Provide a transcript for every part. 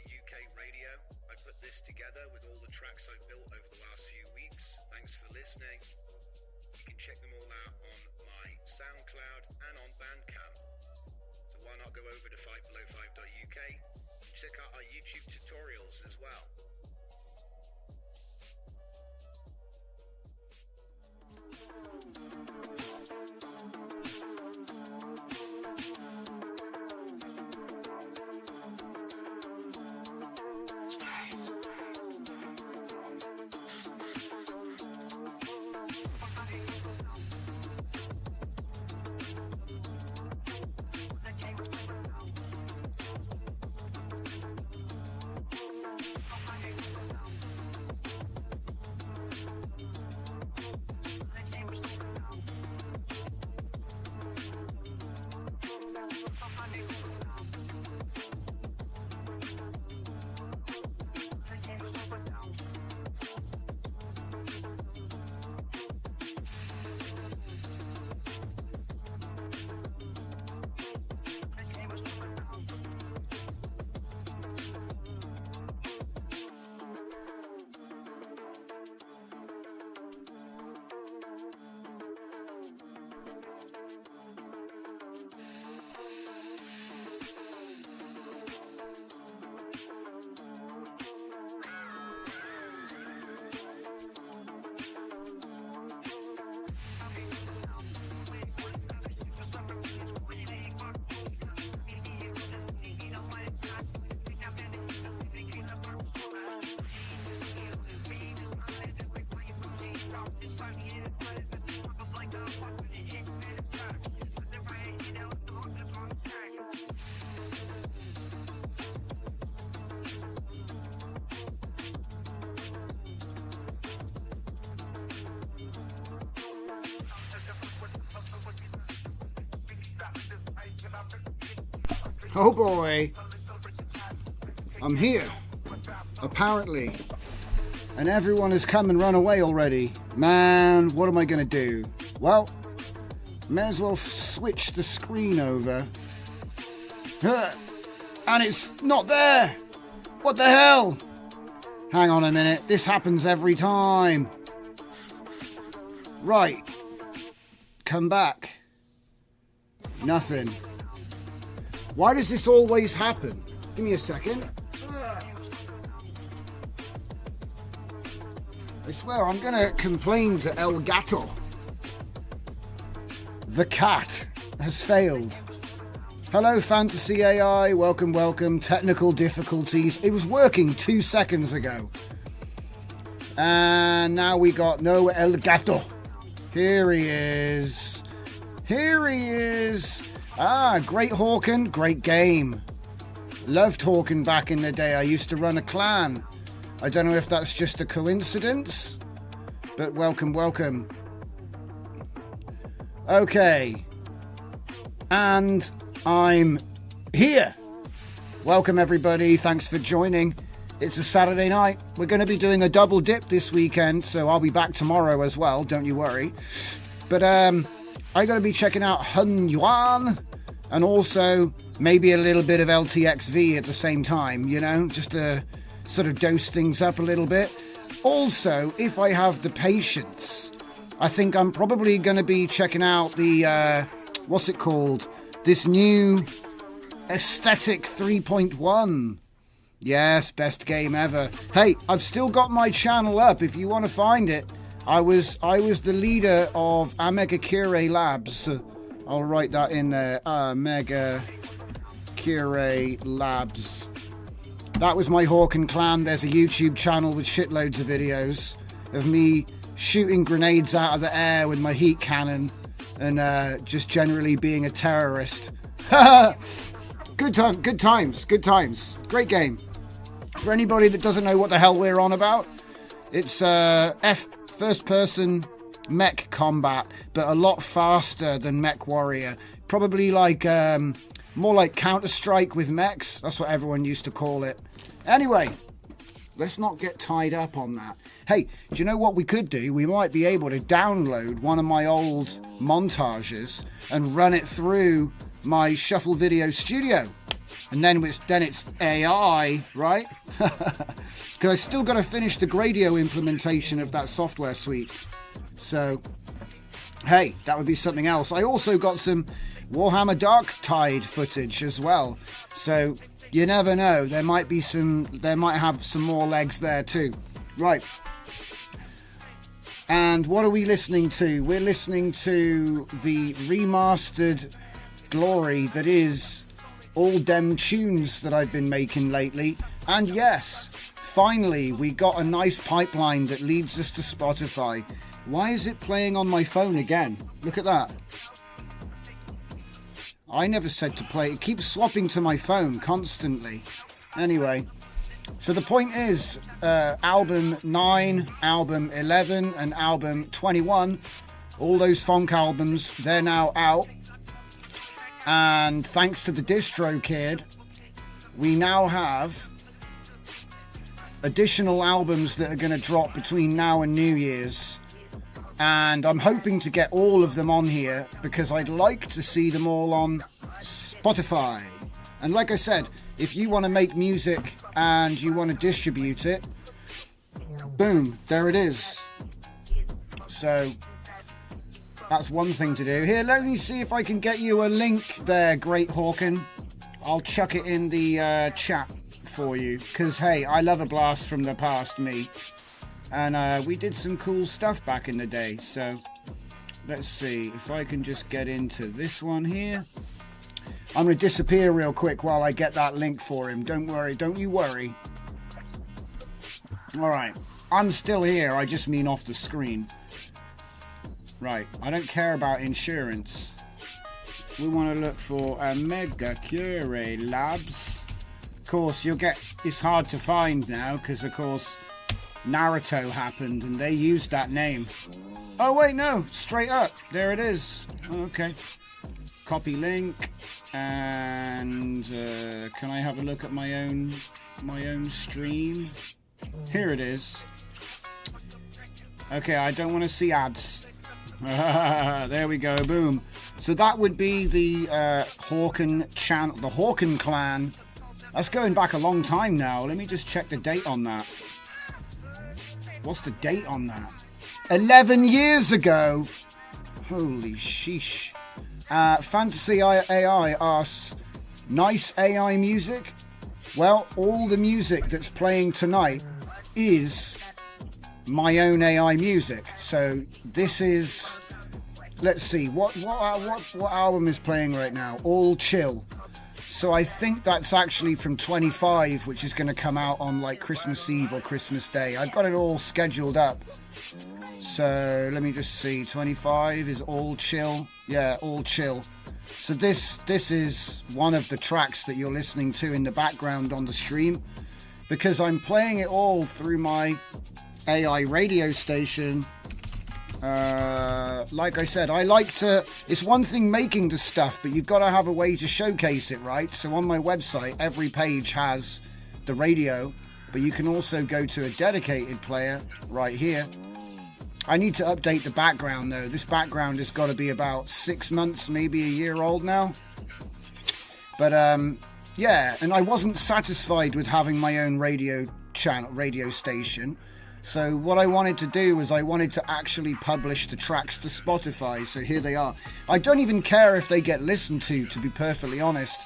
UK radio. I put this together with all the tracks I've built over the last few weeks. Thanks for listening. You can check them all out on my SoundCloud and on Bandcamp. So why not go over to fightbelow5.uk and check out our YouTube tutorials as well. Oh boy, I'm here, apparently, and everyone has come and run away already. Man, what am I going to do? Well, may as well switch the screen over. And it's not there! What the hell? Hang on a minute, this happens every time. Right, come back. Nothing. Why does this always happen? Give me a second. I swear I'm gonna complain to El Gato. The cat has failed. Hello Fantasy AI, welcome, welcome. Technical difficulties. It was working 2 seconds ago. And now we got no El Gato. Here he is. Here he is. Ah, Great Hawken, great game. Loved Hawken back in the day. I used to run a clan. I don't know if that's just a coincidence, but welcome, welcome. Okay. And I'm here. Welcome everybody, thanks for joining. It's a Saturday night. We're going to be doing a double dip this weekend, so I'll be back tomorrow as well, don't you worry. But I got to be checking out Hun Yuan and also maybe a little bit of LTXV at the same time, you know, just to sort of dose things up a little bit. Also, if I have the patience, I think I'm probably going to be checking out the, what's it called? This new Aesthetic 3.1. Yes, best game ever. Hey, I've still got my channel up if you want to find it. I was the leader of Omega Cure Labs. I'll write that in there. Omega Cure Labs. That was my Hawken clan. There's a YouTube channel with shitloads of videos of me shooting grenades out of the air with my heat cannon and just generally being a terrorist. Good times. Great game. For anybody that doesn't know what the hell we're on about, it's first person mech combat, but a lot faster than Mech Warrior. Probably like more like Counter-Strike with mechs. That's what everyone used to call it. Anyway, let's not get tied up on that. Hey, do you know what we could do? We might be able to download one of my old montages and run it through my Shuffle Video Studio. And then it's AI, right? Because I still got to finish the Gradio implementation of that software suite. So, hey, that would be something else. I also got some Warhammer Darktide footage as well. So, you never know. There might have some more legs there too. Right. And what are we listening to? We're listening to the remastered glory that is all dem tunes that I've been making lately. And yes, finally we got a nice pipeline that leads us to Spotify. Why is it playing on my phone again? Look at that. I never said to play. It keeps swapping to my phone constantly. Anyway, so the point is, album 9, album 11 and album 21, all those funk albums, they're now out. And thanks to the DistroKid, we now have additional albums that are going to drop between now and New Year's. And I'm hoping to get all of them on here because I'd like to see them all on Spotify. And like I said, if you want to make music and you want to distribute it, boom, there it is. So that's one thing to do. Here, let me see if I can get you a link there, Great Hawken. I'll chuck it in the chat for you. Because, hey, I love a blast from the past, me. And we did some cool stuff back in the day. So, let's see if I can just get into this one here. I'm going to disappear real quick while I get that link for him. Don't worry, don't you worry. Alright, I'm still here. I just mean off the screen. Right, I don't care about insurance. We want to look for Omega Cure Labs. Of course, it's hard to find now because, of course, Naruto happened and they used that name. Oh, wait, no, straight up. There it is. Okay. Copy link. And can I have a look at my own stream? Here it is. Okay, I don't want to see ads. There we go, boom. So that would be the Hawken channel, the Hawken clan. That's going back a long time now. Let me just check the date on that. What's the date on that? 11 years ago. Holy sheesh. Fantasy AI asks, nice AI music? Well, all the music that's playing tonight is my own AI music. So this is, let's see, what album is playing right now? All Chill. So I think that's actually from 25, which is going to come out on like Christmas Eve or Christmas Day. I've got it all scheduled up. So let me just see. 25 is All Chill. Yeah, All Chill. So this is one of the tracks that you're listening to in the background on the stream, because I'm playing it all through my AI radio station. like I said, I like to, it's one thing making the stuff, but you've got to have a way to showcase it, right? So on my website, every page has the radio, but you can also go to a dedicated player right here. I need to update the background though. This background has got to be about 6 months, maybe a year old now. But yeah, and I wasn't satisfied with having my own radio station. So what I wanted to do was I wanted to actually publish the tracks to Spotify. So here they are. I don't even care if they get listened to be perfectly honest.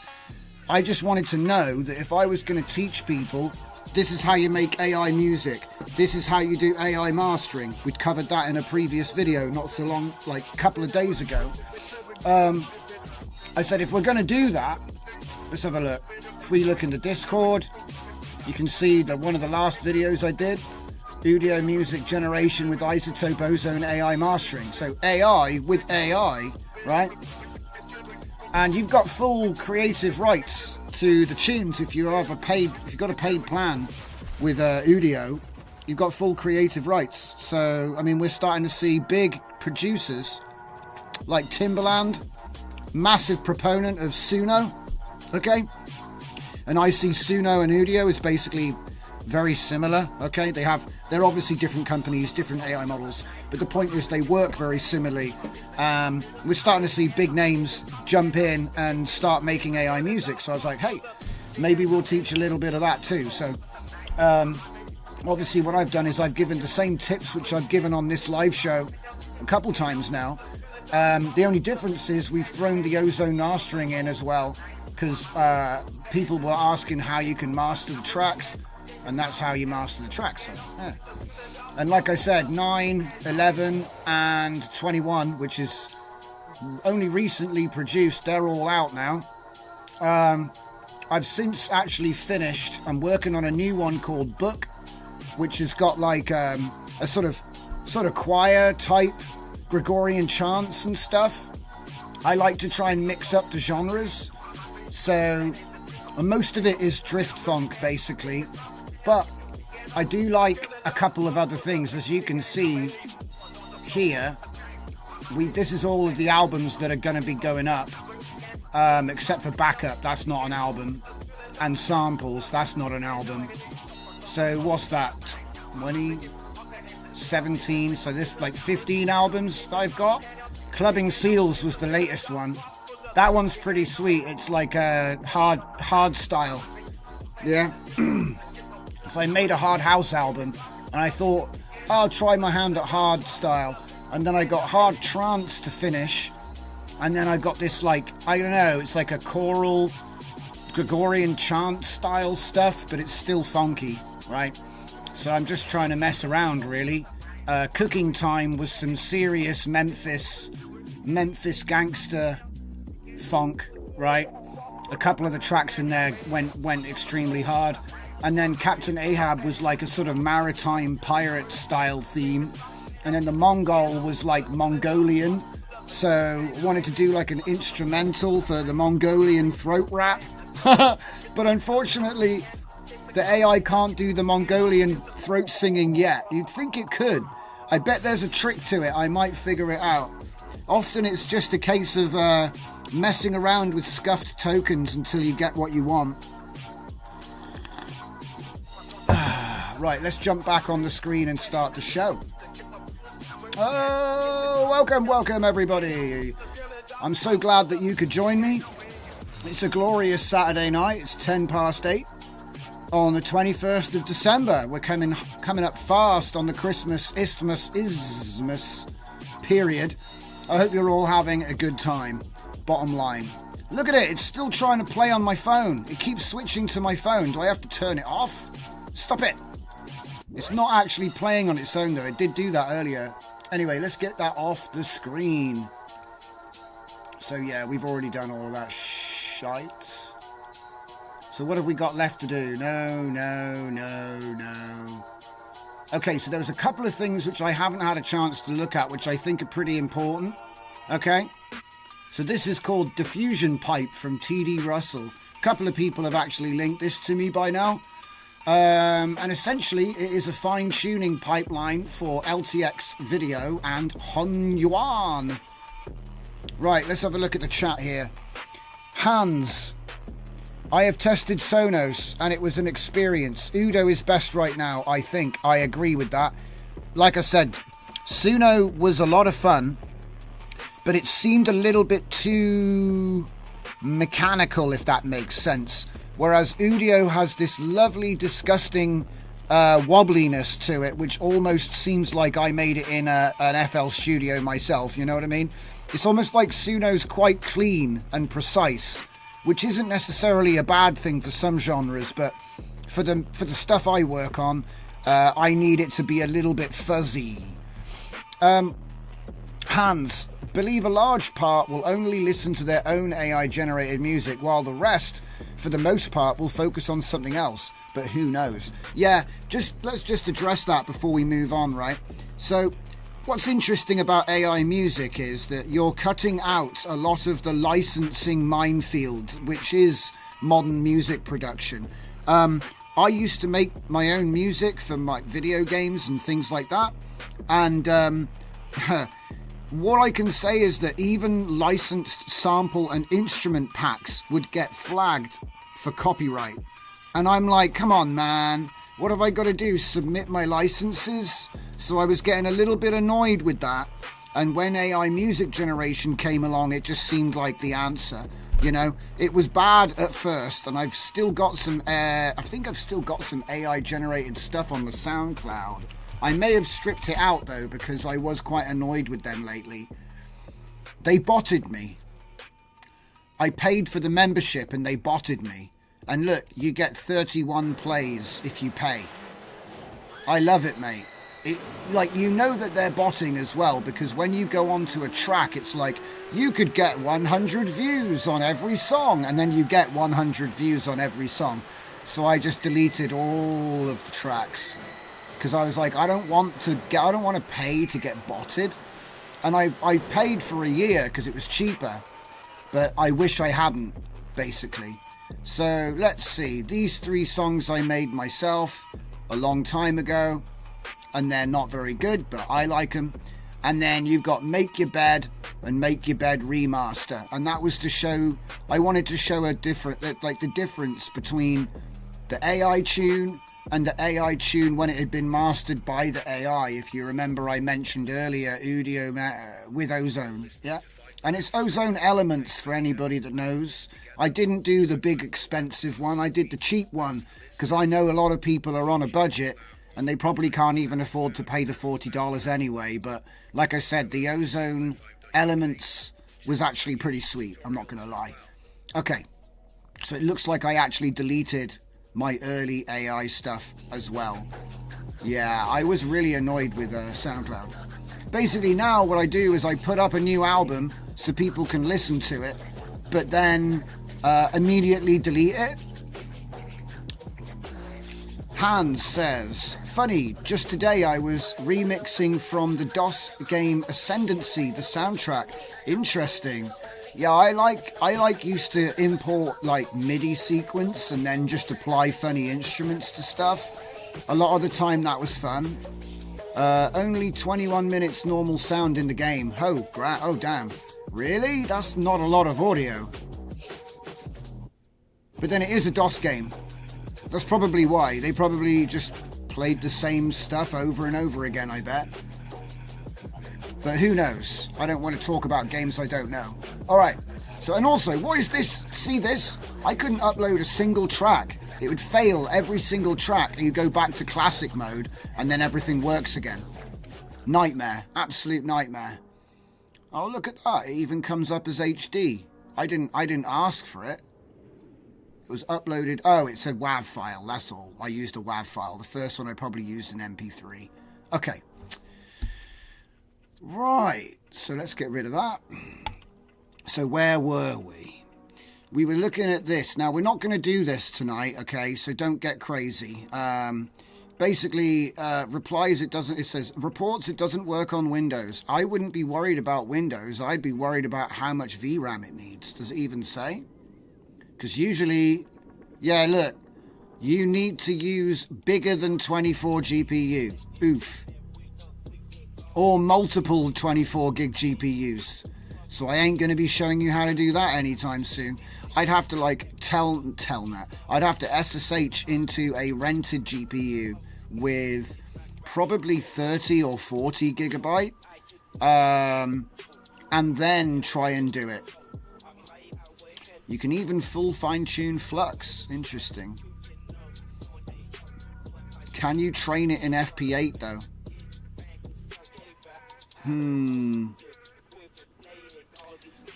I just wanted to know that if I was going to teach people, this is how you make AI music. This is how you do AI mastering. We'd covered that in a previous video not so long, like a couple of days ago. I said, if we're going to do that, let's have a look. If we look in the Discord, you can see that one of the last videos I did, audio music generation with isotope ozone AI mastering. So AI with AI, right? And you've got full creative rights to the tunes if you've got a paid plan with Udio, you've got full creative rights. So I mean, we're starting to see big producers like Timbaland, massive proponent of Suno, okay? And I see Suno and Udio as basically very similar, okay? They're obviously different companies, different AI models, but the point is they work very similarly. We're starting to see big names jump in and start making AI music. So I was like, hey, maybe we'll teach a little bit of that too. So obviously what I've done is I've given the same tips which I've given on this live show a couple times now. The only difference is we've thrown the ozone mastering in as well, because people were asking how you can master the tracks. And that's how you master the tracks. So, yeah. And like I said, 9, 11 and 21, which is only recently produced, they're all out now. I've since actually finished. I'm working on a new one called Book, which has got like a sort of choir type Gregorian chants and stuff. I like to try and mix up the genres. So most of it is drift funk basically. But I do like a couple of other things. As you can see here, this is all of the albums that are going to be going up, except for Backup, that's not an album, and Samples, that's not an album. So what's that, 2017, so this like 15 albums that I've got. Clubbing Seals was the latest one. That one's pretty sweet. It's like a hard style, yeah. So I made a hard house album and I thought I'll try my hand at hard style, and then I got hard trance to finish, and then I got this like, I don't know, it's like a choral Gregorian chant style stuff, but it's still funky, right? So I'm just trying to mess around really. Cooking Time was some serious Memphis gangster funk, right? A couple of the tracks in there went extremely hard. And then Captain Ahab was like a sort of maritime pirate style theme. And then the Mongol was like Mongolian. So I wanted to do like an instrumental for the Mongolian throat rap. But unfortunately, the AI can't do the Mongolian throat singing yet. You'd think it could. I bet there's a trick to it. I might figure it out. Often it's just a case of messing around with scuffed tokens until you get what you want. Right, let's jump back on the screen and start the show. Oh, welcome everybody. I'm so glad that you could join me. It's a glorious Saturday night. It's 10 past 8 on the 21st of December. We're coming up fast on the Christmas Isthmus period. I hope you're all having a good time. Bottom line. Look at it. It's still trying to play on my phone. It keeps switching to my phone. Do I have to turn it off? Stop it. It's not actually playing on its own though. It did do that earlier. Anyway, let's get that off the screen. So yeah, we've already done all of that shite. So what have we got left to do? No. Okay, so there was a couple of things which I haven't had a chance to look at, which I think are pretty important. Okay. So this is called Diffusion Pipe from TD Russell. A couple of people have actually linked this to me by now. And essentially, it is a fine-tuning pipeline for LTX video and Honyuan. Right, let's have a look at the chat here. Hans, I have tested Sonos and it was an experience. Udo is best right now, I think. I agree with that. Like I said, Suno was a lot of fun, but it seemed a little bit too mechanical, if that makes sense. Whereas Udio has this lovely, disgusting wobbliness to it, which almost seems like I made it in an FL Studio myself, you know what I mean? It's almost like Suno's quite clean and precise, which isn't necessarily a bad thing for some genres, but for the stuff I work on, I need it to be a little bit fuzzy. Hans, believe a large part will only listen to their own AI-generated music, while the rest, for the most part, will focus on something else. But who knows? Yeah, let's just address that before we move on, right? So, what's interesting about AI music is that you're cutting out a lot of the licensing minefield, which is modern music production. I used to make my own music for my video games and things like that, and what I can say is that even licensed sample and instrument packs would get flagged for copyright. And I'm like, come on, man, what have I got to do? Submit my licenses? So I was getting a little bit annoyed with that. And when AI music generation came along, it just seemed like the answer. You know, it was bad at first, and I've still got some, I think I've still got some AI generated stuff on the SoundCloud. I may have stripped it out though, because I was quite annoyed with them lately. They botted me. I paid for the membership and they botted me. And look, you get 31 plays if you pay. I love it, mate. Like, you know that they're botting as well, because when you go onto a track, it's like, you could get 100 views on every song, and then you get 100 views on every song. So I just deleted all of the tracks. Because I was like, I don't want to pay to get botted. And I paid for a year because it was cheaper. But I wish I hadn't, basically. So let's see. These 3 songs I made myself a long time ago. And they're not very good, but I like them. And then you've got Make Your Bed and Make Your Bed Remaster. And that was to show, I wanted to show the difference between the AI tune and the AI tune when it had been mastered by the AI. If you remember, I mentioned earlier Udio with Ozone, yeah? And it's Ozone Elements for anybody that knows. I didn't do the big expensive one, I did the cheap one, because I know a lot of people are on a budget and they probably can't even afford to pay the $40 anyway. But like I said, the Ozone Elements was actually pretty sweet, I'm not going to lie. Okay, so it looks like I actually deleted my early AI stuff as well. Yeah, I was really annoyed with SoundCloud. Basically now what I do is I put up a new album so people can listen to it, but then immediately delete it. Hans says, funny, just today I was remixing from the DOS game Ascendancy, the soundtrack. Interesting. Yeah, I like used to import like MIDI sequence and then just apply funny instruments to stuff. A lot of the time that was fun. Only 21 minutes normal sound in the game. Oh damn. Really? That's not a lot of audio. But then it is a DOS game. That's probably why. They probably just played the same stuff over and over again, I bet. But who knows? I don't want to talk about games I don't know. Alright, so and also, what is this? See this? I couldn't upload a single track. It would fail every single track and you go back to classic mode and then everything works again. Nightmare. Absolute nightmare. Oh, look at that. It even comes up as HD. I didn't ask for it. It was uploaded. Oh, it said WAV file. That's all. I used a WAV file. The first one I probably used an MP3. Okay. Right. So let's get rid of that. So where were we? We were looking at this. Now, we're not going to do this tonight, okay? So don't get crazy. Basically, it says, reports it doesn't work on Windows. I wouldn't be worried about Windows. I'd be worried about how much VRAM it needs. Does it even say? Because usually, yeah, look, You need to use bigger than 24 GPU. Oof. Or multiple 24 gig GPUs. So I ain't going to be showing you how to do that anytime soon. I'd have to like telnet. I'd have to SSH into a rented GPU with probably 30 or 40 gigabyte. And then try and do it. You can even full fine-tune Flux. Interesting. Can you train it in FP8 though?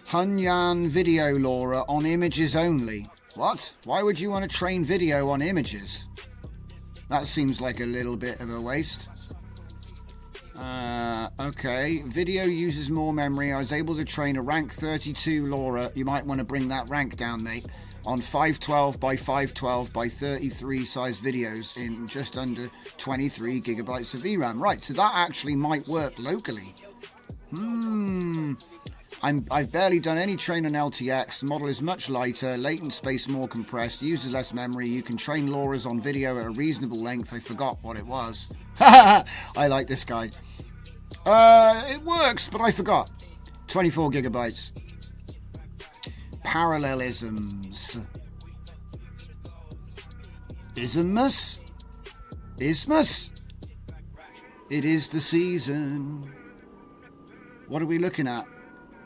Hunyan video Laura on images only. What? Why would you want to train video on images? That seems like a little bit of a waste. Okay. Video uses more memory. I was able to train a rank 32 Laura. You might want to bring that rank down, mate. On 512 by 512 by 33 size videos in just under 23 gigabytes of VRAM. Right, so that actually might work locally. I've barely done any train on LTX. The model is much lighter, latent space more compressed, uses less memory. You can train LoRa's on video at a reasonable length. I forgot what it was. I like this guy. It works, but I forgot. 24 gigabytes. Parallelisms. Isthmus. It is the season. What are we looking at?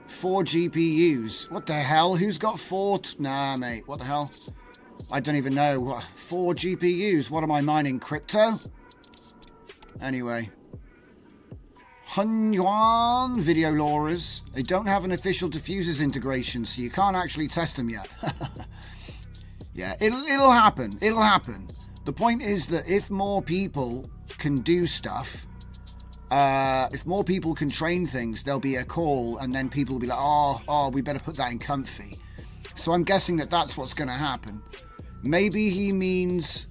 4 GPUs. What the hell? Who's got 4? Nah, mate. What the hell? I don't even know. 4 GPUs. What am I mining? Crypto? Anyway. Hunyuan video LoRa's. They don't have an official diffusers integration, so you can't actually test them yet. Yeah, it'll happen. It'll happen. The point is that if more people can do stuff, if more people can train things, there'll be a call, and then people will be like, oh, we better put that in comfy. So I'm guessing that that's what's going to happen. Maybe he means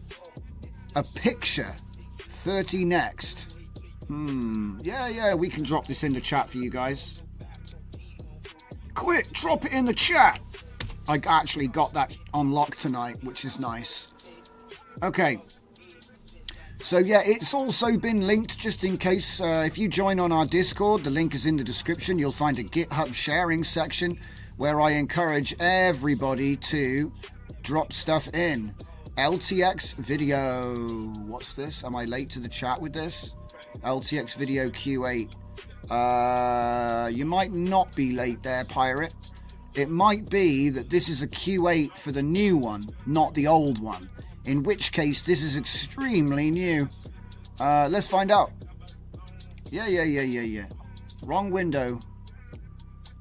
a picture. 30 next. Yeah, we can drop this in the chat for you guys. Quick, drop it in the chat. I actually got that unlocked tonight, which is nice. Okay. So yeah, it's also been linked just in case. If you join on our Discord, the link is in the description. You'll find a GitHub sharing section where I encourage everybody to drop stuff in. LTX video. What's this? Am I late to the chat with this? LTX video Q8. You might not be late there, Pirate. It might be that this is a Q8 for the new one, not the old one. In which case, this is extremely new. Let's find out. Yeah. Wrong window.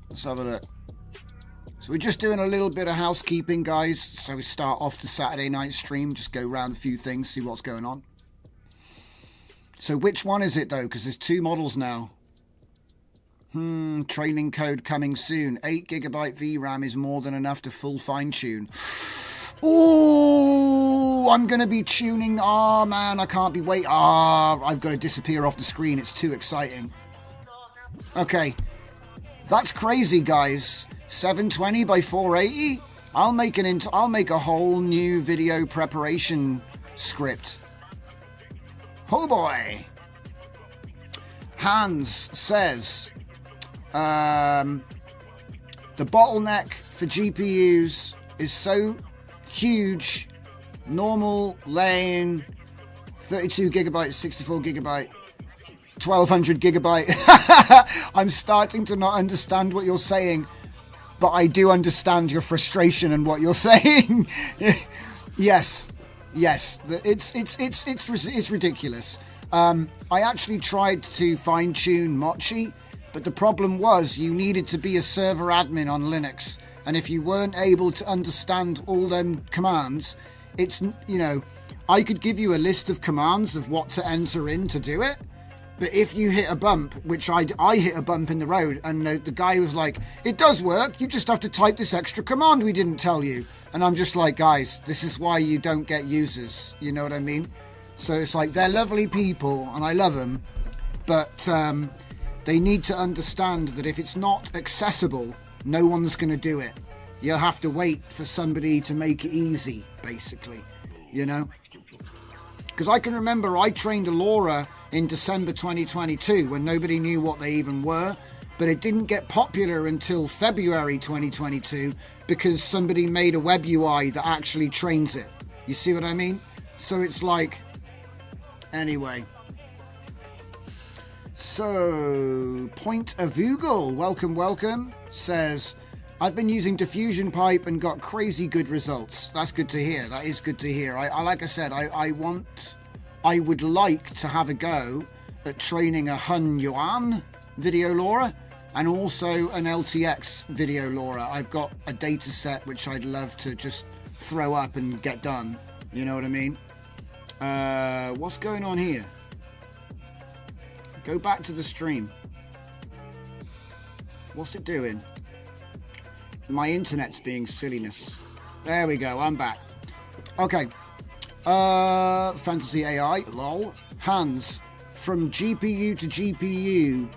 Let's have a look. So we're just doing a little bit of housekeeping, guys. So we start off the Saturday night stream. Just go around a few things, see what's going on. So which one is it, though? Because there's 2 models now. Training code coming soon. 8 gigabyte VRAM is more than enough to full fine-tune. Oh, I'm going to be tuning. Oh, man, I can't be waiting. I've got to disappear off the screen. It's too exciting. Okay. That's crazy, guys. 720 by 480? I'll make a whole new video preparation script. Oh, boy. Hans says, the bottleneck for GPUs is so huge. Normal lane, 32 gigabyte, 64 gigabyte, 1200 gigabyte. I'm starting to not understand what you're saying, but I do understand your frustration and what you're saying. Yes, it's ridiculous. I actually tried to fine-tune Mochi, but the problem was you needed to be a server admin on Linux, and if you weren't able to understand all them commands, it's, I could give you a list of commands of what to enter in to do it, but if you hit a bump, which I hit a bump in the road, and the guy was like, it does work, you just have to type this extra command we didn't tell you. And I'm just like, guys, this is why you don't get users, you know what I mean? So it's like, they're lovely people, and I love them, but they need to understand that if it's not accessible, no one's going to do it. You'll have to wait for somebody to make it easy, basically. you know? Because I can remember I trained a LoRa in December 2022 when nobody knew what they even were, but it didn't get popular until February 2022 because somebody made a web UI that actually trains it. You see what I mean? So it's like, anyway. So, Point of Google, welcome, says, I've been using diffusion pipe and got crazy good results. That's good to hear. That is good to hear. I like I said, I would like to have a go at training a Hun Yuan video LoRa and also an LTX video LoRa. I've got a data set which I'd love to just throw up and get done. You know what I mean? What's going on here? Go back to the stream. What's it doing? My internet's being silliness. There we go, I'm back. Okay. Fantasy AI, lol. Hans, from GPU to GPU,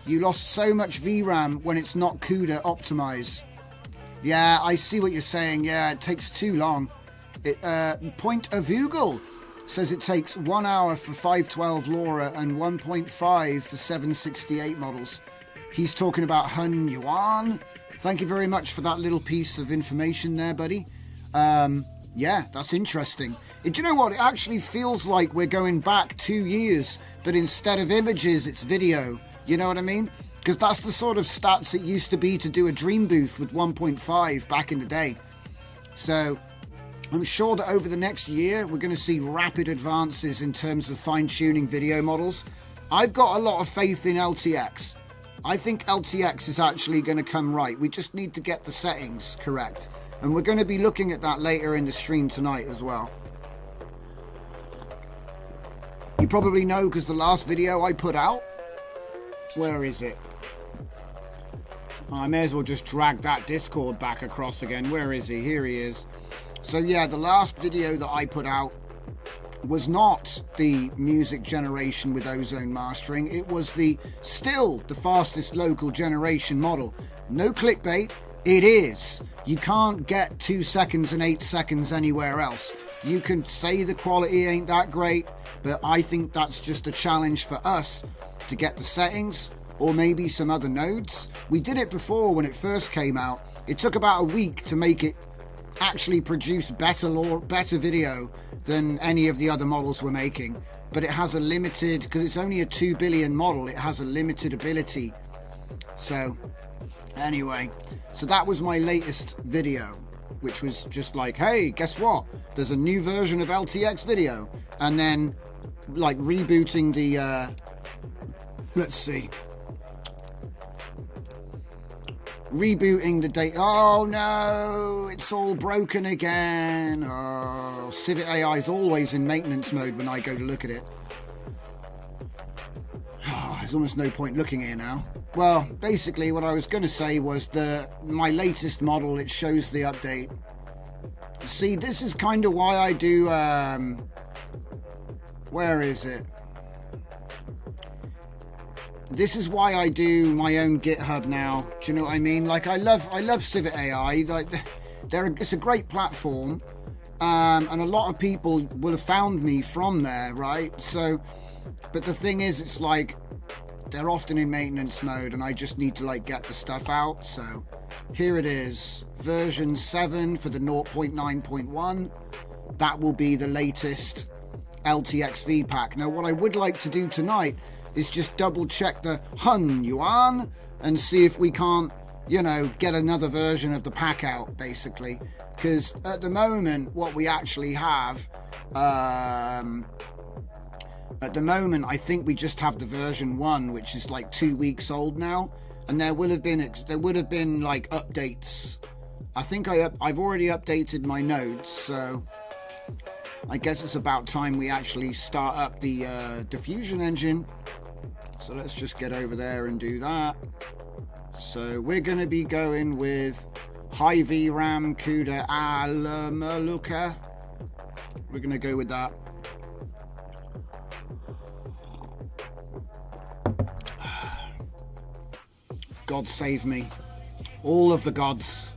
you lost so much VRAM when it's not CUDA optimized. Yeah, I see what you're saying. Yeah, it takes too long. Point of Google says it takes 1 hour for 512 LoRa and 1.5 for 768 models. He's talking about Hun Yuan. Thank you very much for that little piece of information there, buddy. Yeah, that's interesting. Do you know what? It actually feels like we're going back 2 years, but instead of images, it's video. You know what I mean? Because that's the sort of stats it used to be to do a Dream Booth with 1.5 back in the day. So I'm sure that over the next year, we're going to see rapid advances in terms of fine-tuning video models. I've got a lot of faith in LTX. I think LTX is actually going to come right. We just need to get the settings correct. And we're going to be looking at that later in the stream tonight as well. You probably know because the last video I put out, where is it? I may as well just drag that Discord back across again. Where is he? Here he is. So yeah, the last video that I put out was not the music generation with ozone mastering. It was still the fastest local generation model. No clickbait. It is. You can't get 2 seconds and 8 seconds anywhere else. You can say the quality ain't that great, but I think that's just a challenge for us to get the settings or maybe some other nodes. We did it before when it first came out. It took about a week to make it actually produce better video than any of the other models we're making, but it has a limited, because it's only a 2 billion model, it has a limited ability. So anyway, so that was my latest video, which was just like, hey, guess what, there's a new version of LTX video, and then like rebooting the let's see, rebooting the data. Oh no, it's all broken again. Oh, Civic AI is always in maintenance mode when I go to look at it. Oh, there's almost no point looking here now. Well, basically what I was going to say was my latest model, it shows the update. See, this is kind of why I do, where is it? This is why I do my own GitHub now. Do you know what I mean? Like I love Civic AI. Like it's a great platform, and a lot of people will have found me from there, right? So, but the thing is, it's like they're often in maintenance mode, and I just need to like get the stuff out. So here it is, version 7 for the 0.9.1. That will be the latest LTX V pack. Now, what I would like to do tonight is just double check the Hun Yuan and see if we can't, you know, get another version of the pack out, basically. Because at the moment, what we actually have, at the moment, I think we just have the version 1, which is like 2 weeks old now. And there would have been like updates. I think I've already updated my nodes, so I guess it's about time we actually start up the diffusion engine. So let's just get over there and do that. So we're going to be going with high VRAM CUDA Alamaluka. We're going to go with that. God save me. All of the gods.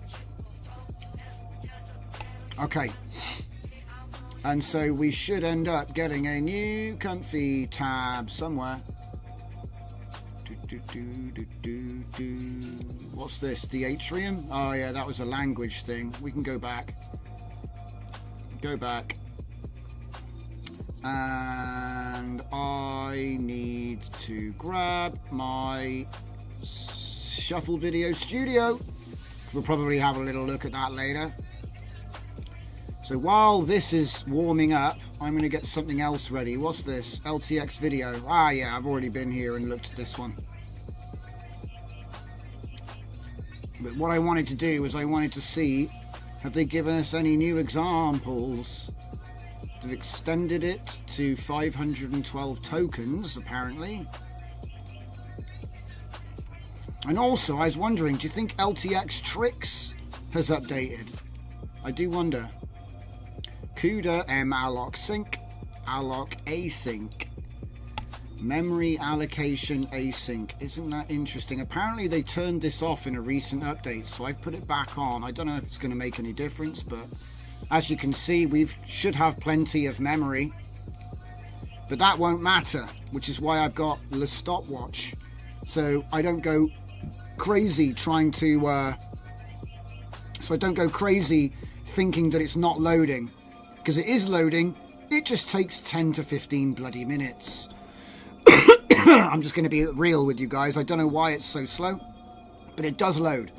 Okay. And so we should end up getting a new comfy tab somewhere. What's this? The atrium? Oh yeah, that was a language thing. We can go back. Go back. And I need to grab my Shuffle Video Studio. We'll probably have a little look at that later. So while this is warming up, I'm going to get something else ready. What's this? LTX video. Ah, yeah, I've already been here and looked at this one. But what I wanted to do was I wanted to see, have they given us any new examples? They've extended it to 512 tokens, apparently. And also, I was wondering, do you think LTX Tricks has updated? I do wonder. CUDA malloc sync, alloc async, memory allocation async. Isn't that interesting? Apparently they turned this off in a recent update, so I've put it back on. I don't know if it's going to make any difference, but as you can see, we should have plenty of memory, but that won't matter, which is why I've got the stopwatch, so I don't go crazy trying to thinking that it's not loading. Because it is loading, it just takes 10 to 15 bloody minutes. I'm just going to be real with you guys. I don't know why it's so slow, but it does load.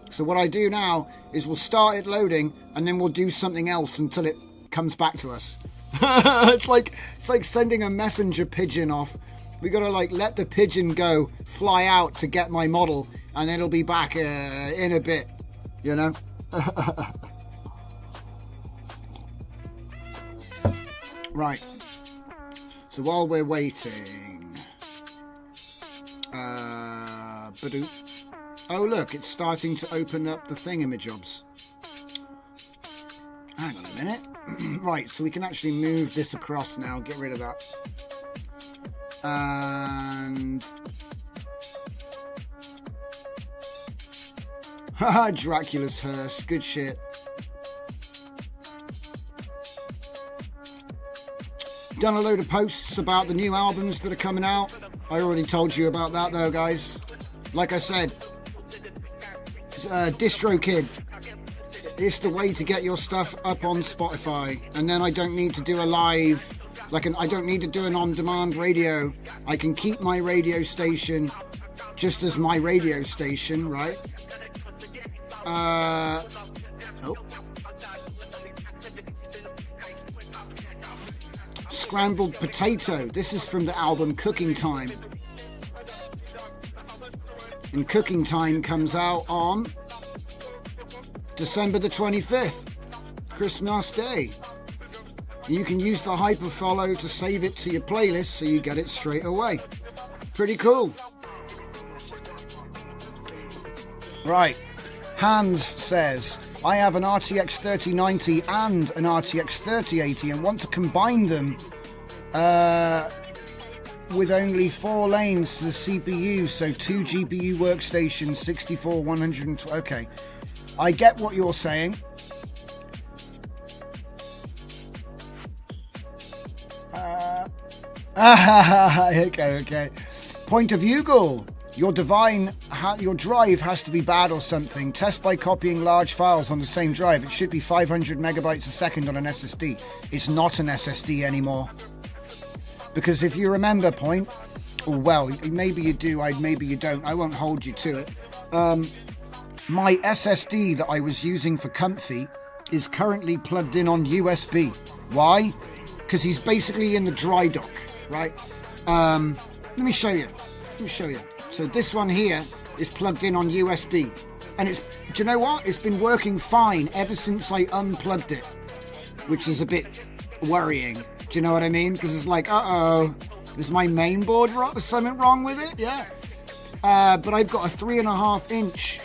So what I do now is we'll start it loading, and then we'll do something else until it comes back to us. It's like sending a messenger pigeon off. We got to like let the pigeon go, fly out to get my model, and then it'll be back in a bit, you know. Right, so while we're waiting, oh look, it's starting to open up the thingamajobs. Hang on a minute. Right, so we can actually move this across now, get rid of that. And haha, Dracula's hearse, good shit. Done a load of posts about the new albums that are coming out. I already told you about that though, guys. Like I said, DistroKid. It's the way to get your stuff up on Spotify, and then I don't need to do a live, I don't need to do an on-demand radio. I can keep my radio station just as my radio station, right? Scrambled Potato. This is from the album Cooking Time. And Cooking Time comes out on December the 25th, Christmas Day. You can use the hyperfollow to save it to your playlist so you get it straight away. Pretty cool. Right. Hans says, I have an RTX 3090 and an RTX 3080 and want to combine them with only 4 lanes to the CPU, so 2 GPU workstations, 64, 120. Okay, I get what you're saying. Okay. Point of view, goal. Your drive has to be bad or something. Test by copying large files on the same drive. It should be 500 megabytes a second on an SSD. It's not an SSD anymore. Because if you remember, Point, well, maybe you do, maybe you don't. I won't hold you to it. My SSD that I was using for Comfy is currently plugged in on USB. Why? Because he's basically in the dry dock, right? Let me show you. So this one here is plugged in on USB. And do you know what? It's been working fine ever since I unplugged it, which is a bit worrying. Do you know what I mean? Because it's like, is my main board something wrong with it? Yeah. But I've got a 3.5 inch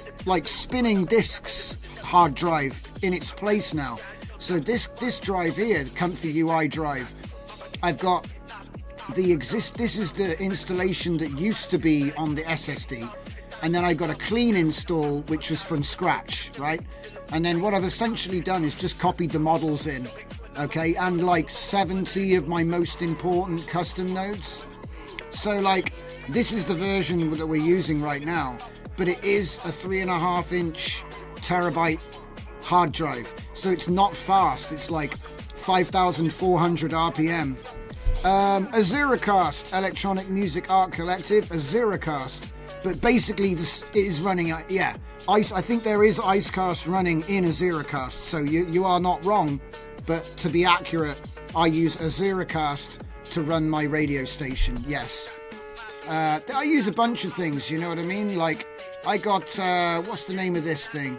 spinning discs hard drive in its place now. So this drive here, the Comfy UI drive, I've got this is the installation that used to be on the SSD, and then I got a clean install which was from scratch, right? And then what I've essentially done is just copied the models in okay, and like 70 of my most important custom nodes. So like, this is the version that we're using right now, but it is a 3.5-inch terabyte hard drive, so it's not fast. It's like 5,400 RPM. Azuracast, Electronic Music Art Collective, Azuracast. But basically, this is running. I think there is Icecast running in Azuracast, so you are not wrong. But to be accurate, I use Azuracast to run my radio station. Yes, I use a bunch of things. You know what I mean? Like I got what's the name of this thing?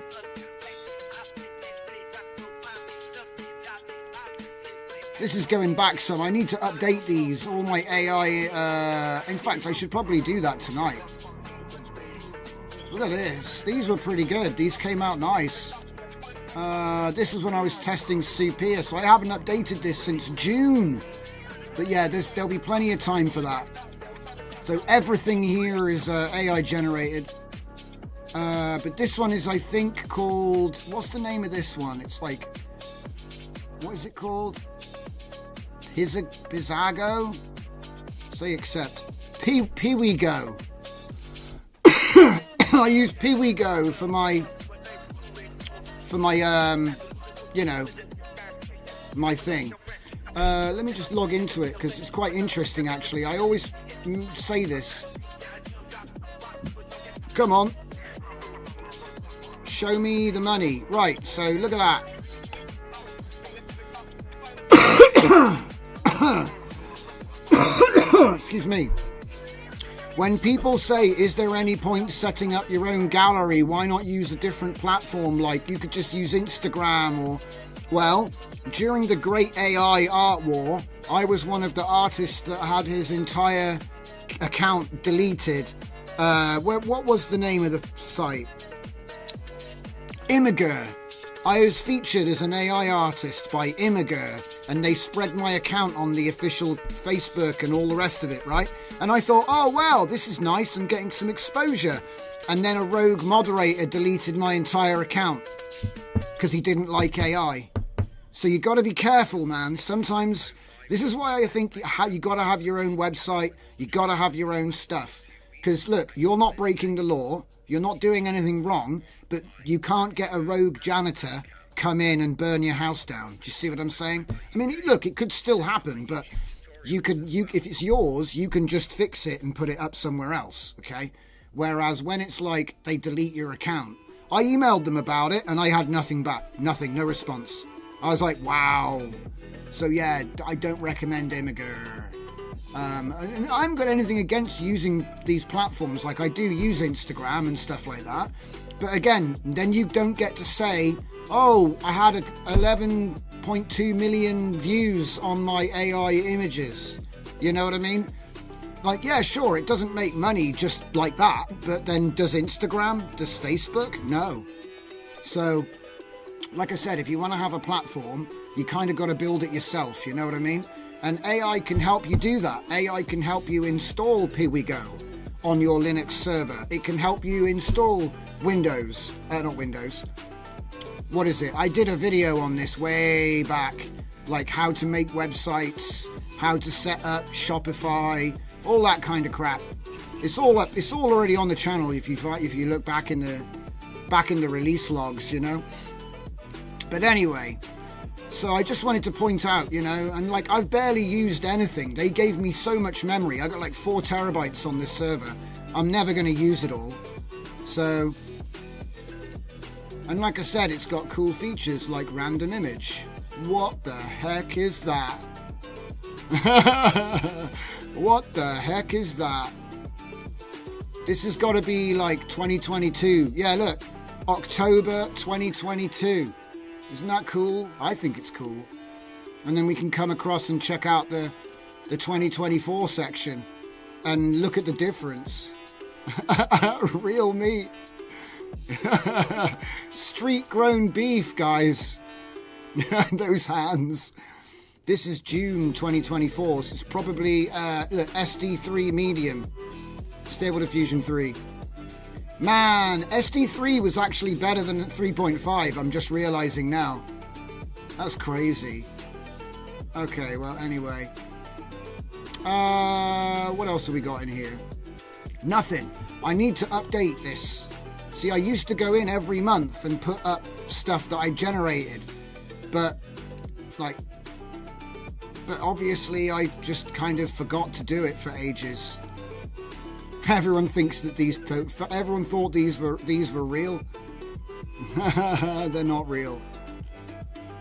This is going back some. I need to update these. All my AI. In fact, I should probably do that tonight. Look at this. These were pretty good. These came out nice. This was when I was testing Supia, so I haven't updated this since June. But yeah, there'll be plenty of time for that. So everything here is AI generated. But this one is, I think, called... What's the name of this one? It's like... What is it called? Pizago? Say accept. Piwigo. I use Piwigo for my you know, my thing. Let me just log into it because it's quite interesting actually. I always say this. Come on. Show me the money. Right, so look at that. Excuse me. When people say, is there any point setting up your own gallery? Why not use a different platform? Like you could just use Instagram or... Well, during the great AI art war, I was one of the artists that had his entire account deleted. What was the name of the site? Imgur. I was featured as an AI artist by Imgur, and they spread my account on the official Facebook and all the rest of it, right? And I thought, oh wow, this is nice, I'm getting some exposure. And then a rogue moderator deleted my entire account because he didn't like AI. So you got to be careful, man. Sometimes, this is why I think you got to have your own website, you got to have your own stuff. Because look, you're not breaking the law, you're not doing anything wrong, but you can't get a rogue janitor come in and burn your house down. Do you see what I'm saying? I mean, look, it could still happen, but you if it's yours, you can just fix it and put it up somewhere else, okay? Whereas when it's like they delete your account, I emailed them about it and I had nothing back, nothing, no response. I was like, wow. So yeah, I don't recommend Imgur. And I haven't got anything against using these platforms. Like I do use Instagram and stuff like that. But again, then you don't get to say, oh, I had 11.2 million views on my AI images. You know what I mean? Like, yeah, sure, it doesn't make money just like that. But then does Instagram? Does Facebook? No. So, like I said, if you want to have a platform, you kind of got to build it yourself. You know what I mean? And AI can help you do that. AI can help you install Piwigo on your Linux server. It can help you install Windows. Not Windows. What is it? I did a video on this way back. Like how to make websites, how to set up Shopify, all that kind of crap. It's all up. It's all already on the channel if you look back in the release logs, you know. But anyway, so I just wanted to point out, you know, and like I've barely used anything. They gave me so much memory. I got like 4 terabytes on this server. I'm never going to use it all. So, and like I said, it's got cool features like random image. What the heck is that? What the heck is that? This has got to be like 2022. Yeah, look, October 2022. Isn't that cool? I think it's cool. And then we can come across and check out the 2024 section and look at the difference. Real meat. Street grown beef, guys. Those hands. This is June 2024, so it's probably SD3 medium. Stable Diffusion 3. Man, SD3 was actually better than 3.5. I'm just realizing now. That's crazy. Okay, well, anyway. What else have we got in here? Nothing. I need to update this. See, I used to go in every month and put up stuff that I generated. But obviously I just kind of forgot to do it for ages. Everyone thinks that everyone thought these were real. They're not real.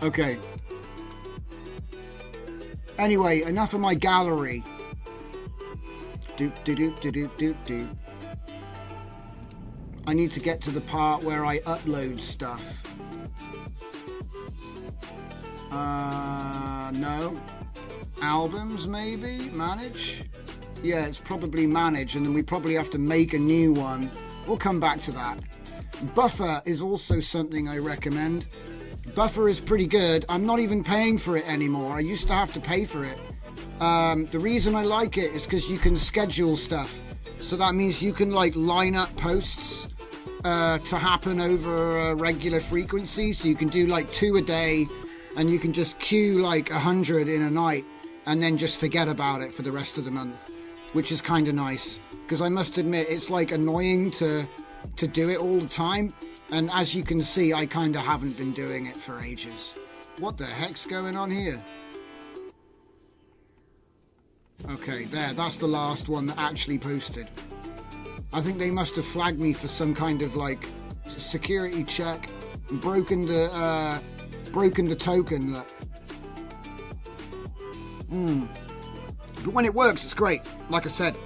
Okay. Anyway, enough of my gallery. I need to get to the part where I upload stuff. No. Albums, maybe? Manage? Yeah, it's probably manage, and then we probably have to make a new one. We'll come back to that. Buffer is also something I recommend. Buffer is pretty good. I'm not even paying for it anymore. I used to have to pay for it. The reason I like it is because you can schedule stuff. So that means you can line up posts to happen over a regular frequency. So you can do 2 a day, and you can just queue 100 in a night and then just forget about it for the rest of the month, which is kind of nice. Because I must admit, it's annoying to do it all the time. And as you can see, I kind of haven't been doing it for ages. What the heck's going on here? Okay, there, that's the last one that actually posted. I think they must have flagged me for some kind of security check and broken the token. Look. But when it works, it's great. Like I said,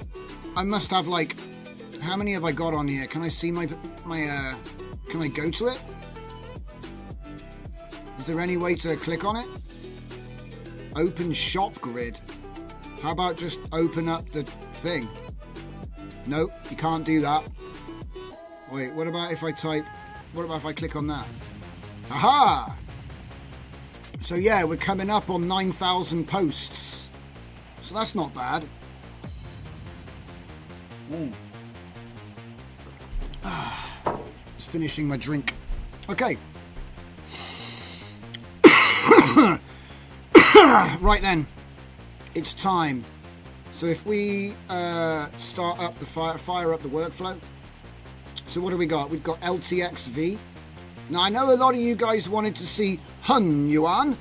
I must have how many have I got on here? Can I see my can I go to it? Is there any way to click on it? Open shop grid. How about just open up the thing? Nope, you can't do that. Wait, what about if I click on that? Aha! So yeah, we're coming up on 9,000 posts. So that's not bad. Just finishing my drink. Okay. Right then. It's time. So if we start up the fire up the workflow. So what do we got? We've got LTXV. Now I know a lot of you guys wanted to see Hun Yuan,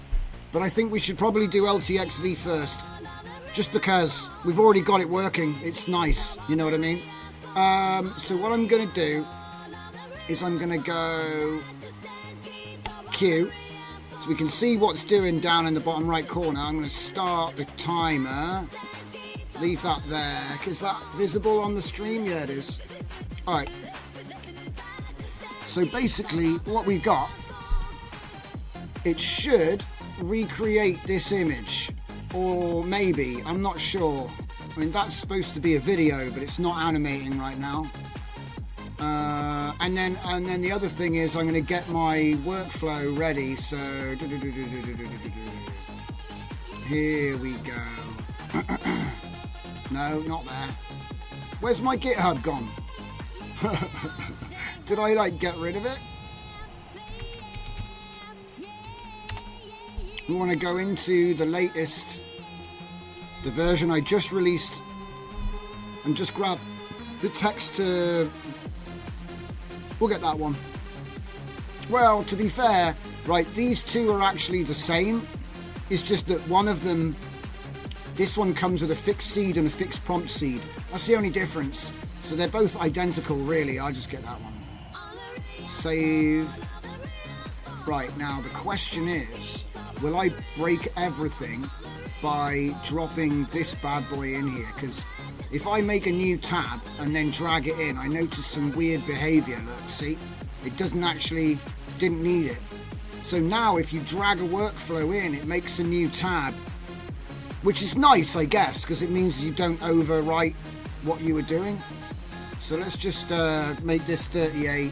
but I think we should probably do LTXV first. Just because we've already got it working. It's nice, you know what I mean? So what I'm going to do is I'm going to go Q. So we can see what's doing down in the bottom right corner. I'm going to start the timer. Leave that there. Is that visible on the stream? Yeah, it is. All right. So basically what we've got, it should recreate this image. Or maybe, I'm not sure. I mean, that's supposed to be a video, but it's not animating right now. And then the other thing is I'm going to get my workflow ready. So here we go. No, not there. Where's my GitHub gone? Did I get rid of it? We want to go into the latest, the version I just released, and just grab the text to... We'll get that one. Well, to be fair, right, these two are actually the same. It's just that one of them, this one comes with a fixed seed and a fixed prompt seed. That's the only difference. So they're both identical, really. I'll just get that one. Save. Right, now the question is, will I break everything by dropping this bad boy in here? Because if I make a new tab and then drag it in, I notice some weird behavior. Look, see? It didn't need it. So now if you drag a workflow in, it makes a new tab, which is nice, I guess, because it means you don't overwrite what you were doing. So let's just make this 38,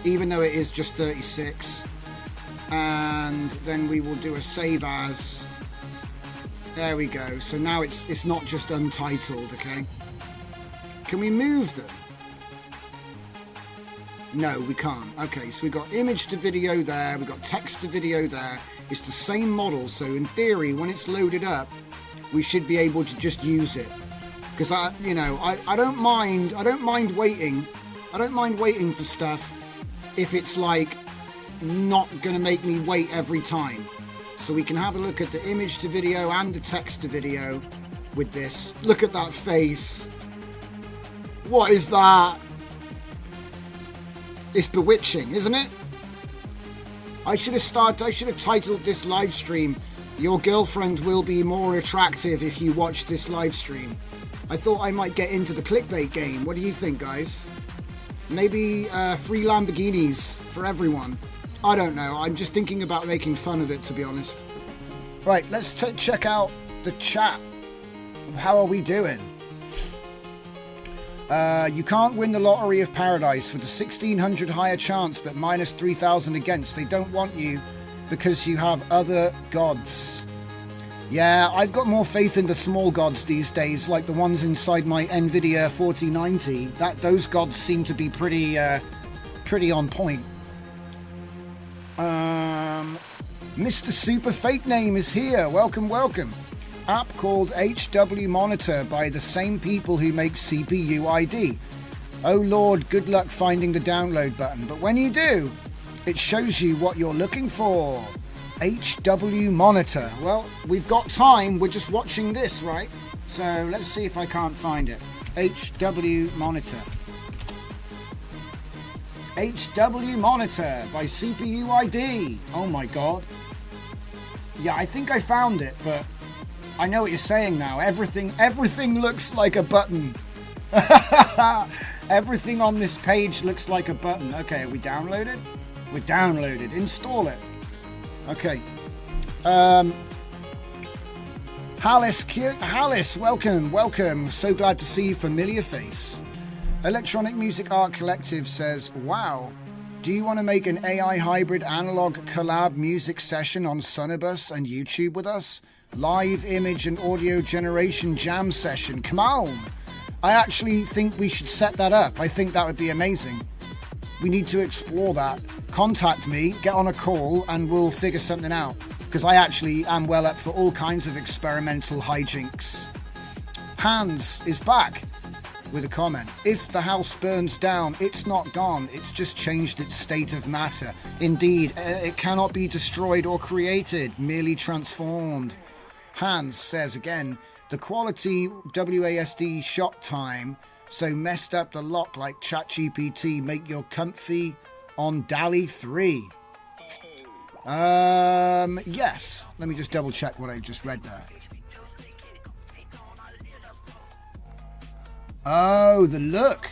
even though it is just 36. And then we will do a save as. There we go. So now it's not just untitled, okay? Can we move them? No, we can't. Okay, so we've got image to video there, we've got text to video there. It's the same model, so in theory, when it's loaded up, we should be able to just use it. Because I don't mind waiting. I don't mind waiting for stuff if it's like not gonna make me wait every time. So we can have a look at the image to video and the text to video with this. Look at that face. What is that? It's bewitching, isn't it? I should have titled this live stream, "Your girlfriend will be more attractive if you watch this live stream." I thought I might get into the clickbait game. What do you think, guys? Maybe free Lamborghinis for everyone. I don't know. I'm just thinking about making fun of it, to be honest. Right, let's check out the chat. How are we doing? You can't win the lottery of paradise with a 1600 higher chance but minus 3000 against. They don't want you because you have other gods. Yeah, I've got more faith in the small gods these days, like the ones inside my Nvidia 4090. Those gods seem to be pretty on point. Mr. Super Fake Name is here. Welcome, welcome. App called HW Monitor by the same people who make CPU ID. Oh Lord, good luck finding the download button. But when you do, it shows you what you're looking for. HW Monitor. Well, we've got time. We're just watching this, right? So let's see if I can't find it. HW Monitor. HW Monitor by CPU ID. Oh my God. Yeah, I think I found it, but I know what you're saying now. Everything looks like a button. Everything on this page looks like a button. Okay, are we downloaded? We're downloaded. Install it. Okay. Hallis, welcome. So glad to see you, familiar face. Electronic Music Art Collective says, wow, do you want to make an AI hybrid analog collab music session on Sonobus and YouTube with us? Live image and audio generation jam session. Come on. I actually think we should set that up. I think that would be amazing. We need to explore that. Contact me, get on a call, and we'll figure something out. Because I actually am well up for all kinds of experimental hijinks. Hans is back with a comment. If the house burns down, it's not gone. It's just changed its state of matter. Indeed, it cannot be destroyed or created, merely transformed. Hans says again, the quality WASD shot time so messed up the lock like ChatGPT make your comfy on DALL-E 3. Yes. Let me just double check what I just read there. Oh, the look.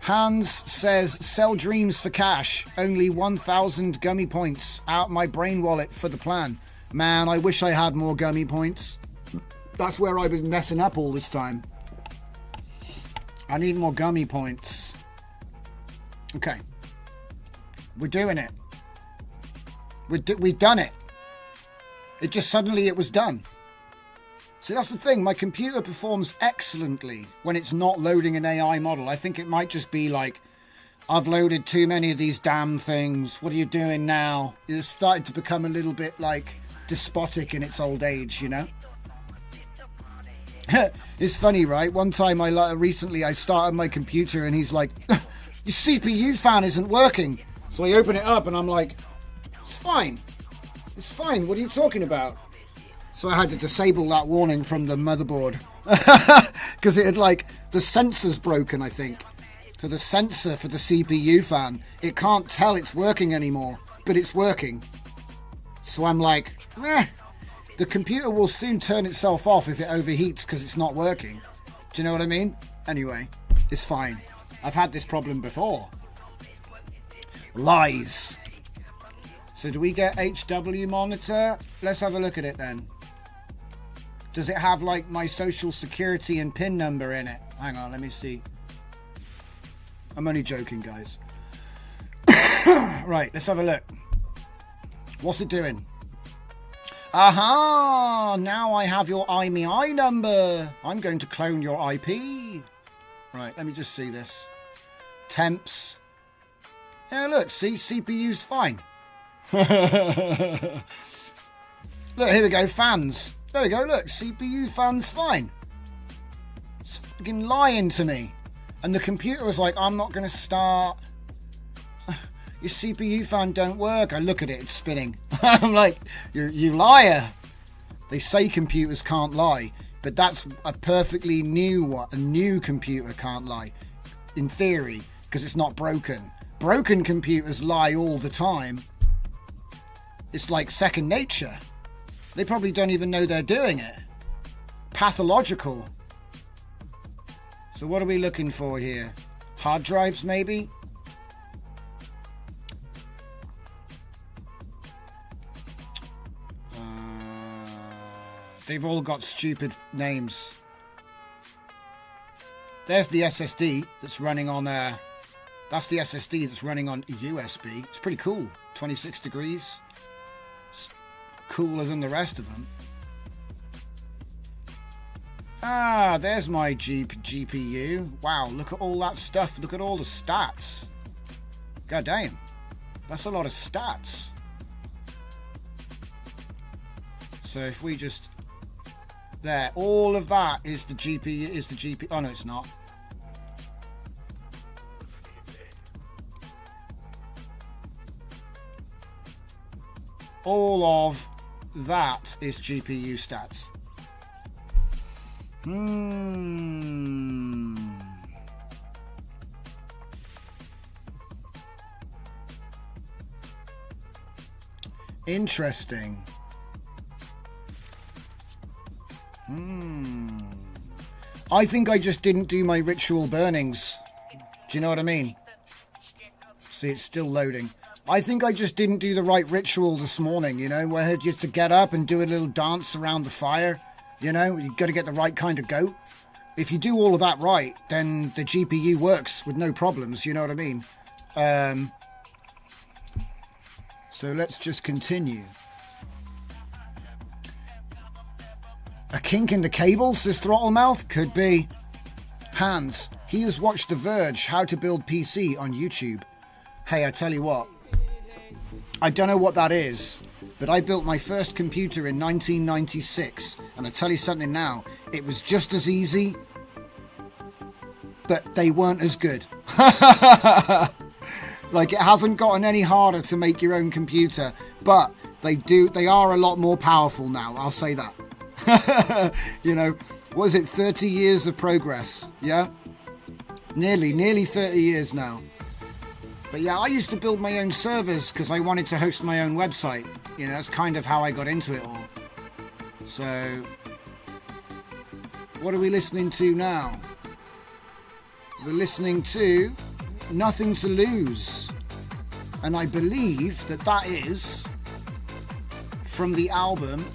Hans says, sell dreams for cash. Only 1,000 gummy points out my brain wallet for the plan. Man, I wish I had more gummy points. That's where I've been messing up all this time. I need more gummy points. Okay. We're doing it. We've done it. It just suddenly it was done. See, that's the thing. My computer performs excellently when it's not loading an AI model. I think it might just be like, I've loaded too many of these damn things. What are you doing now? It's started to become a little bit like despotic in its old age, you know? It's funny, right? One time recently I started my computer and he's like, your CPU fan isn't working. So I open it up and I'm like, it's fine. It's fine. What are you talking about? So I had to disable that warning from the motherboard. Because it had the sensor's broken, I think. So the sensor for the CPU fan, it can't tell it's working anymore. But it's working. So I'm like, the computer will soon turn itself off if it overheats because it's not working. Do you know what I mean? Anyway, it's fine. I've had this problem before. Lies. So do we get HW monitor? Let's have a look at it then. Does it have my social security and PIN number in it? Hang on, let me see. I'm only joking, guys. Right, let's have a look. What's it doing? Aha! Now I have your IMEI number. I'm going to clone your IP. Right, let me just see this. Temps. Yeah, look, see, CPU's fine. Look, here we go, fans. There we go, look, CPU fans fine. It's fucking lying to me. And the computer was like, I'm not going to start. Your CPU fan don't work. I look at it, it's spinning. I'm like, you liar. They say computers can't lie, but that's a perfectly new one. A new computer can't lie, in theory, because it's not broken. Broken computers lie all the time. It's like second nature. They probably don't even know they're doing it. Pathological. So what are we looking for here? Hard drives, maybe? They've all got stupid names. There's the SSD that's running on that's the SSD that's running on USB. It's pretty cool. 26 degrees. It's cooler than the rest of them. Ah, there's my GPU. Wow, look at all that stuff. Look at all the stats. God damn. That's a lot of stats. So if we just... There, all of that is the GPU. Oh, no, it's not. All of that is GPU stats. Interesting. I think I just didn't do my ritual burnings. Do you know what I mean? See, it's still loading. I think I just didn't do the right ritual this morning, you know, where you have to get up and do a little dance around the fire. You know, you've got to get the right kind of goat. If you do all of that right, then the GPU works with no problems, you know what I mean? So let's just continue. A kink in the cable, says Throttlemouth? Could be. Hans, he has watched The Verge, How to Build PC on YouTube. Hey, I tell you what. I don't know what that is, but I built my first computer in 1996. And I tell you something now, it was just as easy, but they weren't as good. Like, it hasn't gotten any harder to make your own computer, but they are a lot more powerful now, I'll say that. You know, what is it, 30 years of progress, yeah? Nearly 30 years now. But yeah, I used to build my own servers because I wanted to host my own website. You know, that's kind of how I got into it all. So, what are we listening to now? We're listening to Nothing to Lose. And I believe that is from the album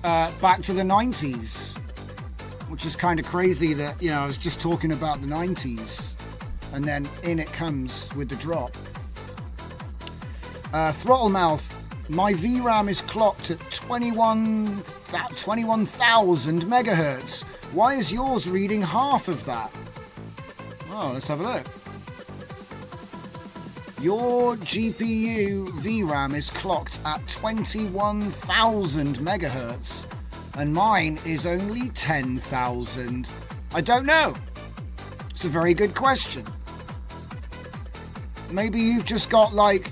Back to the 90s, which is kind of crazy that, you know, I was just talking about the 90s and then in it comes with the drop. Throttlemouth, my VRAM is clocked at 21,000 megahertz. Why is yours reading half of that? Oh, let's have a look. Your GPU VRAM is clocked at 21,000 megahertz and mine is only 10,000. I don't know. It's a very good question. Maybe you've just got like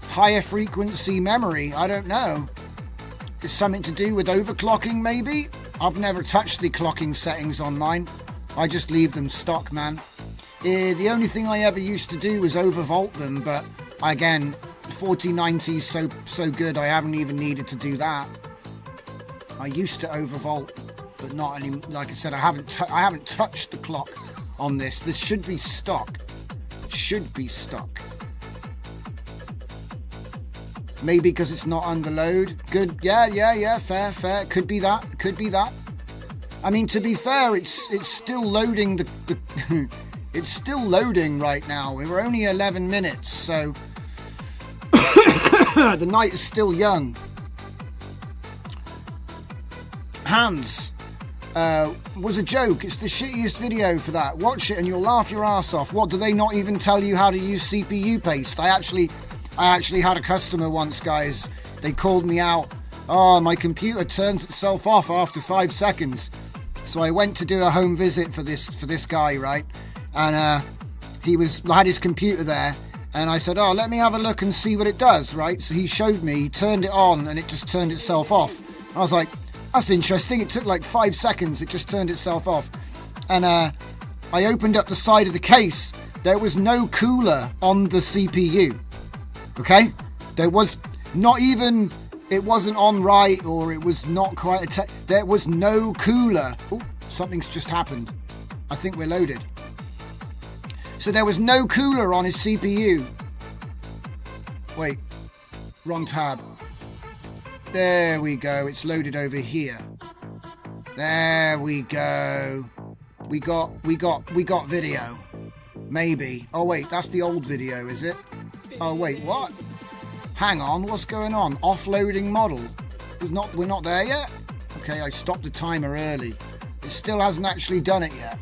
higher frequency memory. I don't know. It's something to do with overclocking maybe? I've never touched the clocking settings on mine. I just leave them stock, man. The only thing I ever used to do was overvolt them, but again, 4090 is so good I haven't even needed to do that. I used to overvolt, but not any. Like I said, I haven't touched the clock on this. This should be stock. It should be stock. Maybe because it's not under load. Good. Yeah. Fair. Could be that. I mean, to be fair, it's still loading the it's still loading right now. We're only 11 minutes, so the night is still young. Hans, was a joke. It's the shittiest video for that. Watch it and you'll laugh your ass off. What, do they not even tell you how to use CPU paste? I actually had a customer once, guys. They called me out. Oh, my computer turns itself off after 5 seconds. So I went to do a home visit for this guy, right? And he had his computer there, and I said, oh, let me have a look and see what it does, right? So he showed me, he turned it on, and it just turned itself off. I was like, that's interesting. It took like 5 seconds. It just turned itself off. And I opened up the side of the case. There was no cooler on the CPU. Okay? There was not even, it wasn't on right, or it was not quite there was no cooler. Oh, something's just happened. I think we're loaded. So there was no cooler on his CPU. Wait, wrong tab. There we go. It's loaded over here. There we go. We got video. Maybe. Oh wait, that's the old video, is it? Oh wait, what? Hang on, what's going on? Offloading model. We're not there yet? Okay, I stopped the timer early. It still hasn't actually done it yet.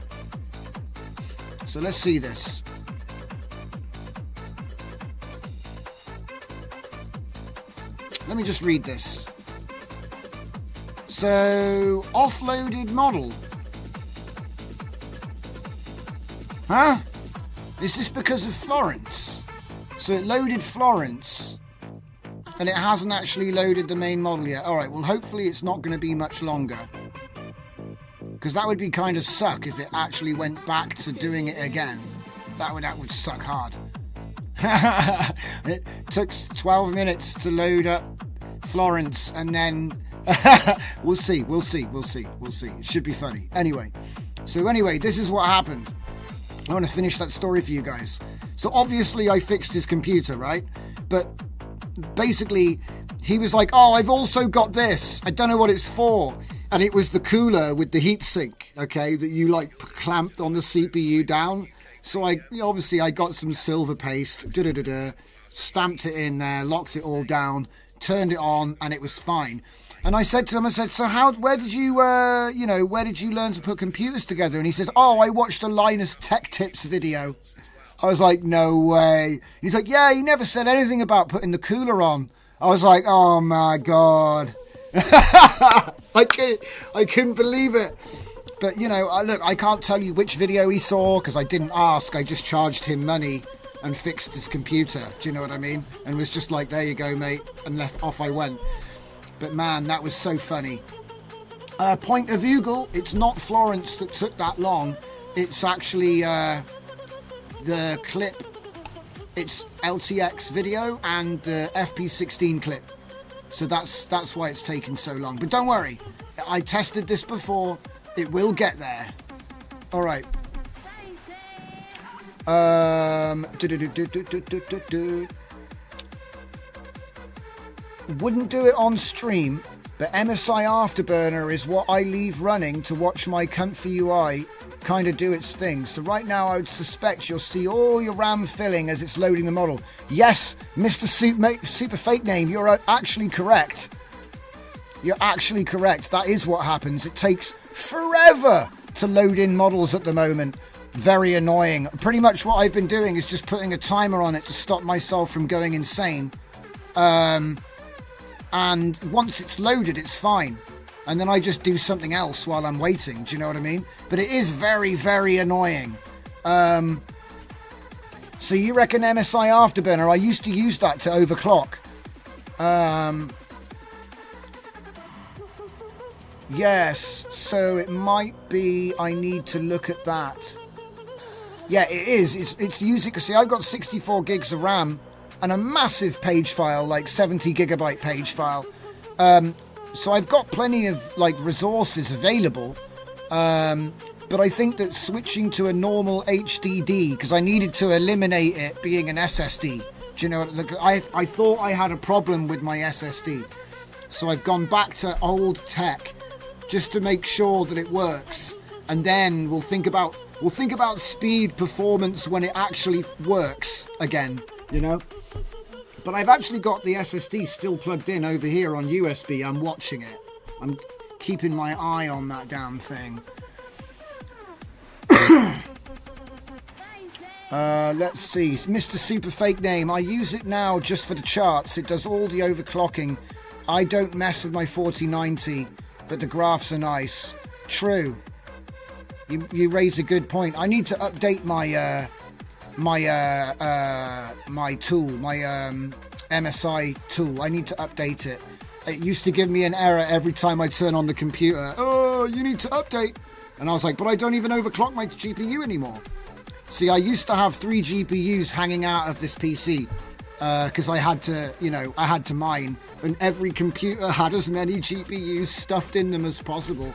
So let's see this. Let me just read this. So, offloaded model. Huh? Is this because of Florence? So it loaded Florence, and it hasn't actually loaded the main model yet. Alright, well hopefully it's not going to be much longer. Because that would be kind of suck if it actually went back to doing it again. That would suck hard. It took 12 minutes to load up Florence, and then we'll see. It should be funny. Anyway, this is what happened. I want to finish that story for you guys. So obviously I fixed his computer, right? But basically he was like, oh, I've also got this. I don't know what it's for. And it was the cooler with the heatsink, okay, that you like clamped on the CPU down. So I got some silver paste, stamped it in there, locked it all down, turned it on, and it was fine. And I said to him, so where did you learn to put computers together? And he says, oh, I watched a Linus Tech Tips video. I was like, no way. He's like, yeah, he never said anything about putting the cooler on. I was like, oh my God. I couldn't believe it. But, look, I can't tell you which video he saw because I didn't ask. I just charged him money and fixed his computer. Do you know what I mean? And was just like, there you go, mate. And off I went. But, man, that was so funny. Point of Google, it's not Florence that took that long. It's actually the clip. It's LTX video and the FP16 clip. So that's why it's taken so long. But don't worry, I tested this before. It will get there. All right. Wouldn't do it on stream, but MSI Afterburner is what I leave running to watch my comfy UI kind of do its thing. So right now I would suspect you'll see all your RAM filling as it's loading the model. Yes, Mr. Super Fake Name, you're actually correct. You're actually correct. That is what happens. It takes forever to load in models at the moment. Very annoying. Pretty much what I've been doing is just putting a timer on it to stop myself from going insane. And once it's loaded, it's fine. And then I just do something else while I'm waiting. Do you know what I mean? But it is very, very annoying. So you reckon MSI Afterburner? I used to use that to overclock. Yes, so it might be I need to look at that. Yeah, it is. It's using, because see, I've got 64 gigs of RAM and a massive page file, like 70 gigabyte page file. So I've got plenty of like resources available. But I think that switching to a normal HDD, because I needed to eliminate it being an SSD. Do you know, I thought I had a problem with my SSD. So I've gone back to old tech just to make sure that it works. And then we'll think about speed, performance when it actually works again, you know? But I've actually got the SSD still plugged in over here on USB. I'm watching it. I'm keeping my eye on that damn thing. Let's see. Mr. Super Fake Name. I use it now just for the charts. It does all the overclocking. I don't mess with my 4090, but the graphs are nice. True. You raise a good point. I need to update my my tool, my MSI tool. I need to update it. It used to give me an error every time I turn on the computer. Oh, you need to update. And I was like, but I don't even overclock my GPU anymore. See, I used to have 3 GPUs hanging out of this PC because I had to, I had to mine. And every computer had as many GPUs stuffed in them as possible,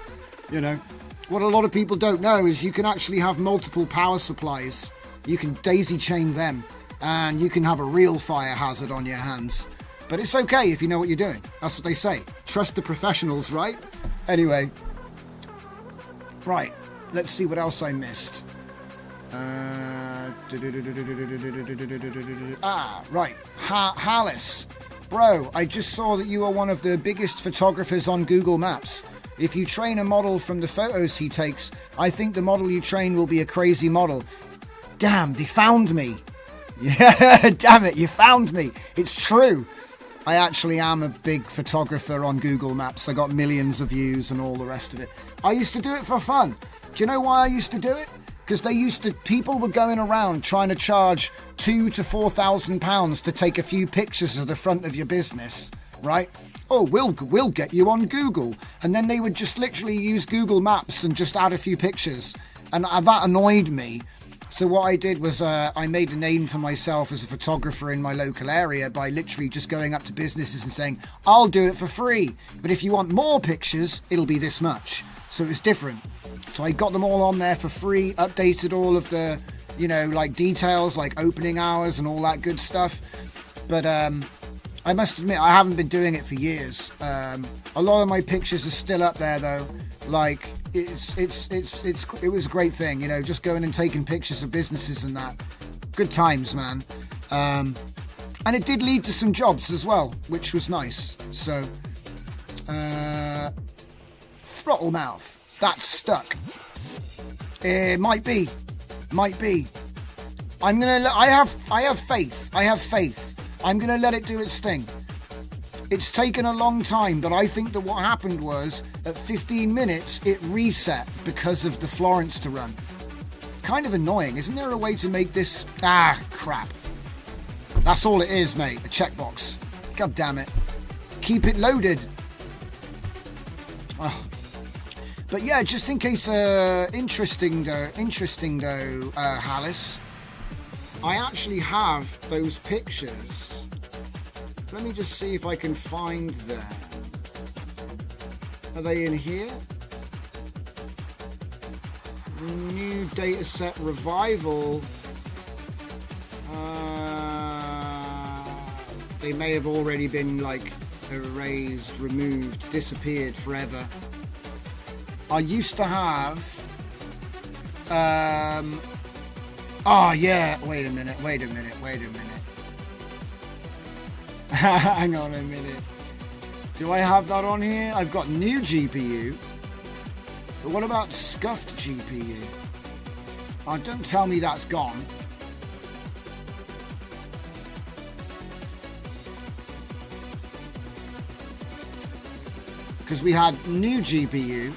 What a lot of people don't know is you can actually have multiple power supplies. You can daisy chain them, and you can have a real fire hazard on your hands. But it's okay if you know what you're doing. That's what they say. Trust the professionals, right? Anyway. Right. Let's see what else I missed. Right. Hallis. Bro, I just saw that you are one of the biggest photographers on Google Maps. If you train a model from the photos he takes, I think the model you train will be a crazy model. Damn, they found me. Yeah, damn it, you found me. It's true. I actually am a big photographer on Google Maps. I got millions of views and all the rest of it. I used to do it for fun. Do you know why I used to do it? Because people were going around trying to charge £2,000 to £4,000 to take a few pictures of the front of your business, right? Oh, we'll get you on Google. And then they would just literally use Google Maps and just add a few pictures. And that annoyed me. So what I did was I made a name for myself as a photographer in my local area by literally just going up to businesses and saying, I'll do it for free. But if you want more pictures, it'll be this much. So it's different. So I got them all on there for free, updated all of the, like details, like opening hours and all that good stuff. But I must admit, I haven't been doing it for years. A lot of my pictures are still up there though. Like it was a great thing, just going and taking pictures of businesses and that. Good times, man. And it did lead to some jobs as well, which was nice. So, throttle mouth. That's stuck. It might be. I'm gonna. I have faith. I'm gonna let it do its thing. It's taken a long time, but I think that what happened was at 15 minutes it reset because of the Florence to run. Kind of annoying. Isn't there a way to make this? Ah, crap. That's all it is, mate. A checkbox. God damn it. Keep it loaded. Oh. But yeah, just in case, interesting though, Hallis, I actually have those pictures. Let me just see if I can find them. Are they in here? New dataset revival. They may have already been like erased, removed, disappeared forever. I used to have oh yeah, wait a minute. Hang on a minute. Do I have that on here? I've got new GPU. But what about scuffed GPU? Oh, don't tell me that's gone. Because we had new GPU.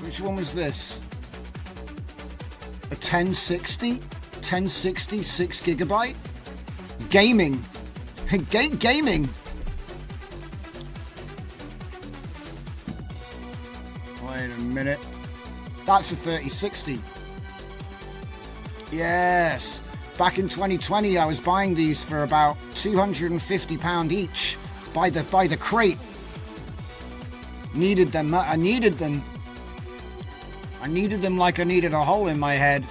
Which one was this? A 1060? 1060 6GB? Gaming. Gaming. Wait a minute. That's a 3060. Yes. Back in 2020, I was buying these for about £250 each by the crate. Needed them. I needed them. I needed them like I needed a hole in my head.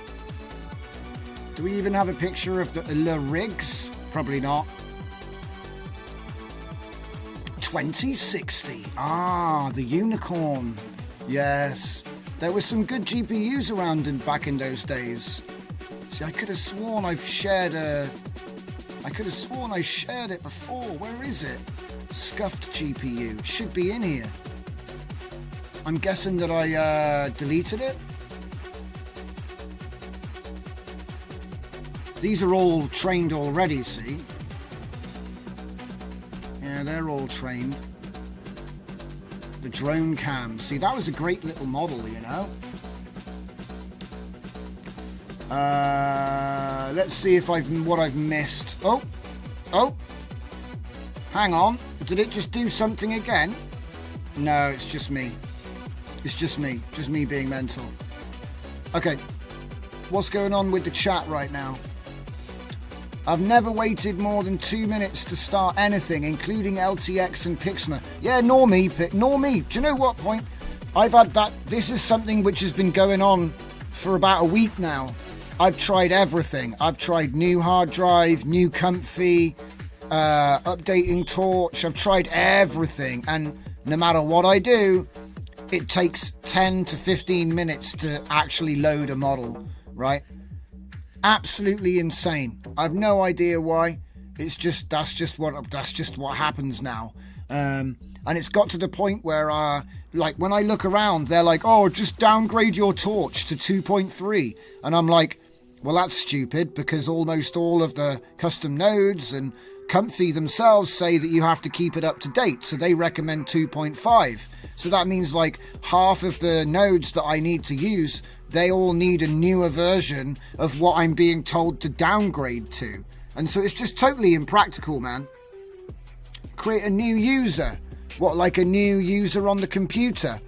Do we even have a picture of the rigs? Probably not. 2060. Ah, the unicorn. Yes. There were some good GPUs around back in those days. See, I could have sworn I shared it before. Where is it? Scuffed GPU. Should be in here. I'm guessing that I deleted it. These are all trained already, see? Yeah, they're all trained. The drone cam. See, that was a great little model, you know? Let's see if what I've missed. Oh! Hang on. Did it just do something again? No, it's just me. It's just me. Just me being mental. Okay. What's going on with the chat right now? I've never waited more than 2 minutes to start anything, including LTX and Pixma. Yeah, nor me. Do you know what point? I've had that. This is something which has been going on for about a week now. I've tried everything. I've tried new hard drive, new comfy, updating torch. I've tried everything. And no matter what I do, it takes 10 to 15 minutes to actually load a model, right? Absolutely insane. I've no idea why. It's just that's just what happens now. And it's got to the point where like when I look around, they're like, "Oh, just downgrade your torch to 2.3." And I'm like, "Well, that's stupid because almost all of the custom nodes and Comfy themselves say that you have to keep it up to date, so they recommend 2.5. So that means like half of the nodes that I need to use, they all need a newer version of what I'm being told to downgrade to. And so it's just totally impractical, man. Create a new user. What, like a new user on the computer?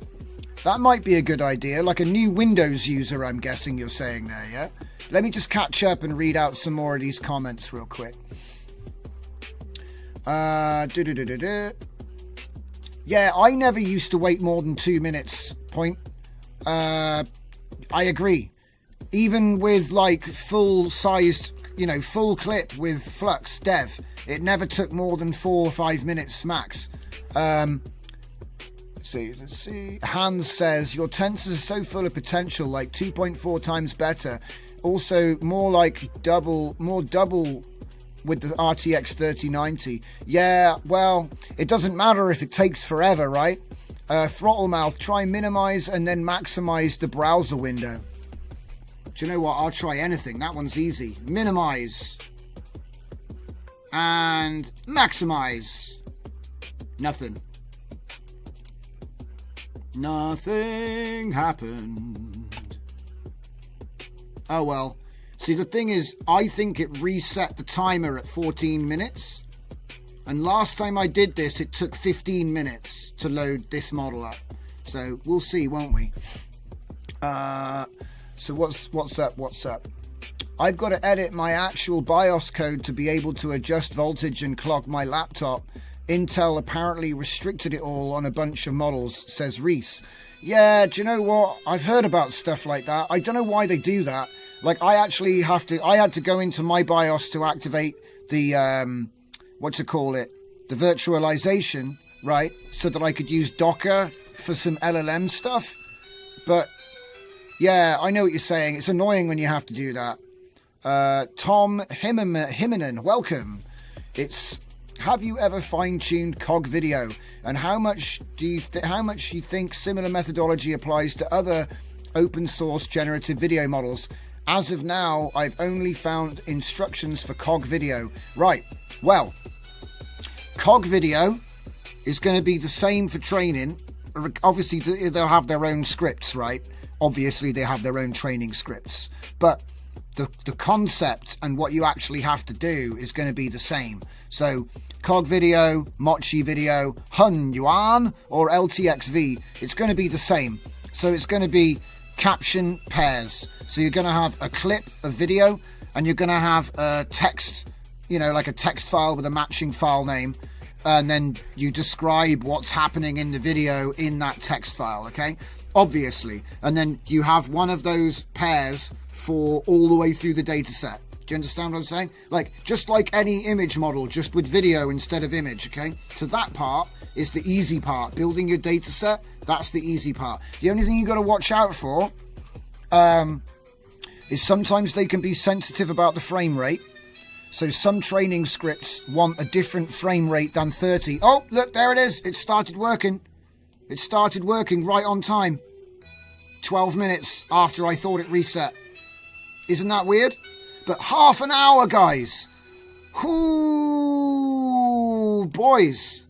That might be a good idea, like a new Windows user, I'm guessing you're saying there, yeah? Let me just catch up and read out some more of these comments real quick. Yeah, I never used to wait more than 2 minutes, point. I agree. Even with like full-sized, full clip with Flux Dev, it never took more than 4 or 5 minutes max. Let's see. Hans says, your tensors are so full of potential, like 2.4 times better. Also, more double with the RTX 3090. Yeah, well, it doesn't matter if it takes forever, right? Throttle mouth, try minimize and then maximize the browser window. Do you know what? I'll try anything. That one's easy. Minimize. And maximize. Nothing. Nothing happened. Oh well. See, the thing is, I think it reset the timer at 14 minutes. And last time I did this, it took 15 minutes to load this model up. So we'll see, won't we? So what's up? I've got to edit my actual BIOS code to be able to adjust voltage and clock my laptop. Intel apparently restricted it all on a bunch of models, says Reese. Yeah, do you know what? I've heard about stuff like that. I don't know why they do that. Like, I had to go into my BIOS to activate the, the virtualization, right? So that I could use Docker for some LLM stuff. But, yeah, I know what you're saying. It's annoying when you have to do that. Tom Himinen, welcome. It's, have you ever fine-tuned Cog Video? And how much do you think similar methodology applies to other open source generative video models? As of now, I've only found instructions for Cog Video. Right, well, Cog Video is going to be the same for training. Obviously, they'll have their own scripts, right? Obviously, they have their own training scripts. But the concept and what you actually have to do is going to be the same. So, Cog Video, Mochi Video, Hun Yuan, or LTXV, it's going to be the same. So, it's going to be caption pairs. So you're going to have a clip of video and you're going to have a text, like a text file with a matching file name, and then you describe what's happening in the video in that text file, okay? Obviously. And then you have one of those pairs for all the way through the data set. Do you understand what I'm saying? Like, just like any image model, just with video instead of image, okay? So that part is the easy part. Building your data set, that's the easy part. The only thing you've got to watch out for is sometimes they can be sensitive about the frame rate. So some training scripts want a different frame rate than 30. Oh, look, there it is. It started working. It started working right on time. 12 minutes after I thought it reset. Isn't that weird? But half an hour, guys. Ooh, boys.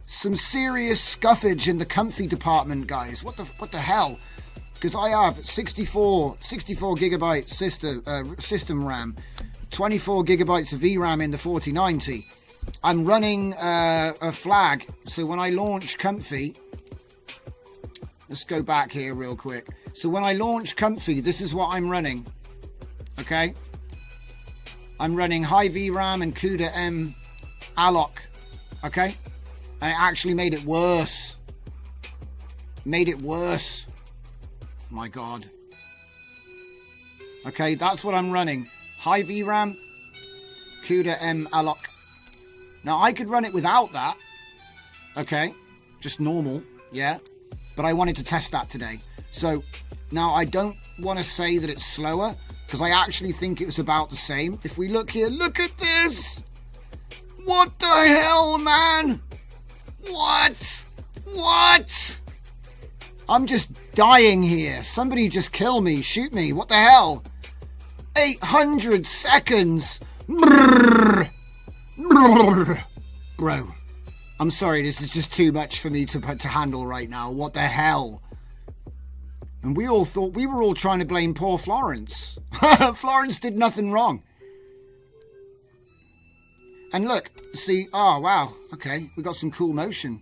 Some serious scuffage in the comfy department, guys. What the hell? Because I have 64 gigabyte system RAM, 24 gigabytes of VRAM in the 4090. I'm running a flag, so when I launch Comfy, let's go back here real quick. So when I launch Comfy, this is what I'm running. Okay, I'm running high VRAM and CUDA M alloc. Okay, and it actually made it worse. My God. Okay, that's what I'm running. High VRAM, CUDA M alloc. Now, I could run it without that. Okay, just normal, yeah. But I wanted to test that today. So, now I don't want to say that it's slower, because I actually think it was about the same. If we look here, look at this! What the hell, man? What? I'm just dying here. Somebody just kill me, shoot me. What the hell? 800 seconds. Bro, I'm sorry, this is just too much for me to handle right now. What the hell? And we all thought, we were all trying to blame poor Florence. Florence did nothing wrong. And look, see, oh wow, okay, we got some cool motion.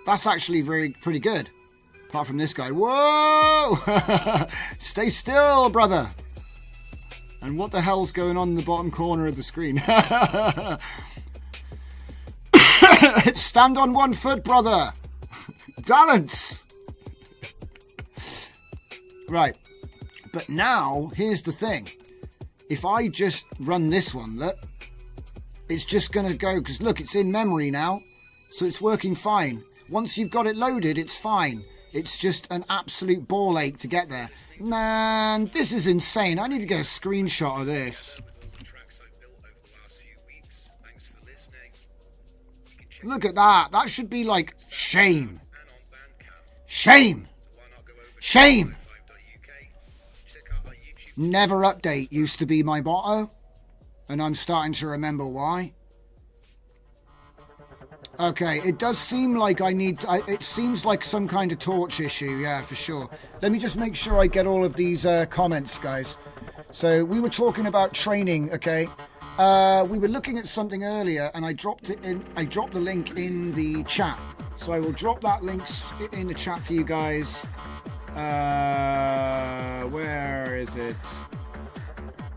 That's actually pretty good. Apart from this guy. Whoa! Stay still, brother. And what the hell's going on in the bottom corner of the screen? Stand on one foot, brother. Balance. Right. But now, here's the thing. If I just run this one, look, it's just going to go, because look, it's in memory now. So it's working fine. Once you've got it loaded, it's fine. It's just an absolute ball ache to get there. Man, this is insane. I need to get a screenshot of this. Look at that. That should be like shame. Shame. Shame. Never update used to be my motto. And I'm starting to remember why. Okay, it does seem like it seems like some kind of torch issue, yeah, for sure. Let me just make sure I get all of these comments, guys. So, we were talking about training, okay? We were looking at something earlier, and I dropped the link in the chat. So I will drop that link in the chat for you guys. Where is it?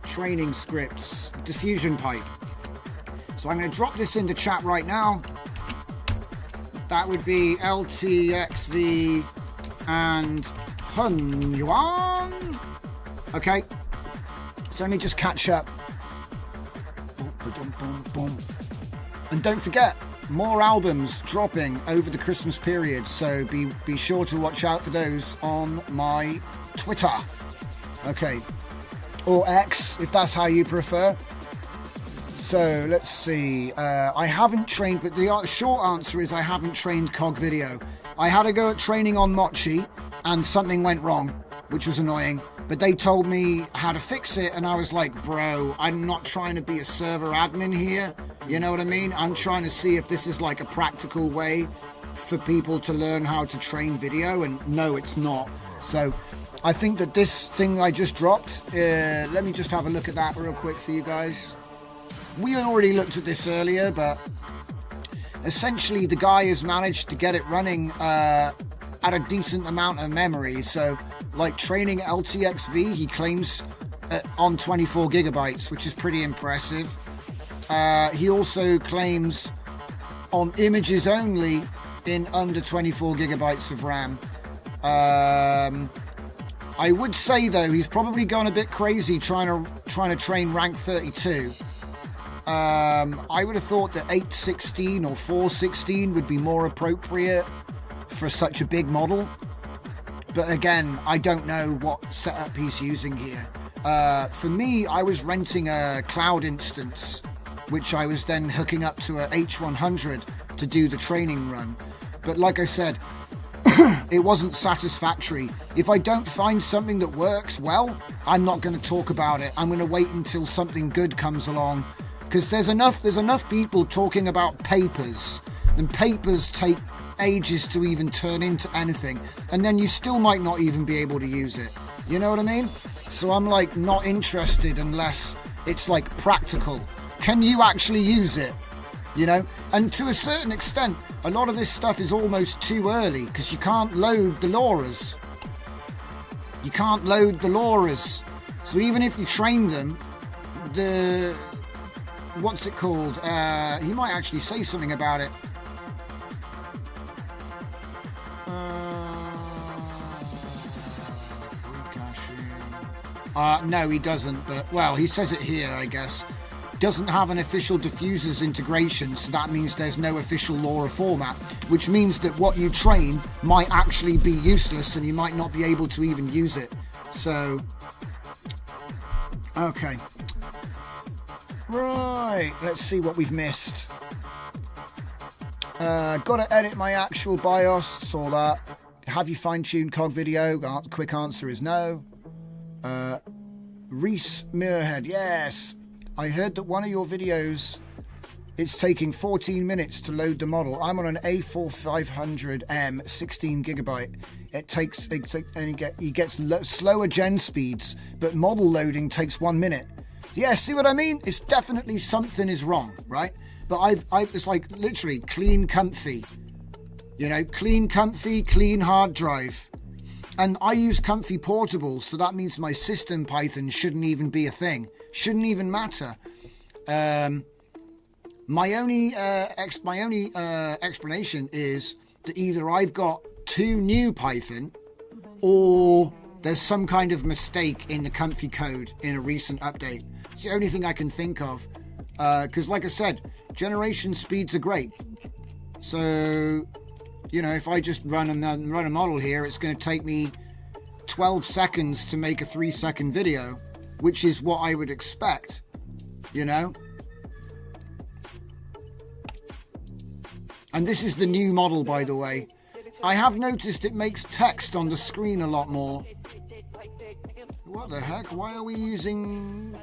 Training scripts, diffusion pipe. So I'm going to drop this in the chat right now. That would be LTXV and Hun Yuan. Okay. So let me just catch up. And don't forget, more albums dropping over the Christmas period. So be sure to watch out for those on my Twitter. Okay. Or X, if that's how you prefer. So, let's see. I haven't trained, but the short answer is I haven't trained Cog Video. I had a go at training on Mochi, and something went wrong, which was annoying. But they told me how to fix it, and I was like, bro, I'm not trying to be a server admin here. You know what I mean? I'm trying to see if this is like a practical way for people to learn how to train video, and no, it's not. So, I think that this thing I just dropped, let me just have a look at that real quick for you guys. We already looked at this earlier, but essentially the guy has managed to get it running at a decent amount of memory. So, like training LTXV, he claims on 24 gigabytes, which is pretty impressive. He also claims on images only in under 24 gigabytes of RAM. I would say though, he's probably gone a bit crazy trying to train rank 32. I would have thought that 816 or 416 would be more appropriate for such a big model. But again, I don't know what setup he's using here. For me, I was renting a cloud instance, which I was then hooking up to a H100 to do the training run. But like I said, it wasn't satisfactory. If I don't find something that works well, I'm not going to talk about it. I'm going to wait until something good comes along, because there's enough people talking about papers, and papers take ages to even turn into anything, and then you still might not even be able to use it. You know what I mean? So I'm like not interested unless it's like practical. Can you actually use it? You know, and to a certain extent, a lot of this stuff is almost too early because you can't load the LoRa's. You can't load the LoRa's. So even if you train them, what's it called? He might actually say something about it. No, he doesn't, but, well, he says it here, I guess. Doesn't have an official diffusers integration, so that means there's no official LoRa format, which means that what you train might actually be useless and you might not be able to even use it. So, okay. Right, let's see what we've missed. Gotta edit my actual BIOS, saw that. Have you fine-tuned COG video? Quick answer is no. Reese Muirhead, yes. I heard that one of your videos, it's taking 14 minutes to load the model. I'm on an A4500M, 16 gigabyte. He gets slower gen speeds, but model loading takes 1 minute. Yeah, see what I mean? It's definitely something is wrong, right? But it's like literally clean, comfy. You know, clean, comfy, clean hard drive. And I use Comfy Portable, so that means my system Python shouldn't even be a thing. Shouldn't even matter. My only explanation is that either I've got too new Python, or there's some kind of mistake in the Comfy code in a recent update. It's the only thing I can think of. Because like I said, generation speeds are great. So, you know, if I just run a model here, it's going to take me 12 seconds to make a 3-second video, which is what I would expect, you know? And this is the new model, by the way. I have noticed it makes text on the screen a lot more. What the heck? Why are we using...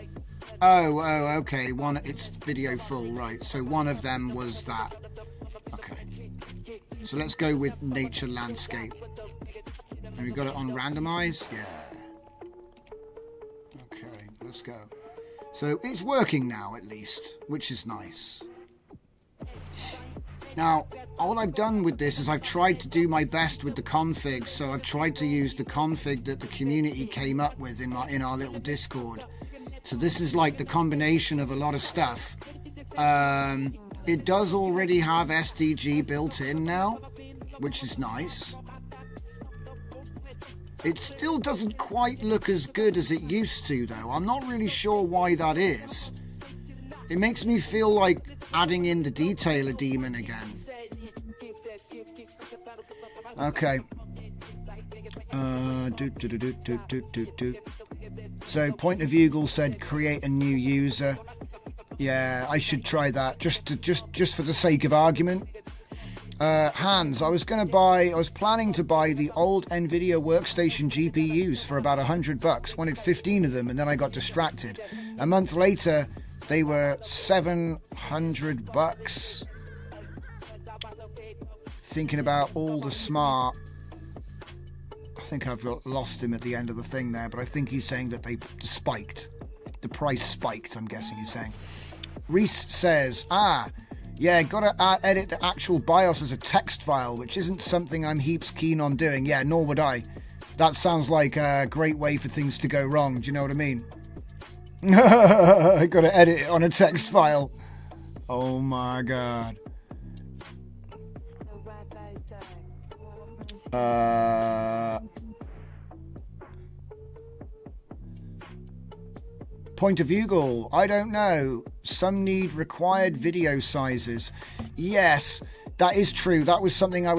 Oh, okay. It's video full, right. So one of them was that. Okay. So let's go with nature landscape. And we got it on randomize? Yeah. Okay, let's go. So it's working now at least, which is nice. Now, all I've done with this is I've tried to do my best with the config. So I've tried to use the config that the community came up with in our little Discord. So this is like the combination of a lot of stuff. It does already have SDG built in now, which is nice. It still doesn't quite look as good as it used to, though. I'm not really sure why that is. It makes me feel like adding in the detailer daemon again. Okay. So Point of Eagle said create a new user. Yeah, I should try that just for the sake of argument. Hans, I was planning to buy the old Nvidia workstation GPUs for about $100. Wanted 15 of them, and then I got distracted. A month later, they were $700. Thinking about all the smart. I think I've lost him at the end of the thing there, but I think he's saying that they spiked. The price spiked, I'm guessing he's saying. Reese says, yeah, gotta edit the actual BIOS as a text file, which isn't something I'm heaps keen on doing. Yeah, nor would I. That sounds like a great way for things to go wrong. Do you know what I mean? I gotta edit it on a text file. Oh my god. Point of Eagle, I don't know. Some need required video sizes. Yes, that is true. That was something I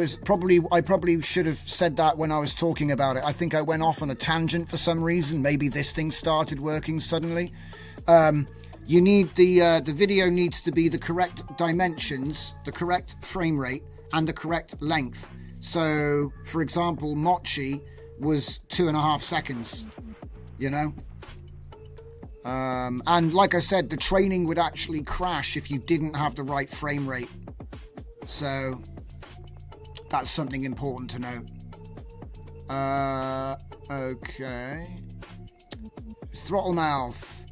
probably should have said that when I was talking about it. I think I went off on a tangent for some reason. Maybe this thing started working suddenly. You need the video needs to be the correct dimensions, the correct frame rate, and the correct length. So, for example, Mochi was 2.5 seconds, you know? And like I said, the training would actually crash if you didn't have the right frame rate. So, that's something important to note. Okay. Throttle mouth.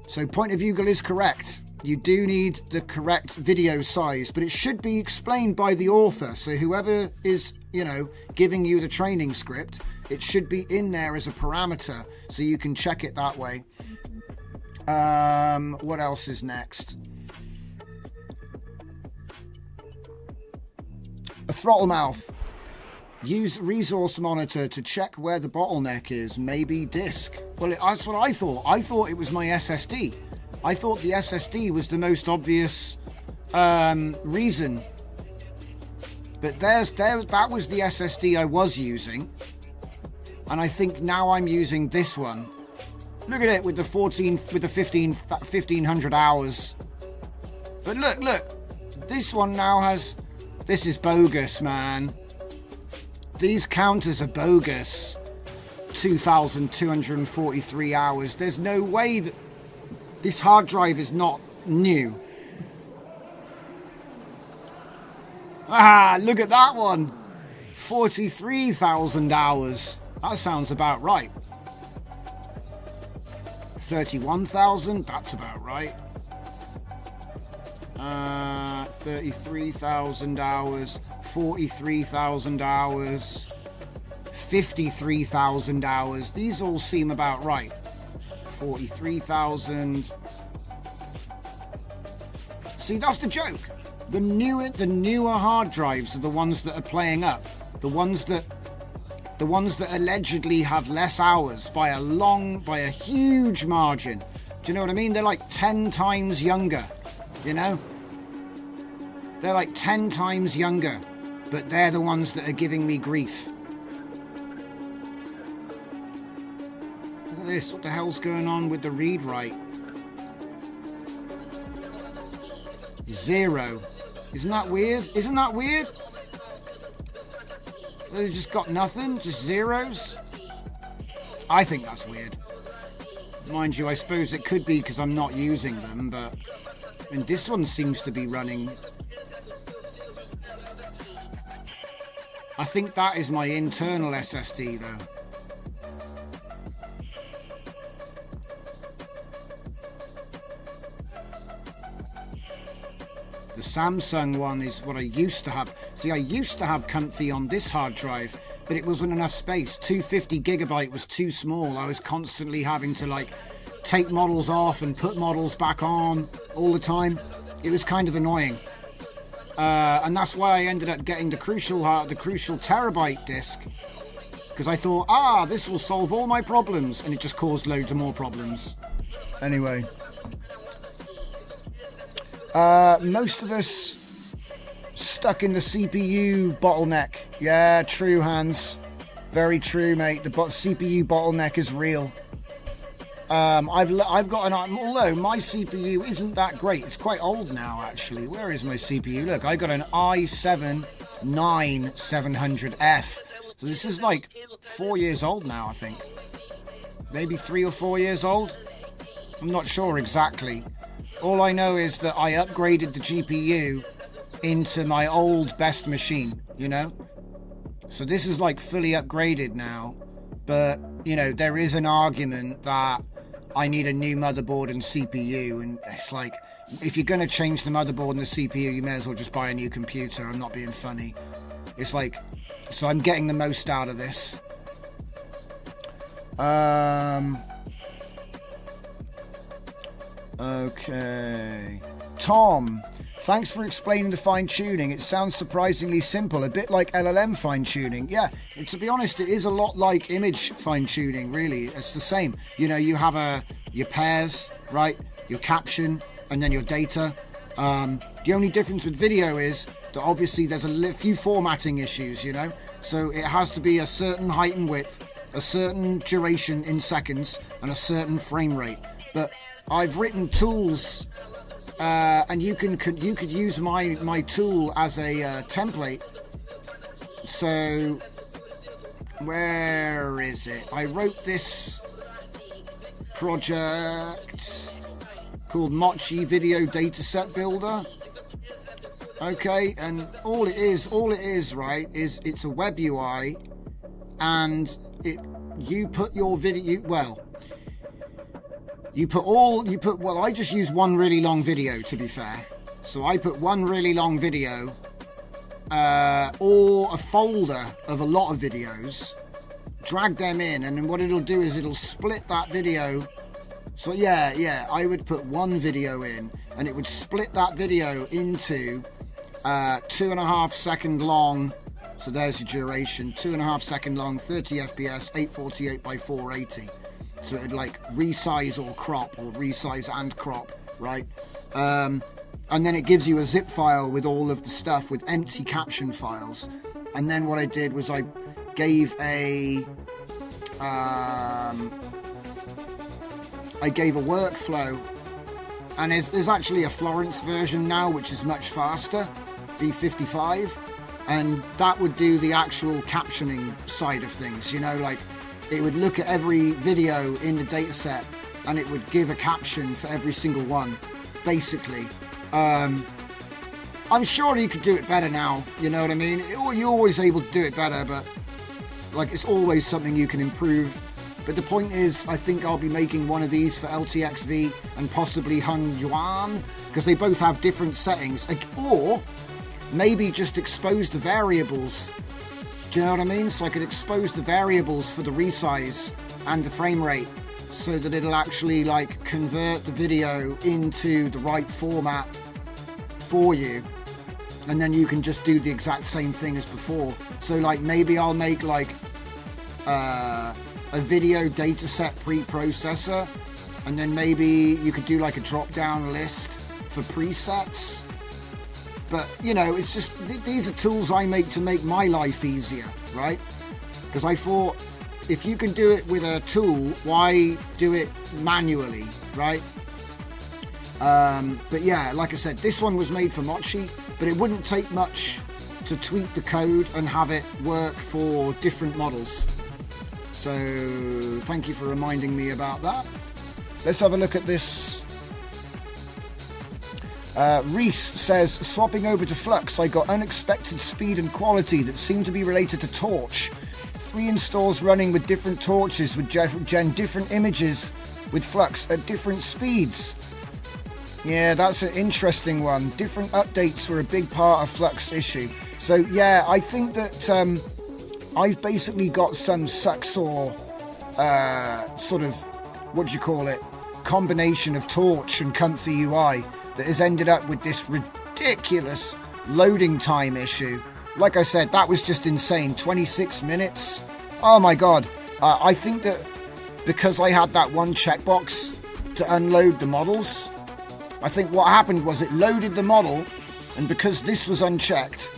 So point of view is correct. You do need the correct video size, but it should be explained by the author. So whoever is, giving you the training script, it should be in there as a parameter so you can check it that way. What else is next? A throttle mouth. Use resource monitor to check where the bottleneck is. Maybe disk. Well, that's what I thought. I thought it was my SSD. I thought the SSD was the most obvious reason. But that was the SSD I was using. And I think now I'm using this one. Look at it with the 1500 hours. But look. This one now has... This is bogus, man. These counters are bogus. 2,243 hours. There's no way that this hard drive is not new. Ah, look at that one. 43,000 hours. That sounds about right. 31,000. That's about right. 33,000 hours. 43,000 hours, 53,000 hours. These all seem about right. 43,000. See, that's the joke. The newer hard drives are the ones that are playing up. The ones that allegedly have less hours by a huge margin. Do you know what I mean? They're like 10 times younger. They're like 10 times younger. But they're the ones that are giving me grief. Look at this. What the hell's going on with the read write? 0. Isn't that weird? They just got nothing? Just zeros? I think that's weird. Mind you, I suppose it could be because I'm not using them, but... And this one seems to be running... I think that is my internal SSD though. The Samsung one is what I used to have. See, I used to have Comfy on this hard drive, but it wasn't enough space. 250 gigabyte was too small. I was constantly having to take models off and put models back on all the time. It was kind of annoying. And that's why I ended up getting the crucial terabyte disk, because I thought, this will solve all my problems, and it just caused loads of more problems. Anyway, most of us stuck in the CPU bottleneck. Yeah, true, Hans. Very true, mate. The CPU bottleneck is real. I've got although my CPU isn't that great, it's quite old now actually. Where is my CPU? Look, I got an i7-9700F. So this is like 4 years old now, I think. Maybe 3 or 4 years old. I'm not sure exactly. All I know is that I upgraded the GPU into my old best machine, So this is like fully upgraded now. But, there is an argument that I need a new motherboard and CPU, and it's like, if you're going to change the motherboard and the CPU, you may as well just buy a new computer. I'm not being funny. It's like, so I'm getting the most out of this. Okay. Tom, thanks for explaining the fine-tuning. It sounds surprisingly simple, a bit like LLM fine-tuning. Yeah, to be honest, it is a lot like image fine-tuning, really. It's the same. You have your pairs, right? Your caption, and then your data. The only difference with video is that obviously there's a few formatting issues, So it has to be a certain height and width, a certain duration in seconds, and a certain frame rate. But I've written tools... and you could use my tool as a template So, where is it? I wrote this project called Mochi Video Dataset Builder. Okay, and all it is, right, is it's a web UI, and you put your video, I just use one really long video, to be fair. So I put one really long video, or a folder of a lot of videos, drag them in, and then what it'll do is it'll split that video. So yeah, I would put one video in, and it would split that video into 2.5 second long. So there's your duration, 2.5 second long, 30 FPS, 848 by 480. So it'd like resize or crop, or resize and crop, right? And then it gives you a zip file with all of the stuff with empty caption files. And then what I did was I gave a workflow, and there's actually a Florence version now which is much faster, V55, and that would do the actual captioning side of things, you know, like it would look at every video in the dataset and it would give a caption for every single one, basically. I'm sure you could do it better now, you know what I mean? You're always able to do it better, but like it's always something you can improve. But the point is, I think I'll be making one of these for LTXV and possibly Hun Yuan, because they both have different settings. Or maybe just expose the variables. Do you know what I mean? So I could expose the variables for the resize and the frame rate, so that it'll actually like convert the video into the right format for you. And then you can just do the exact same thing as before. So like maybe I'll make like a video dataset preprocessor, and then maybe you could do like a drop down list for presets. But you know, it's just these are tools I make to make my life easier, right? Because I thought, if you can do it with a tool, why do it manually, right? But yeah, like I said, this one was made for Mochi, but it wouldn't take much to tweak the code and have it work for different models. So thank you for reminding me about that. Let's have a look at this. Reese says, swapping over to Flux, I got unexpected speed and quality that seemed to be related to Torch. 3 installs running with different torches would gen different images with Flux at different speeds. Yeah, that's an interesting one. Different updates were a big part of Flux issue. So yeah, I think that I've basically got some Suxor sort of, what do you call it, combination of Torch and Comfy UI that has ended up with this ridiculous loading time issue. Like I said, that was just insane. 26 minutes. Oh my god. I think that because I had that one checkbox to unload the models, I think what happened was it loaded the model, and because this was unchecked,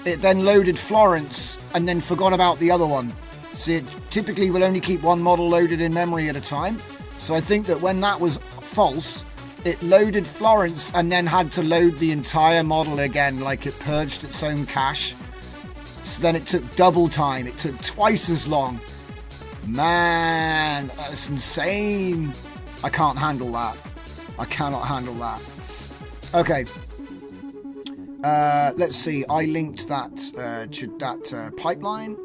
it then loaded Florence and then forgot about the other one. So it typically will only keep one model loaded in memory at a time. So I think that when that was false, it loaded Florence and then had to load the entire model again, like it purged its own cache. So then it took double time. It took twice as long. Man, that's insane. I can't handle that. I cannot handle that. Okay. Let's see. I linked that to that pipeline,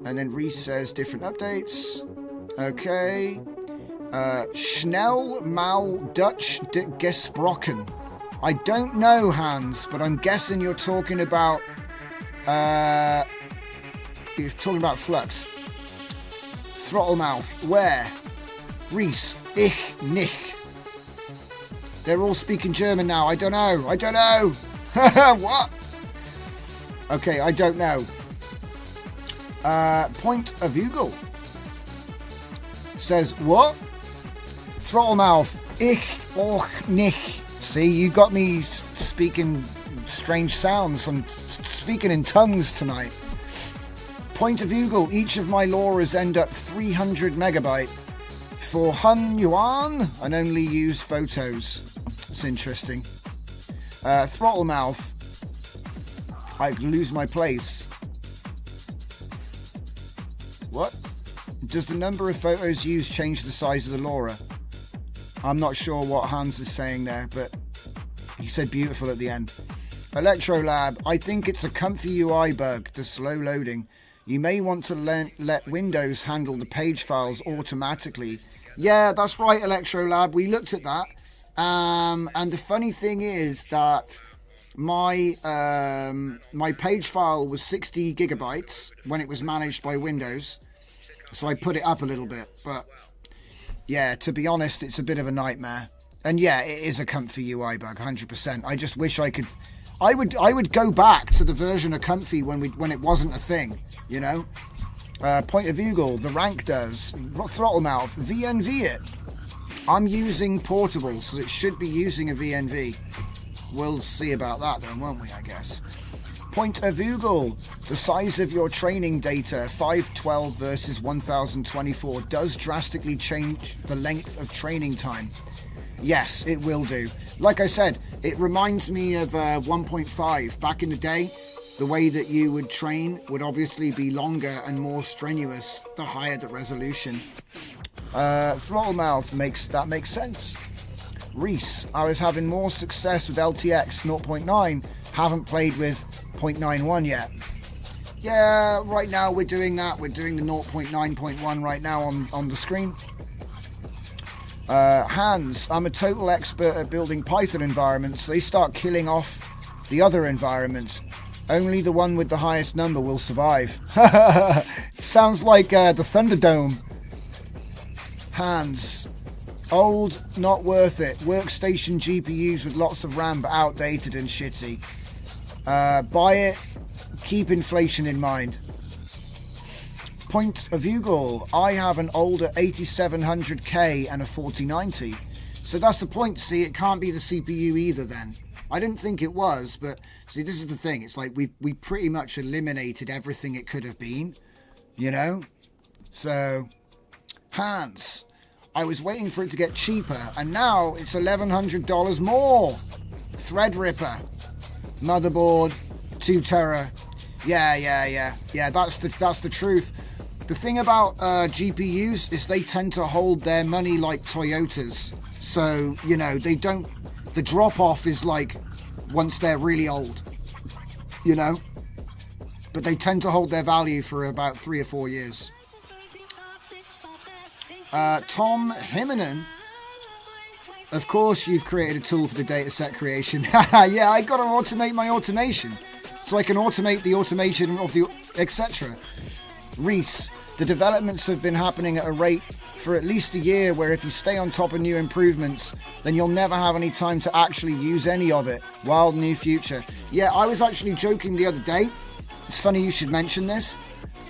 and then Reese says different updates. Okay. Schnell Mau Dutch gesprochen. I don't know, Hans, but I'm guessing you're talking about Flux. Throttle mouth. Where? Reese. Ich nicht. They're all speaking German now. I don't know. What? Okay, I don't know. Point of Google says what? Throttle mouth. Ich och nicht. See, you got me speaking strange sounds. I'm speaking in tongues tonight. Point of Google. Each of my LoRa's end up 300 megabyte. For Hun Yuan, and only use photos. It's interesting. Throttle mouth. I lose my place. What? Does the number of photos used change the size of the LoRa? I'm not sure what Hans is saying there, but he said beautiful at the end. Electrolab, I think it's a comfy UI bug, the slow loading. You may want to let Windows handle the page files automatically. Yeah, that's right, Electrolab. We looked at that. And the funny thing is that my page file was 60 gigabytes when it was managed by Windows. So I put it up a little bit. But yeah, to be honest, it's a bit of a nightmare. And yeah, it is a comfy UI bug, 100%. I just wish I could... I would go back to the version of comfy when it wasn't a thing, you know? Point of Google, the rank does. Throttle mouth, VNV it. I'm using portable, so it should be using a VNV. We'll see about that then, won't we, I guess. Point of Google, the size of your training data, 512 versus 1024, does drastically change the length of training time. Yes, it will do. Like I said, it reminds me of 1.5. Back in the day, the way that you would train would obviously be longer and more strenuous the higher the resolution. Throttle mouth makes sense. Reese, I was having more success with LTX 0.9. Haven't played with 0.91 yet. Yeah, right now we're doing that. We're doing the 0.9.1 right now on the screen. Hans, I'm a total expert at building Python environments. They start killing off the other environments. Only the one with the highest number will survive. Sounds like the Thunderdome. Hans, old, not worth it. Workstation GPUs with lots of RAM but outdated and shitty. Buy it. Keep inflation in mind. Point of Google, I have an older 8700K and a 4090. So that's the point, see, it can't be the CPU either then. I didn't think it was, but see, this is the thing. It's like we pretty much eliminated everything it could have been, you know? So, Hans, I was waiting for it to get cheaper, and now it's $1,100 more. Threadripper, motherboard, 2 tera. Yeah, that's the truth. The thing about GPUs is they tend to hold their money like Toyotas. So, you know, they don't... The drop-off is like once they're really old, you know? But they tend to hold their value for about 3 or 4 years. Tom Himinen. Of course you've created a tool for the dataset creation. Yeah, I got to automate my automation. So I can automate the automation of the... etc. Reese, the developments have been happening at a rate for at least a year where if you stay on top of new improvements, then you'll never have any time to actually use any of it. Wild new future. Yeah, I was actually joking the other day. It's funny you should mention this.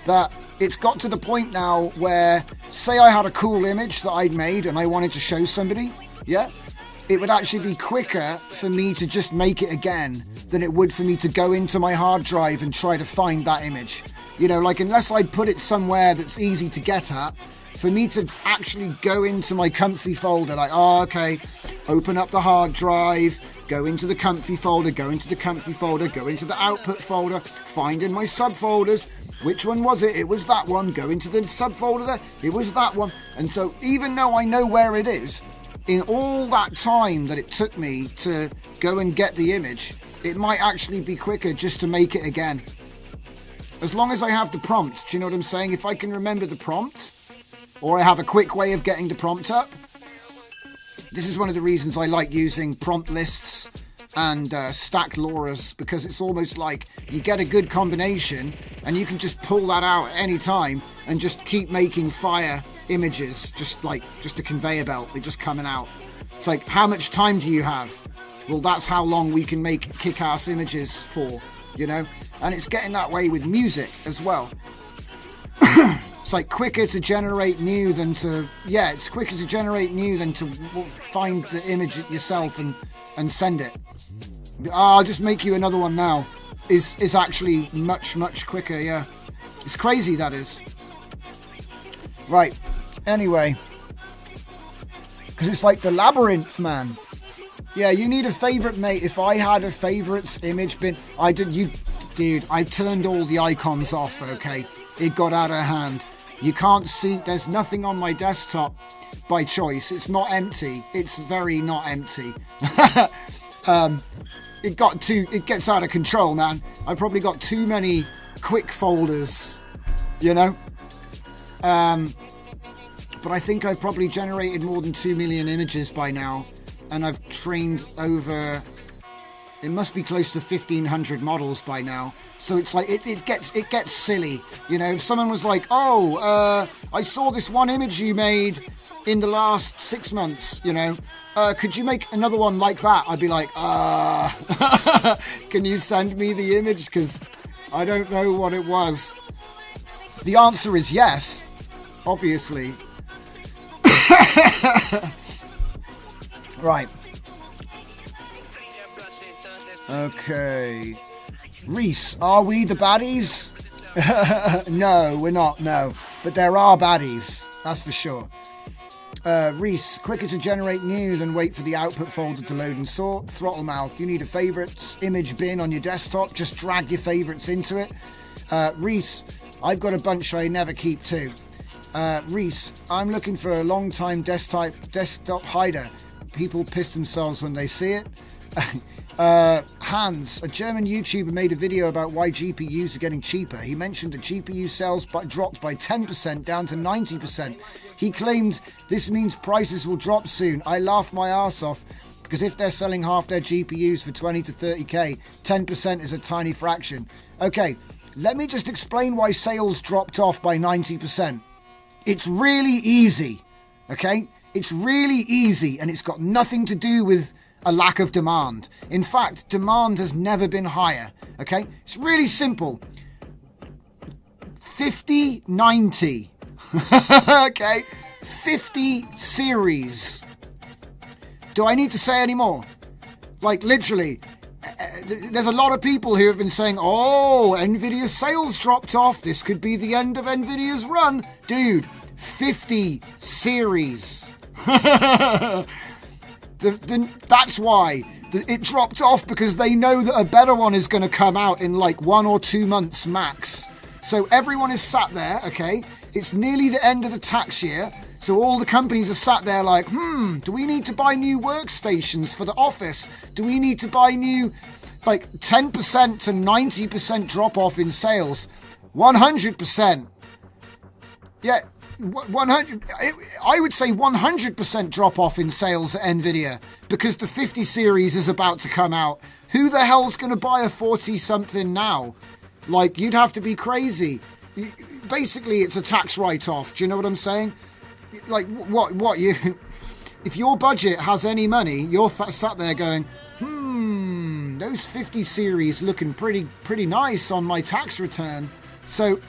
That it's got to the point now where, say I had a cool image that I'd made and I wanted to show somebody, yeah? It would actually be quicker for me to just make it again than it would for me to go into my hard drive and try to find that image. You know, like unless I put it somewhere that's easy to get at, for me to actually go into my comfy folder, like, oh, okay, open up the hard drive, go into the comfy folder, go into the comfy folder, go into the output folder, find in my subfolders, which one was it? It was that one. Go into the subfolder there, it was that one. And so even though I know where it is, in all that time that it took me to go and get the image, it might actually be quicker just to make it again. As long as I have the prompt, do you know what I'm saying? If I can remember the prompt, or I have a quick way of getting the prompt up. This is one of the reasons I like using prompt lists and stacked LoRa's, because it's almost like you get a good combination and you can just pull that out at any time and just keep making fire images, just a conveyor belt. They're just coming out. It's like, how much time do you have? Well, that's how long we can make kick-ass images for, you know? And it's getting that way with music as well. It's like quicker to generate new than to... Yeah, it's quicker to generate new than to find the image yourself and send it. I'll just make you another one now. Is actually much, much quicker, yeah. It's crazy, that is. Right. Anyway. Because it's like the labyrinth, man. Yeah, you need a favourite, mate. If I had a favourites image bin... Dude, I turned all the icons off, okay? It got out of hand. You can't see, there's nothing on my desktop by choice. It's not empty. It's very not empty. It gets out of control, man. I've probably got too many quick folders, you know? But I think I've probably generated more than 2 million images by now. And I've trained over, it must be close to 1,500 models by now. So it's like, it gets silly. You know, if someone was like, I saw this one image you made in the last 6 months, you know, could you make another one like that? I'd be like, can you send me the image? Because I don't know what it was. The answer is yes, obviously. Right. Okay. Reese, are we the baddies? No, we're not, no. But there are baddies, that's for sure. Reese, quicker to generate new than wait for the output folder to load and sort. Throttlemouth, do you need a favorites image bin on your desktop? Just drag your favorites into it. Reese, I've got a bunch I never keep too. Reese, I'm looking for a long time desktop hider. People piss themselves when they see it. Hans, a German YouTuber, made a video about why GPUs are getting cheaper. He mentioned that GPU sales dropped by 10% down to 90%. He claimed this means prices will drop soon. I laughed my ass off because if they're selling half their GPUs for 20 to 30k, 10% is a tiny fraction. Okay, let me just explain why sales dropped off by 90%. It's really easy, okay? It's really easy, and it's got nothing to do with a lack of demand. In fact, demand has never been higher, okay? It's really simple. 5090, okay? 50 series. Do I need to say any more? Like, literally, there's a lot of people who have been saying, oh, NVIDIA's sales dropped off. This could be the end of NVIDIA's run. Dude, 50 series. That's why it dropped off, because they know that a better one is going to come out in like 1 or 2 months max. So everyone is sat there, okay? It's nearly the end of the tax year. So all the companies are sat there like, do we need to buy new workstations for the office? Do we need to buy new, like 10% to 90% drop off in sales? 100%. Yeah. 100, I would say 100% drop off in sales at Nvidia, because the 50 series is about to come out. Who the hell's going to buy a 40 something now? Like, you'd have to be crazy. Basically, it's a tax write-off. Do you know what I'm saying? Like, what you? If your budget has any money, you're sat there going, those 50 series looking pretty nice on my tax return. So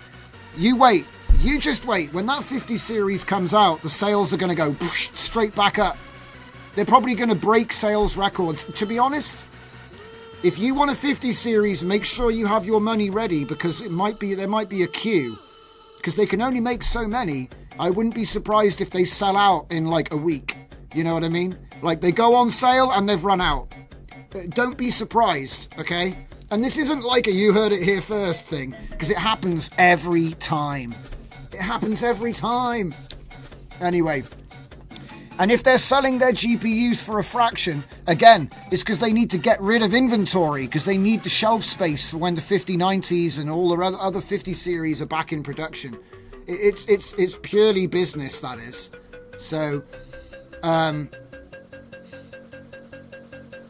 you wait. You just wait. When that 50 series comes out, the sales are going to go straight back up. They're probably going to break sales records. To be honest, if you want a 50 series, make sure you have your money ready, because there might be a queue, because they can only make so many. I wouldn't be surprised if they sell out in like a week. You know what I mean? Like, they go on sale and they've run out. Don't be surprised, okay? And this isn't like a you heard it here first thing, because it happens every time. It happens every time. Anyway, and if they're selling their GPUs for a fraction, again, it's because they need to get rid of inventory, because they need the shelf space for when the 5090s and all the other 50 series are back in production. It's purely business, that is. So,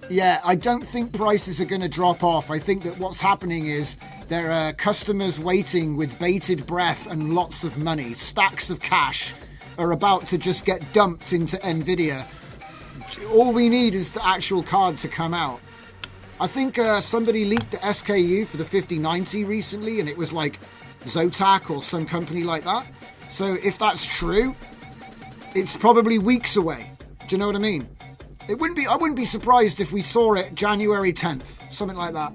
yeah, I don't think prices are going to drop off. I think that what's happening is there are customers waiting with bated breath and lots of money. Stacks of cash are about to just get dumped into Nvidia. All we need is the actual card to come out. I think somebody leaked the SKU for the 5090 recently, and it was like Zotac or some company like that. So if that's true, it's probably weeks away. Do you know what I mean? I wouldn't be surprised if we saw it January 10th, something like that.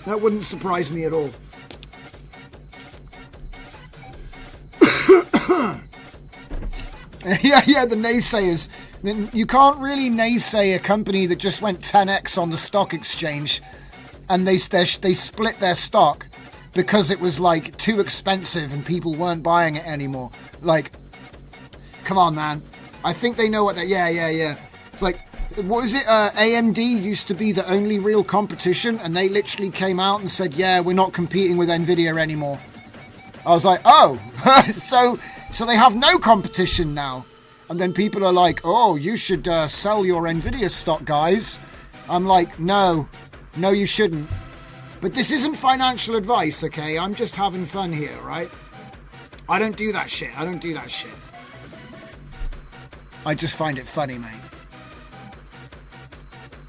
That wouldn't surprise me at all. Yeah, the naysayers. You can't really naysay a company that just went 10x on the stock exchange. and they split their stock because it was like too expensive and people weren't buying it anymore. Like, come on, man. I think they know what that. Yeah. It's like, what is it? AMD used to be the only real competition, and they literally came out and said, "Yeah, we're not competing with Nvidia anymore." I was like, "Oh, so they have no competition now." And then people are like, "Oh, you should sell your Nvidia stock, guys." I'm like, no, you shouldn't. But this isn't financial advice, okay? I'm just having fun here, right? I don't do that shit. I just find it funny, mate.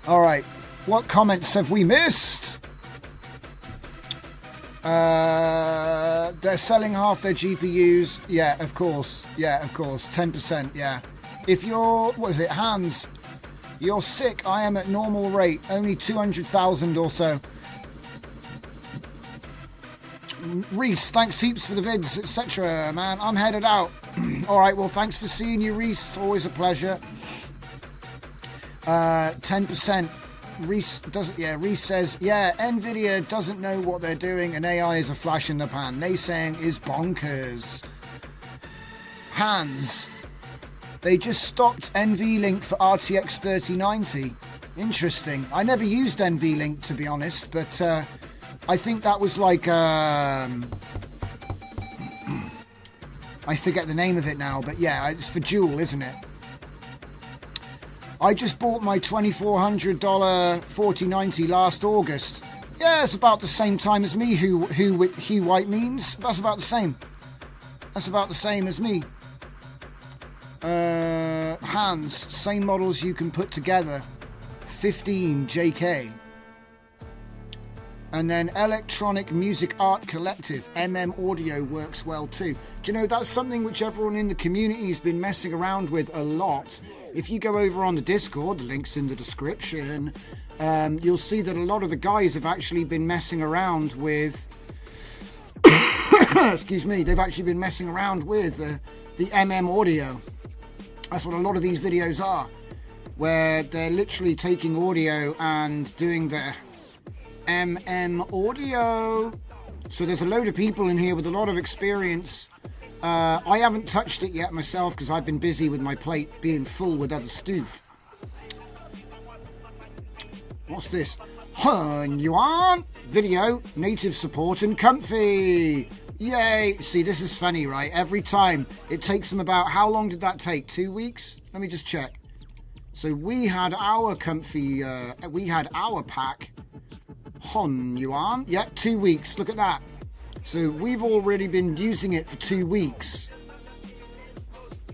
All right, what comments have we missed? They're selling half their GPUs. Yeah, of course. 10%, yeah. If you're, what is it, Hans? You're sick. I am at normal rate. Only 200,000 or so. Reese, thanks heaps for the vids, etc. Man, I'm headed out. All right, well, thanks for seeing you, Reese. It's always a pleasure. 10%. Reese doesn't. Yeah, Reese says, yeah, Nvidia doesn't know what they're doing, and AI is a flash in the pan. Naysaying is bonkers. Hans, they just stopped NVLink for RTX 3090. Interesting. I never used NVLink, to be honest, but I think that was like I forget the name of it now, but yeah, it's for Dual, isn't it? I just bought my $2,400 4090 last August. Yeah, it's about the same time as me, who Hugh White means. That's about the same. That's about the same as me. Hans, same models you can put together. 15 JK. And then Electronic Music Art Collective, Audio works well too. Do you know, that's something which everyone in the community has been messing around with a lot. If you go over on the Discord, the link's in the description, you'll see that a lot of the guys have actually been messing around with... excuse me, they've actually been messing around with the Audio. That's what a lot of these videos are, where they're literally taking audio and doing the Audio. So there's a load of people in here with a lot of experience. I haven't touched it yet myself because I've been busy with my plate being full with other stuff. What's this? Hun Yuan video, native support and comfy. Yay! See, this is funny, right? Every time it takes them about, how long did that take? 2 weeks? Let me just check. So we had our comfy, we had our pack. Hon Yuan. Yep, 2 weeks. Look at that. So we've already been using it for 2 weeks.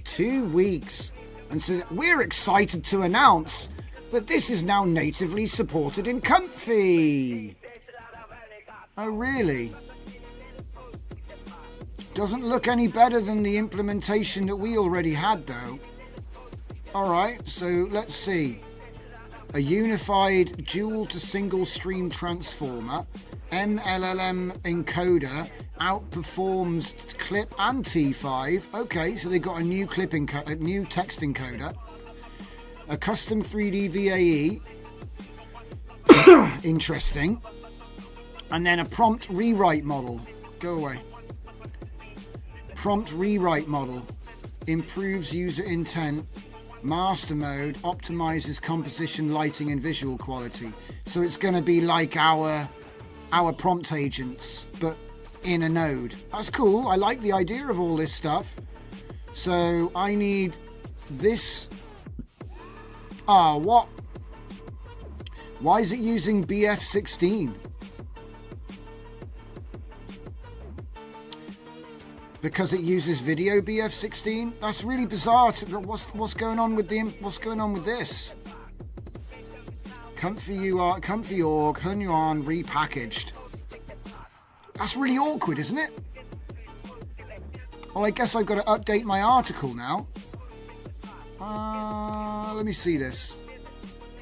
2 weeks. And so we're excited to announce that this is now natively supported in Comfy. Oh, really? Doesn't look any better than the implementation that we already had, though. Alright, so let's see. A unified dual to single stream transformer, MLLM encoder, outperforms clip and T5. Okay, so they got a new a new text encoder, a custom 3D VAE. Interesting. And then a prompt rewrite model. Go away. Prompt rewrite model improves user intent. Master mode optimizes composition, lighting, and visual quality. So it's going to be like our prompt agents, but in a node. That's cool. I like the idea of all this stuff. So I need this. What? Why is it using BF16? Because it uses video BF16? That's really bizarre. What's going on with this? Comfy org, Hun Yuan repackaged. That's really awkward, isn't it? Well, I guess I've got to update my article now. Let me see this.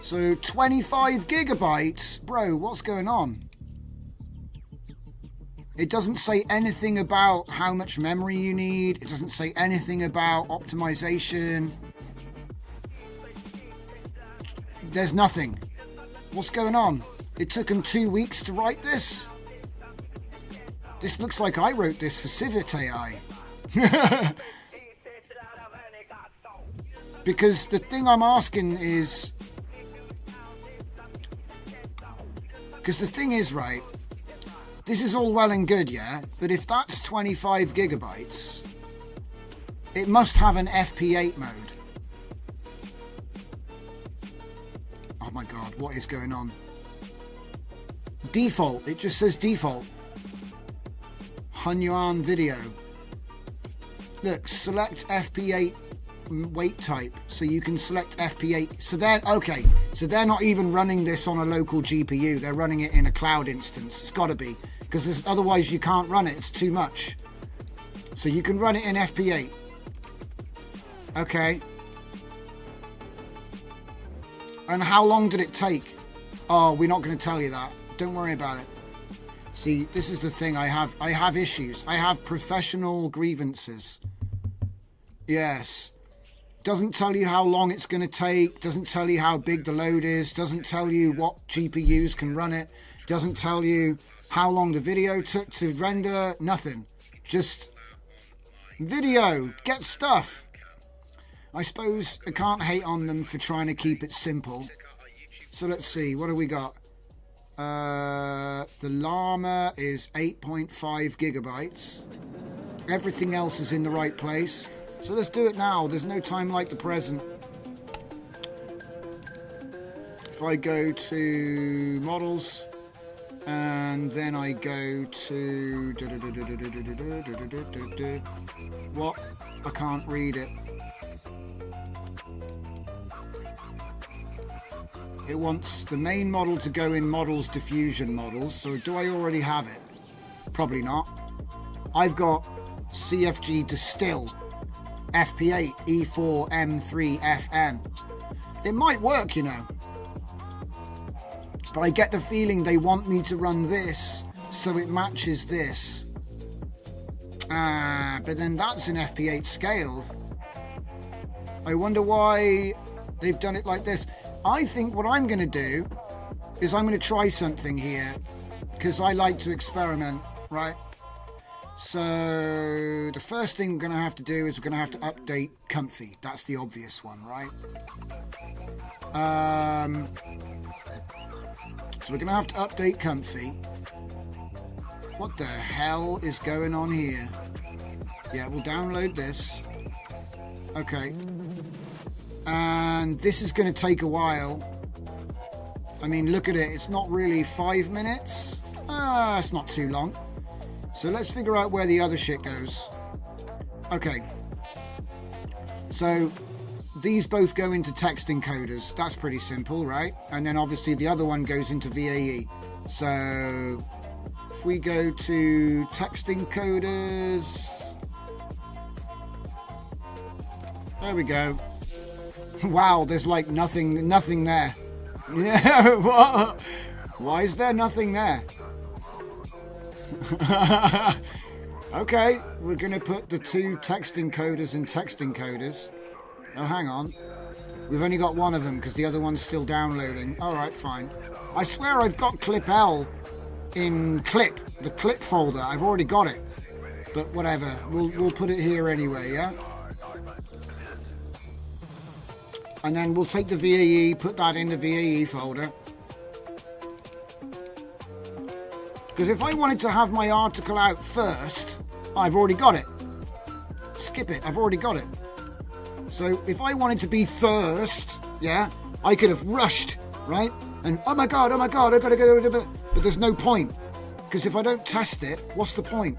So 25 gigabytes, bro. What's going on? It doesn't say anything about how much memory you need. It doesn't say anything about optimization. There's nothing. What's going on? It took them 2 weeks to write this. This looks like I wrote this for Civit AI. Because the thing I'm asking is... Because the thing is, right, this is all well and good, yeah? But if that's 25 gigabytes, it must have an FP8 mode. Oh my god, what is going on? Default, it just says default. Hunyuan video. Look, select FP8 weight type, so you can select FP8. So they're okay. So they're not even running this on a local GPU. They're running it in a cloud instance. It's got to be, because otherwise you can't run it. It's too much. So you can run it in FP8. Okay. And how long did it take? Oh, we're not going to tell you that. Don't worry about it. See, this is the thing. I have issues. I have professional grievances. Yes. Doesn't tell you how long it's going to take. Doesn't tell you how big the load is. Doesn't tell you what GPUs can run it. Doesn't tell you how long the video took to render. Nothing. Just video. Get stuff. I suppose I can't hate on them for trying to keep it simple. So let's see. What do we got? The Llama is 8.5 gigabytes. Everything else is in the right place. So let's do it now. There's no time like the present. If I go to models and then I go to what? I can't read it. It wants the main model to go in models diffusion models. So do I already have it? Probably not. I've got CFG distill FP8 E4 M3 FN. It might work, you know. But I get the feeling they want me to run this so it matches this. But then that's an FP8 scaled. I wonder why they've done it like this. I think what I'm going to do is I'm going to try something here because I like to experiment, right? So the first thing we're going to have to do is we're going to have to update Comfy. That's the obvious one, right? So we're going to have to update Comfy. What the hell is going on here? Yeah, we'll download this. Okay. And this is going to take a while. I mean, look at it. It's not really 5 minutes. It's not too long. So let's figure out where the other shit goes. Okay. So these both go into text encoders. That's pretty simple, right? And then obviously the other one goes into VAE. So if we go to text encoders. There we go. Wow, there's like nothing there. Yeah, what? Why is there nothing there? Okay, we're going to put the two text encoders in text encoders. Oh, hang on. We've only got one of them because the other one's still downloading. Alright, fine. I swear I've got clip L in clip, the clip folder. I've already got it. But whatever, we'll put it here anyway, yeah? And then we'll take the VAE, put that in the VAE folder. Because if I wanted to have my article out first, I've already got it. Skip it, I've already got it. So if I wanted to be first, yeah, I could have rushed, right? And oh my god, I gotta go. But there's no point. Because if I don't test it, what's the point?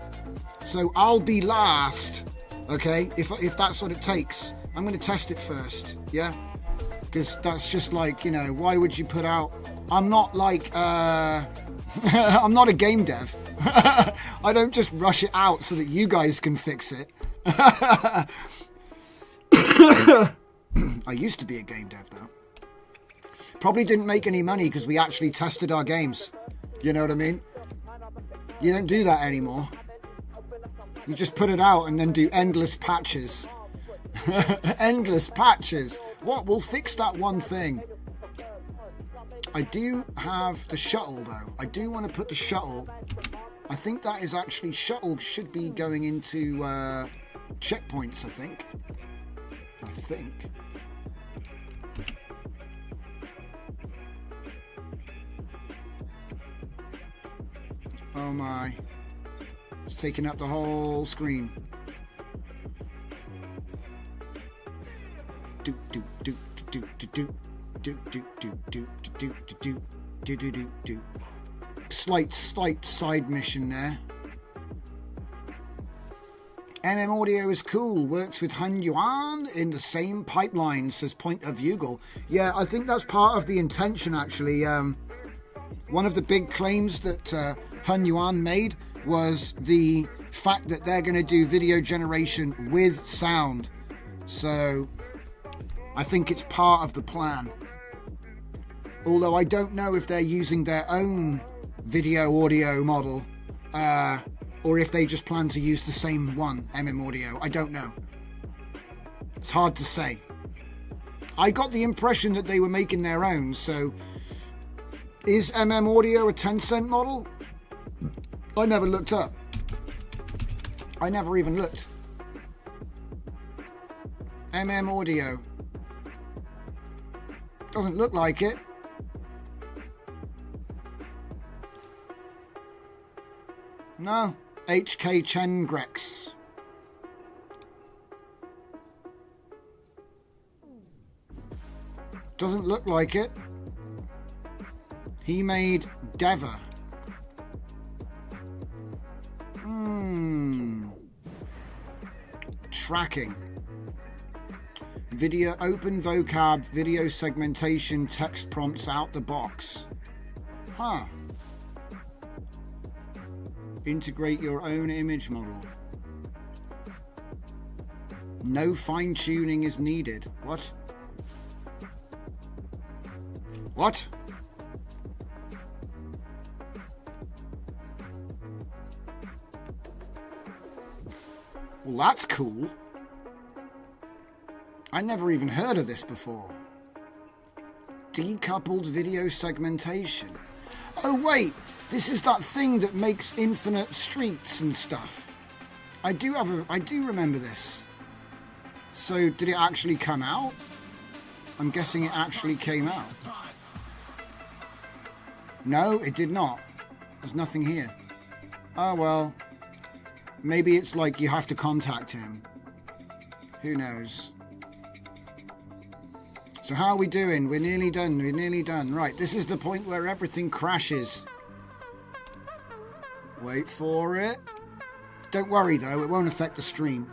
So I'll be last, okay, if that's what it takes. I'm going to test it first, yeah? Because that's just like, you know, why would you put out... I'm not like, I'm not a game dev. I don't just rush it out so that you guys can fix it. I used to be a game dev, though. Probably didn't make any money because we actually tested our games. You know what I mean? You don't do that anymore. You just put it out and then do endless patches. Endless patches. What will fix that one thing? I do have the shuttle though. I do want to put the shuttle. I think that is actually, shuttle should be going into checkpoints, I think. Oh my. It's taking up the whole screen. Do do do do do do do do do do do do do do do do. Slight side mission there. Audio is cool. Works with Han Yuan in the same pipeline, says Point of Bugle. Yeah, I think that's part of the intention actually. One of the big claims that Han Yuan made was the fact that they're going to do video generation with sound. So I think it's part of the plan. Although I don't know if they're using their own video audio model or if they just plan to use the same one, Audio. I don't know. It's hard to say. I got the impression that they were making their own, so is Audio a Tencent model? I never looked up. I never even looked. Audio. Doesn't look like it. No. HK Chengrex. Doesn't look like it. He made Deva. Tracking. Video open vocab, video segmentation, text prompts out the box. Huh. Integrate your own image model. No fine tuning is needed. What? What? Well, that's cool. I never even heard of this before. Decoupled video segmentation. Oh wait, this is that thing that makes infinite streets and stuff. I do remember this. So did it actually come out? I'm guessing it actually came out. No, it did not. There's nothing here. Oh well. Maybe it's like you have to contact him. Who knows? So how are we doing? We're nearly done. We're nearly done. Right, this is the point where everything crashes. Wait for it. Don't worry though, it won't affect the stream.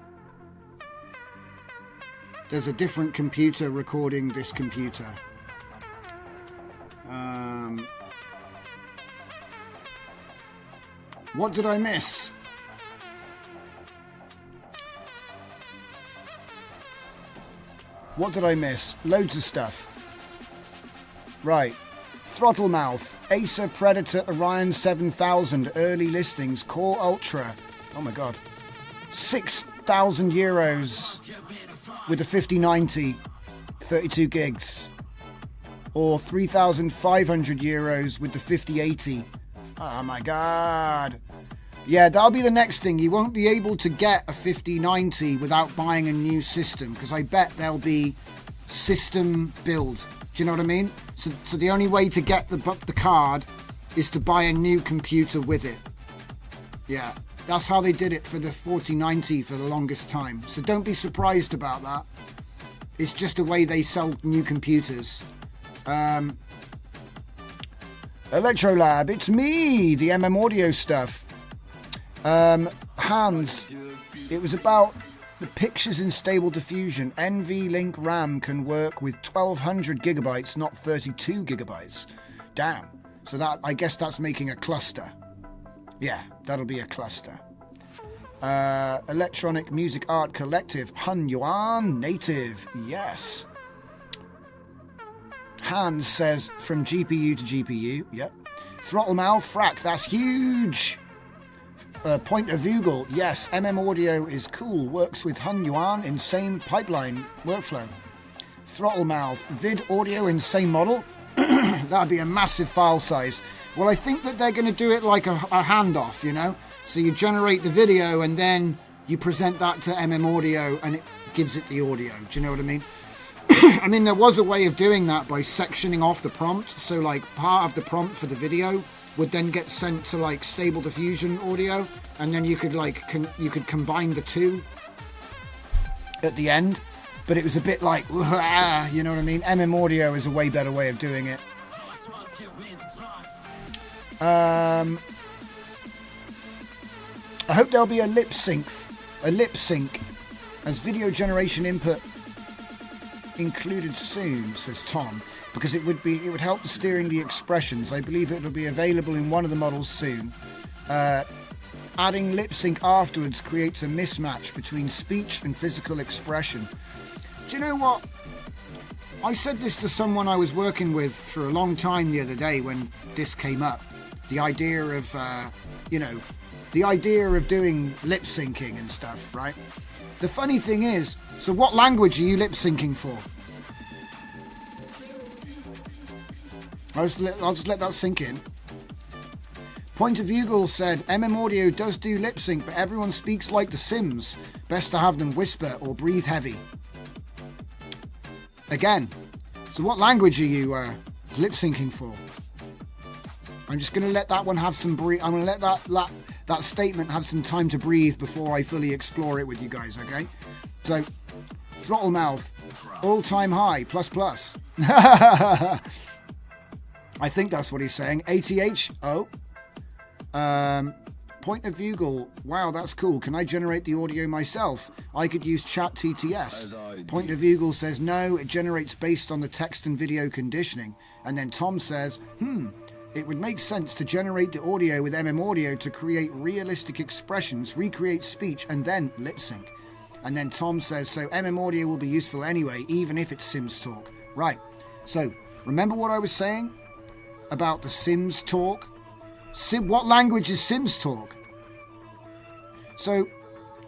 There's a different computer recording this computer. What did I miss? What did I miss? Loads of stuff. Right. Throttle Mouth, Acer Predator Orion 7000, early listings, Core Ultra. Oh my god. 6,000 euros with the 5090, 32 gigs. Or 3,500 euros with the 5080. Oh my god. Yeah, that'll be the next thing. You won't be able to get a 5090 without buying a new system, because I bet there'll be system build. Do you know what I mean? So the only way to get the card is to buy a new computer with it. Yeah, that's how they did it for the 4090 for the longest time. So don't be surprised about that. It's just the way they sell new computers. Electrolab, it's me, the Audio stuff. Hans, it was about the pictures in Stable Diffusion. NVLink RAM can work with 1200 gigabytes, not 32 gigabytes. Damn. So that, I guess that's making a cluster. Yeah, that'll be a cluster. Electronic Music Art Collective, Han Yuan Native, yes. Hans says from GPU to GPU, yep. Throttle Mouth, frack, that's huge. Point of Bugle, yes, Audio is cool, works with Han Yuan in same pipeline workflow. Throttle Mouth, vid audio in same model. That'd be a massive file size. Well, I think that they're going to do it like a handoff, you know? So you generate the video and then you present that to Audio and it gives it the audio. Do you know what I mean? I mean, there was a way of doing that by sectioning off the prompt. So like part of the prompt for the video would then get sent to like Stable Diffusion Audio, and then you could like you could combine the two at the end. But it was a bit like, you know what I mean? Audio is a way better way of doing it. I hope there'll be a lip sync as video generation input included soon, says Tom, because it would help the steering the expressions. I believe it will be available in one of the models soon. Adding lip sync afterwards creates a mismatch between speech and physical expression. Do you know what? I said this to someone I was working with for a long time the other day when this came up. The idea of, the idea of doing lip syncing and stuff, right? The funny thing is, so what language are you lip syncing for? I'll just let that sink in. Point of View Girl said, Audio does do lip sync, but everyone speaks like The Sims. Best to have them whisper or breathe heavy. Again, so what language are you lip syncing for? I'm just going to let that one have some breathe. I'm going to let that statement have some time to breathe before I fully explore it with you guys, okay? So, throttle mouth, all-time high, plus. I think that's what he's saying. ATH, Point of View Girl, wow, that's cool. Can I generate the audio myself? I could use Chat TTS. Point of View Girl says, no, it generates based on the text and video conditioning. And then Tom says, it would make sense to generate the audio with Audio to create realistic expressions, recreate speech, and then lip sync. And then Tom says, so Audio will be useful anyway, even if it's Sims talk. Right. So, remember what I was saying about the Sims talk? What language is Sims talk? So,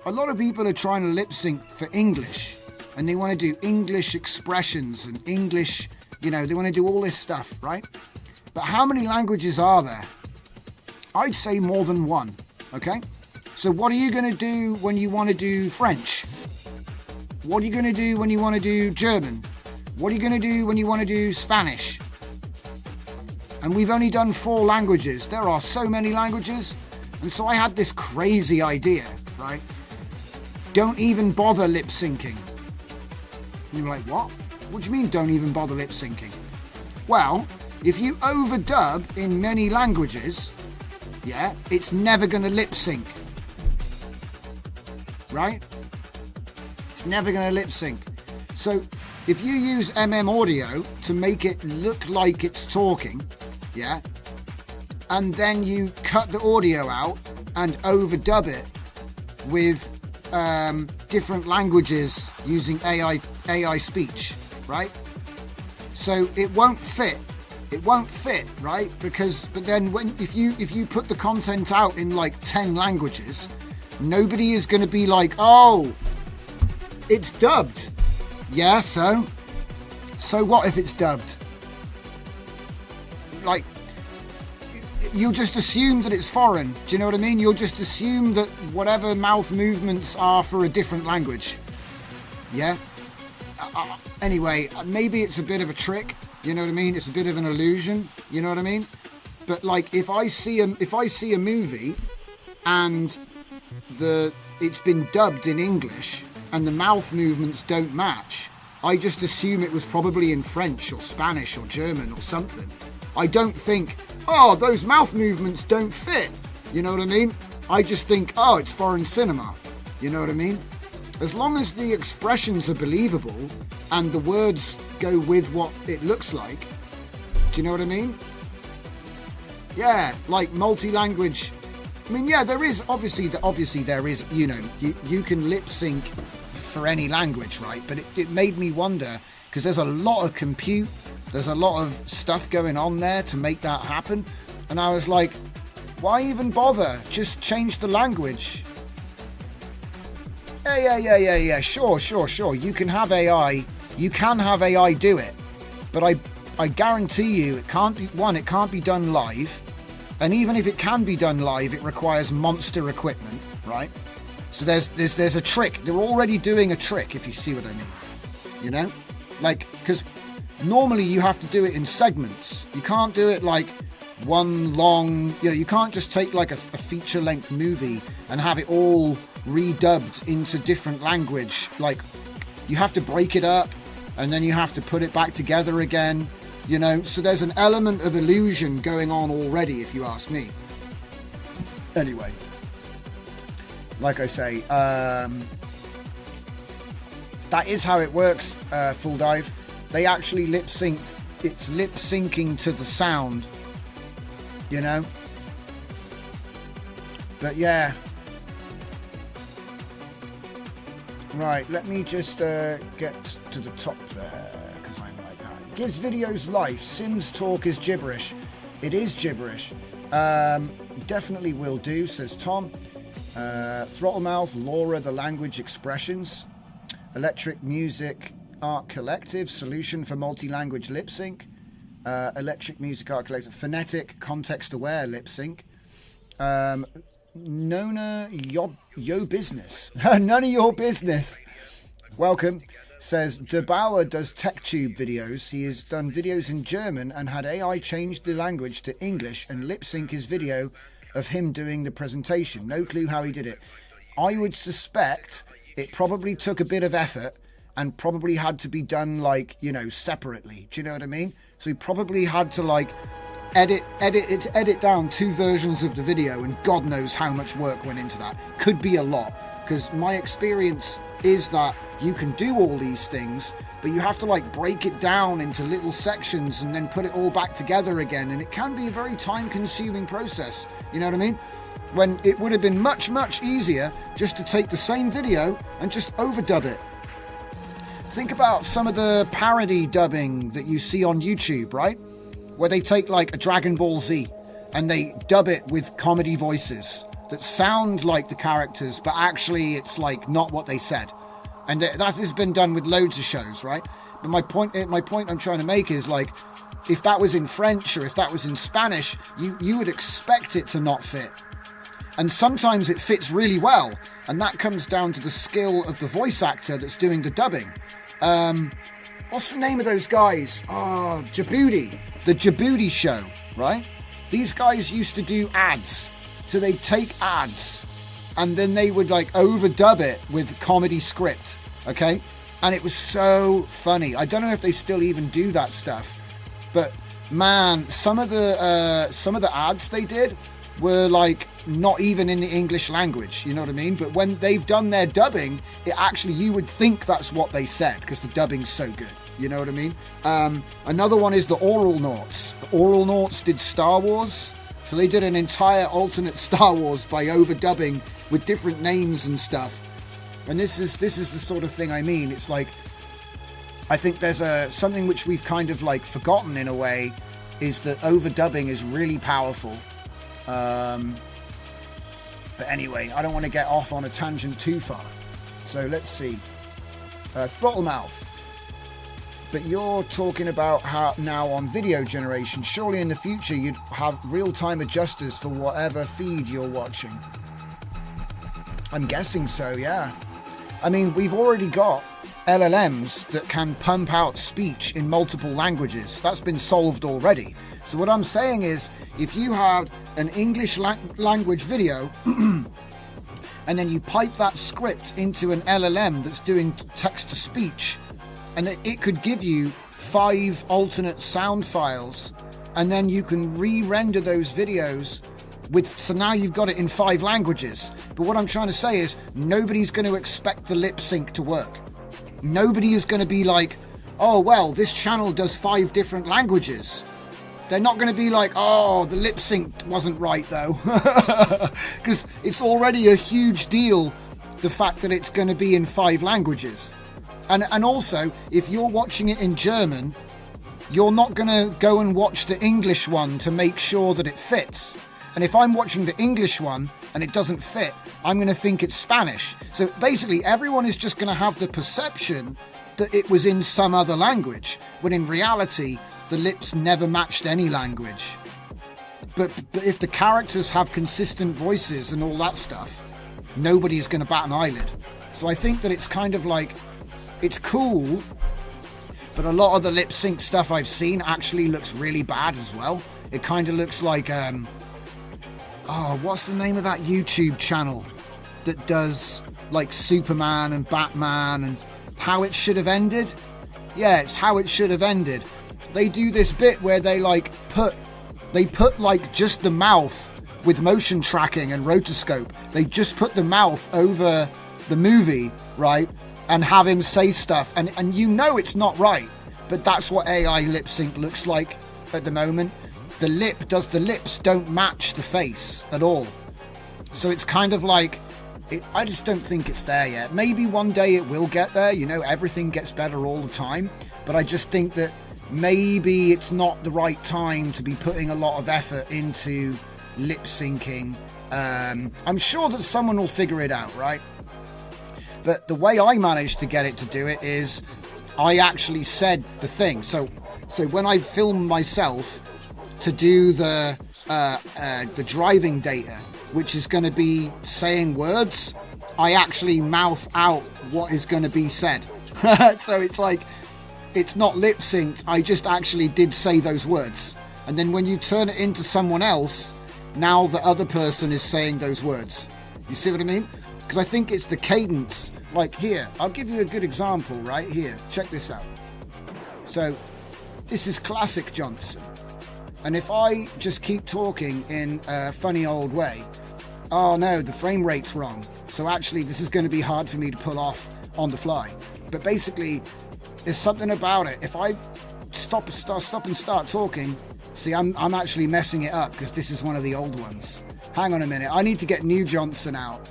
a lot of people are trying to lip sync for English, and they want to do English expressions and English, they want to do all this stuff, right? But how many languages are there? I'd say more than one, okay? So what are you going to do when you want to do French? What are you going to do when you want to do German? What are you going to do when you want to do Spanish? And we've only done 4 languages. There are so many languages. And so I had this crazy idea, right? Don't even bother lip syncing. And you're like, what? What do you mean don't even bother lip syncing? Well, if you overdub in many languages, it's never going to lip sync. Right? It's never going to lip sync. So if you use Audio to make it look like it's talking, and then you cut the audio out and overdub it with different languages using AI speech, right? So it won't fit. It won't fit, right? But then if you put the content out in like 10 languages, nobody is going to be like, oh, it's dubbed. Yeah, so what if it's dubbed? Like, you'll just assume that it's foreign. Do you know what I mean? You'll just assume that whatever mouth movements are for a different language. Yeah? Anyway, maybe it's a bit of a trick. You know what I mean? It's a bit of an illusion. You know what I mean? But like, if I see a movie and it's been dubbed in English and the mouth movements don't match, I just assume it was probably in French or Spanish or German or something. I don't think, oh, those mouth movements don't fit. You know what I mean? I just think, oh, it's foreign cinema. You know what I mean? As long as the expressions are believable and the words go with what it looks like, do you know what I mean? Yeah, like multi-language. I mean, yeah, there is obviously there is, you can lip sync for any language, right? But it made me wonder, because there's a lot of compute, there's a lot of stuff going on there to make that happen. And I was like, why even bother? Just change the language. Yeah. Sure. You can have AI do it. But I guarantee you it can't be done live. And even if it can be done live, it requires monster equipment, right? So there's a trick. They're already doing a trick, if you see what I mean. You know? Like, because normally you have to do it in segments. You can't do it like one long, you can't just take like a feature-length movie and have it all redubbed into different language. Like, you have to break it up and then you have to put it back together again. So there's an element of illusion going on already, if you ask me. Anyway, like I say, that is how it works, Full Dive. They actually lip sync. It's lip syncing to the sound, But yeah. Right, let me just get to the top there. Gives videos life. Sims talk is gibberish. It is gibberish. Definitely will do, says Tom. Throttlemouth, Laura, the language expressions. Electric Music Art Collective, solution for multi-language lip sync. Electric Music Art Collective, phonetic, context-aware lip sync. Nona, yo business. None of your business. Welcome. Says De Bauer does TechTube videos. He has done videos in German and had AI change the language to English and lip sync his video of him doing the presentation. No clue how he did it. I would suspect it probably took a bit of effort and probably had to be done separately. Do you know what I mean? So he probably had to edit down 2 versions of the video, and God knows how much work went into that. Could be a lot. Because my experience is that you can do all these things, but you have to break it down into little sections and then put it all back together again. And it can be a very time-consuming process. You know what I mean? When it would have been much, much easier just to take the same video and just overdub it. Think about some of the parody dubbing that you see on YouTube, right? Where they take a Dragon Ball Z and they dub it with comedy voices that sound like the characters, but actually it's not what they said. And that has been done with loads of shows, right? But my point I'm trying to make is if that was in French or if that was in Spanish, you would expect it to not fit. And sometimes it fits really well, and that comes down to the skill of the voice actor that's doing the dubbing. What's the name of those guys? Djibouti. The Djibouti show, right? These guys used to do ads. So they'd take ads and then they would overdub it with comedy script, okay? And it was so funny. I don't know if they still even do that stuff, but man, some of the ads they did were not even in the English language, you know what I mean? But when they've done their dubbing, you would think that's what they said because the dubbing's so good. You know what I mean? Another one is the Oral Nauts. The Oral Nauts did Star Wars. So they did an entire alternate Star Wars by overdubbing with different names and stuff. And this is the sort of thing I mean. It's I think there's something which we've kind of forgotten in a way, is that overdubbing is really powerful. But anyway, I don't want to get off on a tangent too far. So let's see. Throttlemouth. But you're talking about how now on video generation, surely in the future you'd have real-time adjusters for whatever feed you're watching. I'm guessing so, yeah. I mean, we've already got LLMs that can pump out speech in multiple languages. That's been solved already. So what I'm saying is, if you had an English language video and then you pipe that script into an LLM that's doing text-to-speech, and it could give you 5 alternate sound files, and then you can re-render those videos so now you've got it in 5 languages. But what I'm trying to say is nobody's going to expect the lip sync to work. Nobody is going to be oh well, this channel does 5 different languages. They're not going to be oh, the lip sync wasn't right though. Because it's already a huge deal, the fact that it's going to be in 5 languages. And also, if you're watching it in German, you're not going to go and watch the English one to make sure that it fits. And if I'm watching the English one and it doesn't fit, I'm going to think it's Spanish. So basically, everyone is just going to have the perception that it was in some other language, when in reality, the lips never matched any language. But if the characters have consistent voices and all that stuff, nobody is going to bat an eyelid. So I think that it's kind of like, it's cool, but a lot of the lip sync stuff I've seen actually looks really bad as well. It kind of looks like, what's the name of that YouTube channel that does like Superman and Batman and How It Should Have Ended? Yeah, it's How It Should Have Ended. They do this bit where they put like just the mouth with motion tracking and rotoscope. They just put the mouth over the movie, right? And have him say stuff. And you know it's not right, but that's what AI lip sync looks like at the moment. The lips don't match the face at all. So it's kind of like, I just don't think it's there yet. Maybe one day it will get there. You know, everything gets better all the time. But I just think that maybe it's not the right time to be putting a lot of effort into lip syncing. I'm sure that someone will figure it out, right? But the way I managed to get it to do it is I actually said the thing. So when I filmed myself to do the driving data, which is going to be saying words, I actually mouth out what is going to be said. So it's like, it's not lip synced. I just actually did say those words. And then when you turn it into someone else, now the other person is saying those words. You see what I mean? Because I think it's the cadence. Like here, I'll give you a good example right here. Check this out. So this is classic Johnson. And if I just keep talking in a funny old way, oh no, the frame rate's wrong. So actually this is going to be hard for me to pull off on the fly. But basically, there's something about it. If I stop and start talking, see, I'm actually messing it up because this is one of the old ones. Hang on a minute. I need to get new Johnson out.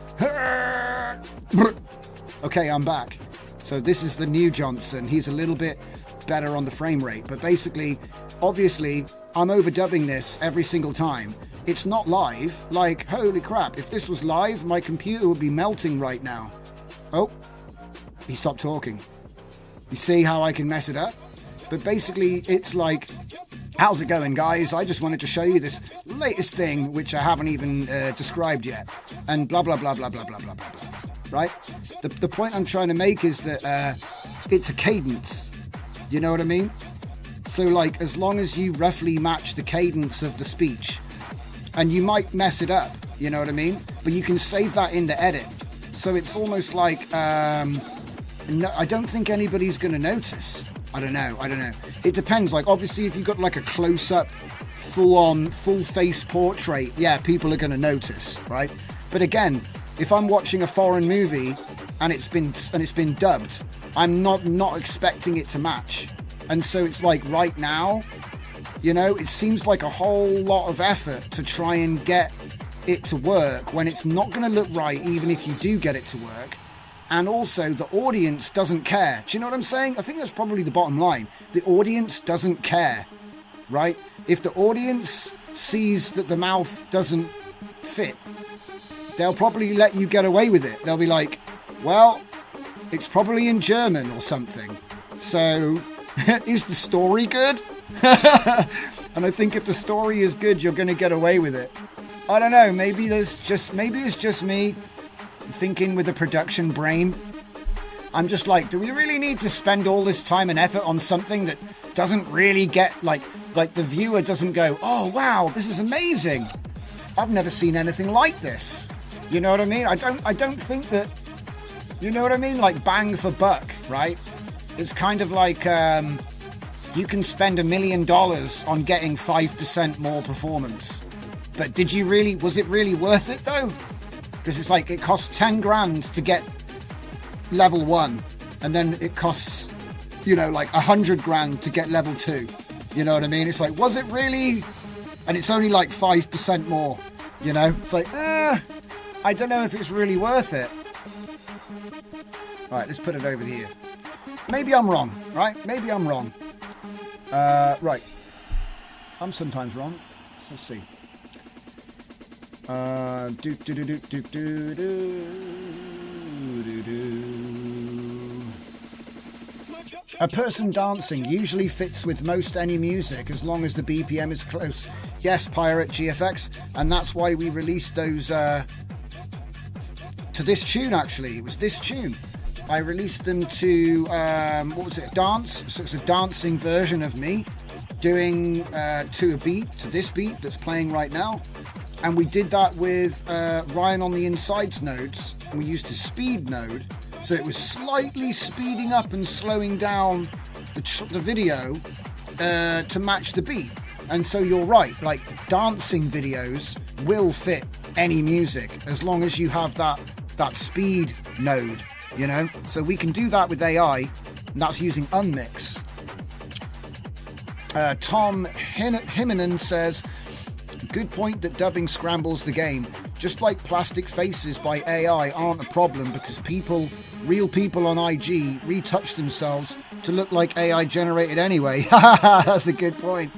Okay, I'm back. So this is the new Johnson. He's a little bit better on the frame rate. But basically, obviously, I'm overdubbing this every single time. It's not live. Like, holy crap. If this was live, my computer would be melting right now. Oh, he stopped talking. You see how I can mess it up? But basically, it's like, how's it going, guys? I just wanted to show you this latest thing, which I haven't even described yet. And blah, blah, blah, blah, blah, blah, blah, blah, blah. Right? The point I'm trying to make is that it's a cadence. You know what I mean? So, like, as long as you roughly match the cadence of the speech, and you might mess it up, you know what I mean? But you can save that in the edit. So it's almost like, no, I don't think anybody's going to notice. I don't know. It depends. Like, obviously, if you've got like a close-up, full-on, full-face portrait, yeah, people are going to notice, right? But again, if I'm watching a foreign movie and it's been dubbed, I'm not expecting it to match. And so it's like right now, you know, it seems like a whole lot of effort to try and get it to work when it's not going to look right, even if you do get it to work. And also, the audience doesn't care. Do you know what I'm saying? I think that's probably the bottom line. The audience doesn't care, right? If the audience sees that the mouth doesn't fit, they'll probably let you get away with it. They'll be like, well, it's probably in German or something. So, is the story good? And I think if the story is good, you're going to get away with it. I don't know. Maybe it's just me thinking with a production brain. I'm just like, do we really need to spend all this time and effort on something that doesn't really get like the viewer doesn't go, oh wow, this is amazing. I've never seen anything like this. You know what I mean? I don't think that, you know what I mean? Like bang for buck, right? It's kind of like you can spend $1 million on getting 5% more performance. But was it really worth it though? Because it's like, it costs 10 grand to get level 1. And then it costs, you know, like 100 grand to get level 2. You know what I mean? It's like, was it really? And it's only like 5% more, you know? It's like, I don't know if it's really worth it. Right, let's put it over here. Maybe I'm wrong, right? Maybe I'm wrong. Right. I'm sometimes wrong. Let's see. Do. A person dancing usually fits with most any music as long as the BPM is close. Yes, Pirate GFX, and that's why we released those to this tune. Actually, it was this tune. I released them to what was it? Dance. So it's a dancing version of me doing to a beat, to this beat that's playing right now. And we did that with Ryan on the Insides nodes, and we used a speed node. So it was slightly speeding up and slowing down the video to match the beat. And so you're right, like dancing videos will fit any music as long as you have that speed node, you know? So we can do that with AI, and that's using Unmix. Tom Himonen says, good point that dubbing scrambles the game. Just like plastic faces by AI aren't a problem because real people on IG retouch themselves to look like AI generated anyway. That's a good point.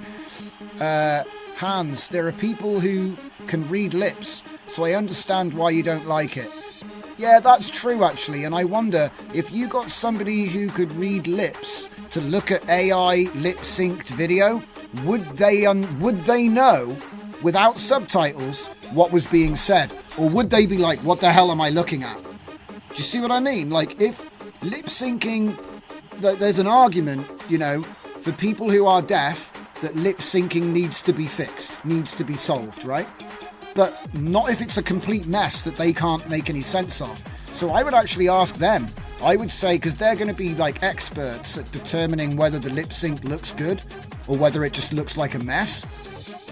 Hans, there are people who can read lips, so I understand why you don't like it. Yeah, that's true actually, and I wonder if you got somebody who could read lips to look at AI lip-synced video, would they know without subtitles what was being said? Or would they be like, what the hell am I looking at? Do you see what I mean? Like, if lip syncing, there's an argument, you know, for people who are deaf that lip syncing needs to be fixed, needs to be solved, right? But not if it's a complete mess that they can't make any sense of. So I would actually ask them. I would say, because they're going to be like experts at determining whether the lip sync looks good or whether it just looks like a mess.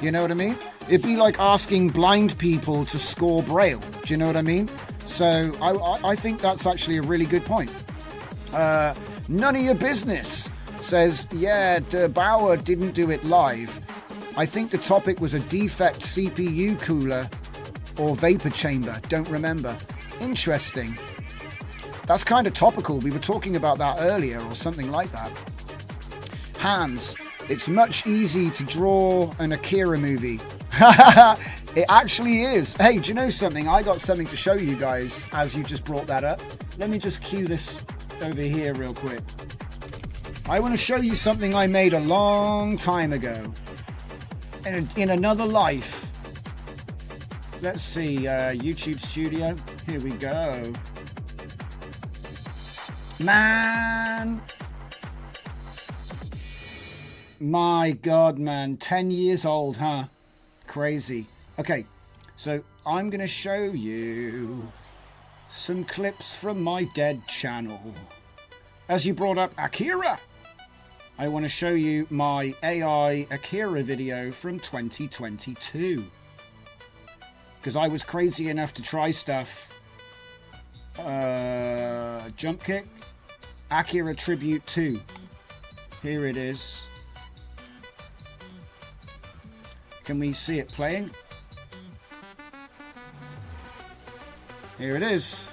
You know what I mean? It'd be like asking blind people to score Braille. Do you know what I mean? So I think that's actually a really good point. None of your business says, yeah, De Bauer didn't do it live. I think the topic was a defect CPU cooler or vapor chamber. Don't remember. Interesting. That's kind of topical. We were talking about that earlier or something like that. Hans, it's much easier to draw an Akira movie. It actually is. Hey, do you know something? I got something to show you guys as you just brought that up. Let me just cue this over here real quick. I want to show you something I made a long time ago. In another life. Let's see, YouTube Studio. Here we go. Man! My God, man. 10 years old, huh? Crazy. Okay, so I'm going to show you some clips from my dead channel. As you brought up Akira, I want to show you my AI Akira video from 2022. Because I was crazy enough to try stuff. Jump kick. Akira Tribute 2. Here it is. Can we see it playing? Here it is.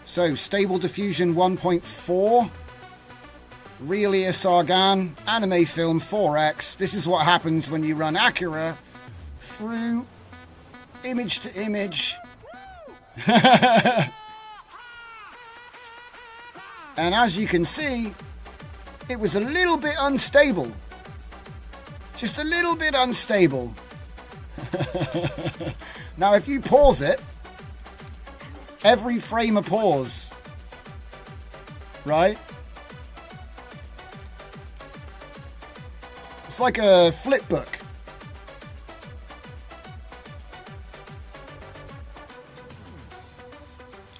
So, Stable Diffusion 1.4. Real ESR GAN. Anime Film 4X. This is what happens when you run Akira through image to image. And as you can see, it was a little bit unstable. Just a little bit unstable. Now, if you pause it, every frame of pause, right? It's like a flip book.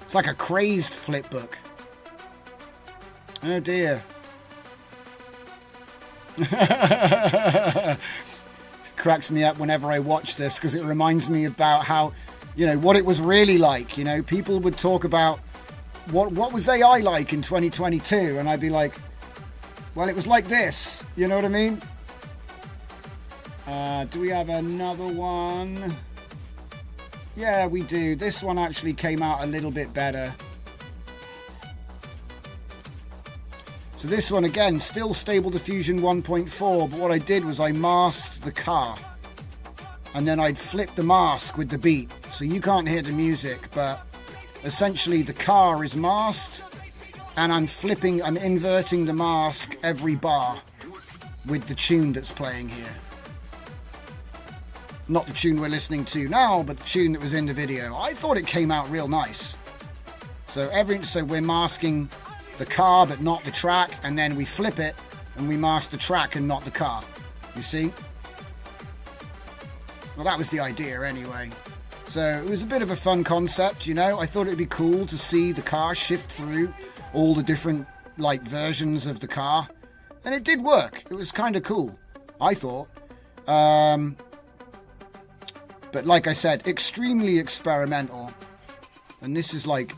It's like a crazed flip book. Oh dear. It cracks me up whenever I watch this because it reminds me about how, you know, what it was really like. You know, people would talk about what was AI like in 2022, and I'd be like, well, it was like this. You know what I mean? Do we have another one? Yeah, we do. This one actually came out a little bit better. So this one, again, still Stable Diffusion 1.4, but what I did was I masked the car. And then I'd flip the mask with the beat. So you can't hear the music, but essentially the car is masked and I'm inverting the mask every bar with the tune that's playing here. Not the tune we're listening to now, but the tune that was in the video. I thought it came out real nice. So we're masking the car but not the track, and then we flip it and we mask the track and not the car. You see? Well, that was the idea anyway. So it was a bit of a fun concept, you know. I thought it'd be cool to see the car shift through all the different like versions of the car, and it did work. It was kind of cool, I thought. But like I said, extremely experimental. And this is like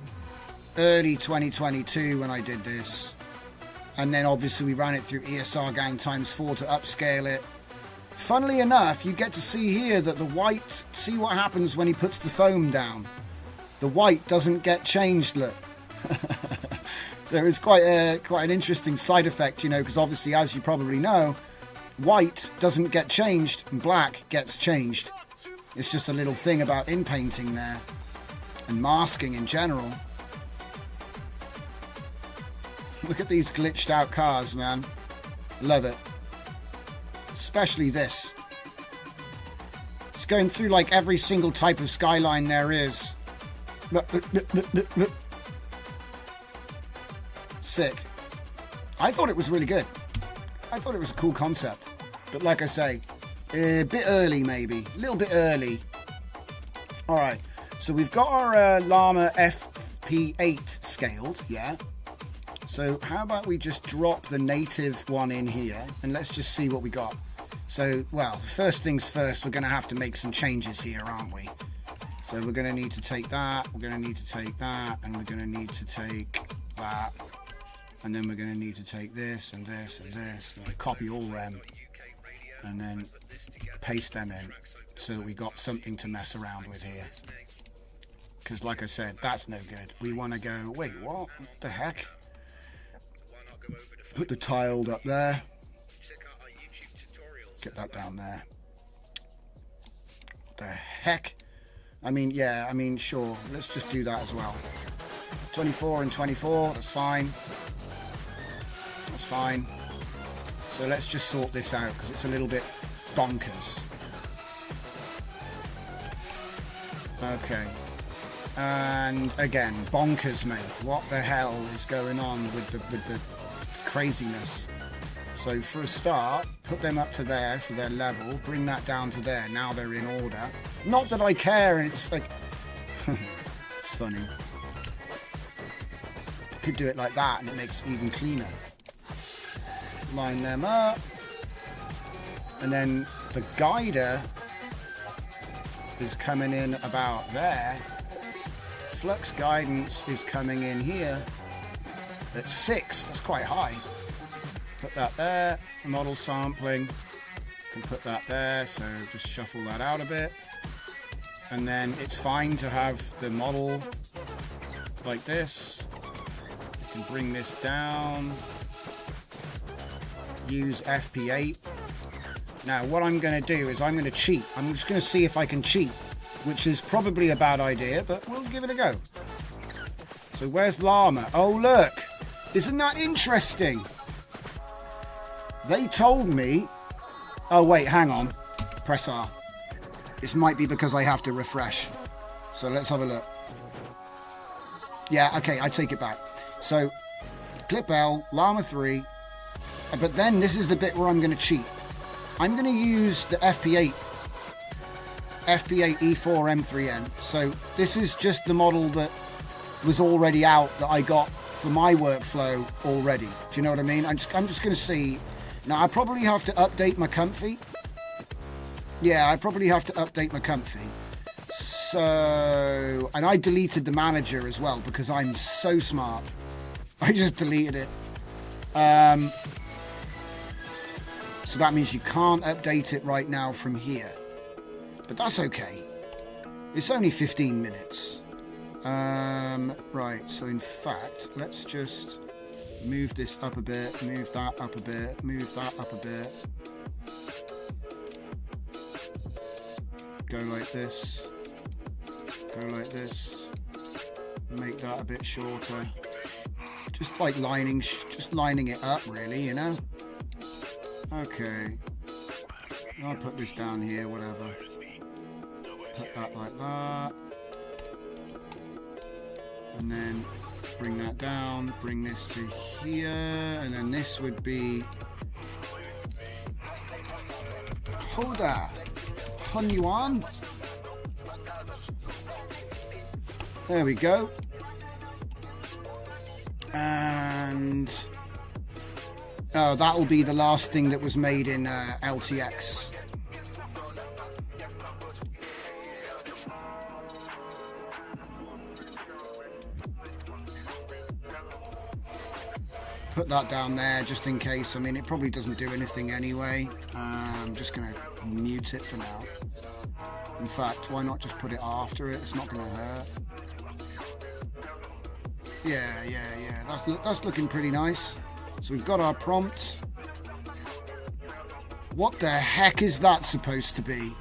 early 2022 when I did this. And then obviously we ran it through ESR Gang x4 to upscale it. Funnily enough, you get to see here that the white, see what happens when he puts the foam down. The white doesn't get changed, look. So it's quite an interesting side effect, you know, because obviously, as you probably know, white doesn't get changed and black gets changed. It's just a little thing about in-painting there and masking in general. Look at these glitched out cars, man. Love it. Especially this. It's going through like every single type of skyline there is. Look. Sick. I thought it was really good. I thought it was a cool concept. But like I say, a bit early maybe. A little bit early. Alright. So we've got our Llama FP8 scaled. Yeah. So how about we just drop the native one in here and let's just see what we got. So, well, first things first, we're going to have to make some changes here, aren't we? So we're going to need to take that, we're going to need to take that, and we're going to need to take that. And then we're going to need to take this and this and this. I'm going to copy all them and then paste them in so that we got something to mess around with here. Because like I said, that's no good. We want to go, wait, what the heck? Put the tiled up there. Get that down there. What the heck? I mean, yeah, I mean, sure. Let's just do that as well. 24 and 24, that's fine. That's fine. So let's just sort this out because it's a little bit bonkers. Okay. And again, bonkers, mate. What the hell is going on with the craziness? So for a start, put them up to there so they're level. Bring that down to there. Now they're in order. Not that I care. It's like it's funny. Could do it like that, and it makes it even cleaner. Line them up, and then the guider is coming in about there. Flux guidance is coming in here at 6. That's quite high. Put that there. Model sampling. Can put that there. So just shuffle that out a bit, and then it's fine to have the model like this. You can bring this down. Use FP8. Now what I'm going to do is I'm going to cheat. I'm just going to see if I can cheat, which is probably a bad idea, but we'll give it a go. So where's Llama? Oh look, isn't that interesting? They told me, oh wait, hang on, press R. This might be because I have to refresh. So let's have a look. Yeah, okay, I take it back. So clip L, Llama 3, but then this is the bit where I'm going to cheat. I'm going to use the FP8 E4 M3N. So this is just the model that was already out that I got for my workflow already. Do you know what I mean? I'm just going to see. Now I probably have to update my comfy. Yeah, I probably have to update my comfy. So, and I deleted the manager as well because I'm so smart. I just deleted it. So that means you can't update it right now from here. But that's okay. It's only 15 minutes. Right, so in fact, let's just move this up a bit, move that up a bit, move that up a bit. Go like this. Go like this. Make that a bit shorter. Just like lining it up, really, you know. Okay. I'll put this down here, whatever. Put that like that. And then bring that down, bring this to here, and then this would be Hoda Hunyuan. There we go. And that will be the last thing that was made in LTX. Put that down there just in case. I mean, it probably doesn't do anything anyway. I'm just going to mute it for now. In fact, why not just put it after it? It's not going to hurt. Yeah. That's looking pretty nice. So we've got our prompt. What the heck is that supposed to be?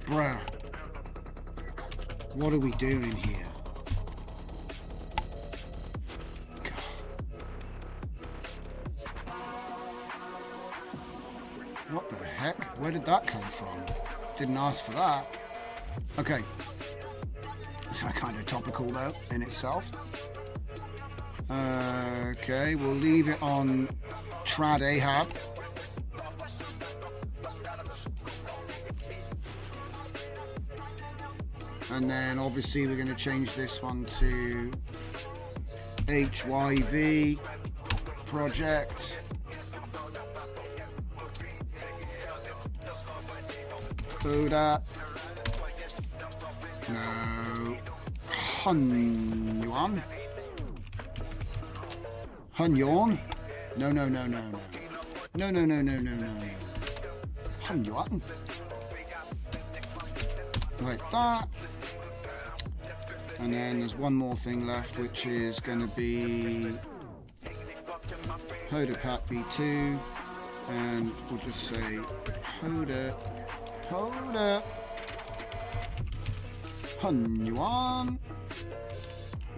Bruh. What are we doing here? God. What the heck? Where did that come from? Didn't ask for that. Okay. Kind of topical though in itself. Okay, we'll leave it on Trad Ahab. And then obviously we're going to change this one to HYV project. Do that. No. Hunyuan. Hunyon? No. No. Hunyuan. Like that. And then there's one more thing left, which is going to be Hoda v2. And we'll just say Hoda. Hunyuan.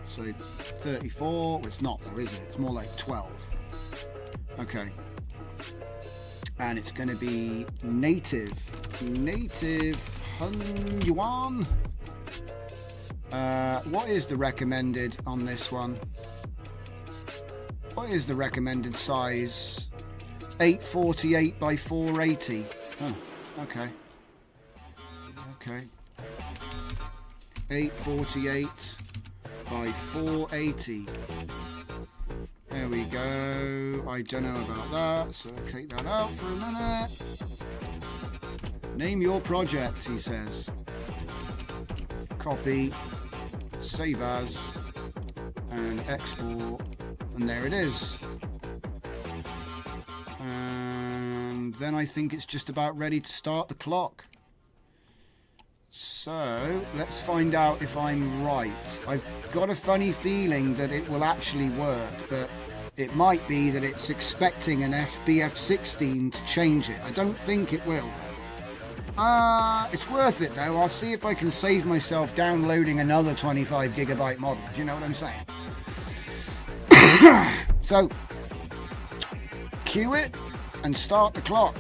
So 34. Well, it's not though, is it? It's more like 12. Okay. And it's going to be native Hunyuan. What is the recommended on this one? What is the recommended size? 848 by 480. Oh, okay. 848 by 480. There we go. I don't know about that, so I'll take that out for a minute. Name your project, he says. Copy, save as, and export, and there it is. And then I think it's just about ready to start the clock. So let's find out if I'm right. I've got a funny feeling that it will actually work, but it might be that it's expecting an FBF16 to change it. I don't think it will though. It's worth it though. I'll see if I can save myself downloading another 25 gigabyte model. Do you know what I'm saying? So cue it and start the clock.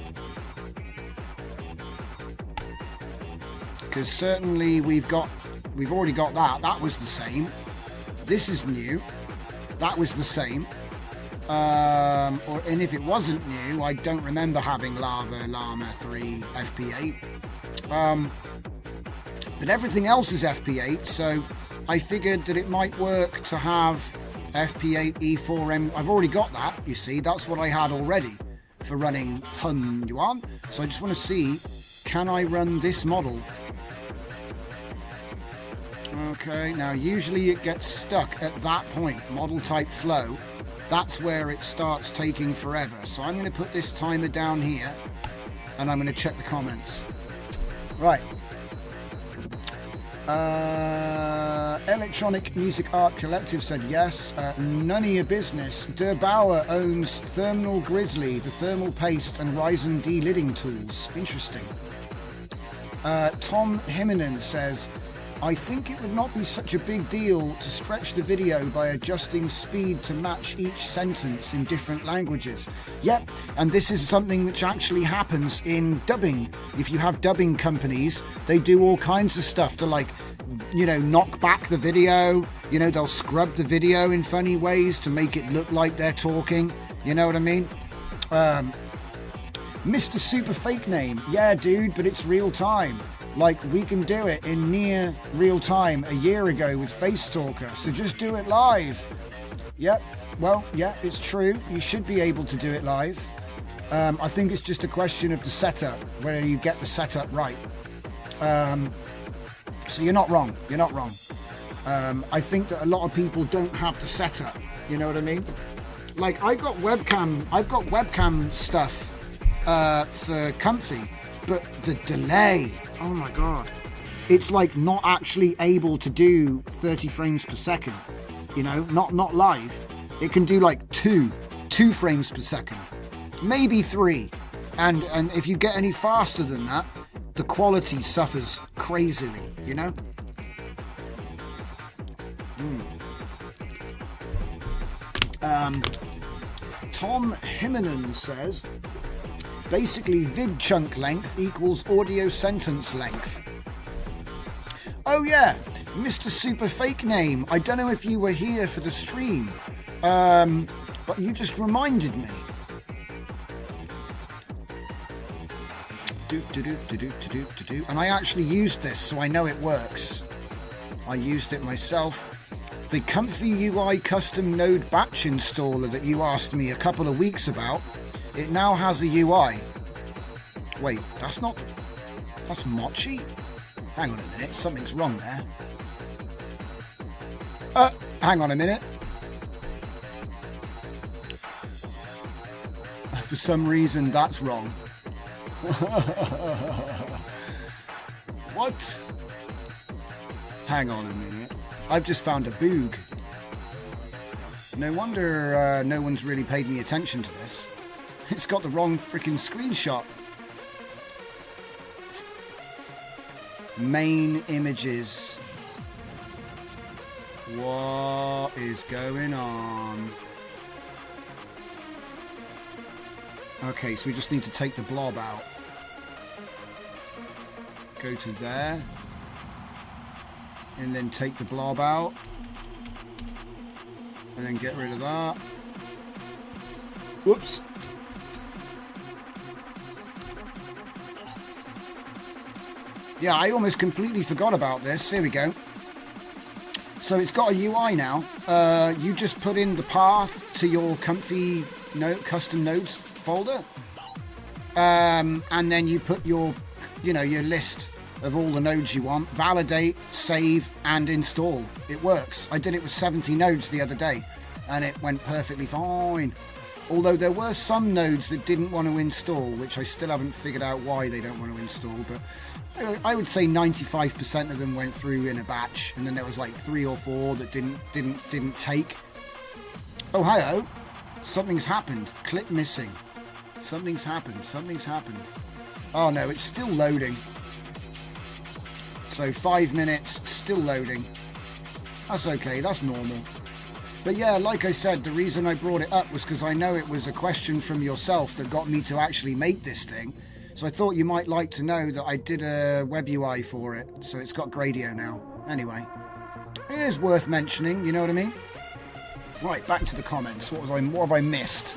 Because certainly we've already got that. That was the same. This is new. That was the same. And if it wasn't new, I don't remember having Llama 3 FP8. But everything else is FP8, so I figured that it might work to have FP8 E4M. I've already got that, you see. That's what I had already for running Hunyuan. So I just want to see, can I run this model? Okay, now usually it gets stuck at that point, model type flow. That's where it starts taking forever. So I'm going to put this timer down here and I'm going to check the comments. Right. Electronic Music Art Collective said yes. None of your business. Der Bauer owns Thermal Grizzly, the thermal paste and Ryzen delidding tools. Interesting. Tom Himinen says, I think it would not be such a big deal to stretch the video by adjusting speed to match each sentence in different languages. Yep, and this is something which actually happens in dubbing. If you have dubbing companies, they do all kinds of stuff to, like, you know, knock back the video. You know, they'll scrub the video in funny ways to make it look like they're talking. You know what I mean? Mr. Super Fake Name. Yeah, dude, but it's real time. Like, we can do it in near real time a year ago with Face Talker, so just do it live. Yep, well, yeah, it's true. You should be able to do it live. I think it's just a question of the setup, whether you get the setup right. So you're not wrong. You're not wrong. I think that a lot of people don't have the setup. You know what I mean? Like, I've got webcam stuff for Comfy, but the delay, oh my god, it's like not actually able to do 30 frames per second. You know, not live. It can do like two frames per second, maybe 3, and if you get any faster than that, the quality suffers crazily, you know? Tom Himinen says, basically vid chunk length equals audio sentence length. Oh yeah, Mr. Super Fake Name, I don't know if you were here for the stream, but you just reminded me. And I actually used this, so I know it works. I used it myself. The Comfy UI custom node batch installer that you asked me a couple of weeks about, it now has a UI. Wait, that's Mochi? Hang on a minute, something's wrong there. Hang on a minute. For some reason, that's wrong. What? Hang on a minute. I've just found a boog. No wonder no one's really paid me attention to this. It's got the wrong freaking screenshot. Main images. What is going on? Okay, so we just need to take the blob out. Go to there. And then take the blob out. And then get rid of that. Whoops. Yeah, I almost completely forgot about this. Here we go. So it's got a UI now. You just put in the path to your Comfy custom nodes folder. And then you put your list of all the nodes you want, validate, save, and install. It works. I did it with 70 nodes the other day, and it went perfectly fine. Although there were some nodes that didn't want to install, which I still haven't figured out why they don't want to install, but I would say 95% of them went through in a batch, and then there was like 3 or 4 that didn't take. Oh, hello. Something's happened. Clip missing. Something's happened. Oh no, it's still loading. So 5 minutes, still loading. That's okay, that's normal. But yeah, like I said, the reason I brought it up was because I know it was a question from yourself that got me to actually make this thing. So I thought you might like to know that I did a web UI for it. So it's got Gradio now. Anyway, it is worth mentioning, you know what I mean? Right, back to the comments. What have I missed?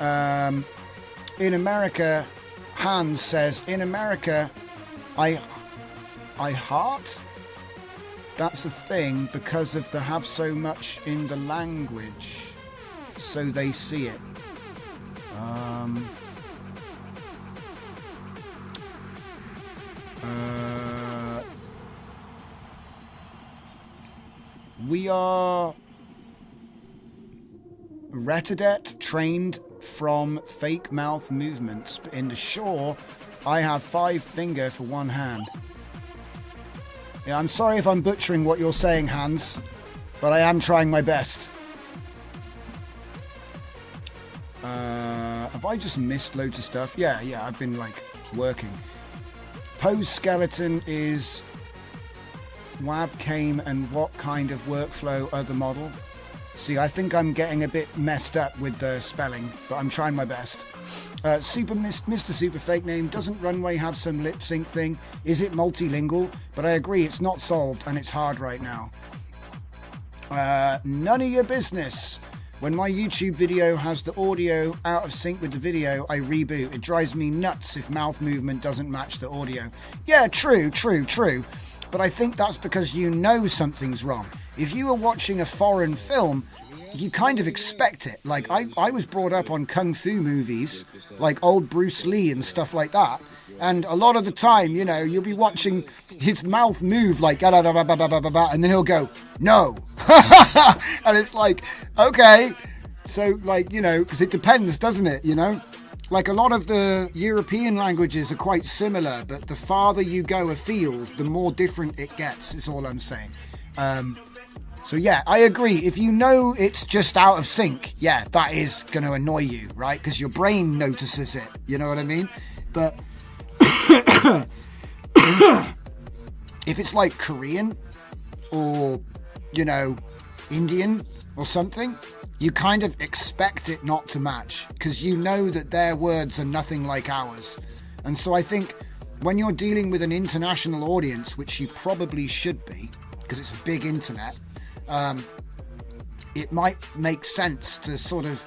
In America, Hans says, in America, I heart? That's a thing because of the have so much in the language, so they see it. We are Retadet trained from fake mouth movements. In the shore, I have 5 finger for 1 hand. Yeah, I'm sorry if I'm butchering what you're saying, Hans, but I am trying my best. Have I just missed loads of stuff? Yeah, I've been, like, working. Poe's skeleton is WAB came and what kind of workflow other model? See, I think I'm getting a bit messed up with the spelling, but I'm trying my best. Mr. Super Fake Name, doesn't Runway have some lip sync thing? Is it multilingual? But I agree, it's not solved and it's hard right now. None of your business. When my YouTube video has the audio out of sync with the video, I reboot. It drives me nuts if mouth movement doesn't match the audio. Yeah, true. But I think that's because you know something's wrong. If you were watching a foreign film, you kind of expect it. Like, I was brought up on kung fu movies, like old Bruce Lee and stuff like that. And a lot of the time, you know, you'll be watching his mouth move like, and then he'll go, no. And it's like, okay. So, like, you know, because it depends, doesn't it, you know? Like, a lot of the European languages are quite similar, but the farther you go afield, the more different it gets, is all I'm saying. So, yeah, I agree. If you know it's just out of sync, yeah, that is going to annoy you, right? Because your brain notices it, you know what I mean? But if it's like Korean or, you know, Indian or something, you kind of expect it not to match because you know that their words are nothing like ours. And so I think when you're dealing with an international audience, which you probably should be, because it's a big internet, it might make sense to sort of,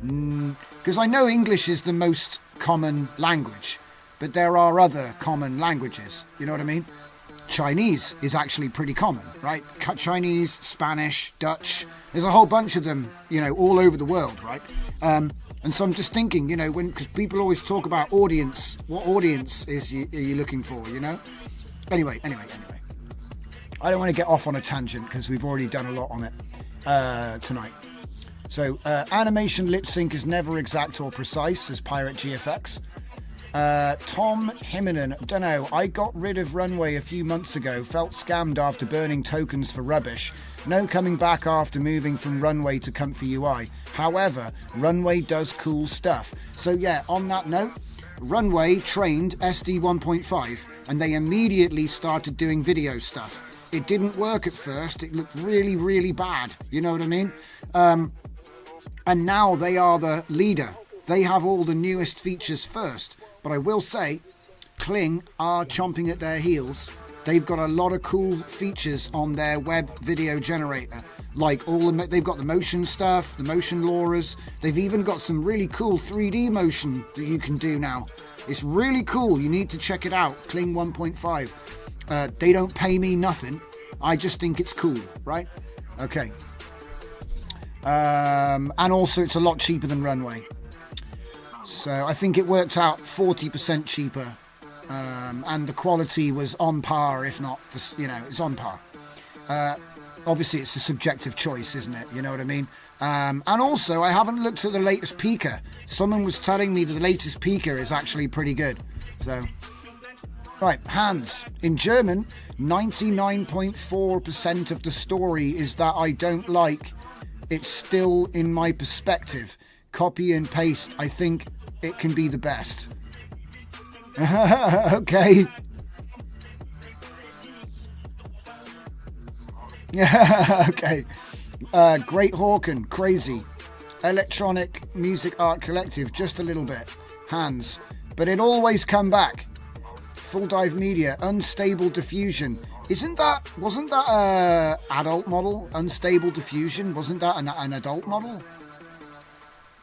because I know English is the most common language, but there are other common languages, you know what I mean? Chinese is actually pretty common, right? Chinese, Spanish, Dutch, there's a whole bunch of them, you know, all over the world, right? And so I'm just thinking, you know, because people always talk about audience, what audience are you looking for, you know? Anyway. I don't want to get off on a tangent because we've already done a lot on it tonight. So, animation lip sync is never exact or precise, says Pirate GFX. Tom Himinen, don't know, I got rid of Runway a few months ago, felt scammed after burning tokens for rubbish. No coming back after moving from Runway to Comfy UI. However, Runway does cool stuff. So yeah, on that note, Runway trained SD 1.5 and they immediately started doing video stuff. It didn't work at first, it looked really, really bad, you know what I mean? And now they are the leader. They have all the newest features first. But I will say, Kling are chomping at their heels. They've got a lot of cool features on their web video generator. Like they've got the motion stuff, the motion LoRa's. They've even got some really cool 3D motion that you can do now. It's really cool. You need to check it out. Kling 1.5. They don't pay me nothing. I just think it's cool, right? Okay. And also it's a lot cheaper than Runway. So I think it worked out 40% cheaper. And the quality was on par, if not, you know, it's on par. Obviously, it's a subjective choice, isn't it? You know what I mean? And also, I haven't looked at the latest Pika. Someone was telling me that the latest Pika is actually pretty good. So, right, Hans. In German, 99.4% of the story is that I don't like. It's still in my perspective. Copy and paste. I think it can be the best. Okay. Okay. Great Hawken, crazy. Electronic Music Art Collective, just a little bit. Hans. But it always come back. Full Dive Media, Unstable Diffusion. Wasn't that a adult model? Unstable Diffusion? Wasn't that an adult model?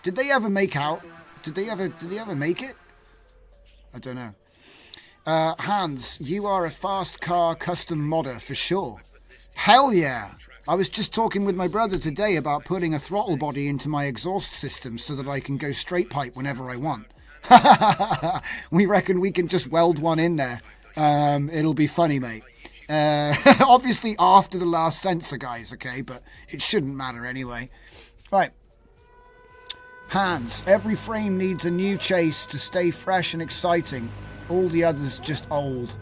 Did they ever make out? Did they ever make it? I don't know. Hans, you are a fast car custom modder for sure. Hell yeah. I was just talking with my brother today about putting a throttle body into my exhaust system so that I can go straight pipe whenever I want. We reckon we can just weld one in there. It'll be funny, mate. Obviously after the last sensor, guys, okay? But it shouldn't matter anyway. Right. Hans, every frame needs a new chase to stay fresh and exciting. All the others just old.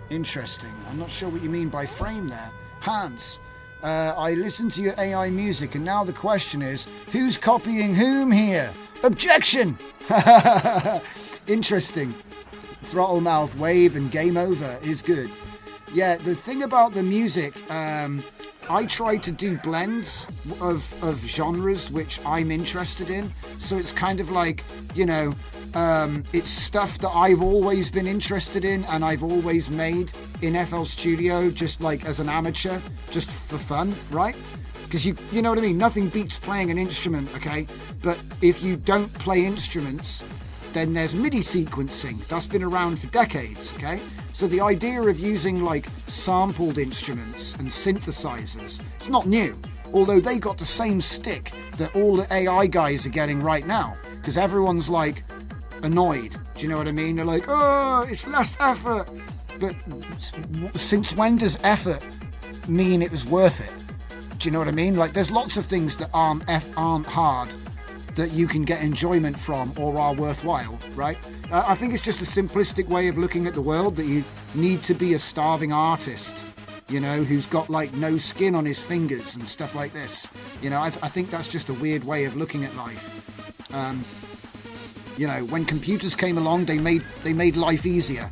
Interesting. I'm not sure what you mean by frame there. Hans, I listened to your AI music and now the question is, who's copying whom here? Objection! Interesting. Throttle mouth, wave and game over is good. Yeah, the thing about the music, I try to do blends of genres which I'm interested in. So it's kind of like, it's stuff that I've always been interested in and I've always made in FL Studio, just like as an amateur, just for fun, right? Because you know what I mean? Nothing beats playing an instrument, okay? But if you don't play instruments, then there's MIDI sequencing. That's been around for decades, okay? So the idea of using like sampled instruments and synthesizers, it's not new. Although they got the same stick that all the AI guys are getting right now. Because everyone's like annoyed. Do you know what I mean? They're like, oh, it's less effort. But since when does effort mean it was worth it? Do you know what I mean? Like there's lots of things that aren't hard that you can get enjoyment from or are worthwhile, right? I think it's just a simplistic way of looking at the world, that you need to be a starving artist, who's got like no skin on his fingers and stuff like this. I think that's just a weird way of looking at life. When computers came along, they made life easier.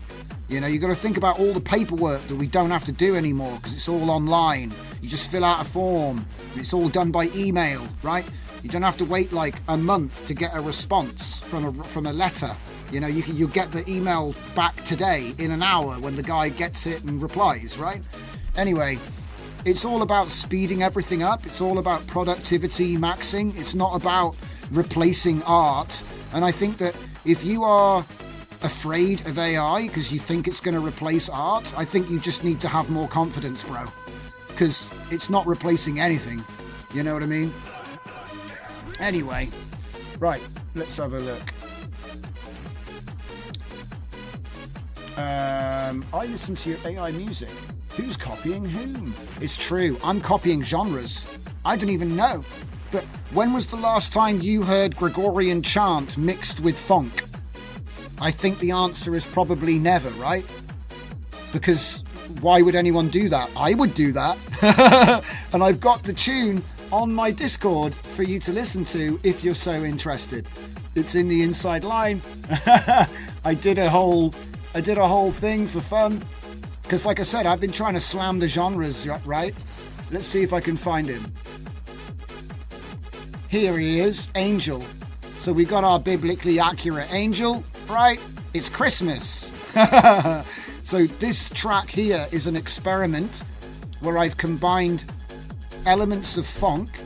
You got to think about all the paperwork that we don't have to do anymore because it's all online. You just fill out a form and it's all done by email, right? You don't have to wait like a month to get a response from a letter. You'll get the email back today in an hour when the guy gets it and replies, right? Anyway, it's all about speeding everything up. It's all about productivity maxing. It's not about replacing art. And I think that if you are afraid of AI because you think it's going to replace art, I think you just need to have more confidence, bro. Because it's not replacing anything. You know what I mean? Anyway, right, let's have a look. I listen to your AI music. Who's copying whom? It's true, I'm copying genres. I don't even know. But when was the last time you heard Gregorian chant mixed with funk? I think the answer is probably never, right? Because why would anyone do that? I would do that. And I've got the tune on my Discord for you to listen to if you're so interested. It's in the inside line. I did a whole thing for fun because, like I said, I've been trying to slam the genres, right? Let's see if I can find him. Here he is, Angel. So we got our biblically accurate Angel, right? It's Christmas. So this track here is an experiment where I've combined elements of funk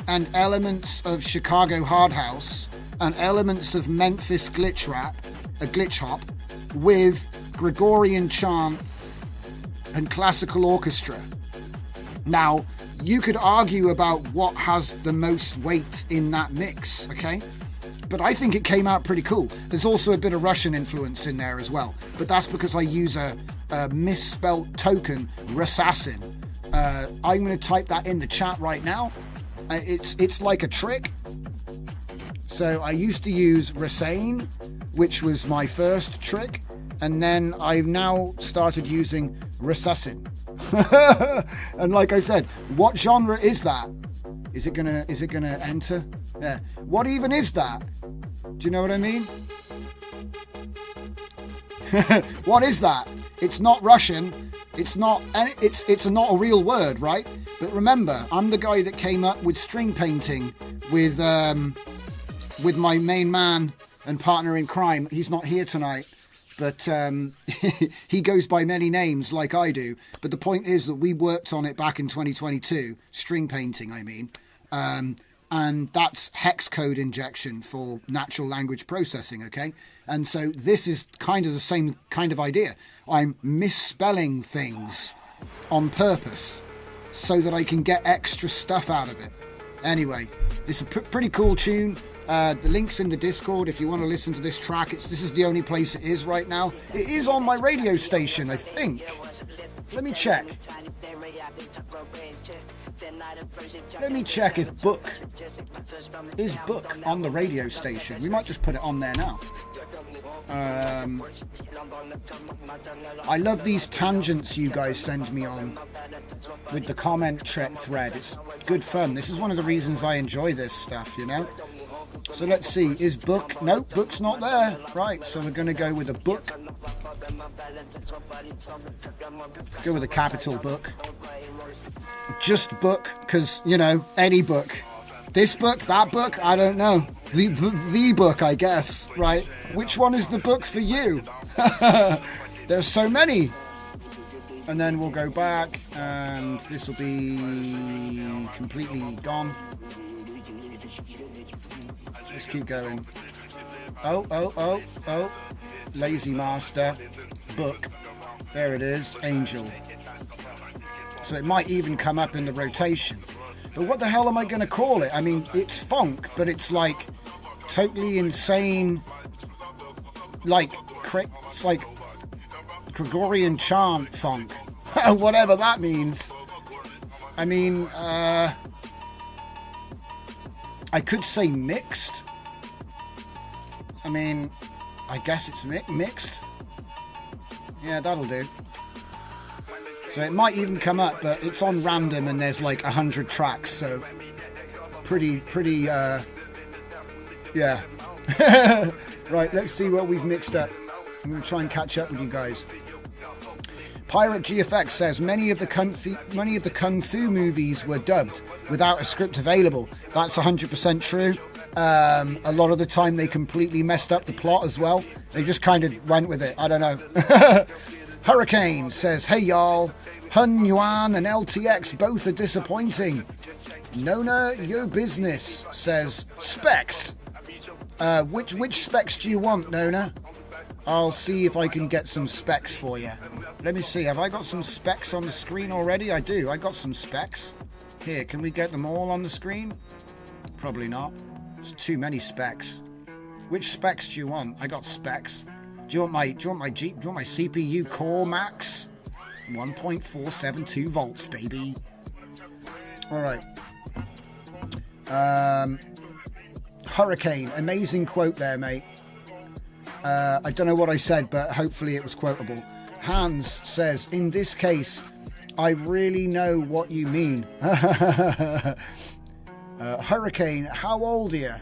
and elements of Chicago hard house and elements of Memphis glitch hop with Gregorian chant and classical orchestra. Now, you could argue about what has the most weight in that mix, okay? But I think it came out pretty cool. There's also a bit of Russian influence in there as well, but that's because I use a misspelt token, Rassassin. I'm going to type that in the chat right now. It's like a trick. So I used to use Rassane, which was my first trick, and then I've now started using Rassassin. And like I said, what genre is that? Is it gonna enter? Yeah. What even is that? Do you know what I mean? What is that? It's not Russian. It's not not a real word, right? But remember, I'm the guy that came up with string painting with my main man and partner in crime. He's not here tonight, but he goes by many names like I do. But the point is that we worked on it back in 2022, string painting, I mean. And that's hex code injection for natural language processing, okay? And so this is kind of the same kind of idea. I'm misspelling things on purpose so that I can get extra stuff out of it. Anyway, this is a pretty cool tune. The link's in the Discord if you want to listen to this track. This is the only place it is right now. It is on my radio station, I think. Let me check. Let me check if Book is Book on the radio station. We might just put it on there now. I love these tangents you guys send me on with the comment thread. It's good fun. This is one of the reasons I enjoy this stuff, you know. So let's see, is book? No, book's not there. Right, so we're going to go with a book. Go with a capital book. Just book, because, you know, any book. This book, that book, I don't know. The book, I guess, right? Which one is the book for you? There's so many. And then we'll go back, and this will be completely gone. Let's keep going. Oh. Lazy Master. Book. There it is. Angel. So it might even come up in the rotation. But what the hell am I going to call it? I mean, it's funk, but it's like totally insane. Like, it's like Gregorian chant funk. Whatever that means. I mean, I could say mixed. I mean, I guess it's mixed. Yeah, that'll do. So it might even come up, but it's on random and there's like 100 tracks, so pretty, yeah. Right, let's see what we've mixed up. I'm going to try and catch up with you guys. Pirate GFX says many of the kung fu movies were dubbed without a script available. That's 100% true. A lot of the time they completely messed up the plot as well. They just kind of went with it. I don't know. Hurricane says, hey y'all, Hun Yuan and LTX both are disappointing. Nona, your business, says specs. Which specs do you want, Nona? I'll see if I can get some specs for you. Let me see, have I got some specs on the screen already? I do, I got some specs. Here, can we get them all on the screen? Probably not. There's too many specs. Which specs do you want? I got specs. Do you want my CPU Core Max? 1.472 volts, baby. All right. Hurricane, amazing quote there, mate. I don't know what I said, but hopefully it was quotable. Hans says, in this case, I really know what you mean. Hurricane, how old are you?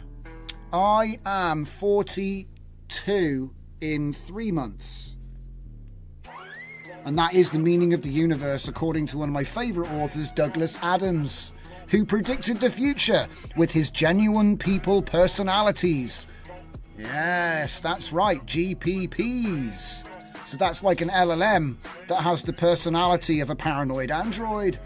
I am 42 in 3 months. And that is the meaning of the universe, according to one of my favourite authors, Douglas Adams, who predicted the future with his genuine people personalities. Yes, that's right, GPPs. So that's like an LLM that has the personality of a paranoid android.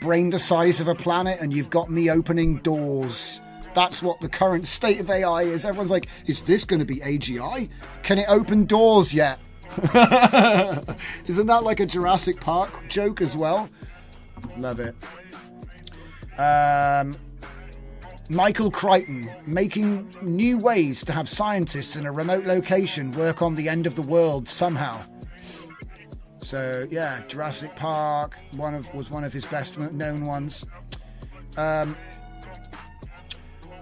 Brain the size of a planet and you've got me opening doors. That's what the current state of AI is. Everyone's like, is this going to be AGI? Can it open doors yet? Isn't that like a Jurassic Park joke as well? Love it. Michael Crichton, making new ways to have scientists in a remote location work on the end of the world somehow. So yeah, Jurassic Park was one of his best known ones.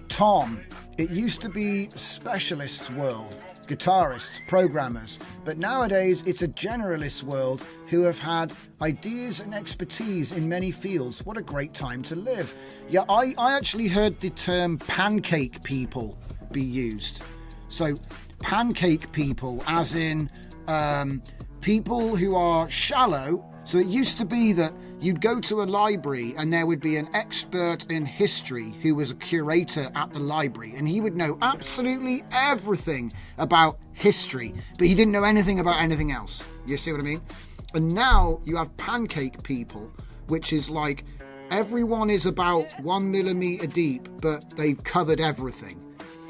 Tom, it used to be specialists' world, guitarists, programmers, but nowadays it's a generalist world who have had ideas and expertise in many fields. What a great time to live. Yeah, I actually heard the term pancake people be used. So pancake people as in people who are shallow. So it used to be that you'd go to a library and there would be an expert in history who was a curator at the library, and he would know absolutely everything about history, but he didn't know anything about anything else. You see what I mean? And now you have pancake people, which is like everyone is about 1 millimeter deep, but they've covered everything.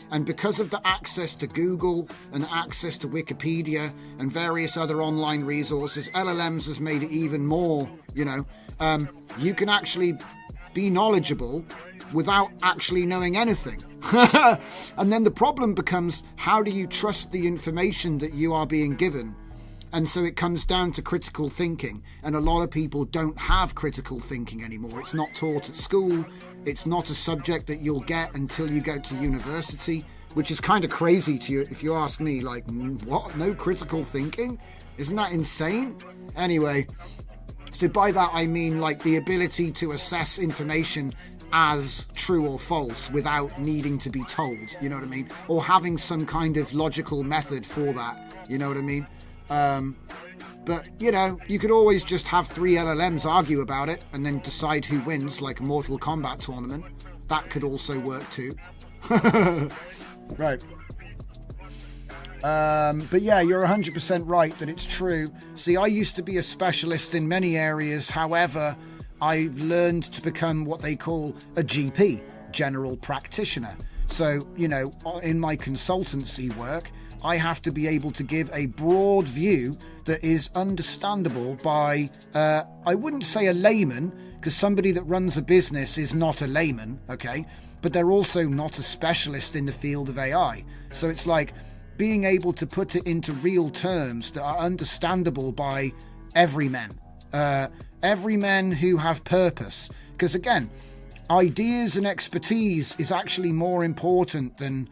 And because of the access to Google and access to Wikipedia and various other online resources, LLMs has made it even more, you can actually be knowledgeable without actually knowing anything. And then the problem becomes, how do you trust the information that you are being given? And so it comes down to critical thinking. And a lot of people don't have critical thinking anymore. It's not taught at school. It's not a subject that you'll get until you go to university, which is kind of crazy to you if you ask me. Like, what? No critical thinking? Isn't that insane? Anyway, so by that I mean like the ability to assess information as true or false without needing to be told, you know what I mean? Or having some kind of logical method for that, you know what I mean? But, you know, you could always just have 3 LLMs argue about it and then decide who wins, like a Mortal Kombat tournament. That could also work too. Right. But yeah, you're 100% right that it's true. See, I used to be a specialist in many areas. However, I've learned to become what they call a GP, general practitioner. So, you know, in my consultancy work, I have to be able to give a broad view that is understandable by, I wouldn't say a layman, because somebody that runs a business is not a layman, okay? But they're also not a specialist in the field of AI. So it's like being able to put it into real terms that are understandable by everymen who have purpose. Because again, ideas and expertise is actually more important than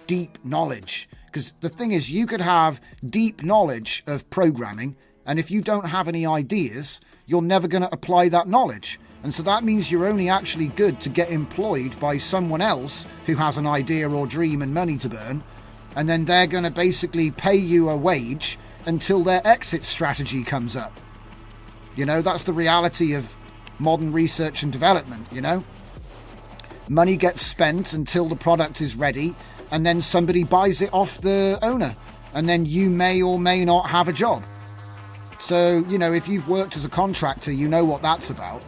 deep knowledge. Because the thing is, you could have deep knowledge of programming, and if you don't have any ideas, you're never going to apply that knowledge. And so that means you're only actually good to get employed by someone else who has an idea or dream and money to burn, and then they're going to basically pay you a wage until their exit strategy comes up. You know, that's the reality of modern research and development, you know? Money gets spent until the product is ready, and then somebody buys it off the owner, and then you may or may not have a job. So, you know, if you've worked as a contractor, you know what that's about.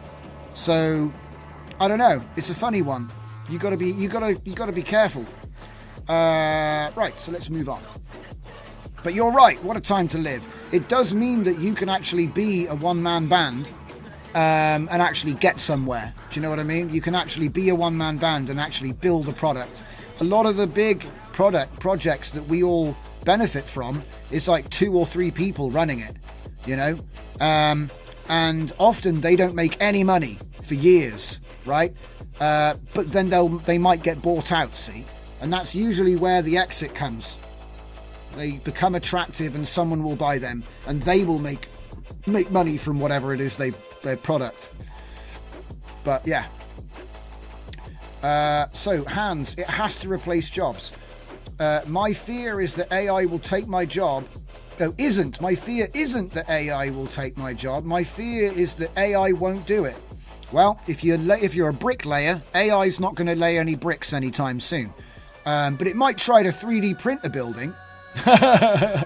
So, I don't know. It's a funny one. You gotta be careful. Right, so let's move on. But you're right. What a time to live. It does mean that you can actually be a one-man band and actually get somewhere. Do you know what I mean? You can actually be a one-man band and actually build a product. A lot of the big projects that we all benefit from is like 2 or 3 people running it, you know? And often they don't make any money for years, right? But then they might get bought out, see? And that's usually where the exit comes. They become attractive and someone will buy them, and they will make money from whatever it is their product. But yeah. So Hans, it has to replace jobs. My fear is that AI will take my job. No, isn't. My fear isn't that AI will take my job. My fear is that AI won't do it. Well, if you're a bricklayer, AI is not going to lay any bricks anytime soon. But it might try to 3D print a building. I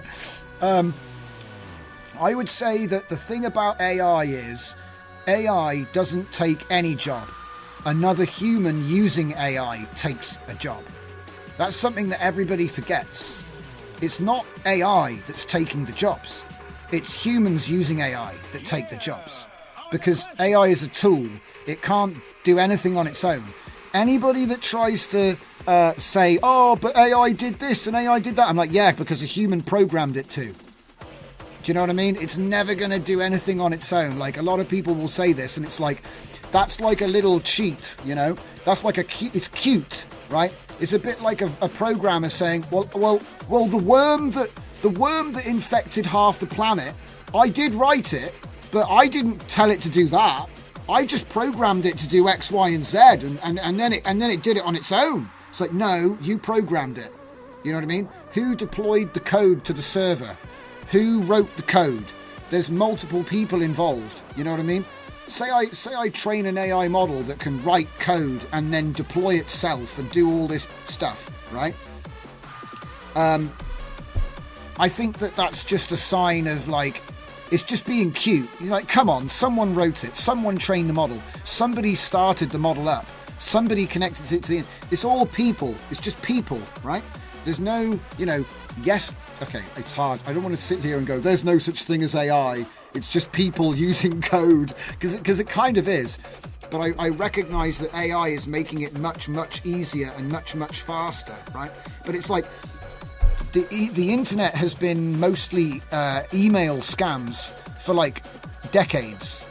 would say that the thing about AI is AI doesn't take any job. Another human using AI takes a job. That's something that everybody forgets. It's not AI that's taking the jobs. It's humans using AI that take the jobs. Because AI is a tool. It can't do anything on its own. Anybody that tries to say, oh, but AI did this and AI did that, I'm like, yeah, because a human programmed it to. Do you know what I mean? It's never going to do anything on its own. Like, a lot of people will say this, and it's like, that's like a little cheat, you know? That's like it's cute, right? It's a bit like a programmer saying, well, the worm that infected half the planet, I did write it, but I didn't tell it to do that. I just programmed it to do X, Y, and Z, and then it did it on its own. It's like, no, you programmed it. You know what I mean? Who deployed the code to the server? Who wrote the code? There's multiple people involved. You know what I mean? Say I train an AI model that can write code and then deploy itself and do all this stuff, right? I think that's just a sign of, like, it's just being cute. You're like, come on, someone wrote it, someone trained the model, somebody started the model up, somebody connected it to the... It's all people. It's just people, right? There's no, yes, okay, it's hard. I don't want to sit here and go, there's no such thing as AI. It's just people using code, because it kind of is. But I recognize that AI is making it much, much easier and much, much faster, right? But it's like the internet has been mostly email scams for like decades.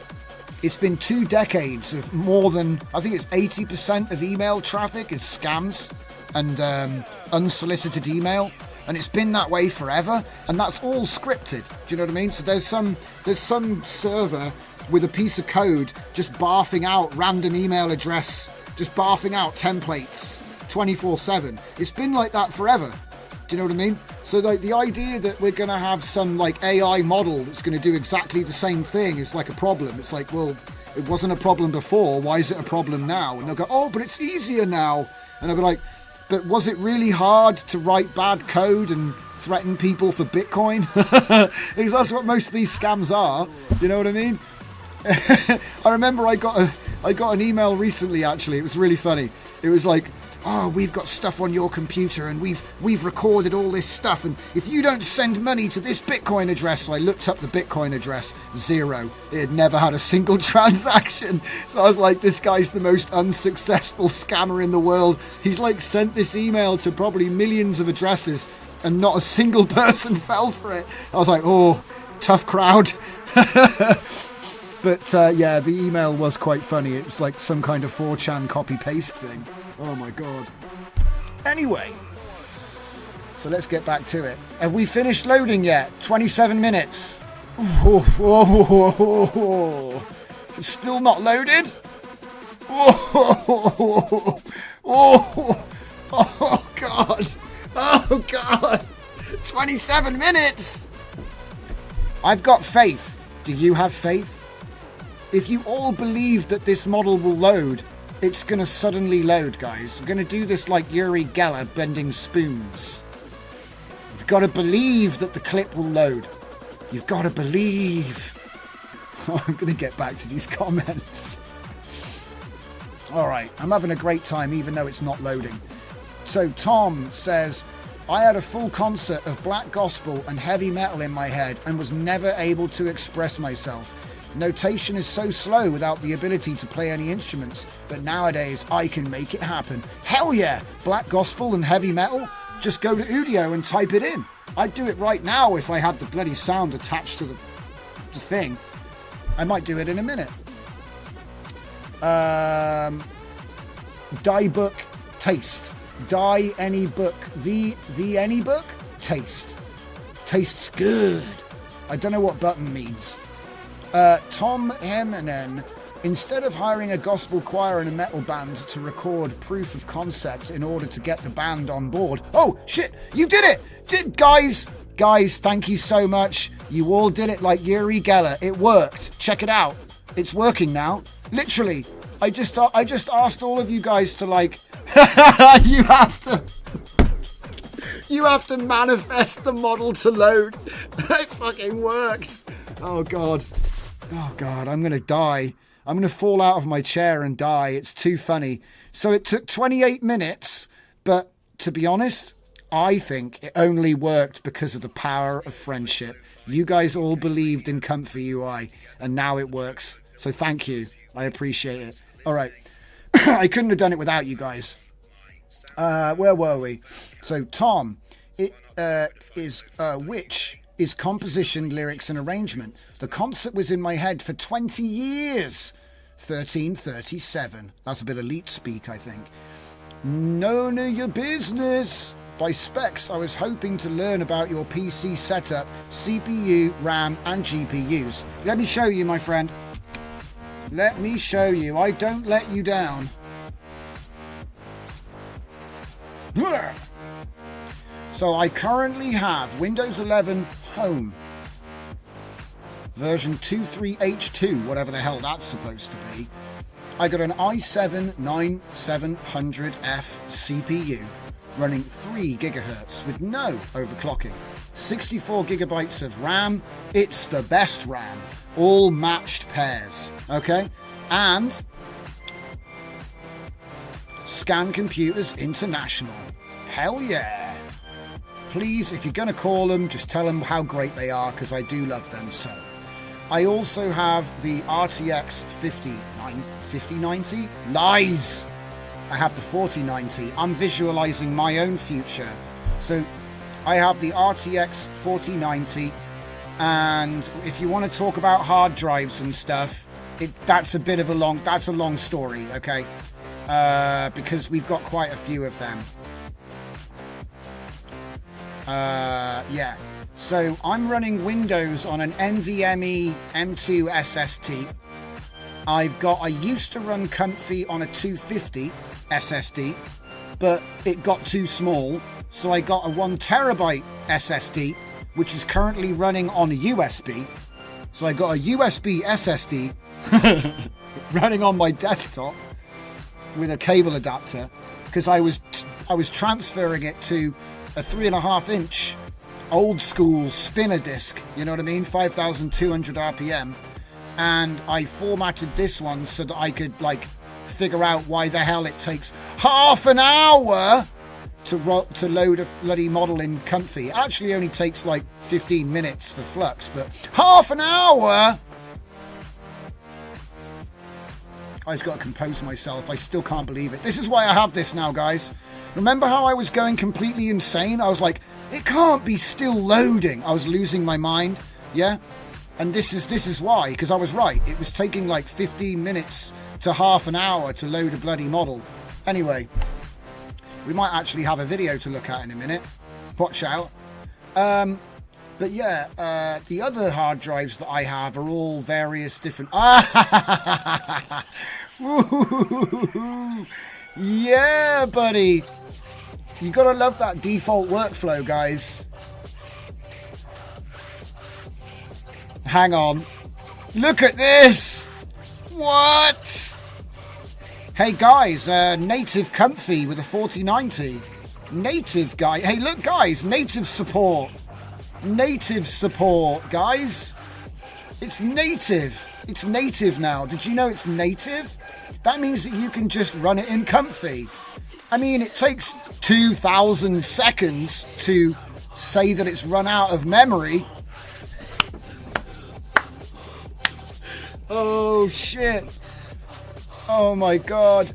It's been 2 decades of more than, I think it's 80% of email traffic is scams and unsolicited email. And it's been that way forever, and that's all scripted. Do you know what I mean? So there's some server with a piece of code just barfing out random email address just barfing out templates 24/7. It's been like that forever. Do you know what I mean? So like the idea that we're going to have some like AI model that's going to do exactly the same thing is like a problem. It's like, well, it wasn't a problem before. Why is it a problem now? And they'll go, oh, but it's easier now. And I'll be like, but was it really hard to write bad code and threaten people for Bitcoin? Because that's what most of these scams are. You know what I mean? I remember I got an email recently, actually. It was really funny. It was like, oh, we've got stuff on your computer and we've recorded all this stuff, and if you don't send money to this Bitcoin address. So I looked up the Bitcoin address, 0. It had never had a single transaction. So I was like, this guy's the most unsuccessful scammer in the world. He's like sent this email to probably millions of addresses and not a single person fell for it. I was like, oh, tough crowd. But yeah, the email was quite funny. It was like some kind of 4chan copy-paste thing. Oh my god. Anyway, so let's get back to it. Have we finished loading yet? 27 minutes. It's still not loaded? Oh god. Oh god. 27 minutes. I've got faith. Do you have faith? If you all believe that this model will load, it's going to suddenly load, guys. We're going to do this like Uri Geller bending spoons. You've got to believe that the clip will load. You've got to believe. Oh, I'm going to get back to these comments. All right, I'm having a great time even though it's not loading. So Tom says, I had a full concert of black gospel and heavy metal in my head and was never able to express myself. Notation is so slow without the ability to play any instruments, but nowadays I can make it happen. Hell yeah! Black gospel and heavy metal? Just go to Udio and type it in. I'd do it right now if I had the bloody sound attached to the thing. I might do it in a minute. Die book, taste. Die any book. The any book? Taste. Tastes good. I don't know what button means. Tom Heminen, instead of hiring a gospel choir and a metal band to record proof of concept in order to get the band on board. Oh, shit, you did it! Guys, thank you so much. You all did it like Uri Geller. It worked. Check it out. It's working now. Literally. I just asked all of you guys to like, you have to manifest the model to load. It fucking works. Oh God, I'm going to die. I'm going to fall out of my chair and die. It's too funny. So it took 28 minutes, but to be honest, I think it only worked because of the power of friendship. You guys all believed in Comfy UI, and now it works. So thank you. I appreciate it. All right. I couldn't have done it without you guys. Where were we? So Tom, it is which is composition, lyrics and arrangement. The concept was in my head for 20 years. 1337. That's a bit elite speak, I think. Know your business. By specs, I was hoping to learn about your PC setup, CPU, RAM and GPUs. Let me show you, my friend. Let me show you. I don't let you down. So I currently have Windows 11 Home version 23H2, whatever the hell that's supposed to be. I got an i7-9700F CPU running 3 gigahertz with no overclocking. 64 gigabytes of RAM. It's the best RAM. All matched pairs. Okay? And Scan Computers International. Hell yeah. Please, if you're going to call them, just tell them how great they are, because I do love them so. I also have the RTX 5090. Lies! I have the 4090. I'm visualizing my own future. So I have the RTX 4090, and if you want to talk about hard drives and stuff, that's a long story, okay? Because we've got quite a few of them. Yeah. So I'm running Windows on an NVMe M2 SST. I used to run Comfy on a 250 SSD, but it got too small, so I got a 1 terabyte SSD, which is currently running on a USB. So I got a USB SSD running on my desktop with a cable adapter, because I was transferring it to a 3.5 inch old school spinner disc, you know what I mean, 5,200 RPM, and I formatted this one so that I could like figure out why the hell it takes half an hour to load a bloody model in Comfy. It actually only takes like 15 minutes for Flux, but half an hour. I just got to compose myself. I still can't believe it. This is why I have this now, guys. Remember how I was going completely insane? I was like, it can't be still loading. I was losing my mind. Yeah. And this is why, because I was right. It was taking like 15 minutes to half an hour to load a bloody model. Anyway, we might actually have a video to look at in a minute. Watch out. But yeah, the other hard drives that I have are all various different... Yeah, buddy. You gotta love that default workflow, guys. Hang on. Look at this. What? Hey, guys, native Comfy with a 4090. Native guy. Hey, look, guys, native support. Native support, guys. It's native. It's native now. Did you know it's native? That means that you can just run it in Comfy. I mean, it takes 2,000 seconds to say that it's run out of memory. Oh, shit. Oh, my God.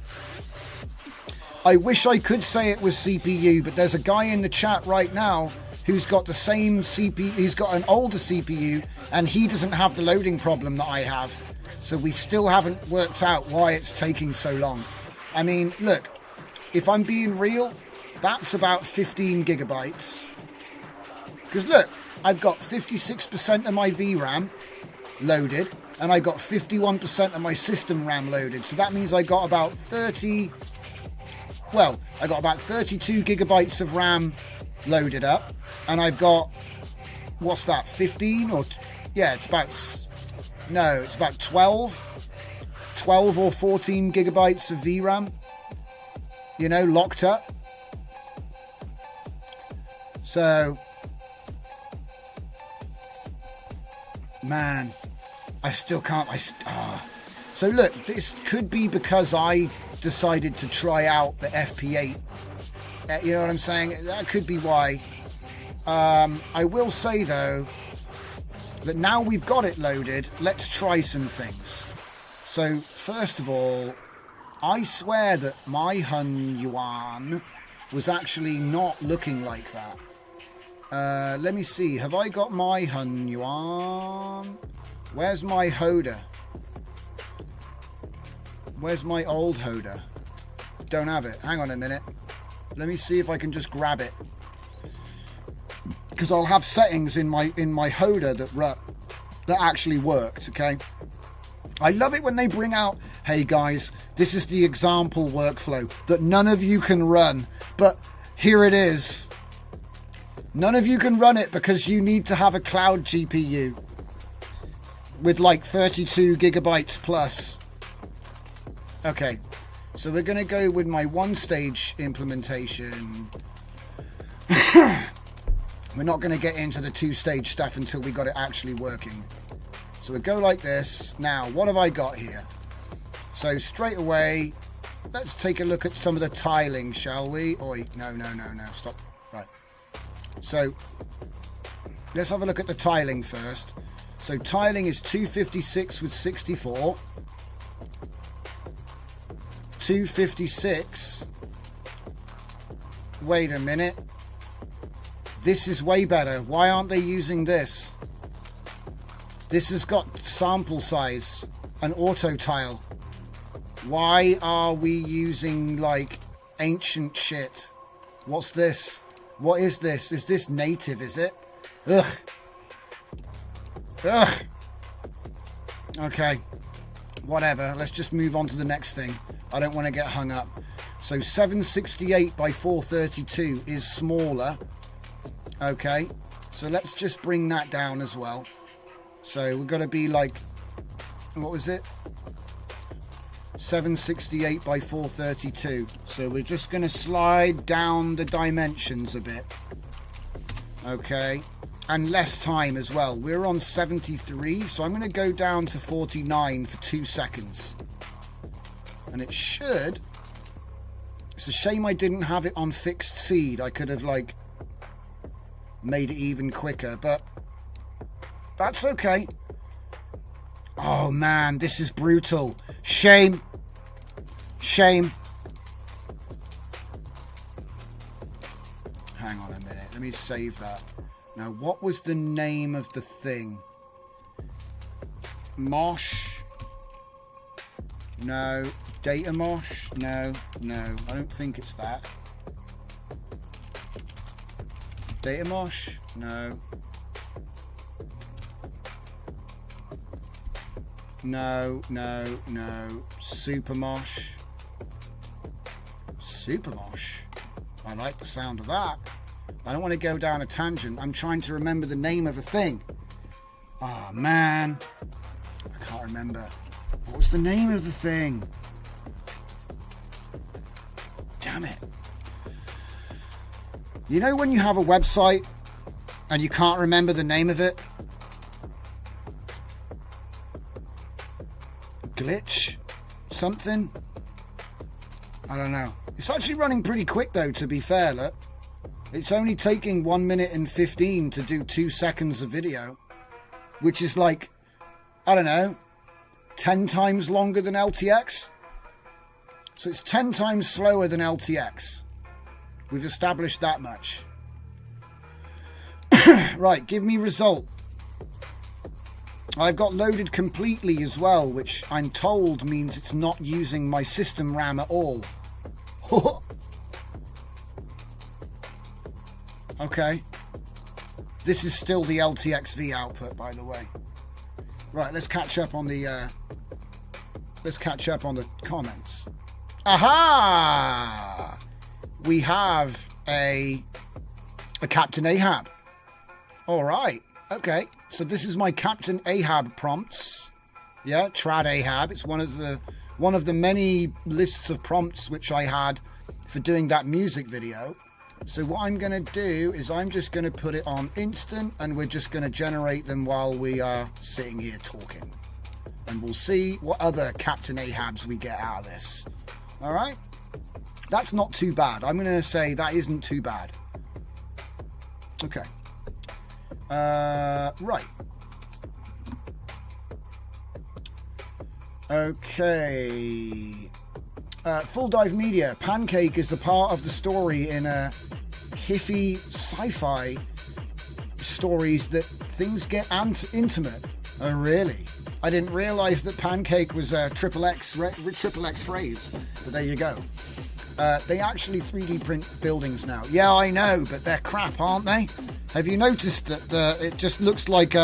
I wish I could say it was CPU, but there's a guy in the chat right now who's got the same CPU, he's got an older CPU, and he doesn't have the loading problem that I have. So we still haven't worked out why it's taking so long. I mean, look, if I'm being real, that's about 15 gigabytes. Because look, I've got 56% of my VRAM loaded, and I got 51% of my system RAM loaded. So that means I got about 32 gigabytes of RAM loaded up, and I've got, what's that, 15 or, yeah, it's about 12 or 14 gigabytes of VRAM, you know, locked up. So, man, I still can't, So look, this could be because I decided to try out the FP8. You know what I'm saying? That could be why. I will say, though, that now we've got it loaded, let's try some things. So, first of all, I swear that my Hun Yuan was actually not looking like that. Let me see. Have I got my Hun Yuan? Where's my Hoda? Where's my old Hoda? Don't have it. Hang on a minute. Let me see if I can just grab it. Because I'll have settings in my Hoda that actually worked, okay? I love it when they bring out, hey guys, this is the example workflow that none of you can run, but here it is. None of you can run it because you need to have a cloud GPU with like 32 gigabytes plus. Okay, so we're going to go with my one-stage implementation. We're not going to get into the two-stage stuff until we got it actually working. So we go like this. Now, what have I got here? So straight away, let's take a look at some of the tiling, shall we? Oi, no, stop. Right. So let's have a look at the tiling first. So tiling is 256 with 64. 256. Wait a minute. This is way better. Why aren't they using this? This has got sample size, an auto tile. Why are we using like ancient shit? What's this? What is this? Is this native, is it? Ugh. Okay. whatever. Let's just move on to the next thing. I don't want to get hung up. So 768 by 432 is smaller. Okay, so let's just bring that down as well. So we're going to be like, what was it? 768 by 432. So we're just going to slide down the dimensions a bit. Okay, and less time as well. We're on 73, so I'm going to go down to 49 for 2 seconds. And it should... It's a shame I didn't have it on fixed seed. I could have, like, made it even quicker, but that's okay. Oh, man, this is brutal. Shame. Shame. Hang on a minute. Let me save that. Now, what was the name of the thing? Mosh? No. Data Mosh? No. No. I don't think it's that. Data Mosh? No. No. No. No. Super Mosh? Super Mosh? I like the sound of that. I don't want to go down a tangent. I'm trying to remember the name of a thing. Oh, man. I can't remember. What was the name of the thing? Damn it. You know when you have a website and you can't remember the name of it? Glitch? Something? I don't know. It's actually running pretty quick though, to be fair, look. It's only taking 1 minute and 15 to do 2 seconds of video, which is like, I don't know, 10 times longer than LTX. So it's 10 times slower than LTX. We've established that much. Right, give me result. I've got loaded completely as well, which I'm told means it's not using my system RAM at all. Okay. This is still the LTXV output, by the way. Right, let's catch up on the comments. Aha! We have a Captain Ahab. All right. Okay. So this is my Captain Ahab prompts. Yeah, Trad Ahab. It's one of the many lists of prompts which I had for doing that music video. So what I'm going to do is I'm just going to put it on instant and we're just going to generate them while we are sitting here talking. And we'll see what other Captain Ahabs we get out of this. All right? That's not too bad. I'm going to say that isn't too bad. Okay. Right. Okay. Full Dive Media. Pancake is the part of the story in a hiffy sci-fi stories that things get intimate. Oh, really? I didn't realise that Pancake was a triple X phrase. But there you go. They actually 3D print buildings now. Yeah, I know, but they're crap, aren't they? Have you noticed that it just looks like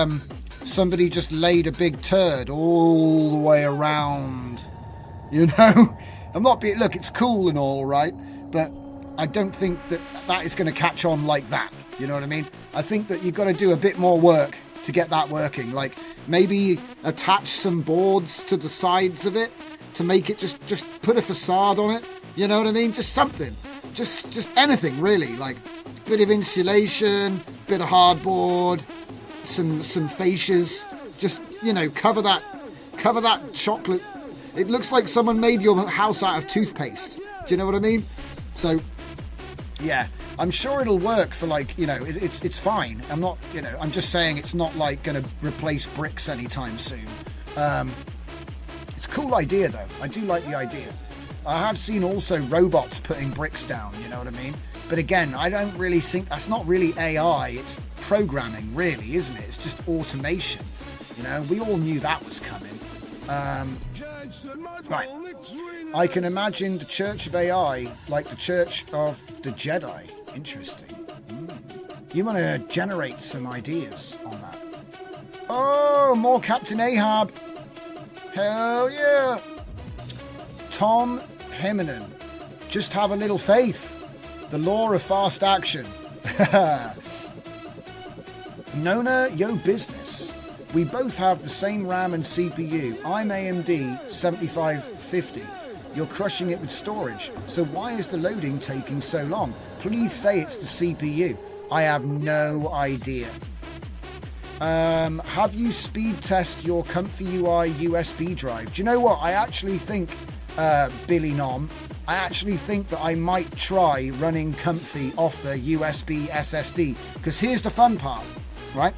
somebody just laid a big turd all the way around? You know? I'm not being... Look, it's cool and all, right? But I don't think that is going to catch on like that. You know what I mean? I think that you've got to do a bit more work to get that working. Like, maybe attach some boards to the sides of it to make it just put a facade on it. You know what I mean? Just something. Just anything, really. Like, bit of insulation, bit of hardboard, some fascias. Just, you know, cover that chocolate. It looks like someone made your house out of toothpaste. Do you know what I mean? So, yeah, I'm sure it'll work for, like, you know, it's fine. I'm not, you know, I'm just saying it's not like going to replace bricks anytime soon. It's a cool idea though. I do like the idea. I have seen also robots putting bricks down, you know what I mean? But again, I don't really think that's not really AI. It's programming, really, isn't it? It's just automation. You know, we all knew that was coming. Right. I can imagine the Church of AI like the Church of the Jedi. Interesting. You want to generate some ideas on that. Oh, more Captain Ahab. Hell yeah. Tom Himmenan. Just have a little faith. The law of fast action. Nona, yo business. We both have the same RAM and CPU. I'm AMD 7550. You're crushing it with storage. So why is the loading taking so long? Please say it's the CPU. I have no idea. Have you speed test your Comfy UI USB drive? Do you know what? I actually think, Billy Nom, I actually think that I might try running Comfy off the USB SSD. Because here's the fun part, right?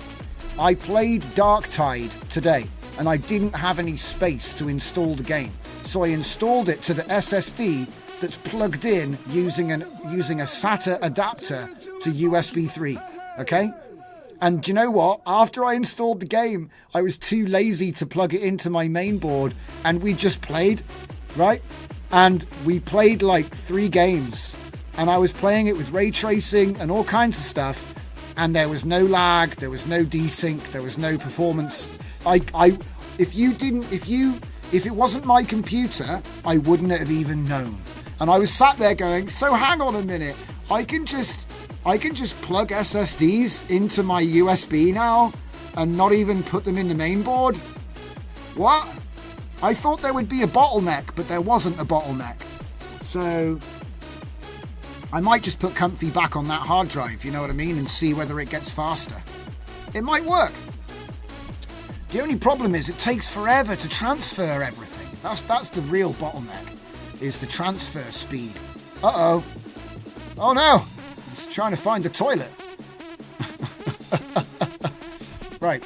I played Darktide today and I didn't have any space to install the game. So I installed it to the SSD that's plugged in using a SATA adapter to USB 3. Okay? And do you know what? After I installed the game, I was too lazy to plug it into my main board and we just played, right? And we played like 3 games and I was playing it with ray tracing and all kinds of stuff. And there was no lag, there was no desync, there was no performance. If it wasn't my computer, I wouldn't have even known. And I was sat there going, so hang on a minute, I can just plug SSDs into my USB now and not even put them in the main board? What? I thought there would be a bottleneck, but there wasn't a bottleneck. So I might just put Comfy back on that hard drive, you know what I mean, and see whether it gets faster. It might work. The only problem is it takes forever to transfer everything. That's the real bottleneck, is the transfer speed. Uh-oh. Oh no! He's trying to find the toilet. Right.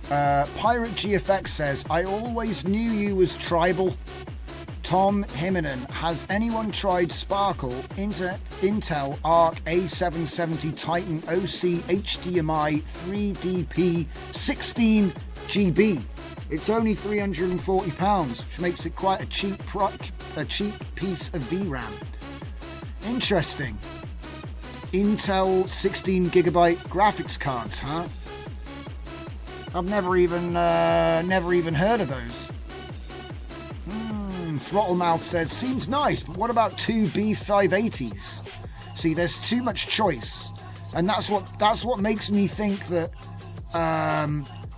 Pirate GFX says, I always knew you was tribal. Tom Himmenan, has anyone tried Sparkle Intel Arc A770 Titan OC HDMI 3DP 16 GB? It's only £340, which makes it quite a cheap piece of VRAM. Interesting. Intel 16 gigabyte graphics cards, huh? I've never even heard of those. Throttlemouth says, seems nice, but what about 2 B580s? See, there's too much choice, and that's what makes me think that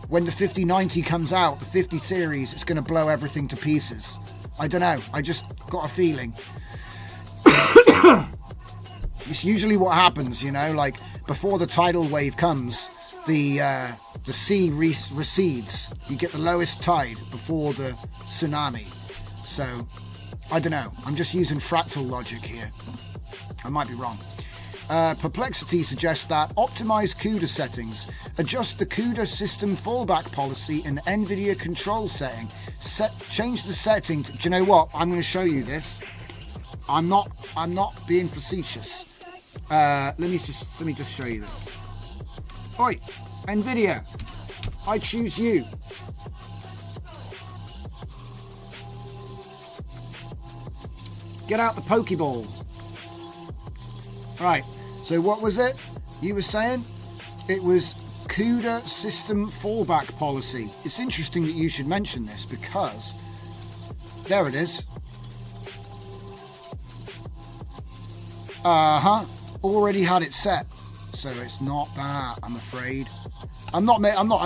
when the 5090 comes out, the 50 series, it's going to blow everything to pieces. I don't know. I just got a feeling. It's usually what happens, you know, like before the tidal wave comes, the sea recedes. You get the lowest tide before the tsunami. So, I don't know. I'm just using fractal logic here. I might be wrong. Perplexity suggests that optimize CUDA settings. Adjust the CUDA system fallback policy in the NVIDIA control setting. Change the setting to... Do you know what? I'm going to show you this. I'm not being facetious. Let me just show you this. Oi, NVIDIA. I choose you. Get out the Pokeball. Right, so what was it you were saying? It was CUDA system fallback policy. It's interesting that you should mention this because there it is. Already had it set. So it's not that, I'm afraid. I'm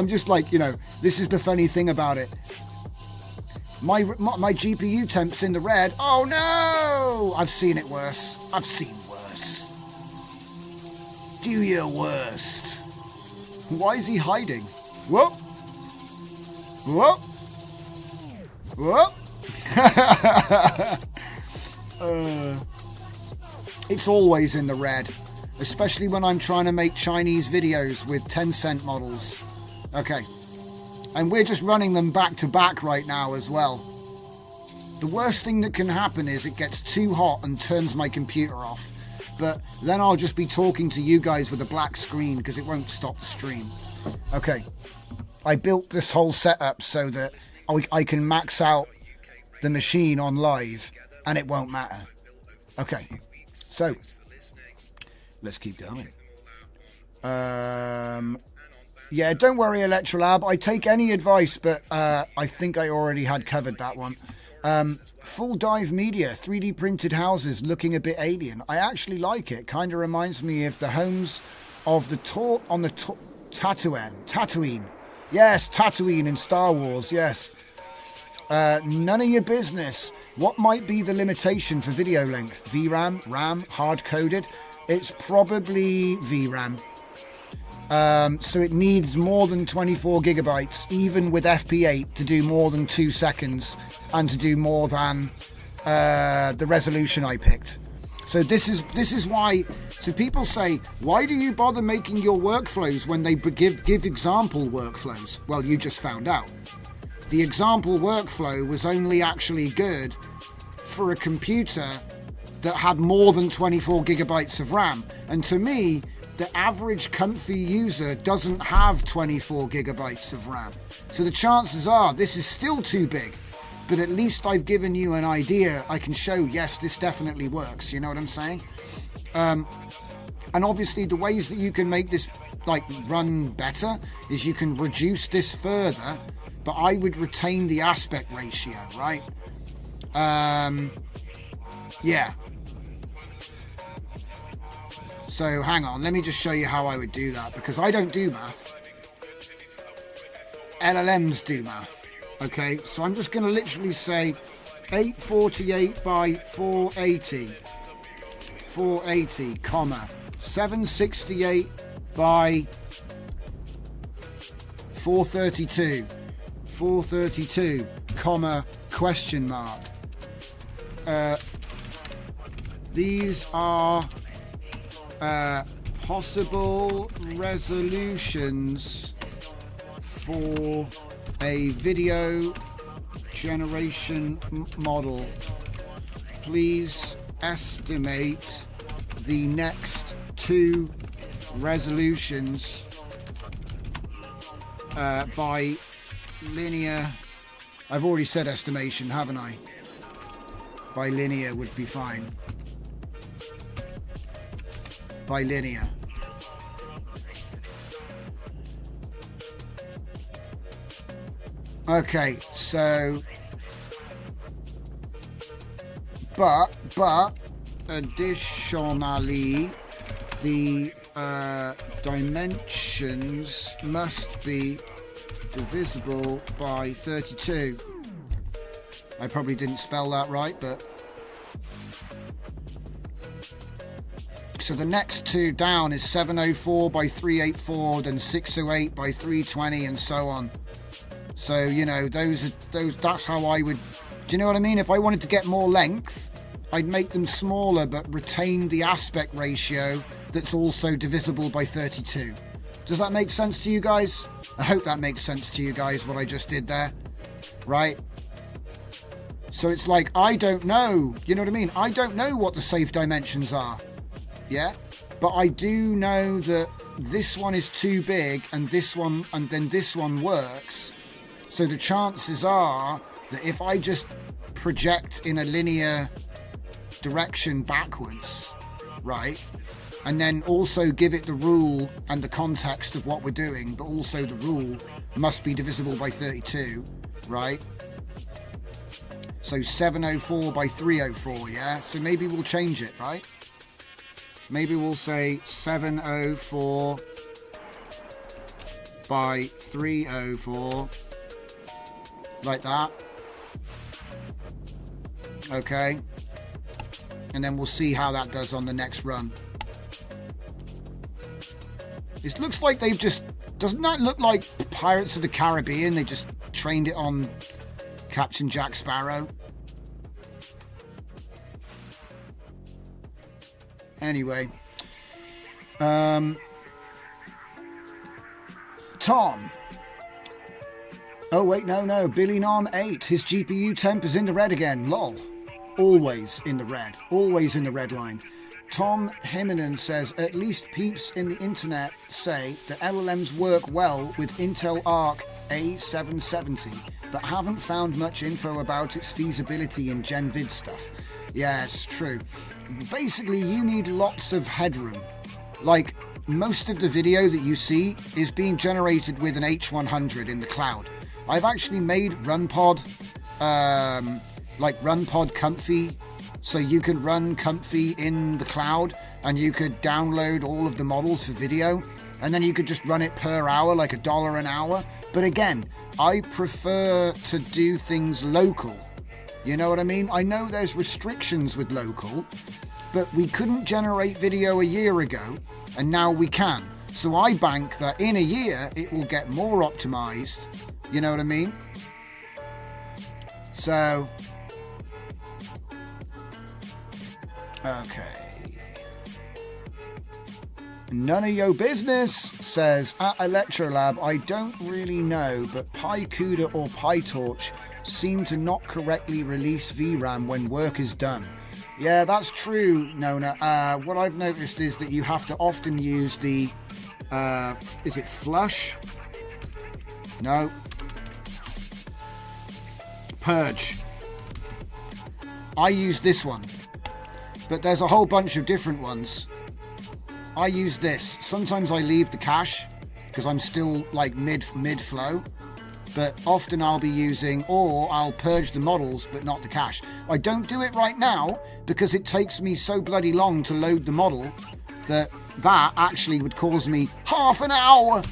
just like, you know, this is the funny thing about it. My GPU temp's in the red. Oh no! I've seen it worse. I've seen worse. Do your worst. Why is he hiding? Whoop! Whoop! Whoop! It's always in the red. Especially when I'm trying to make Chinese videos with Tencent models. Okay. And we're just running them back to back right now as well. The worst thing that can happen is it gets too hot and turns my computer off. But then I'll just be talking to you guys with a black screen because it won't stop the stream. Okay. I built this whole setup so that I can max out the machine on live and it won't matter. Okay. So, let's keep going. Yeah, don't worry, Electrolab. I take any advice, but I think I already had covered that one. Full Dive Media, 3D printed houses looking a bit alien. I actually like it. Kind of reminds me of the homes of the Tatooine. Yes, Tatooine in Star Wars, yes. None of your business. What might be the limitation for video length? VRAM, RAM, hard-coded? It's probably VRAM. So it needs more than 24 gigabytes, even with FP8, to do more than 2 seconds and to do more than the resolution I picked. So this is why. So people say, why do you bother making your workflows when they give example workflows? Well, you just found out. The example workflow was only actually good for a computer that had more than 24 gigabytes of RAM. And to me, the average comfy user doesn't have 24 gigabytes of RAM. So the chances are this is still too big. But at least I've given you an idea. I can show, yes, this definitely works. You know what I'm saying? And obviously the ways that you can make this run better is you can reduce this further, but I would retain the aspect ratio, right? Yeah. So hang on, let me just show you how I would do that, because I don't do math. LLMs do math. Okay, so I'm just going to literally say 848 by 480, comma, 768 by 432, comma, question mark. These are possible resolutions for a video generation model. Please estimate the next 2 resolutions by linear. I've already said estimation, haven't I? By linear would be fine. By linear. Okay, so but additionally the dimensions must be divisible by 32. I probably didn't spell that right, but so the next 2 down is 704 by 384, then 608 by 320, and so on. So, you know, that's how I would, do you know what I mean? If I wanted to get more length, I'd make them smaller but retain the aspect ratio that's also divisible by 32. Does that make sense to you guys? I hope that makes sense to you guys, what I just did there. Right? So it's like, I don't know, you know what I mean? I don't know what the safe dimensions are. Yeah? But I do know that this one is too big and this one, and then this one works. So the chances are that if I just project in a linear direction backwards, right, and then also give it the rule and the context of what we're doing, but also the rule must be divisible by 32, right? So 704 by 304, yeah? So maybe we'll change it, right? Maybe we'll say 704 by 304. Like that. Okay. And then we'll see how that does on the next run. It looks like they've just... Doesn't that look like Pirates of the Caribbean? They just trained it on Captain Jack Sparrow. Anyway. Tom. Oh, wait, no. Billy Nom 8. His GPU temp is in the red again. Lol. Always in the red. Always in the red line. Tom Himinen says, at least peeps in the internet say that LLMs work well with Intel Arc A770, but haven't found much info about its feasibility in GenVid stuff. Yeah, it's true. Basically, you need lots of headroom. Like, most of the video that you see is being generated with an H100 in the cloud. I've actually made RunPod, like RunPod Comfy, so you can run Comfy in the cloud and you could download all of the models for video and then you could just run it per hour, like $1 an hour. But again, I prefer to do things local. You know what I mean? I know there's restrictions with local, but we couldn't generate video a year ago and now we can. So I bank that in a year it will get more optimized. You know what I mean? So, okay. None of your business, says at Electrolab, I don't really know, but PyCuda or PyTorch seem to not correctly release VRAM when work is done. Yeah, that's true, Nona. What I've noticed is that you have to often use the, is it flush? No. Purge. I use this one, but there's a whole bunch of different ones. I use this. Sometimes I leave the cache because I'm still like mid flow, but often I'll be using, or I'll purge the models but not the cache. I don't do it right now because it takes me so bloody long to load the model that actually would cause me half an hour.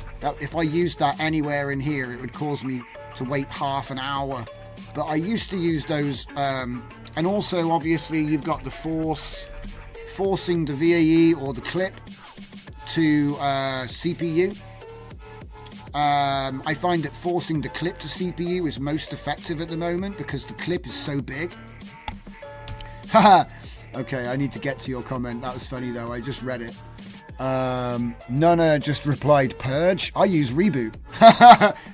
If I used that anywhere in here, it would cause me to wait half an hour. But I used to use those, and also obviously you've got the forcing the VAE or the clip to CPU. I find that forcing the clip to CPU is most effective at the moment because the clip is so big. Haha. Okay, I need to get to your comment. That was funny though. I just read it. Nana just replied, purge. I use reboot.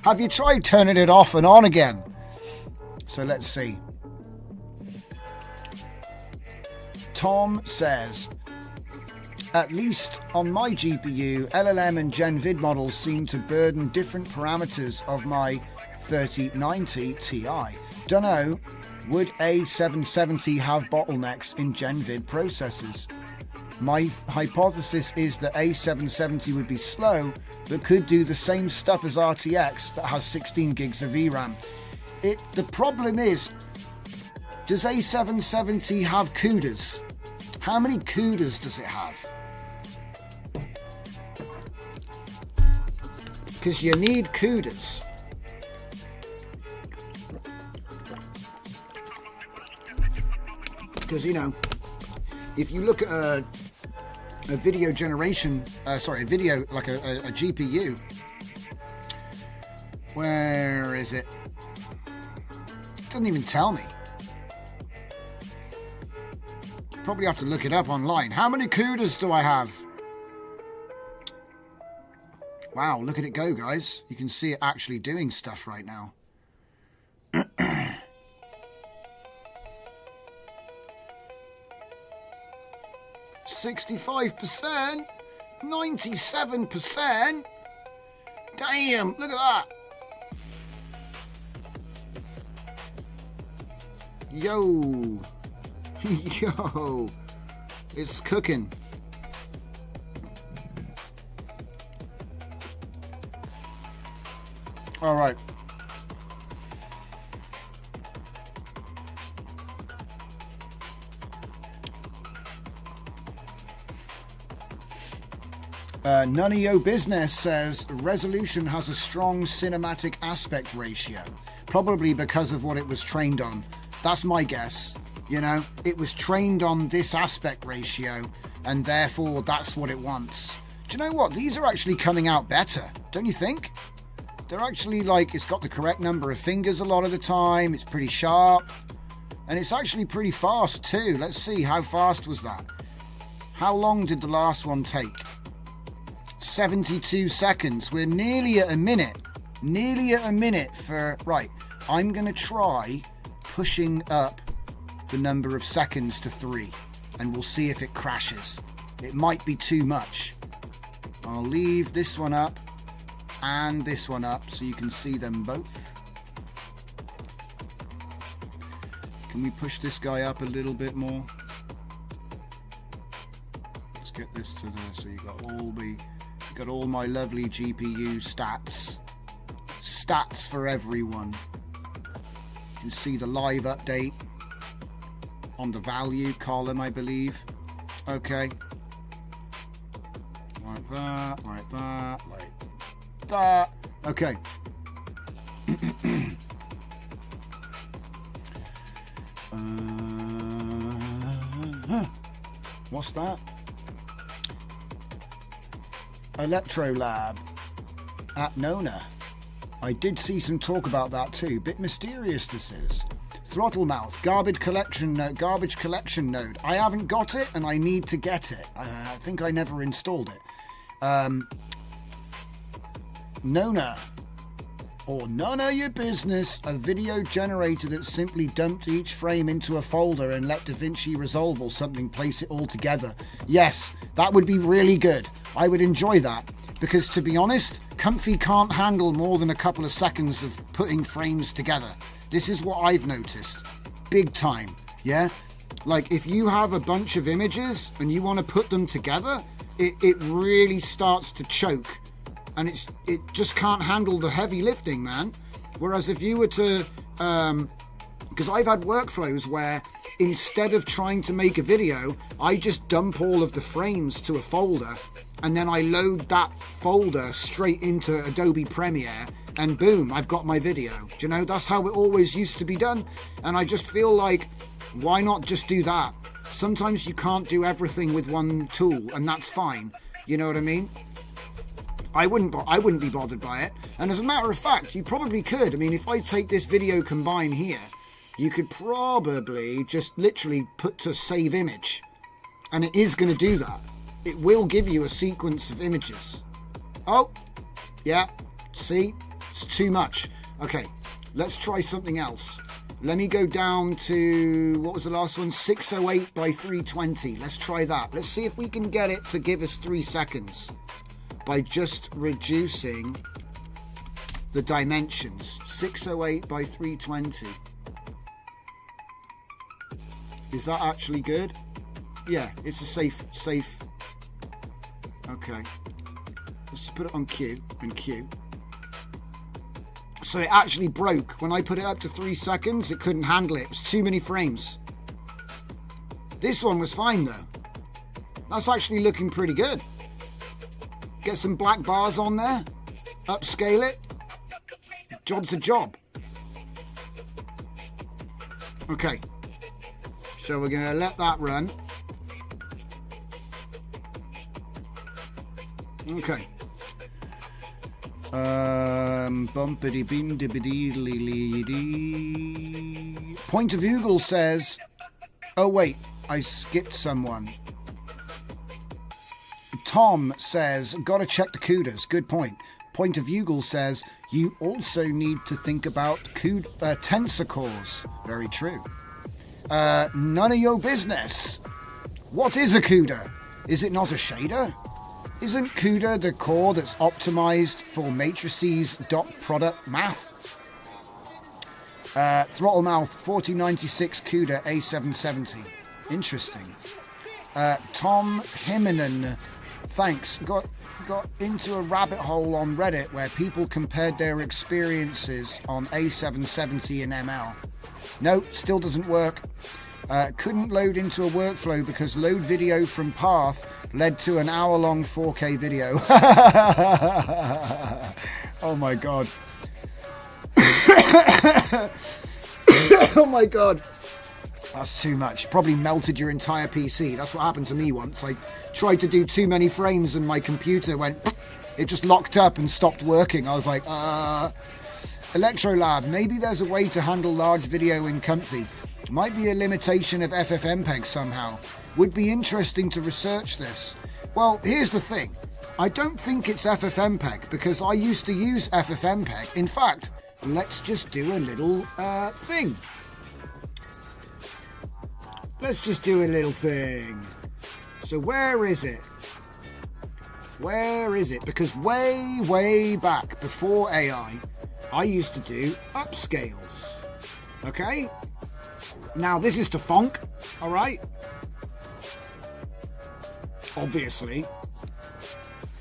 Have you tried turning it off and on again? So let's see. Tom says, at least on my GPU, LLM and GenVid models seem to burden different parameters of my 3090 Ti. Dunno, would A770 have bottlenecks in GenVid processors? My hypothesis is that A770 would be slow, but could do the same stuff as RTX that has 16 gigs of VRAM. The problem is, does A770 have CUDAs? How many CUDAs does it have? Because you need CUDAs. Because, you know, if you look at a video generation, a video, like a GPU, where is it? It doesn't even tell me. Probably have to look it up online. How many CUDAs do I have? Wow, look at it go, guys. You can see it actually doing stuff right now. 65%? 97%? Damn, look at that. Yo. Yo. It's cooking. All right. None of your business says resolution has a strong cinematic aspect ratio, probably because of what it was trained on. That's my guess. You know, it was trained on this aspect ratio, and therefore that's what it wants. Do you know what? These are actually coming out better, don't you think? They're actually like, it's got the correct number of fingers a lot of the time. It's pretty sharp, and it's actually pretty fast too. Let's see, how fast was that? How long did the last one take? 72 seconds. We're nearly at a minute. Nearly at a minute for... Right, I'm going to try pushing up the number of seconds to 3, and we'll see if it crashes. It might be too much. I'll leave this one up and this one up so you can see them both. Can we push this guy up a little bit more? Let's get this to the, so you got all my lovely GPU stats for everyone. You can see the live update on the value column, I believe. Okay, like that, like that, like that. Okay. What's that? Electrolab at Nona. I did see some talk about that too. Bit mysterious this is. Throttlemouth, garbage collection node. I haven't got it and I need to get it. I think I never installed it. Nona, or none of your business, a video generator that simply dumped each frame into a folder and let DaVinci Resolve or something place it all together. Yes, that would be really good. I would enjoy that, because to be honest, Comfy can't handle more than a couple of seconds of putting frames together. This is what I've noticed. Big time, yeah? Like, if you have a bunch of images and you want to put them together, it really starts to choke. And it just can't handle the heavy lifting, man. Whereas if you were to, because I've had workflows where instead of trying to make a video, I just dump all of the frames to a folder, and then I load that folder straight into Adobe Premiere, and boom, I've got my video. Do you know, that's how it always used to be done. And I just feel like, why not just do that? Sometimes you can't do everything with one tool, and that's fine. You know what I mean? I wouldn't be bothered by it. And as a matter of fact, you probably could. I mean, if I take this video combine here, you could probably just literally put to save image. And it is going to do that. It will give you a sequence of images. Oh, yeah, see? It's too much. Okay, let's try something else. Let me go down to, what was the last one? 608 by 320. Let's try that. Let's see if we can get it to give us 3 seconds. By just reducing the dimensions. 608 by 320. Is that actually good? Yeah, it's a safe. Okay. Let's just put it on Q and Q. So it actually broke. When I put it up to 3 seconds, it couldn't handle it. It was too many frames. This one was fine though. That's actually looking pretty good. Get some black bars on there, upscale it, job's a job. Okay, so we're going to let that run. Okay. Point of Google says, oh wait, I skipped someone. Tom says, gotta check the CUDAs. Good point. Point of Google says, you also need to think about tensor cores. Very true. None of your business. What is a CUDA? Is it not a shader? Isn't CUDA the core that's optimized for matrices dot product math? Throttlemouth 4096 CUDA A770. Interesting. Tom Himinen, thanks. Got into a rabbit hole on Reddit where people compared their experiences on A770 and ML. No, still doesn't work. Couldn't load into a workflow because load video from Path led to an hour-long 4K video. Oh my god. Oh my god. That's too much. Probably melted your entire PC. That's what happened to me once. I tried to do too many frames and my computer went... It just locked up and stopped working. I was like, Electrolab, maybe there's a way to handle large video in Comfy. Might be a limitation of FFmpeg somehow. Would be interesting to research this. Well, here's the thing. I don't think it's FFmpeg because I used to use FFmpeg. In fact, let's just do a little thing. Let's just do a little thing. So where is it? Where is it? Because way back before AI, I used to do upscales. Okay? Now this is to Fonk, all right? obviously.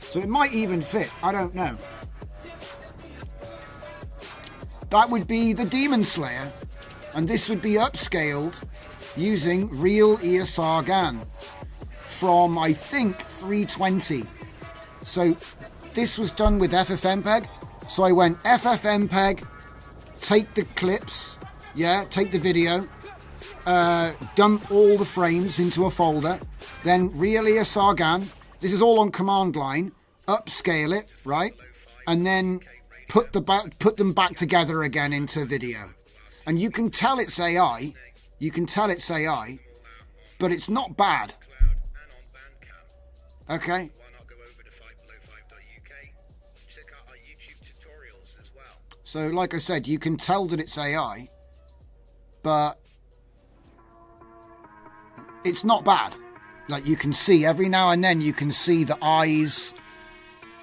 So it might even fit, I don't know. That would be the Demon Slayer, and this would be upscaled using real ESR GAN from, I think, 320. So this was done with FFmpeg. So I went FFmpeg, take the clips, take the video, dump all the frames into a folder, then real ESR GAN. This is all on command line. Upscale it, right? And then put them back together again into video. And you can tell it's AI. You can tell it's AI, but it's not bad. Okay. So like I said, you can tell that it's AI, but it's not bad. Like, you can see every now and then, you can see the eyes.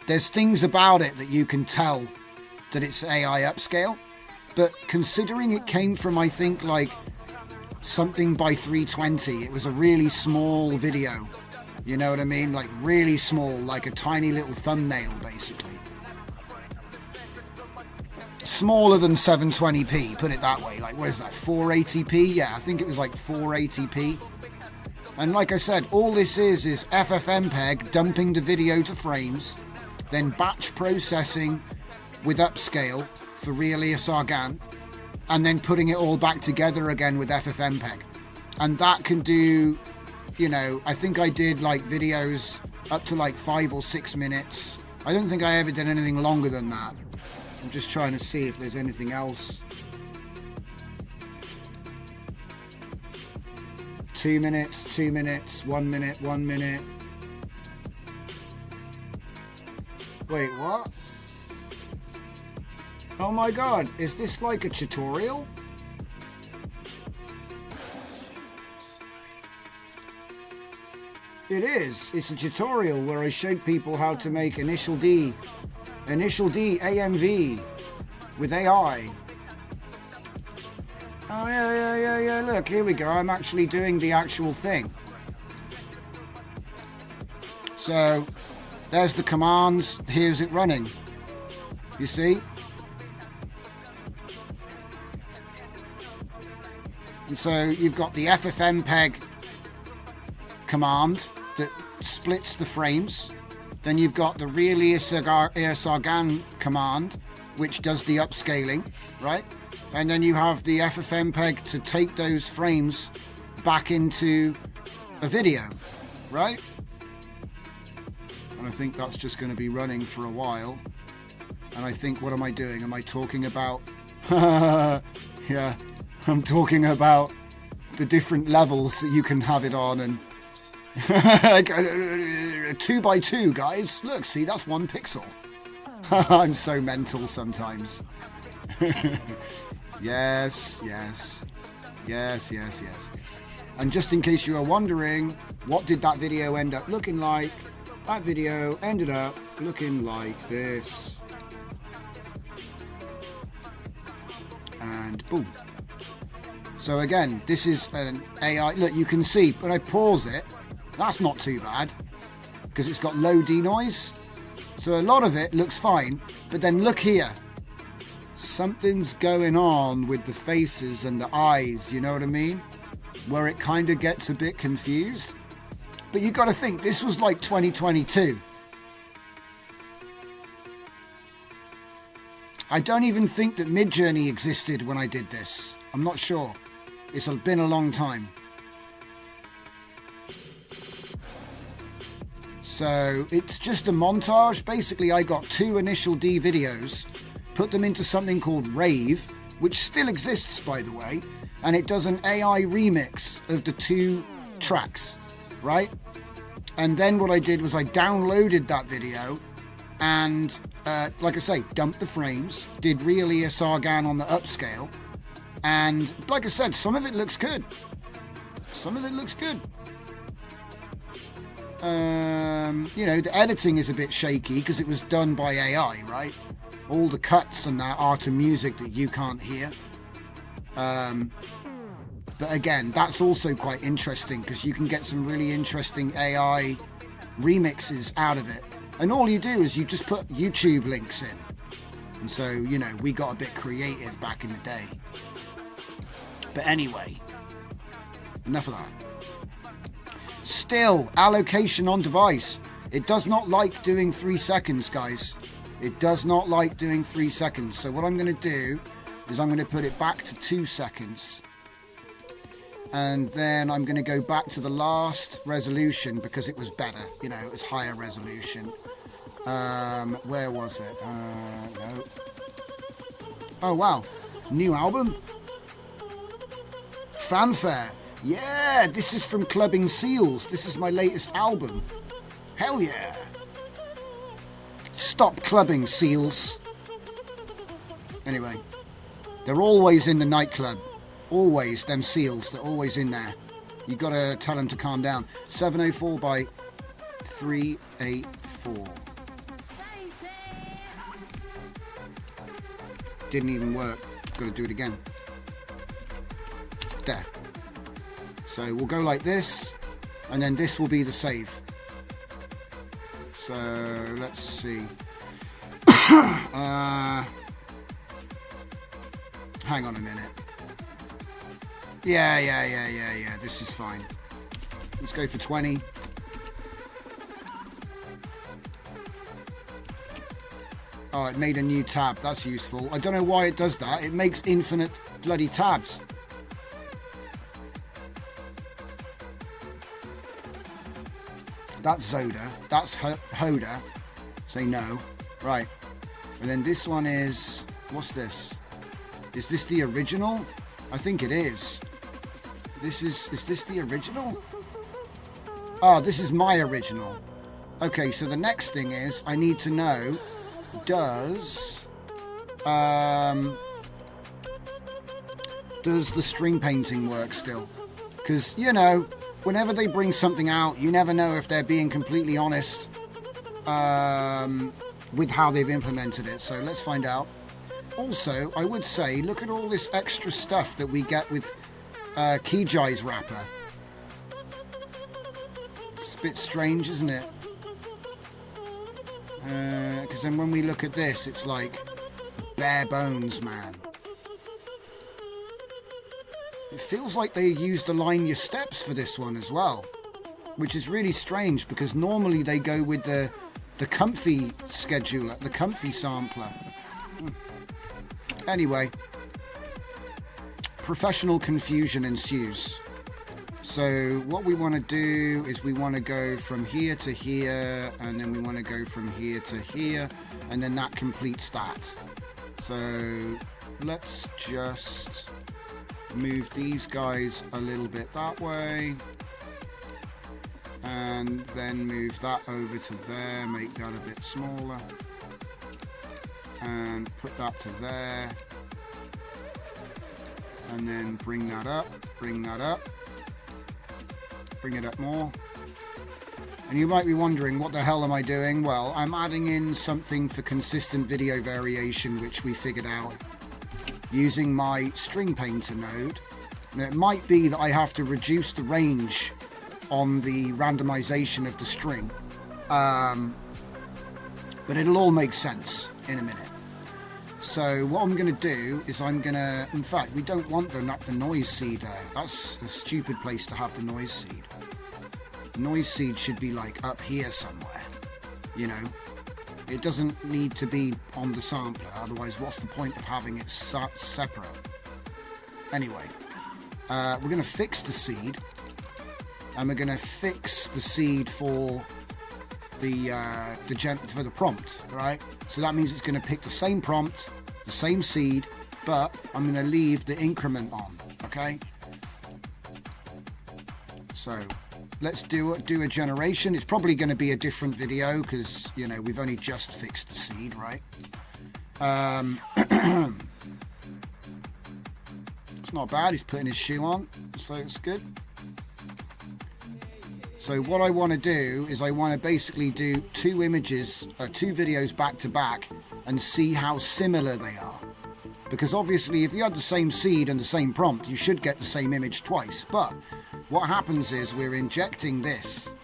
There's things about it that you can tell that it's AI upscale. But considering it came from, I think, like something by 320, it was a really small video. You know what I mean? Like really small, like a tiny little thumbnail, basically. Smaller than 720p, put it that way. Like, what is that, 480p? Yeah, I think it was like 480p. And like I said, all this is FFmpeg dumping the video to frames, then batch processing with upscale for real ESR GAN, and then putting it all back together again with FFmpeg. And that can do, you know, I think I did like videos up to like 5 or 6 minutes. I don't think I ever did anything longer than that. I'm just trying to see if there's anything else. 2 minutes, 2 minutes, 1 minute, 1 minute. Wait, what? Oh my god, is this like a tutorial? It is. It's a tutorial where I showed people how to make Initial D AMV with AI. Oh yeah, look, here we go. I'm actually doing the actual thing. So, there's the commands. Here's it running. You see? And so you've got the FFmpeg command that splits the frames. Then you've got the real ESR GAN command, which does the upscaling, right? And then you have the FFmpeg to take those frames back into a video, right? And I think that's just going to be running for a while. And I think, what am I doing? Am I talking about... yeah, I'm talking about the different levels that you can have it on, and 2x2, guys. Look, see, that's 1 pixel. I'm so mental sometimes. Yes. And just in case you are wondering, what did that video end up looking like? That video ended up looking like this. And boom. So again, this is an AI. Look, you can see, when I pause it, that's not too bad, because it's got low denoise. So a lot of it looks fine, but then look here. Something's going on with the faces and the eyes, you know what I mean? Where it kind of gets a bit confused. But you got to think, this was like 2022. I don't even think that Midjourney existed when I did this. I'm not sure. It's been a long time. So it's just a montage. Basically, I got 2 Initial D videos, put them into something called Rave, which still exists, by the way, and it does an AI remix of the 2 tracks, right? And then what I did was I downloaded that video and, like I say, dumped the frames, did real ESR GAN on the upscale, and like I said, some of it looks good. Some of it looks good. You know, the editing is a bit shaky because it was done by AI, right? All the cuts and that are to music that you can't hear. But again, that's also quite interesting because you can get some really interesting AI remixes out of it. And all you do is you just put YouTube links in. And so, you know, we got a bit creative back in the day. But anyway, enough of that. Still, allocation on device. It does not like doing 3 seconds, guys. It does not like doing 3 seconds. So what I'm going to do is I'm going to put it back to 2 seconds. And then I'm going to go back to the last resolution because it was better. You know, it was higher resolution. Where was it? No. Oh, wow. New album? Fanfare. Yeah, this is from Clubbing Seals. This is my latest album. Hell yeah. Stop clubbing, Seals. Anyway, they're always in the nightclub. Always, them Seals. They're always in there. You got to tell them to calm down. 704 by 384. Didn't even work. Got to do it again. There. So we'll go like this, and then this will be the save. So let's see. Hang on a minute. Yeah. This is fine. Let's go for 20. Oh, it made a new tab. That's useful. I don't know why it does that. It makes infinite bloody tabs. That's Zoda. That's Hoda. Say no. Right. And then this one is... What's this? Is this the original? I think it is. Is this the original? Oh, this is my original. Okay, so the next thing is I need to know, does the string painting work still? Because, you know, whenever they bring something out, you never know if they're being completely honest with how they've implemented it. So let's find out. Also, I would say, look at all this extra stuff that we get with Kijai's wrapper. It's a bit strange, isn't it? Because then when we look at this, it's like bare bones, man. It feels like they used Align Your Steps for this one as well, which is really strange because normally they go with the comfy scheduler, the comfy sampler. Anyway, professional confusion ensues. So what we want to do is we want to go from here to here, and then we want to go from here to here, and then that completes that. So let's just move these guys a little bit that way, and then move that over to there, make that a bit smaller, and put that to there, and then bring that up, bring it up more. And you might be wondering, what the hell am I doing? Well, I'm adding in something for consistent video variation, which we figured out using my string painter node. Now, it might be that I have to reduce the range on the randomization of the string, but it'll all make sense in a minute. So what I'm going to do is in fact, we don't want the noise seed there. That's a stupid place to have the noise seed. The noise seed should be like up here somewhere, you know. It doesn't need to be on the sampler, otherwise what's the point of having it separate? Anyway, we're going to fix the seed, and we're going to fix the seed for the prompt, right? So that means it's going to pick the same prompt, the same seed, but I'm going to leave the increment on, okay? So let's do a generation. It's probably going to be a different video because, you know, we've only just fixed the seed, right? It's not bad. He's putting his shoe on, so it's good. So what I want to do is I want to basically do two videos back to back and see how similar they are. Because obviously if you had the same seed and the same prompt, you should get the same image twice. But what happens is we're injecting this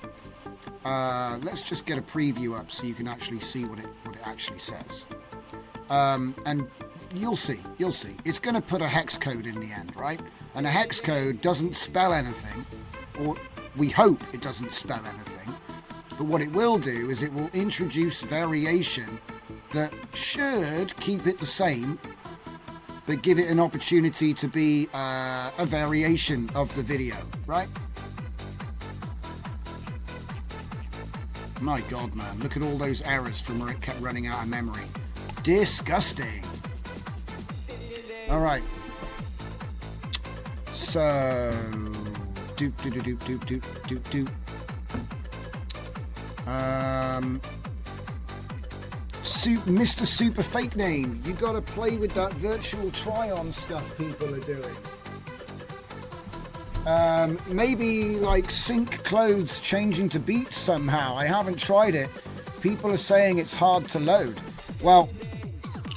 let's just get a preview up so you can actually see what it actually says. And you'll see. It's going to put a hex code in the end, right? And a hex code doesn't spell anything, or we hope it doesn't spell anything. But what it will do is it will introduce variation that should keep it the same, but give it an opportunity to be a variation of the video, right? My God, man, look at all those errors from where it kept running out of memory. Disgusting. All right. So, Mr. Super Fake Name, you gotta play with that virtual try-on stuff people are doing. Maybe like sync clothes changing to beats somehow. I haven't tried it. People are saying it's hard to load. Well,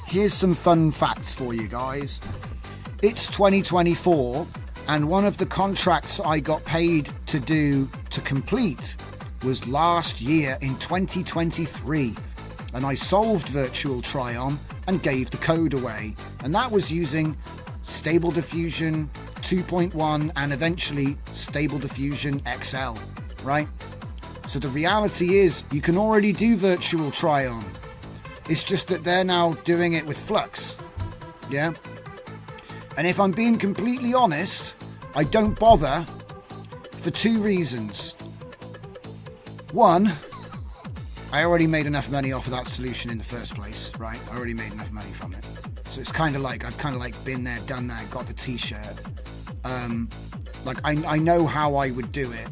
here's some fun facts for you guys. It's 2024, and one of the contracts I got paid to complete was last year in 2023. And I solved virtual try-on and gave the code away. And that was using Stable Diffusion 2.1 and eventually Stable Diffusion XL, right? So the reality is you can already do virtual try-on. It's just that they're now doing it with Flux, yeah? And if I'm being completely honest, I don't bother for two reasons. One, I already made enough money off of that solution in the first place, right? I already made enough money from it. So it's kind of like, I've kind of like been there, done that, got the t-shirt. Like I know how I would do it,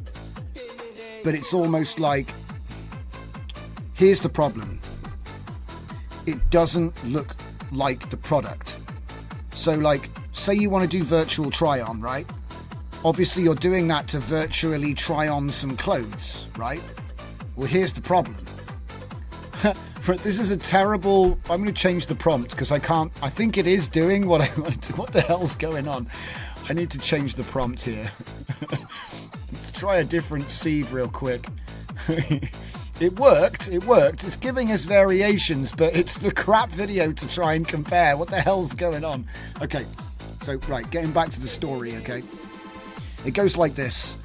but it's almost like, here's the problem. It doesn't look like the product. So like, say you want to do virtual try on, right? Obviously you're doing that to virtually try on some clothes, right? Well, here's the problem. This is a terrible... I'm going to change the prompt because I can't... I think it is doing what I want to do. What the hell's going on? I need to change the prompt here. Let's try a different seed real quick. It worked. It's giving us variations, but it's the crap video to try and compare. What the hell's going on? Okay, so, right, getting back to the story, okay? It goes like this.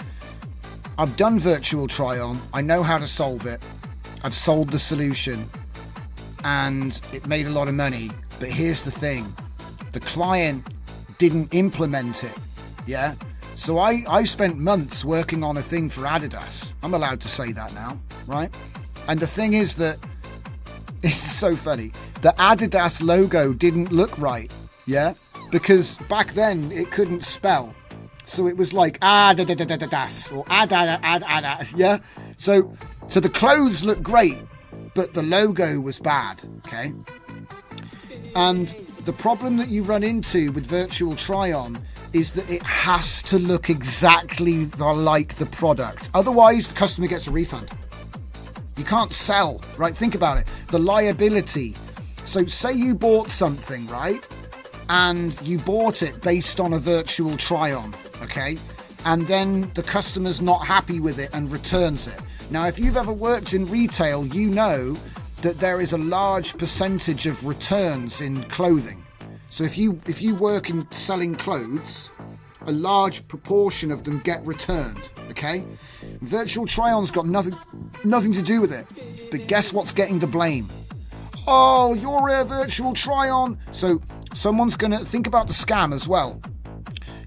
I've done virtual try-on. I know how to solve it. I've sold the solution. And it made a lot of money. But here's the thing. The client didn't implement it. Yeah? So I spent months working on a thing for Adidas. I'm allowed to say that now, right? And the thing is that, this is so funny, the Adidas logo didn't look right, yeah? Because back then it couldn't spell. So it was like Adidas or Ad, yeah? So the clothes look great, but the logo was bad, okay? And the problem that you run into with virtual try-on is that it has to look exactly like the product. Otherwise, the customer gets a refund. You can't sell, right? Think about it. The liability. So say you bought something, right? And you bought it based on a virtual try-on, okay? And then the customer's not happy with it and returns it. Now, if you've ever worked in retail, you know that there is a large percentage of returns in clothing. So if you work in selling clothes, a large proportion of them get returned, okay? Virtual try-on's got nothing to do with it. But guess what's getting the blame? Oh, you're a virtual try-on. So someone's going to think about the scam as well.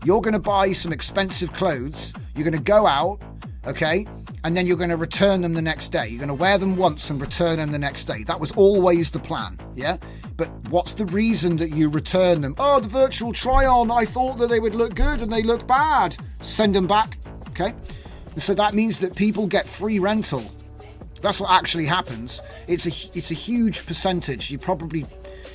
You're going to buy some expensive clothes. You're going to go out, okay? And then you're going to return them the next day. You're going to wear them once and return them the next day. That was always the plan, yeah? But what's the reason that you return them? Oh, the virtual try-on, I thought that they would look good and they look bad. Send them back, okay? So that means that people get free rental. That's what actually happens. It's a huge percentage. You probably,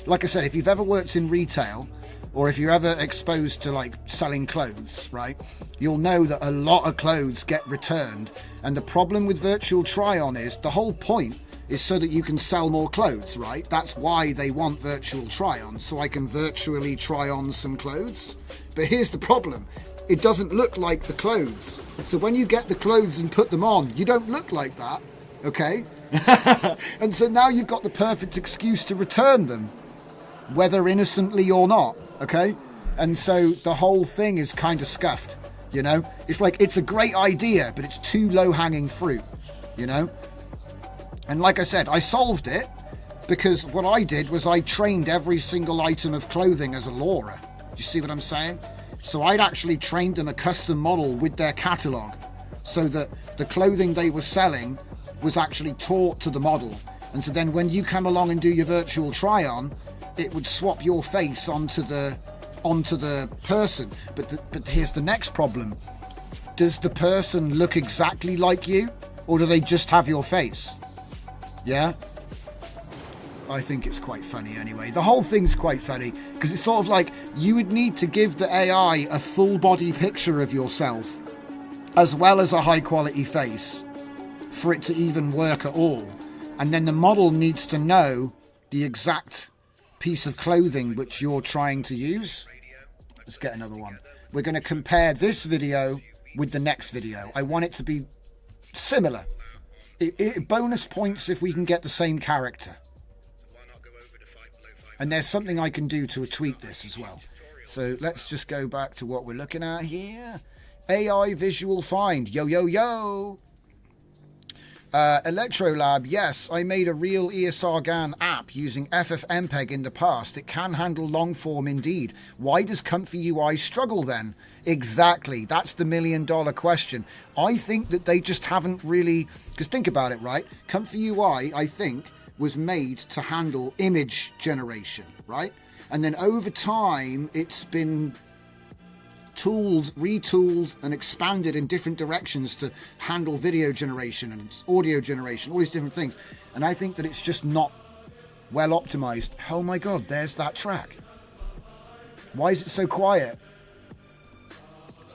like I said, if you've ever worked in retail, or if you're ever exposed to like selling clothes, right, you'll know that a lot of clothes get returned. And the problem with virtual try-on is the whole point is so that you can sell more clothes, right? That's why they want virtual try-on, so I can virtually try on some clothes. But here's the problem. It doesn't look like the clothes. So when you get the clothes and put them on, you don't look like that. Okay? And so now you've got the perfect excuse to return them, whether innocently or not. Okay? And so the whole thing is kind of scuffed, you know? It's like, it's a great idea, but it's too low-hanging fruit, you know? And like I said, I solved it because what I did was I trained every single item of clothing as a Laura. You see what I'm saying? So I'd actually trained them a custom model with their catalogue so that the clothing they were selling was actually taught to the model. And so then when you come along and do your virtual try-on, it would swap your face onto the person. But here's the next problem. Does the person look exactly like you, or do they just have your face? Yeah? I think it's quite funny anyway. The whole thing's quite funny because it's sort of like you would need to give the AI a full body picture of yourself as well as a high quality face for it to even work at all. And then the model needs to know the exact piece of clothing which you're trying to use. Let's get another one. We're going to compare this video with the next video. I want it to be similar. Bonus points if we can get the same character. And there's something I can do to tweak this as well. So let's just go back to what we're looking at here. AI visual find. Yo, yo, yo. Electrolab, yes, I made a real ESRGAN app using FFmpeg in the past. It can handle long form indeed. Why does Comfy UI struggle then? Exactly, that's the $1 million question. I think that they just haven't really, because think about it, right? Comfy UI, I think, was made to handle image generation, right? And then over time, it's been tooled, retooled, and expanded in different directions to handle video generation and audio generation, all these different things. And I think that it's just not well optimized. Oh my God, there's that track. Why is it so quiet?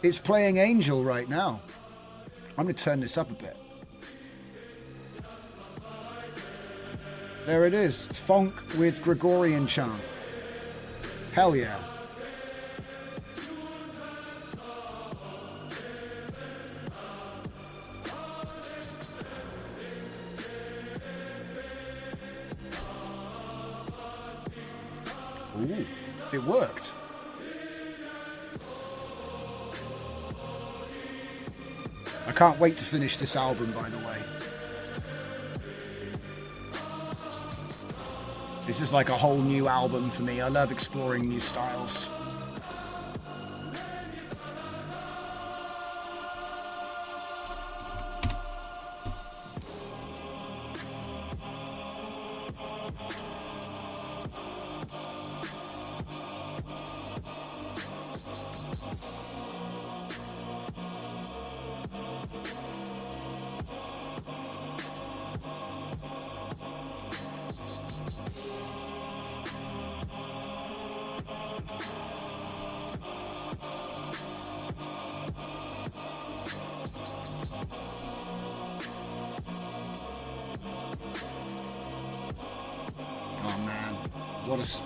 It's playing Angel right now. I'm going to turn this up a bit. There it is. Funk with Gregorian chant. Hell yeah. Ooh, it worked. I can't wait to finish this album, by the way. This is like a whole new album for me. I love exploring new styles.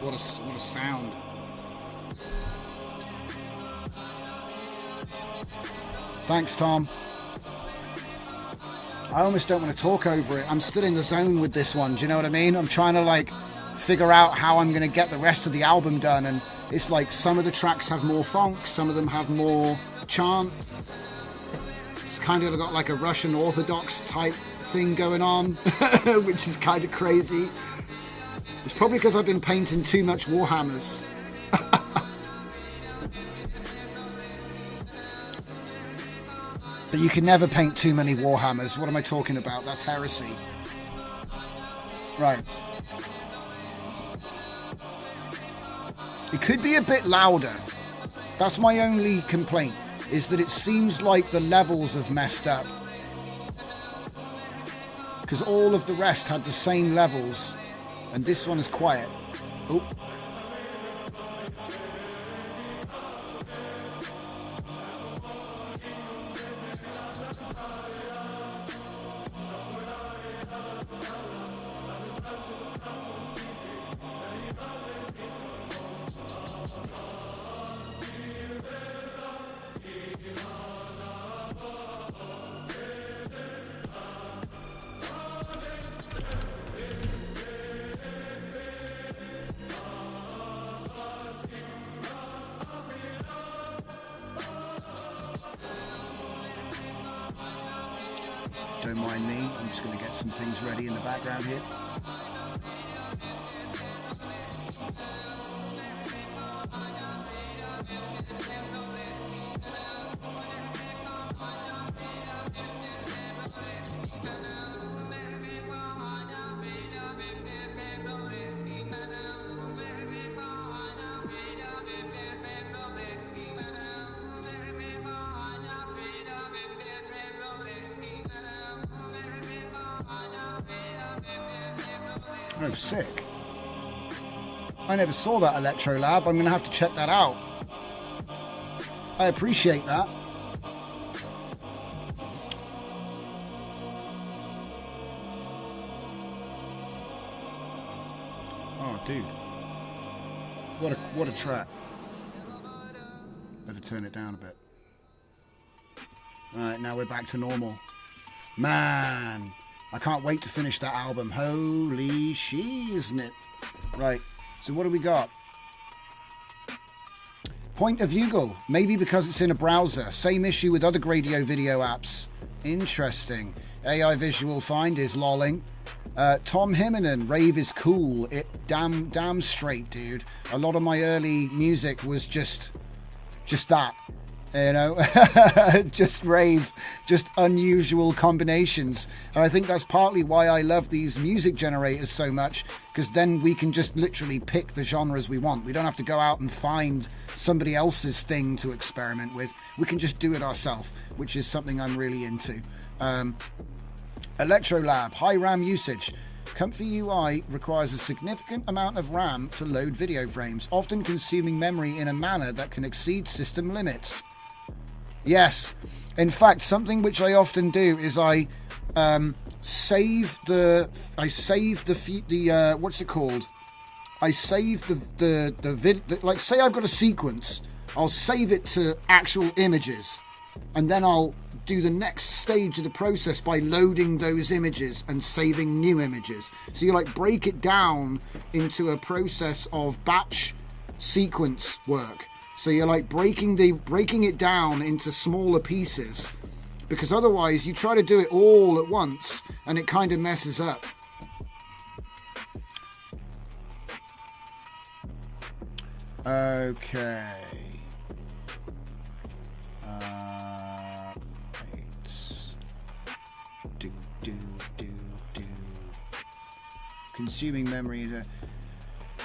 What a sound. Thanks, Tom. I almost don't want to talk over it. I'm still in the zone with this one. Do you know what I mean? I'm trying to like figure out how I'm going to get the rest of the album done. And it's like some of the tracks have more funk, some of them have more chant. It's kind of got like a Russian Orthodox type thing going on, which is kind of crazy. It's probably because I've been painting too much Warhammers. But you can never paint too many Warhammers. What am I talking about? That's heresy. Right. It could be a bit louder. That's my only complaint, is that it seems like the levels have messed up. Because all of the rest had the same levels. And this one is quiet. Oh. Don't mind me. I'm just going to get some things ready in the background here. Oh, sick. I never saw that Electro Lab. I'm going to have to check that out. I appreciate that. Oh, dude. What a track. Better turn it down a bit. Alright, now we're back to normal. Man, I can't wait to finish that album. Holy shit, isn't it? Right, so what do we got? Point of Bugle. Maybe because it's in a browser. Same issue with other Gradio video apps. Interesting. AI Visual Find is lolling. Tom Himmenan, rave is cool. It damn straight, dude. A lot of my early music was just that. You know, just rave, just unusual combinations. And I think that's partly why I love these music generators so much, because then we can just literally pick the genres we want. We don't have to go out and find somebody else's thing to experiment with. We can just do it ourselves, which is something I'm really into. Electro Lab, high RAM usage. Comfy UI requires a significant amount of RAM to load video frames, often consuming memory in a manner that can exceed system limits. Yes, in fact, something which I often do is I save the what's it called? I save the like, say I've got a sequence, I'll save it to actual images, and then I'll do the next stage of the process by loading those images and saving new images. So you like break it down into a process of batch sequence work. So you're like breaking it down into smaller pieces, because otherwise you try to do it all at once and it kind of messes up. Okay. Consuming memory.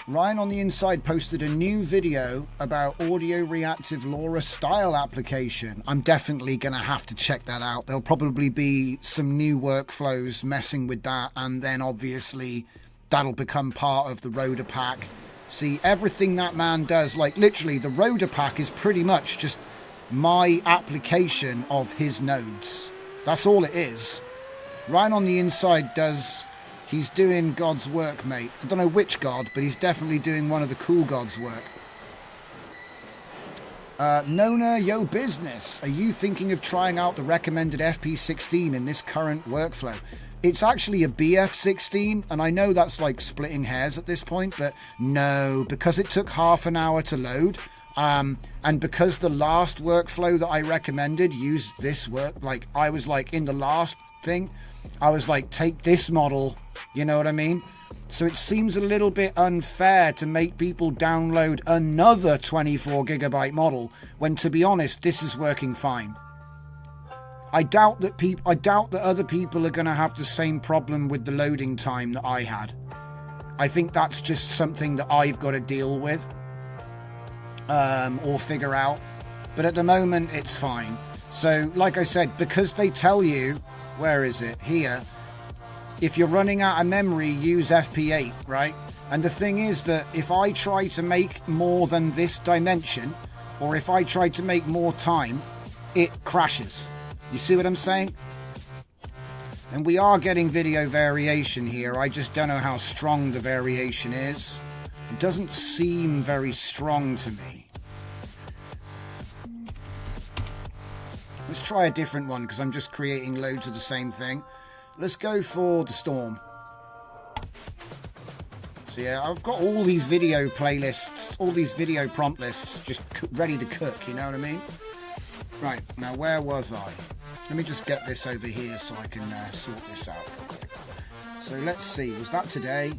Ryan on the Inside posted a new video about audio reactive LoRa style application. I'm definitely going to have to check that out. There'll probably be some new workflows messing with that, and then obviously that'll become part of the Roder Pack. See, everything that man does, like literally the Roder Pack is pretty much just my application of his nodes. That's all it is. Ryan on the Inside does... He's doing God's work, mate. I don't know which God, but he's definitely doing one of the cool God's work. Nona, yo business. Are you thinking of trying out the recommended FP16 in this current workflow? It's actually a BF16, and I know that's like splitting hairs at this point, but no, because it took half an hour to load, and because the last workflow that I recommended used this work, like I was like in the last thing, I was like, take this model, you know what I mean? So it seems a little bit unfair to make people download another 24 gigabyte model when, to be honest, this is working fine. I doubt that other people are going to have the same problem with the loading time that I had. I think that's just something that I've got to deal with or figure out. But at the moment, it's fine. So, like I said, because they tell you, where is it? Here. If you're running out of memory, use FP8, right? And the thing is that if I try to make more than this dimension, or if I try to make more time, it crashes. You see what I'm saying? And we are getting video variation here. I just don't know how strong the variation is. It doesn't seem very strong to me. Let's try a different one, because I'm just creating loads of the same thing. Let's go for the Storm. So yeah, I've got all these video playlists, all these video prompt lists just ready to cook, you know what I mean? Right, now where was I? Let me just get this over here so I can sort this out. So let's see, was that today?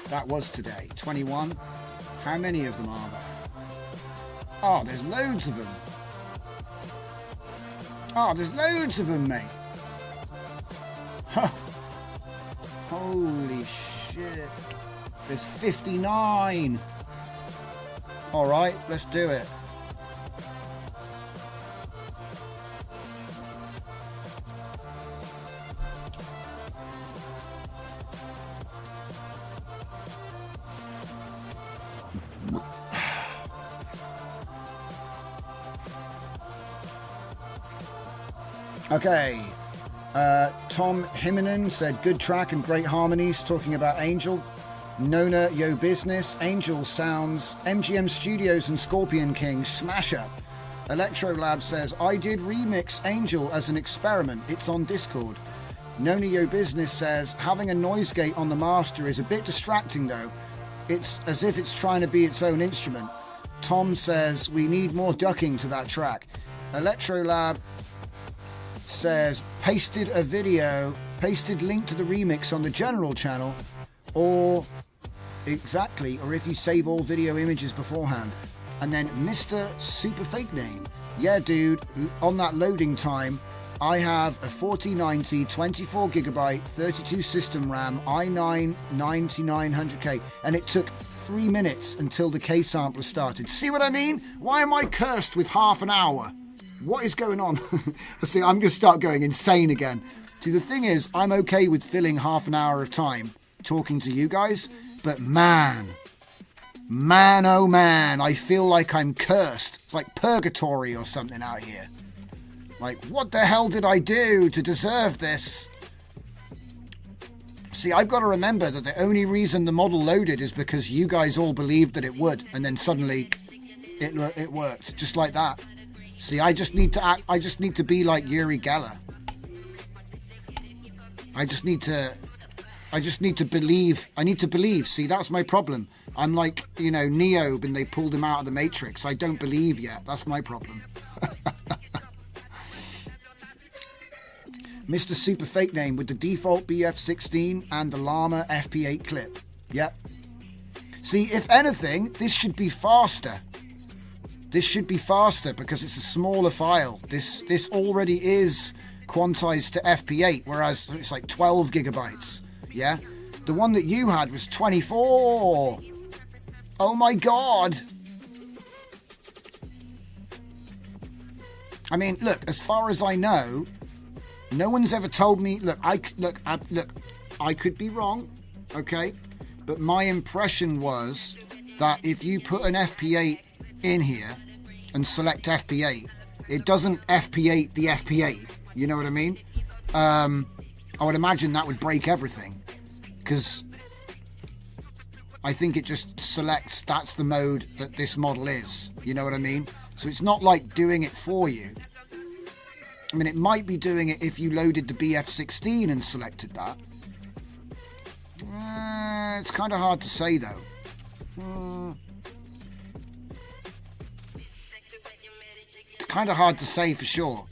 That was today. 21. How many of them are there? Oh, there's loads of them. Oh, there's loads of them, mate. Huh. Holy shit. There's 59. Alright, let's do it. Okay, Tom Himinen said good track and great harmonies talking about Angel. Nona Yo Business, Angel sounds, MGM Studios and Scorpion King, smash up. Electrolab says, I did remix Angel as an experiment, it's on Discord. Nona Yo Business says, having a noise gate on the master is a bit distracting though. It's as if it's trying to be its own instrument. Tom says, we need more ducking to that track. Electrolab says pasted link to the remix on the general channel, or if you save all video images beforehand. And then Mr. Super Fake Name, yeah dude, on that loading time I have a 4090 24GB 32 system RAM i9 9900K and it took 3 minutes until the K sampler started. See what I mean? Why am I cursed with half an hour? What is going on? See, I'm going to start going insane again. See, the thing is, I'm okay with filling half an hour of time talking to you guys, but man, oh man, I feel like I'm cursed. It's like purgatory or something out here. Like, what the hell did I do to deserve this? See, I've got to remember that the only reason the model loaded is because you guys all believed that it would, and then suddenly it worked, just like that. See, I just need to be like Uri Geller. I just need to believe. I need to believe. See, that's my problem. I'm like, Neo when they pulled him out of the Matrix. I don't believe yet. That's my problem. Mr. Super Fake Name with the default BF16 and the Llama FP8 clip. Yep. See, if anything, this should be faster. This should be faster because it's a smaller file. This already is quantized to FP8, whereas it's like 12 gigabytes. Yeah? The one that you had was 24. Oh my god. I mean, look, as far as I know, no one's ever told me, I could be wrong, okay? But my impression was that if you put an FP8 in here and select FP8, it doesn't FP8 the FP8. You know what I mean? I would imagine that would break everything because I think it just selects that's the mode that this model is. You know what I mean? So it's not like doing it for you. I mean, it might be doing it if you loaded the BF16 and selected that. It's kind of hard to say though. It's kind of hard to say for sure.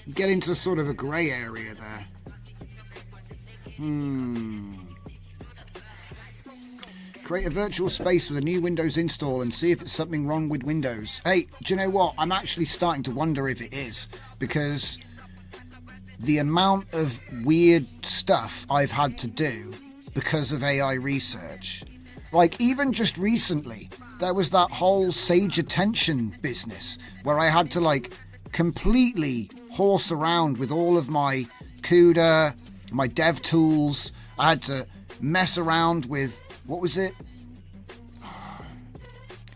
You get into sort of a grey area there. Create a virtual space with a new Windows install and see if it's something wrong with Windows. Hey, do you know what? I'm actually starting to wonder if it is, because the amount of weird stuff I've had to do because of AI research. Like, even just recently, there was that whole Sage Attention business where I had to, like, completely horse around with all of my CUDA, my dev tools. I had to mess around with, what was it?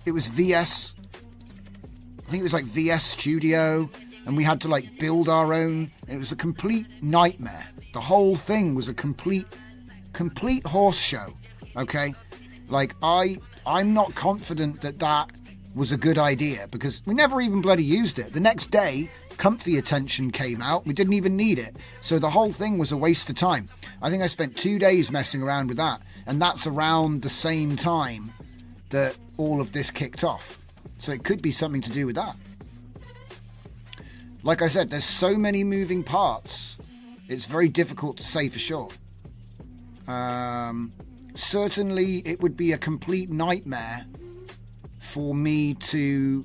It was VS. I think it was like VS Studio. And we had to like build our own. And it was a complete nightmare. The whole thing was a complete horse show. Okay? Like, I'm not confident that was a good idea because we never even bloody used it. The next day, Comfy Attention came out. We didn't even need it. So the whole thing was a waste of time. I think I spent 2 days messing around with that. And that's around the same time that all of this kicked off. So it could be something to do with that. Like I said, there's so many moving parts. It's very difficult to say for sure. Certainly, it would be a complete nightmare for me to,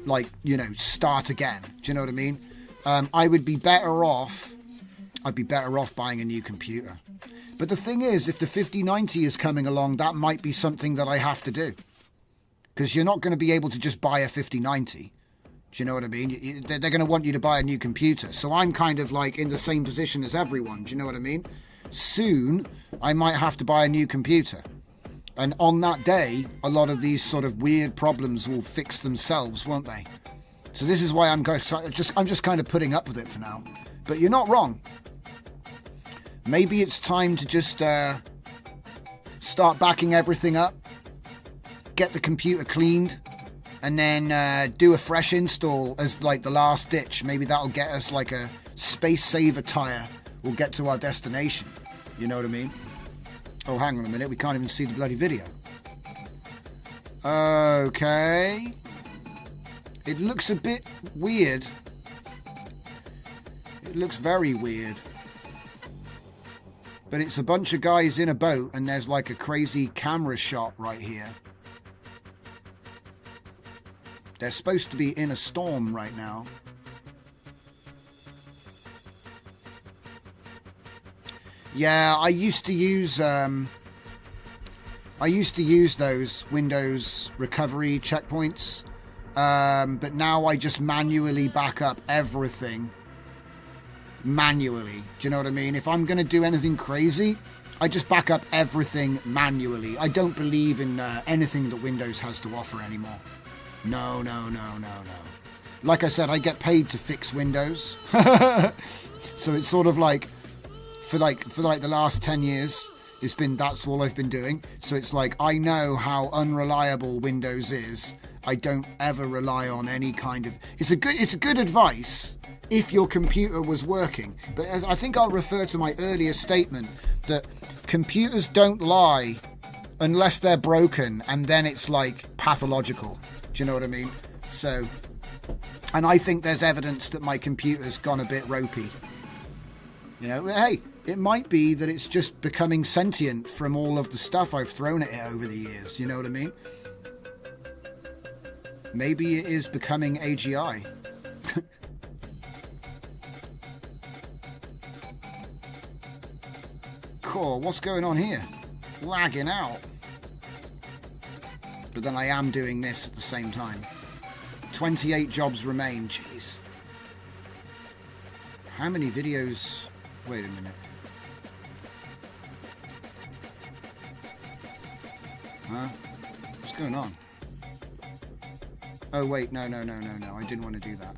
like, you know, start again. Do you know what I mean? I would be better off. I'd be better off buying a new computer. But the thing is, if the 5090 is coming along, that might be something that I have to do. Because you're not going to be able to just buy a 5090. Do you know what I mean? They're going to want you to buy a new computer. So I'm kind of like in the same position as everyone. Do you know what I mean? Soon, I might have to buy a new computer. And on that day, a lot of these sort of weird problems will fix themselves, won't they? So this is why I'm just kind of putting up with it for now. But you're not wrong. Maybe it's time to just start backing everything up, get the computer cleaned, and then do a fresh install as like the last ditch. Maybe that'll get us like a space saver tire. We'll get to our destination. You know what I mean? Oh, hang on a minute. We can't even see the bloody video. Okay. It looks a bit weird. It looks very weird. But it's a bunch of guys in a boat and there's like a crazy camera shot right here. They're supposed to be in a storm right now. Yeah, I used to use those Windows recovery checkpoints, but now I just manually back up everything. Manually, do you know what I mean? If I'm going to do anything crazy, I just back up everything manually. I don't believe in anything that Windows has to offer anymore. No. Like I said, I get paid to fix Windows. So it's sort of like for the last 10 years, that's all I've been doing. So it's like, I know how unreliable Windows is. I don't ever rely on any kind of, it's a good advice if your computer was working. But as I think I'll refer to my earlier statement that computers don't lie unless they're broken, and then it's like pathological. Do you know what I mean? So, and I think there's evidence that my computer's gone a bit ropey. You know, hey, it might be that it's just becoming sentient from all of the stuff I've thrown at it over the years. You know what I mean? Maybe it is becoming AGI. Cool, what's going on here? Lagging out. But then I am doing this at the same time. 28 jobs remain, jeez. How many videos? Wait a minute. Huh? What's going on? Oh wait, no. I didn't want to do that.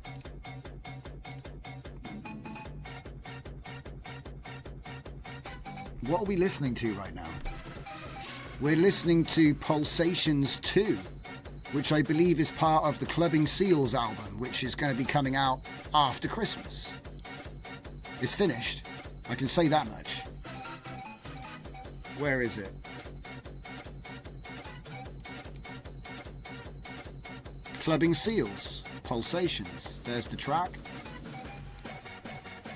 What are we listening to right now? We're listening to Pulsations 2, which I believe is part of the Clubbing Seals album, which is going to be coming out after Christmas. It's finished. I can say that much. Where is it? Clubbing Seals, Pulsations. There's the track.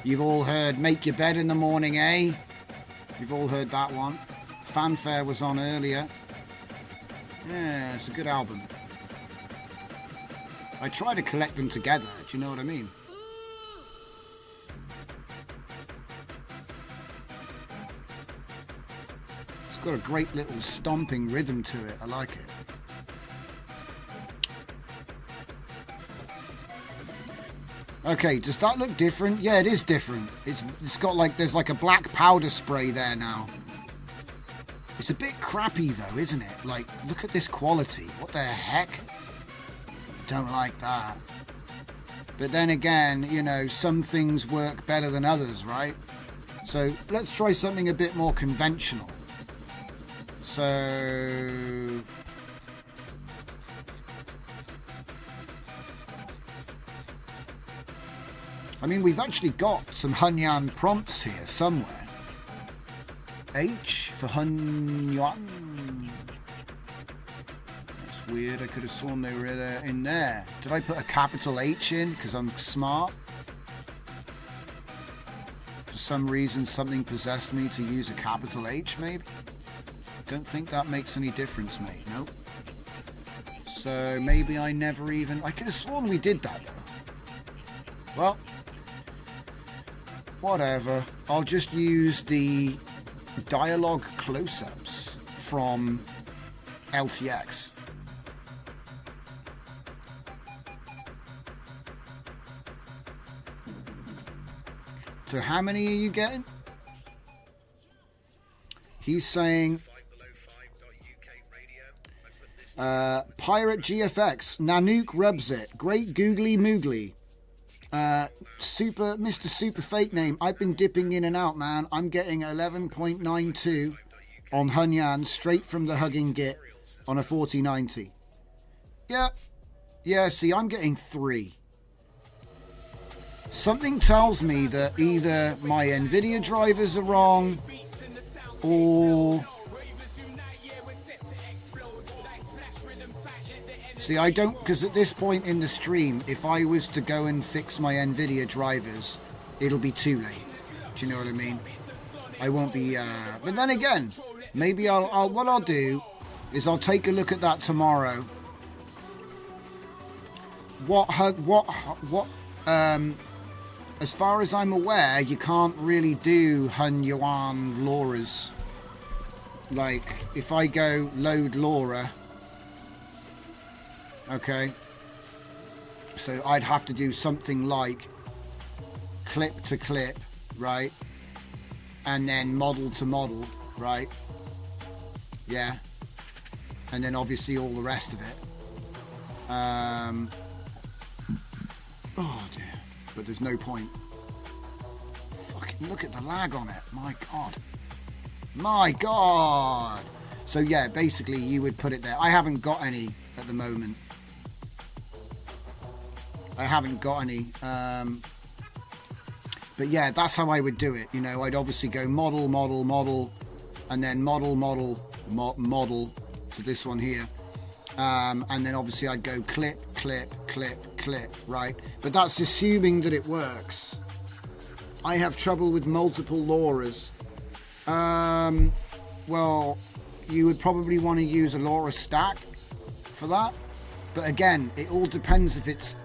You've all heard Make Your Bed in the Morning, eh? You've all heard that one. Fanfare was on earlier. Yeah, it's a good album. I try to collect them together, do you know what I mean? It's got a great little stomping rhythm to it. I like it. Okay, does that look different? Yeah, it is different. It's got like, there's like a black powder spray there now. It's a bit crappy though, isn't it? Like, look at this quality. What the heck? I don't like that. But then again, you know, some things work better than others, right? So let's try something a bit more conventional. So I mean, we've actually got some Hunyan prompts here somewhere. H for Hunyan. That's weird. I could have sworn they were in there. Did I put a capital H in because I'm smart? for some reason something possessed me to use a capital H, maybe? Don't think that makes any difference, mate. Nope. So maybe I never even... I could have sworn we did that, though. Well, whatever. I'll just use the dialogue close-ups from LTX. So how many are you getting? He's saying Pirate GFX, Nanook rubs it. Great googly moogly. Mr. Super Fake Name. I've been dipping in and out, man. I'm getting 11.92 on Hunyan straight from the Hugging Git on a 4090. Yeah, see, I'm getting 3. Something tells me that either my NVIDIA drivers are wrong or... See, I don't... Because at this point in the stream, if I was to go and fix my NVIDIA drivers, it'll be too late. Do you know what I mean? I won't be... But then again, maybe I'll... What I'll do is I'll take a look at that tomorrow. As far as I'm aware, you can't really do Hun Yuan LoRa's. Like, if I go load LoRa, okay, so I'd have to do something like clip to clip, right, and then model to model, right, yeah, and then obviously all the rest of it. Oh dear. But there's no point. Fucking look at the lag on it. My God. My God. So yeah, basically you would put it there. I haven't got any at the moment. I haven't got any. But yeah, that's how I would do it. You know, I'd obviously go model, model, model, and then model, model, model to this one here. And then obviously I'd go clip, clip, clip, clip, right? But that's assuming that it works. I have trouble with multiple LoRa's. Well, you would probably want to use a LoRa stack for that. But again, it all depends if it's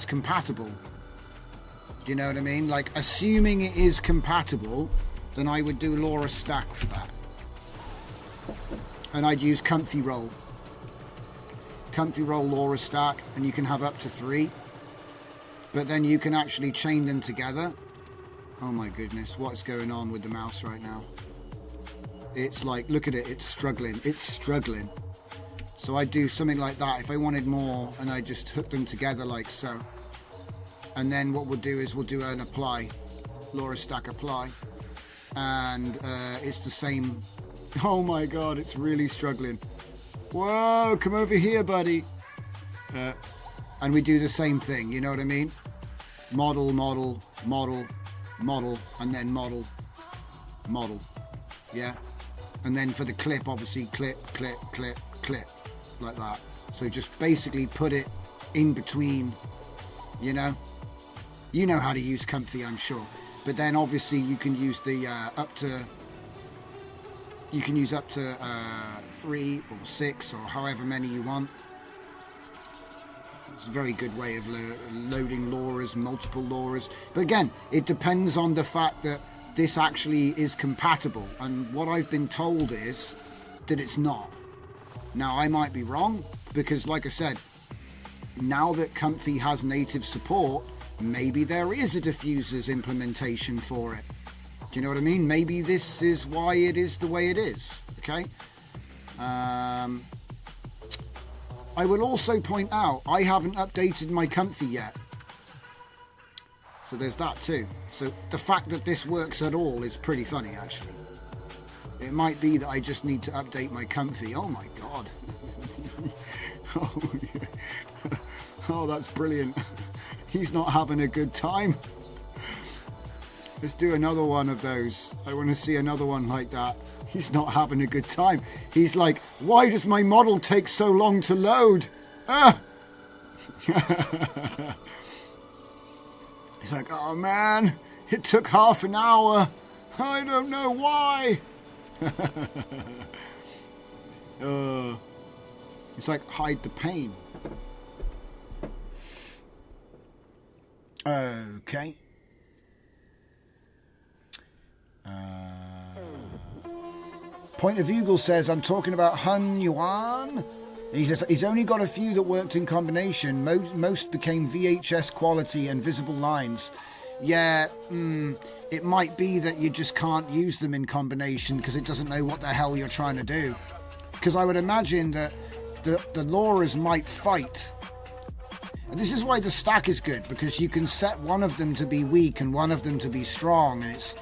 compatible. Do you know what I mean? Like, assuming it is compatible, then I would do LoRa stack for that. And I'd use Comfy Roll. Comfy Roll LoRa stack, and you can have up to 3, but then you can actually chain them together. Oh my goodness, what's going on with the mouse right now? It's like, look at it, it's struggling. So I do something like that if I wanted more, and I just hook them together like so. And then what we'll do is we'll do an apply, LoRa stack apply, and it's the same. Oh my God, it's really struggling. Whoa, come over here, buddy. And we do the same thing, you know what I mean? Model, model, model, model, and then model, model. Yeah? And then for the clip, obviously, clip, clip, clip, clip. Like that. So just basically put it in between, you know? You know how to use Comfy, I'm sure. But then obviously you can use the up to 3 or 6 or however many you want. It's a very good way of loading LoRa's, multiple LoRa's. But again, it depends on the fact that this actually is compatible. And what I've been told is that it's not. Now, I might be wrong, because like I said, now that Comfy has native support, maybe there is a diffusers implementation for it. Do you know what I mean? Maybe this is why it is the way it is. Okay. I will also point out I haven't updated my Comfy yet. So there's that too. So the fact that this works at all is pretty funny, actually. It might be that I just need to update my Comfy. Oh my God. Oh, yeah. Oh, that's brilliant. He's not having a good time. Let's do another one of those. I want to see another one like that. He's not having a good time. He's like, why does my model take so long to load? Ah! He's like, oh man, It took half an hour. I don't know why. It's like hide the pain. Okay. Point of Eagle says, I'm talking about Hun Yuan. And he says he's only got a few that worked in combination. Most became VHS quality and visible lines. Yeah, it might be that you just can't use them in combination because it doesn't know what the hell you're trying to do. Because I would imagine that the Lauras might fight. And this is why the stack is good, because you can set one of them to be weak and one of them to be strong, and it's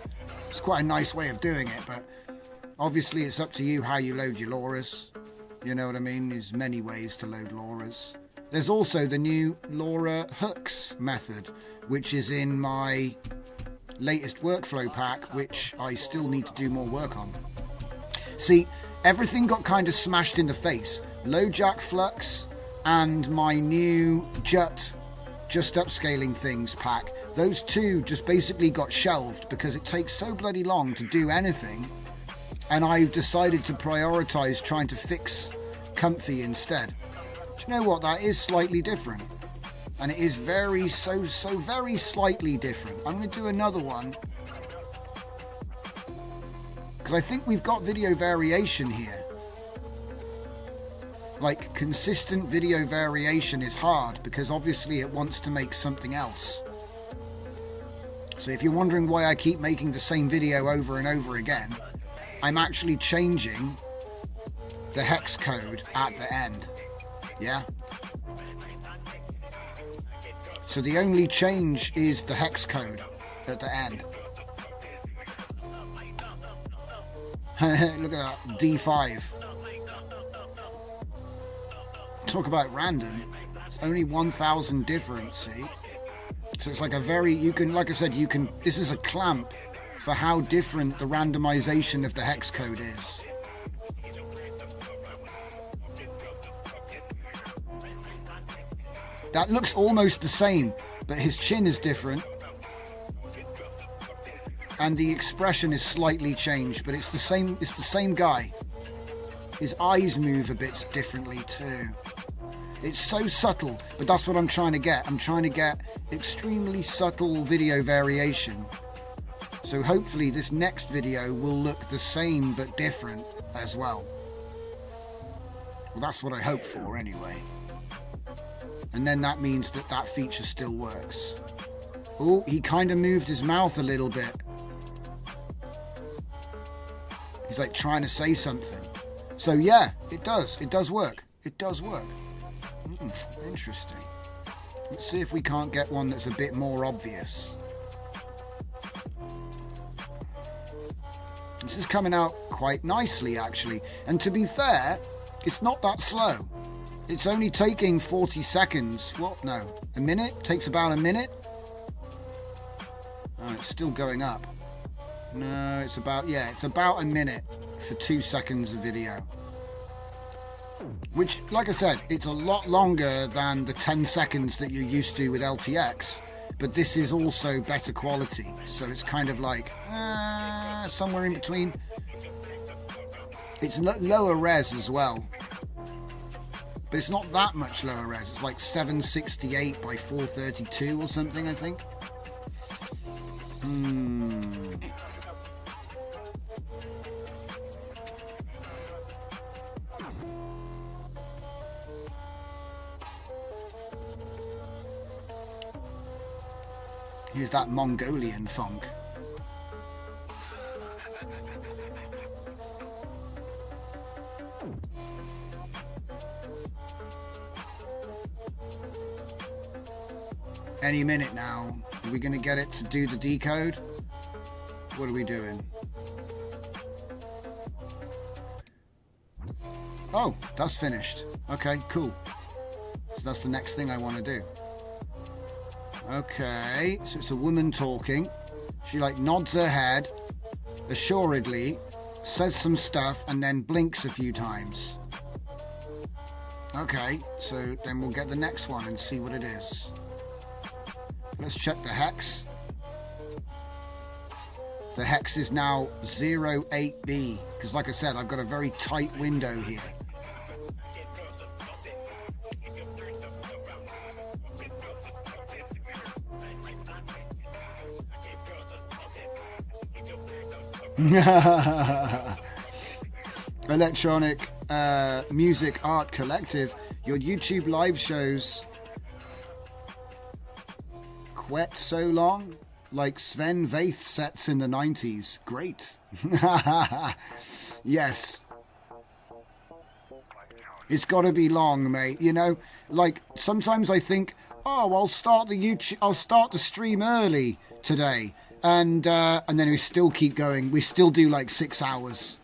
quite a nice way of doing it, but obviously it's up to you how you load your Lauras. You know what I mean? There's many ways to load Lauras. There's also the new Laura hooks method, which is in my latest workflow pack, which I still need to do more work on. See, everything got kind of smashed in the face. Low jack flux and my new just upscaling things pack. Those two just basically got shelved because it takes so bloody long to do anything. And I decided to prioritize trying to fix Comfy instead. Do you know what? That is slightly different. And it is very slightly different. I'm going to do another one. Because I think we've got video variation here. Like, consistent video variation is hard because obviously it wants to make something else. So if you're wondering why I keep making the same video over and over again, I'm actually changing the hex code at the end. Yeah? So the only change is the hex code at the end. Look at that, D5. Talk about random. It's only 1,000 difference, see? So it's like a very, you can, like I said, you can, this is a clamp for how different the randomization of the hex code is. That looks almost the same, but his chin is different. And the expression is slightly changed, but it's the same guy. His eyes move a bit differently too. It's so subtle, but that's what I'm trying to get. I'm trying to get extremely subtle video variation. So hopefully this next video will look the same but different as well. Well, that's what I hope for anyway. And then that means that that feature still works. Oh, he kind of moved his mouth a little bit. He's like trying to say something. So yeah, it does. It does work. It does work. Interesting. Let's see if we can't get one that's a bit more obvious. This is coming out quite nicely, actually. And to be fair, it's not that slow. It's only taking 40 seconds. What? No. A minute? Takes about a minute? Oh, it's still going up. No, it's about a minute for 2 seconds of video. Which, like I said, it's a lot longer than the 10 seconds that you're used to with LTX, but this is also better quality, so it's kind of like somewhere in between. It's lower res as well, but it's not that much lower res. It's like 768 by 432 or something, I think. Here's that Mongolian funk. Any minute now. Are we going to get it to do the decode? What are we doing? Oh, that's finished. Okay, cool. So that's the next thing I want to do. Okay, so it's a woman talking. She like nods her head, assuredly, says some stuff, and then blinks a few times. Okay, so then we'll get the next one and see what it is. Let's check the hex. The hex is now 08B, because like I said, I've got a very tight window here. Electronic Music Art Collective, your YouTube live shows quite so long, like Sven Väth sets in the 90s. Great. Yes. It's got to be long, mate. You know, like sometimes I think, oh, I'll start the stream early today, and then we still keep going. We still do like 6 hours.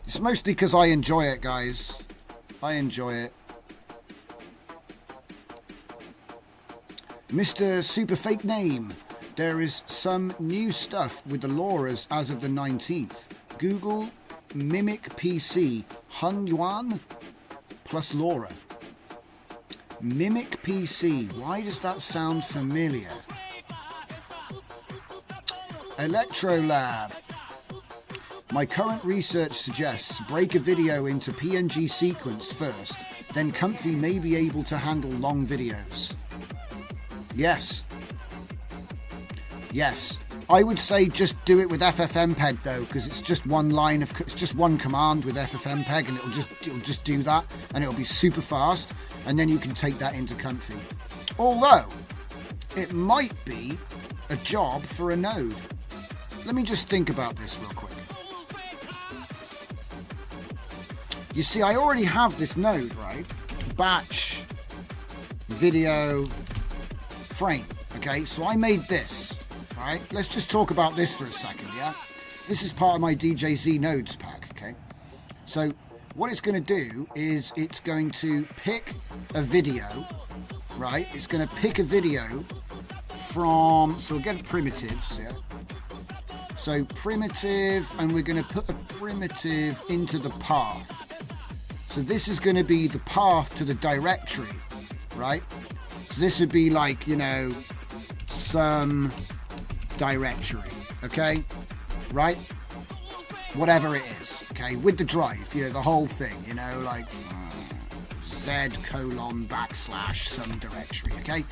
It's mostly because I enjoy it, guys. I enjoy it. Mr. Super Fake Name. There is some new stuff with the LoRa's as of the 19th. Google Mimic PC Hun Yuan plus LoRa. Mimic PC. Why does that sound familiar? Electrolab. My current research suggests break a video into PNG sequence first, then Comfy may be able to handle long videos. Yes. Yes. I would say just do it with FFmpeg though, because it's just one command with FFmpeg, and it'll just do that, and it'll be super fast, and then you can take that into Comfy. Although it might be a job for a node. Let me just think about this real quick. You see, I already have this node, right? Batch video frame. Okay, so I made this. All right, let's just talk about this for a second, yeah? This is part of my DJZ nodes pack, okay? So what it's going to do is it's going to pick a video, right? It's going to pick a video from, so we'll get primitives, yeah? So primitive, and we're going to put a primitive into the path. So this is going to be the path to the directory, right? So this would be like, you know, some directory, okay? Right? Whatever it is, okay? With the drive, you know, the whole thing, you know, like z:\/ some directory, okay?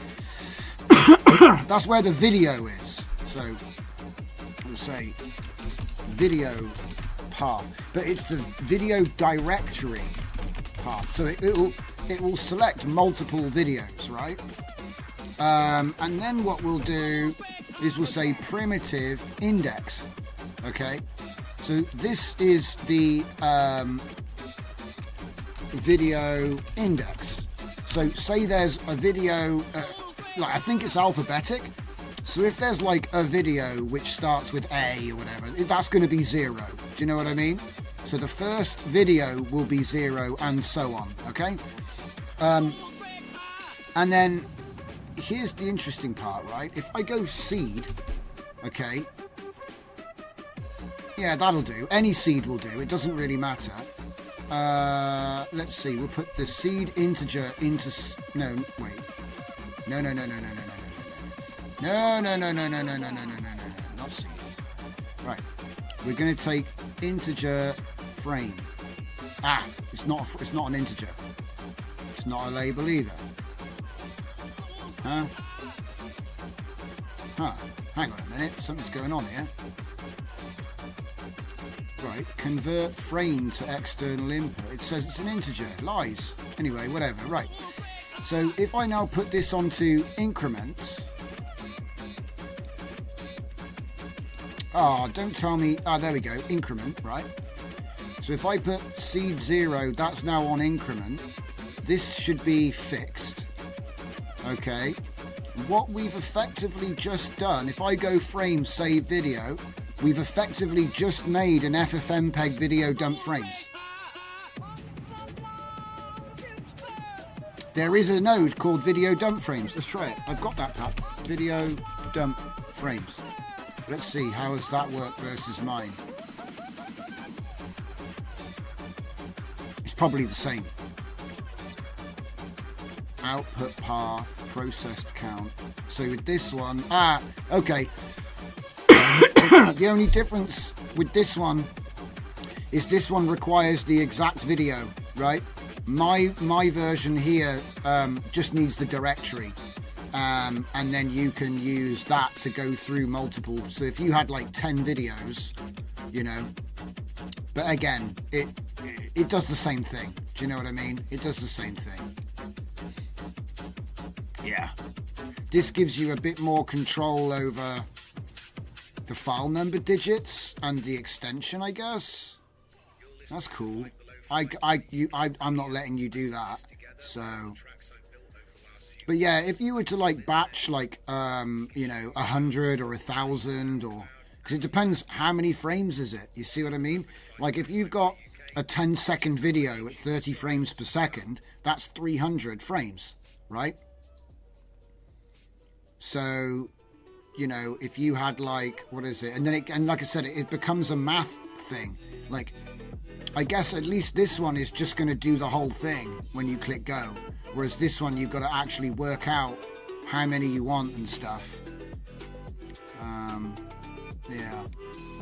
That's where the video is. So we'll say video path, but it's the video directory path. So it will select multiple videos, right? And then what we'll do is we'll say primitive index. Okay, so this is the video index. So say there's a video, like I think it's alphabetic. So if there's like a video which starts with A or whatever, that's going to be 0. Do you know what I mean? So the first video will be 0 and so on, okay? And then here's the interesting part, right? If I go seed, okay? Yeah, that'll do. Any seed will do. It doesn't really matter. Let's see. We'll put the seed integer into... No, wait. No. No, not seed. Right. We're going to take integer frame. Ah, it's not an integer. It's not a label either. Huh? Hang on a minute. Something's going on here. Right. Convert frame to external input. It says it's an integer. Lies. Anyway, whatever. Right. So if I now put this onto increment... Oh, don't tell me... Ah, there we go. Increment, right? So if I put seed 0, that's now on increment. This should be fixed. Okay. What we've effectively just done, if I go frame, save video, we've effectively just made an FFmpeg video dump frames. There is a node called video dump frames. Let's try it. I've got that pack. Video dump frames. Let's see, how does that work versus mine? It's probably the same. Output path, processed count. So with this one, okay. The only difference with this one is this one requires the exact video, right? My version here just needs the directory, and then you can use that to go through multiple. So if you had like 10 videos, you know, but again, it does the same thing. Do you know what I mean? It does the same thing. Yeah. This gives you a bit more control over the file number digits and the extension, I guess. That's cool. I'm not letting you do that. So, but yeah, if you were to like batch like you know, 100 or 1,000, or because it depends how many frames is it. You see what I mean? Like if you've got a 10-second video at 30 frames per second, that's 300 frames, right? So, you know, if you had like, what is it? And then and like I said, it becomes a math thing. Like, I guess at least this one is just going to do the whole thing when you click go. Whereas this one, you've got to actually work out how many you want and stuff. Yeah.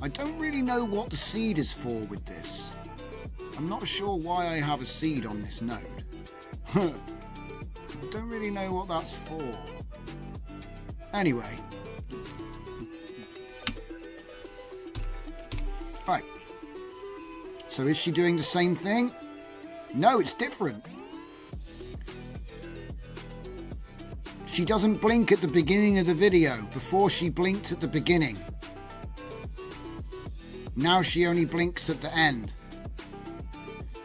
I don't really know what the seed is for with this. I'm not sure why I have a seed on this node. I don't really know what that's for. Anyway. Right. So is she doing the same thing? No, it's different. She doesn't blink at the beginning of the video. Before she blinked at the beginning. Now she only blinks at the end.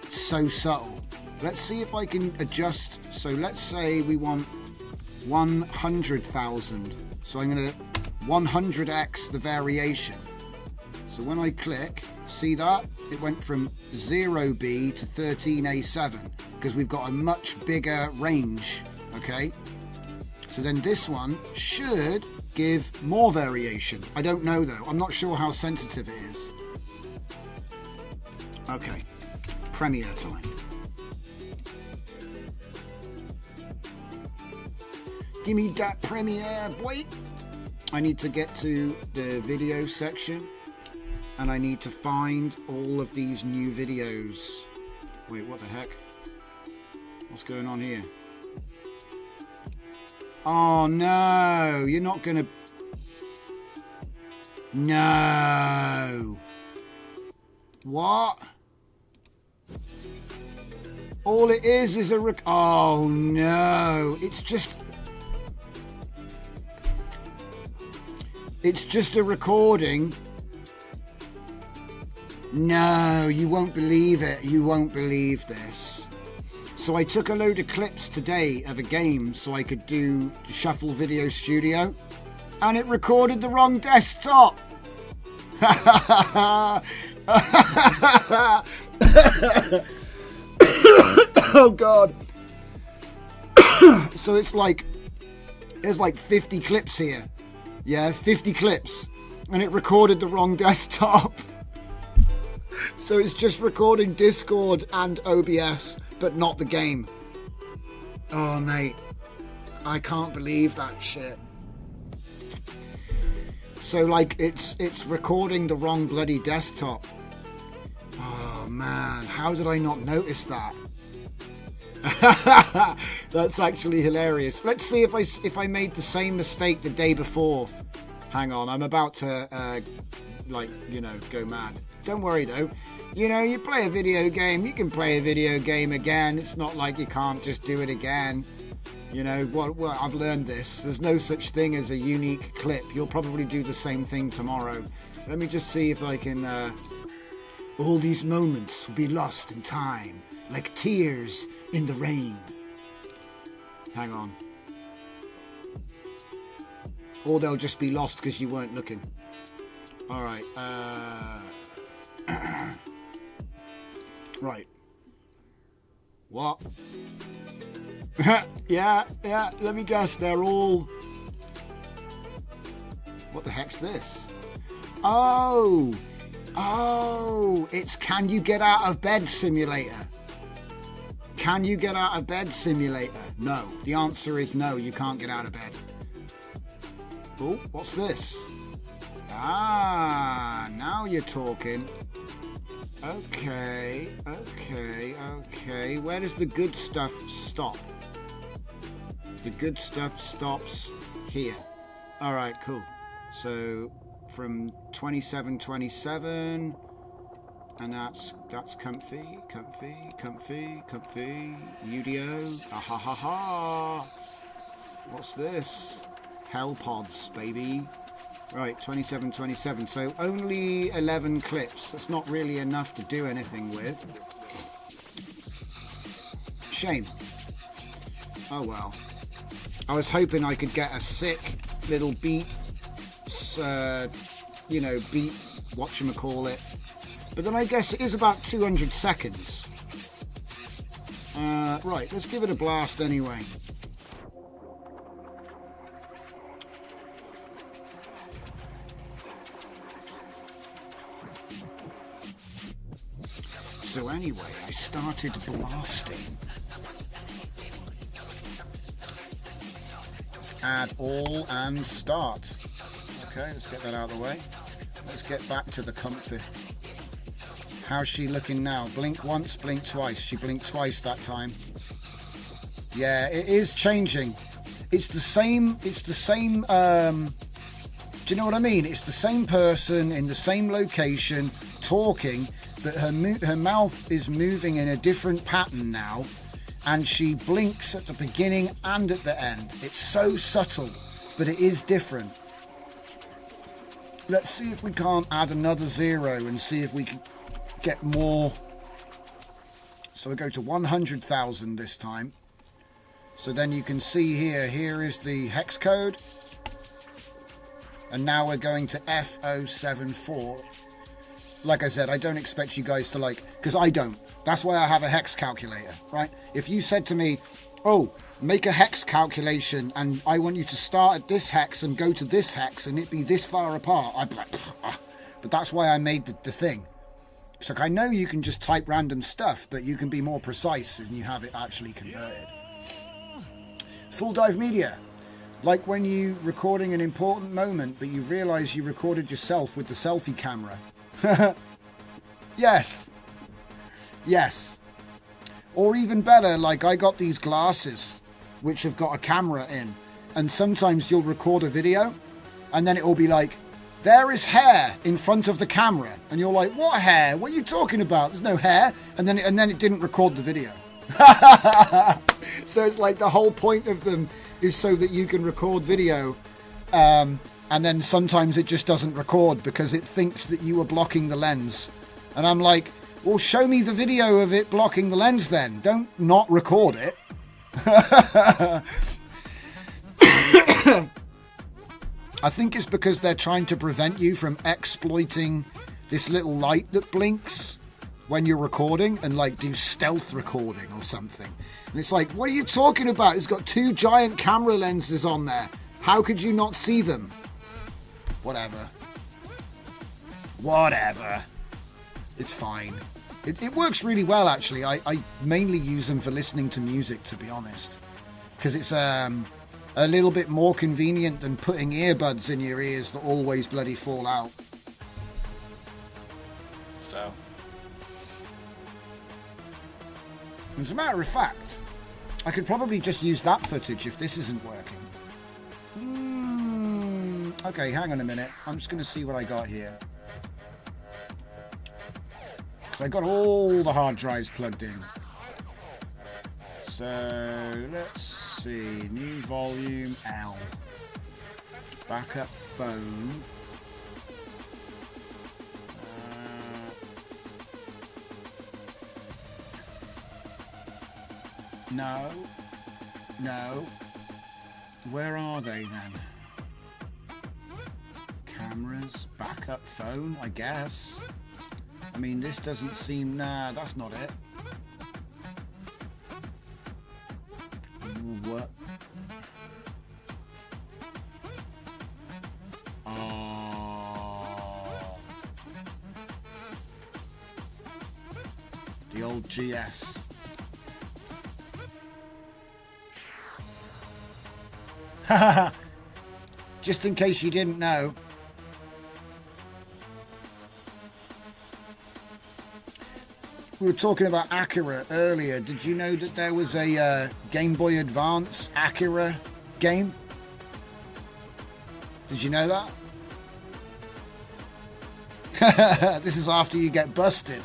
It's so subtle. Let's see if I can adjust. So let's say we want 100,000. So I'm going to 100x the variation. So when I click, see that? It went from 0B to 13A7 because we've got a much bigger range, okay? So then this one should give more variation. I don't know though. I'm not sure how sensitive it is. Okay, Premiere time. Give me that Premiere, boy. I need to get to the video section and I need to find all of these new videos. Wait, what the heck? What's going on here? Oh no, you're not gonna... No. What? All it is a oh no, it's just a recording. No, you won't believe it. You won't believe this. So I took a load of clips today of a game so I could do Shuffle Video Studio, and it recorded the wrong desktop. Oh god. So it's like there's like 50 clips here. Yeah, 50 clips, and it recorded the wrong desktop. So it's just recording Discord and OBS, but not the game. Oh mate, I can't believe that shit. So like it's recording the wrong bloody desktop. Oh man, how did I not notice that? That's actually hilarious. Let's see if I made the same mistake the day before. Hang on, I'm about to like, you know, go mad. Don't worry though. You know, you play a video game, you can play a video game again. It's not like you can't just do it again. You know, what I've learned this. There's no such thing as a unique clip. You'll probably do the same thing tomorrow. Let me just see if I can... all these moments will be lost in time, like tears in the rain. Hang on. Or they'll just be lost because you weren't looking. Alright, right. What? yeah, let me guess, they're all... What the heck's this? Oh, it's Can You Get Out of Bed Simulator. Can you get out of bed simulator? No. The answer is no, you can't get out of bed. Oh, what's this? Ah, now you're talking. Okay, okay, okay. Where does the good stuff stop? The good stuff stops here. All right, cool. So from 2727, and that's comfy, comfy, comfy, comfy. UDO. Ah ha ha ha. What's this? Hell pods, baby. Right, 2727. So only 11 clips. That's not really enough to do anything with. Shame. Oh well. I was hoping I could get a sick little beat, beat, whatchamacallit. But then I guess it is about 200 seconds. Right, let's give it a blast anyway. So anyway, I started blasting. Add all and start. Okay, let's get that out of the way. Let's get back to the comfy. How's she looking now? Blink once, blink twice. She blinked twice that time. Yeah, it is changing. It's the same, do you know what I mean? It's the same person in the same location talking, but her mouth is moving in a different pattern now, and she blinks at the beginning and at the end. It's so subtle, but it is different. Let's see if we can't add another 0 and see if we can get more. So we go to 100,000 this time. So then you can see here is the hex code. And now we're going to F074. Like I said, I don't expect you guys to because I don't. That's why I have a hex calculator, right? If you said to me, oh, make a hex calculation and I want you to start at this hex and go to this hex and it be this far apart, I'd be like, ah. But that's why I made the thing. It's like, I know you can just type random stuff, but you can be more precise and you have it actually converted. Full dive media. Like when you recording an important moment, but you realise you recorded yourself with the selfie camera. Yes. Yes. Or even better, like I got these glasses, which have got a camera in. And sometimes you'll record a video, and then it will be like, there is hair in front of the camera. And you're like, what hair? What are you talking about? There's no hair. And then it didn't record the video. So it's like the whole point of them is so that you can record video, and then sometimes it just doesn't record because it thinks that you were blocking the lens. And I'm like, well, show me the video of it blocking the lens then. Don't not record it. I think it's because they're trying to prevent you from exploiting this little light that blinks when you're recording and do stealth recording or something. And it's like, what are you talking about? It's got 2 giant camera lenses on there. How could you not see them? Whatever. It's fine. It works really well, actually. I mainly use them for listening to music, to be honest. Because it's a little bit more convenient than putting earbuds in your ears that always bloody fall out. So. As a matter of fact, I could probably just use that footage if this isn't working. Okay, hang on a minute. I'm just going to see what I got here. So I got all the hard drives plugged in. So let's see. New volume L. Backup phone. No. Where are they then? Cameras, backup phone, I guess. I mean, this doesn't seem... Nah, that's not it. What? Oh. The old GS. Just in case you didn't know, We were talking about Akira earlier. Did you know that there was a Game Boy Advance Akira game? Did you know that? This is after you get busted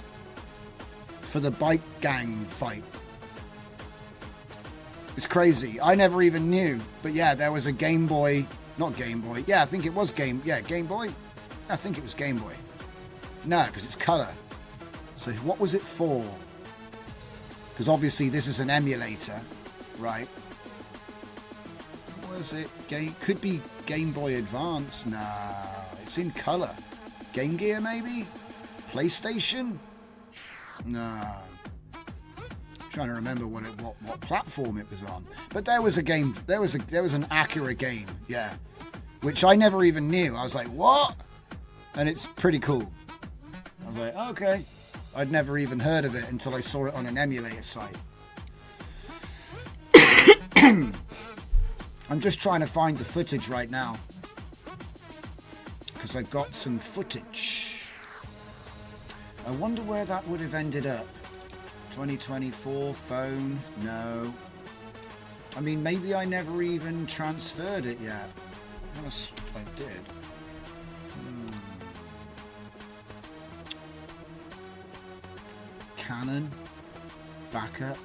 for the bike gang fight. It's crazy. I never even knew. But yeah, there was a Game Boy... Not Game Boy. Yeah, I think it was Game... Yeah, Game Boy? I think it was Game Boy. No, because it's colour. So what was it for? Because obviously this is an emulator, right? Was it game? Could be Game Boy Advance. Nah, it's in colour. Game Gear maybe? PlayStation? Nah. I'm trying to remember what platform it was on. But there was a game. There was an Akira game. Yeah, which I never even knew. I was like, what? And it's pretty cool. I was like, okay. I'd never even heard of it until I saw it on an emulator site. I'm just trying to find the footage right now, because I've got some footage. I wonder where that would have ended up. 2024 phone, no. I mean, maybe I never even transferred it yet. Unless I did. Canon, backup.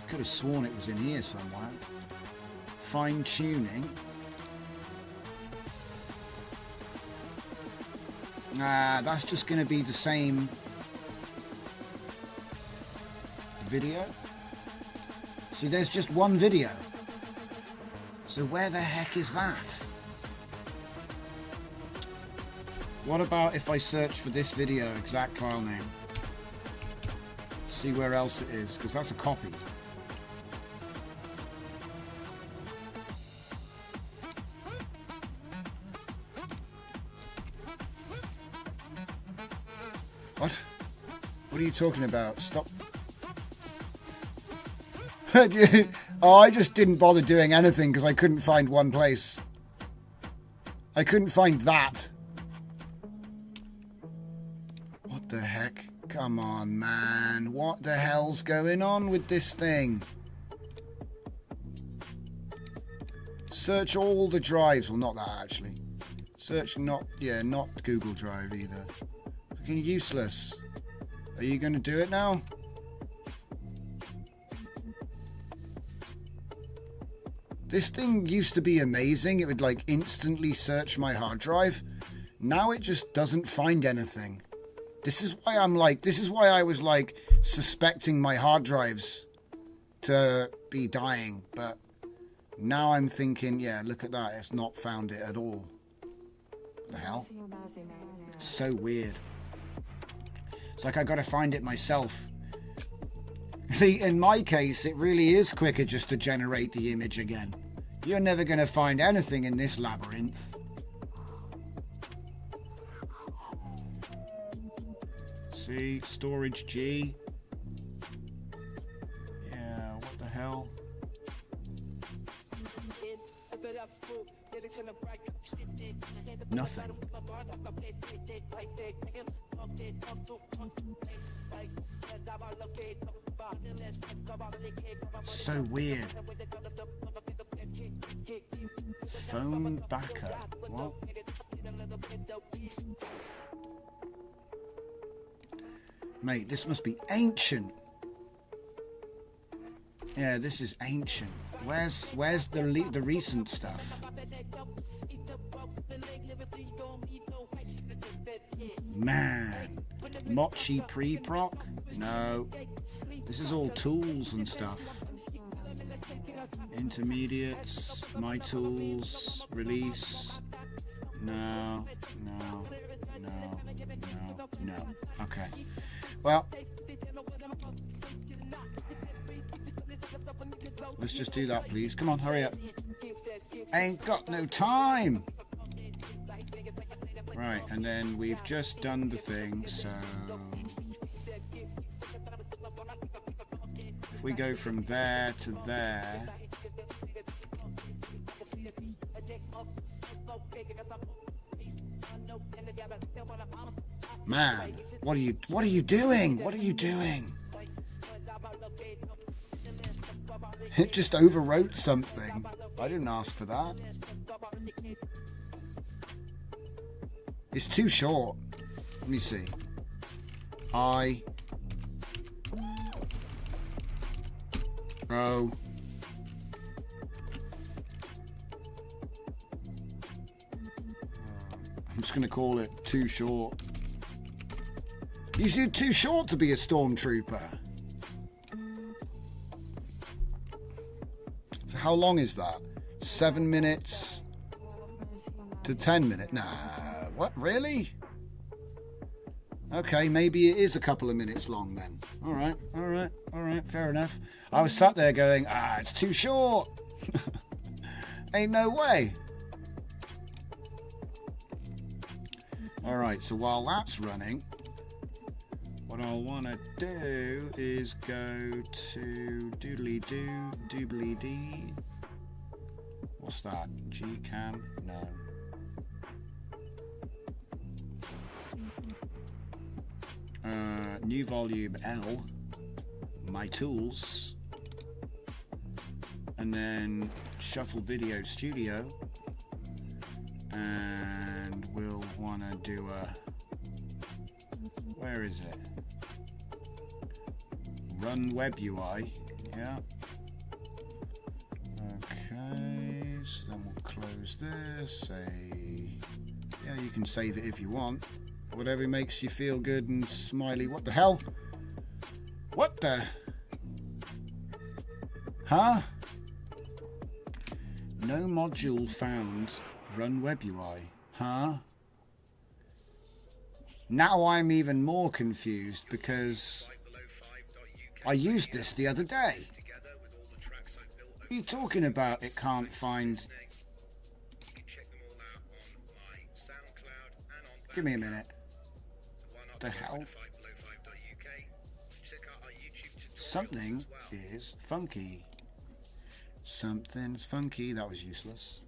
Could have sworn it was in here somewhere. Fine tuning. Nah, that's just going to be the same video. See, there's just one video. So where the heck is that? What about if I search for this video, exact file name? See where else it is, because that's a copy. What? What are you talking about? Stop. Oh, I just didn't bother doing anything because I couldn't find one place. I couldn't find that. What the heck? Come on, man. What the hell's going on with this thing? Search all the drives. Well, not that, actually. Search not Google Drive either. Fucking useless. Are you going to do it now? This thing used to be amazing. It would like instantly search my hard drive. Now it just doesn't find anything. This is why I was like suspecting my hard drives to be dying. But now I'm thinking, yeah, look at that. It's not found it at all. What the hell? So weird. It's like I got to find it myself. See, in my case, it really is quicker just to generate the image again. You're never going to find anything in this labyrinth. See, storage G. Yeah, what the hell? Nothing. So weird. Phone backup. What? Mate, this must be ancient. Yeah, this is ancient. Where's the recent stuff? Man, Mochi pre-proc? No. This is all tools and stuff. Intermediates, my tools, release. No. Okay. Well, let's just do that, please. Come on, hurry up. I ain't got no time. Right, and then we've just done the thing, so if we go from there to there, Man, what are you doing? What are you doing? It just overwrote something. I didn't ask for that. It's too short. Let me see. I'm just going to call it too short. You're too short to be a stormtrooper. So how long is that? 7 minutes to 10 minutes? Nah, what, really? Okay, maybe it is a couple of minutes long then. All right, fair enough. I was sat there going, it's too short. Ain't no way. All right, so while that's running, what I'll want to do is go to doobly-dee. What's that? Gcam? No. New volume L, my tools, and then shuffle video studio, and we'll want to do where is it? Run web UI, yeah. Okay, so then we'll close this, yeah, you can save it if you want. Whatever makes you feel good and smiley. What the hell? What the? Huh? No module found. Run web UI. Huh? Now I'm even more confused because I used this the other day. What are you talking about? It can't find. Give me a minute. The hell? Something is funky. Something's funky. That was useless.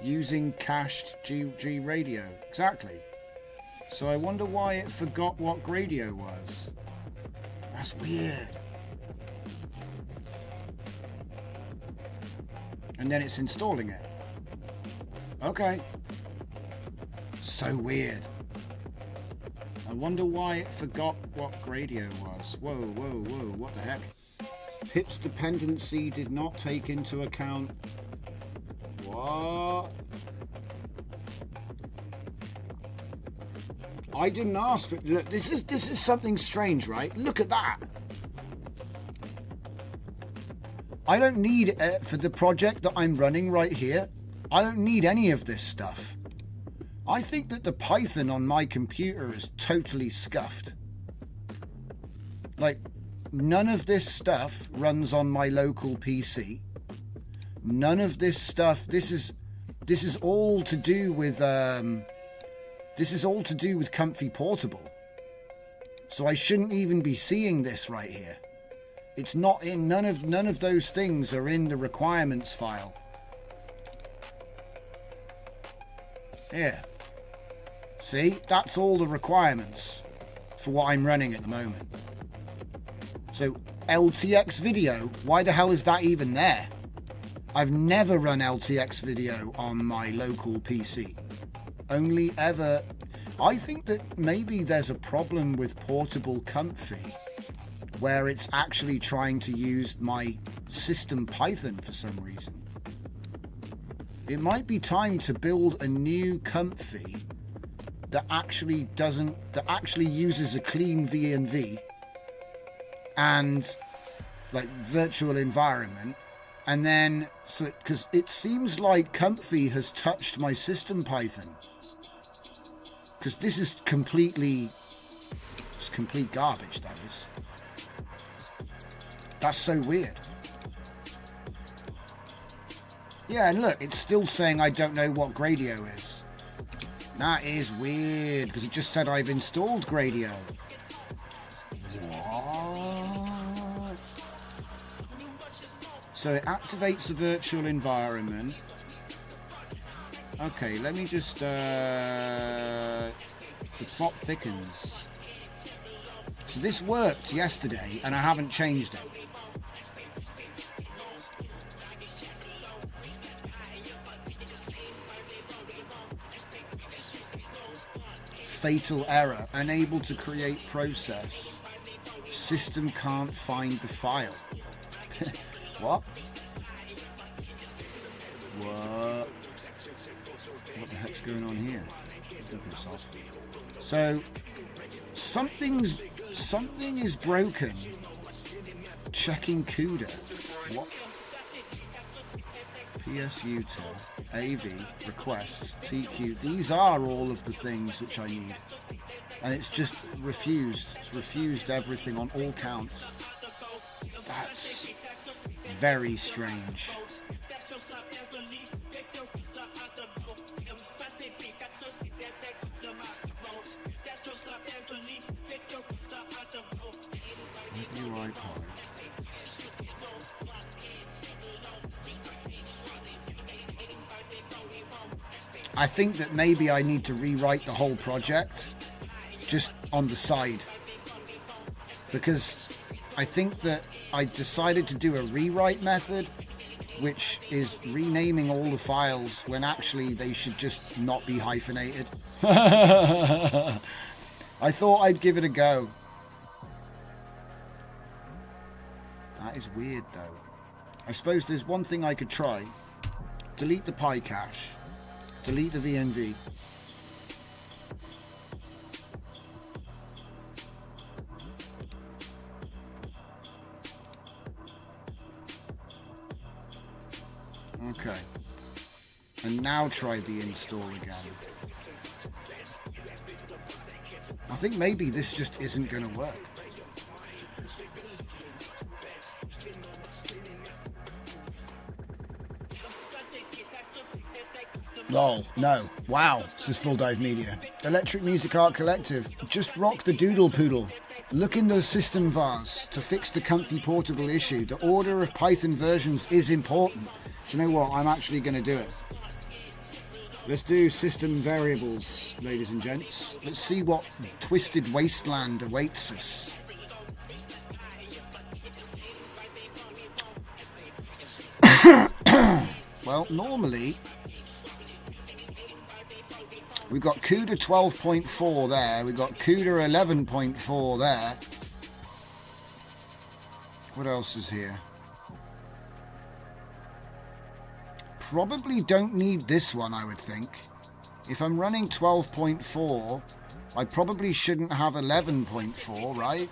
Using cached G radio. Exactly. So I wonder why it forgot what radio was. That's weird. And then it's installing it. Okay. So weird. I wonder why it forgot what radio was. Whoa, what the heck? Pip's dependency did not take into account... What? I didn't ask for... Look, this is something strange, right? Look at that. I don't need it for the project that I'm running right here. I don't need any of this stuff. I think that the Python on my computer is totally scuffed. Like, none of this stuff runs on my local PC. None of this stuff. This is all to do with Comfy Portable. So I shouldn't even be seeing this right here. It's not in none of those things are in the requirements file. Here. See, that's all the requirements for what I'm running at the moment. So LTX video, why the hell is that even there? I've never run LTX video on my local PC. Only ever... I think that maybe there's a problem with Portable Comfy where it's actually trying to use my system Python for some reason. It might be time to build a new Comfy that actually uses a clean V&V and like virtual environment, and then because it seems like Comfy has touched my system Python, because this is complete garbage. That is. That's so weird. Yeah, and look, it's still saying I don't know what Gradio is. That is weird, because it just said I've installed Gradio. What? So it activates the virtual environment. Okay, let me just... the plot thickens. So this worked yesterday, and I haven't changed it. Fatal error. Unable to create process. System can't find the file. What? What? What the heck's going on here? Piss off. So something is broken. Checking CUDA. What? PSU to AV requests TQ. These are all of the things which I need, and it's just refused. It's refused everything on all counts. That's very strange. I think that maybe I need to rewrite the whole project just on the side, because I think that I decided to do a rewrite method which is renaming all the files when actually they should just not be hyphenated. I thought I'd give it a go. That is weird though. I suppose there's one thing I could try. Delete the pi cache. Delete the VNV. Okay. And now try the install again. I think maybe this just isn't going to work. Lol, no. Wow, says Full Dive Media. Electric Music Art Collective. Just rock the doodle poodle. Look in the system vase to fix the comfy portable issue. The order of Python versions is important. Do you know what? I'm actually going to do it. Let's do system variables, ladies and gents. Let's see what twisted wasteland awaits us. Well, normally we've got CUDA 12.4 there. We've got CUDA 11.4 there. What else is here? Probably don't need this one, I would think. If I'm running 12.4, I probably shouldn't have 11.4, right?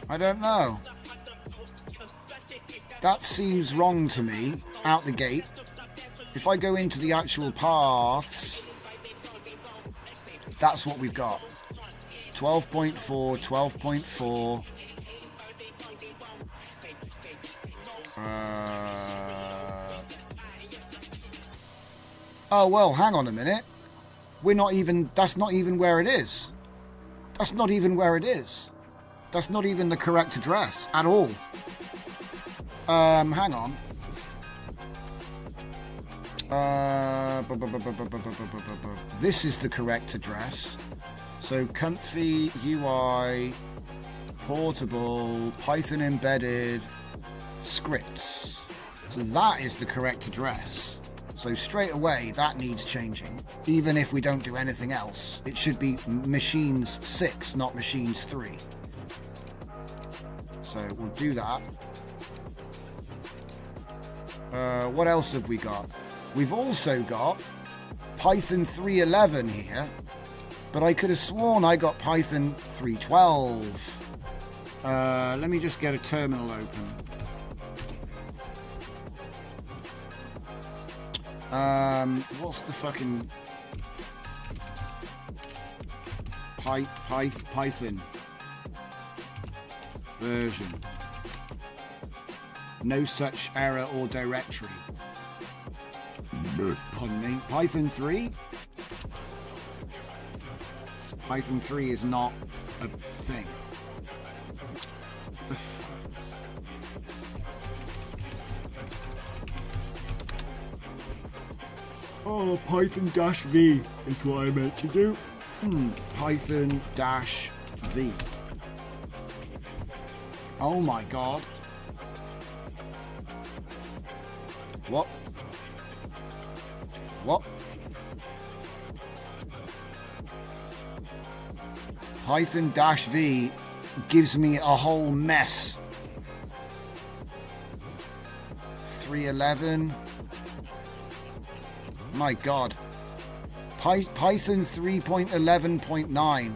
I don't know. That seems wrong to me, out the gate. If I go into the actual paths, that's what we've got. 12.4, 12.4. Oh, well, hang on a minute. We're not even, that's not even where it is. That's not even where it is. That's not even the correct address at all. Hang on. This is the correct address. So comfy UI portable Python embedded scripts. So that is the correct address. So straight away that needs changing. Even if we don't do anything else, it should be machines 6, not machines 3. So we'll do that. What else have we got? We've also got Python 3.11 here, but I could have sworn I got Python 3.12. Let me just get a terminal open. What's the fucking Python version? No such error or directory. Pardon me. Python 3? Python 3 is not a thing. Oh, Python-V is what I meant to do. Python-V. Oh my god. What? What? Python-V gives me a whole mess. 3.11. My god. Python 3.11.9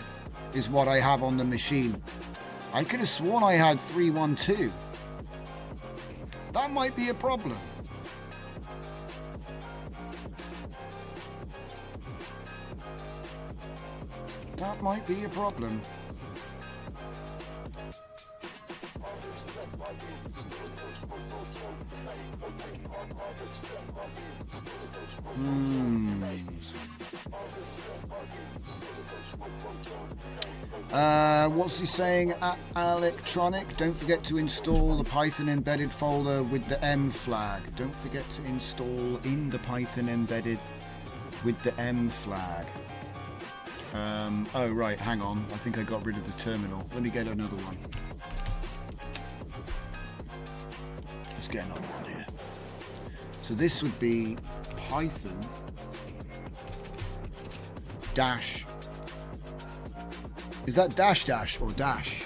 is what I have on the machine. I could have sworn I had 3.12. That might be a problem. That might be a problem. What's he saying? Electronic, don't forget to install the Python embedded folder with the M flag. Don't forget to install in the Python embedded with the M flag. Oh right, hang on. I think I got rid of the terminal. Let me get another one. Let's get another one here. So this would be Python dash. Is that dash dash or dash?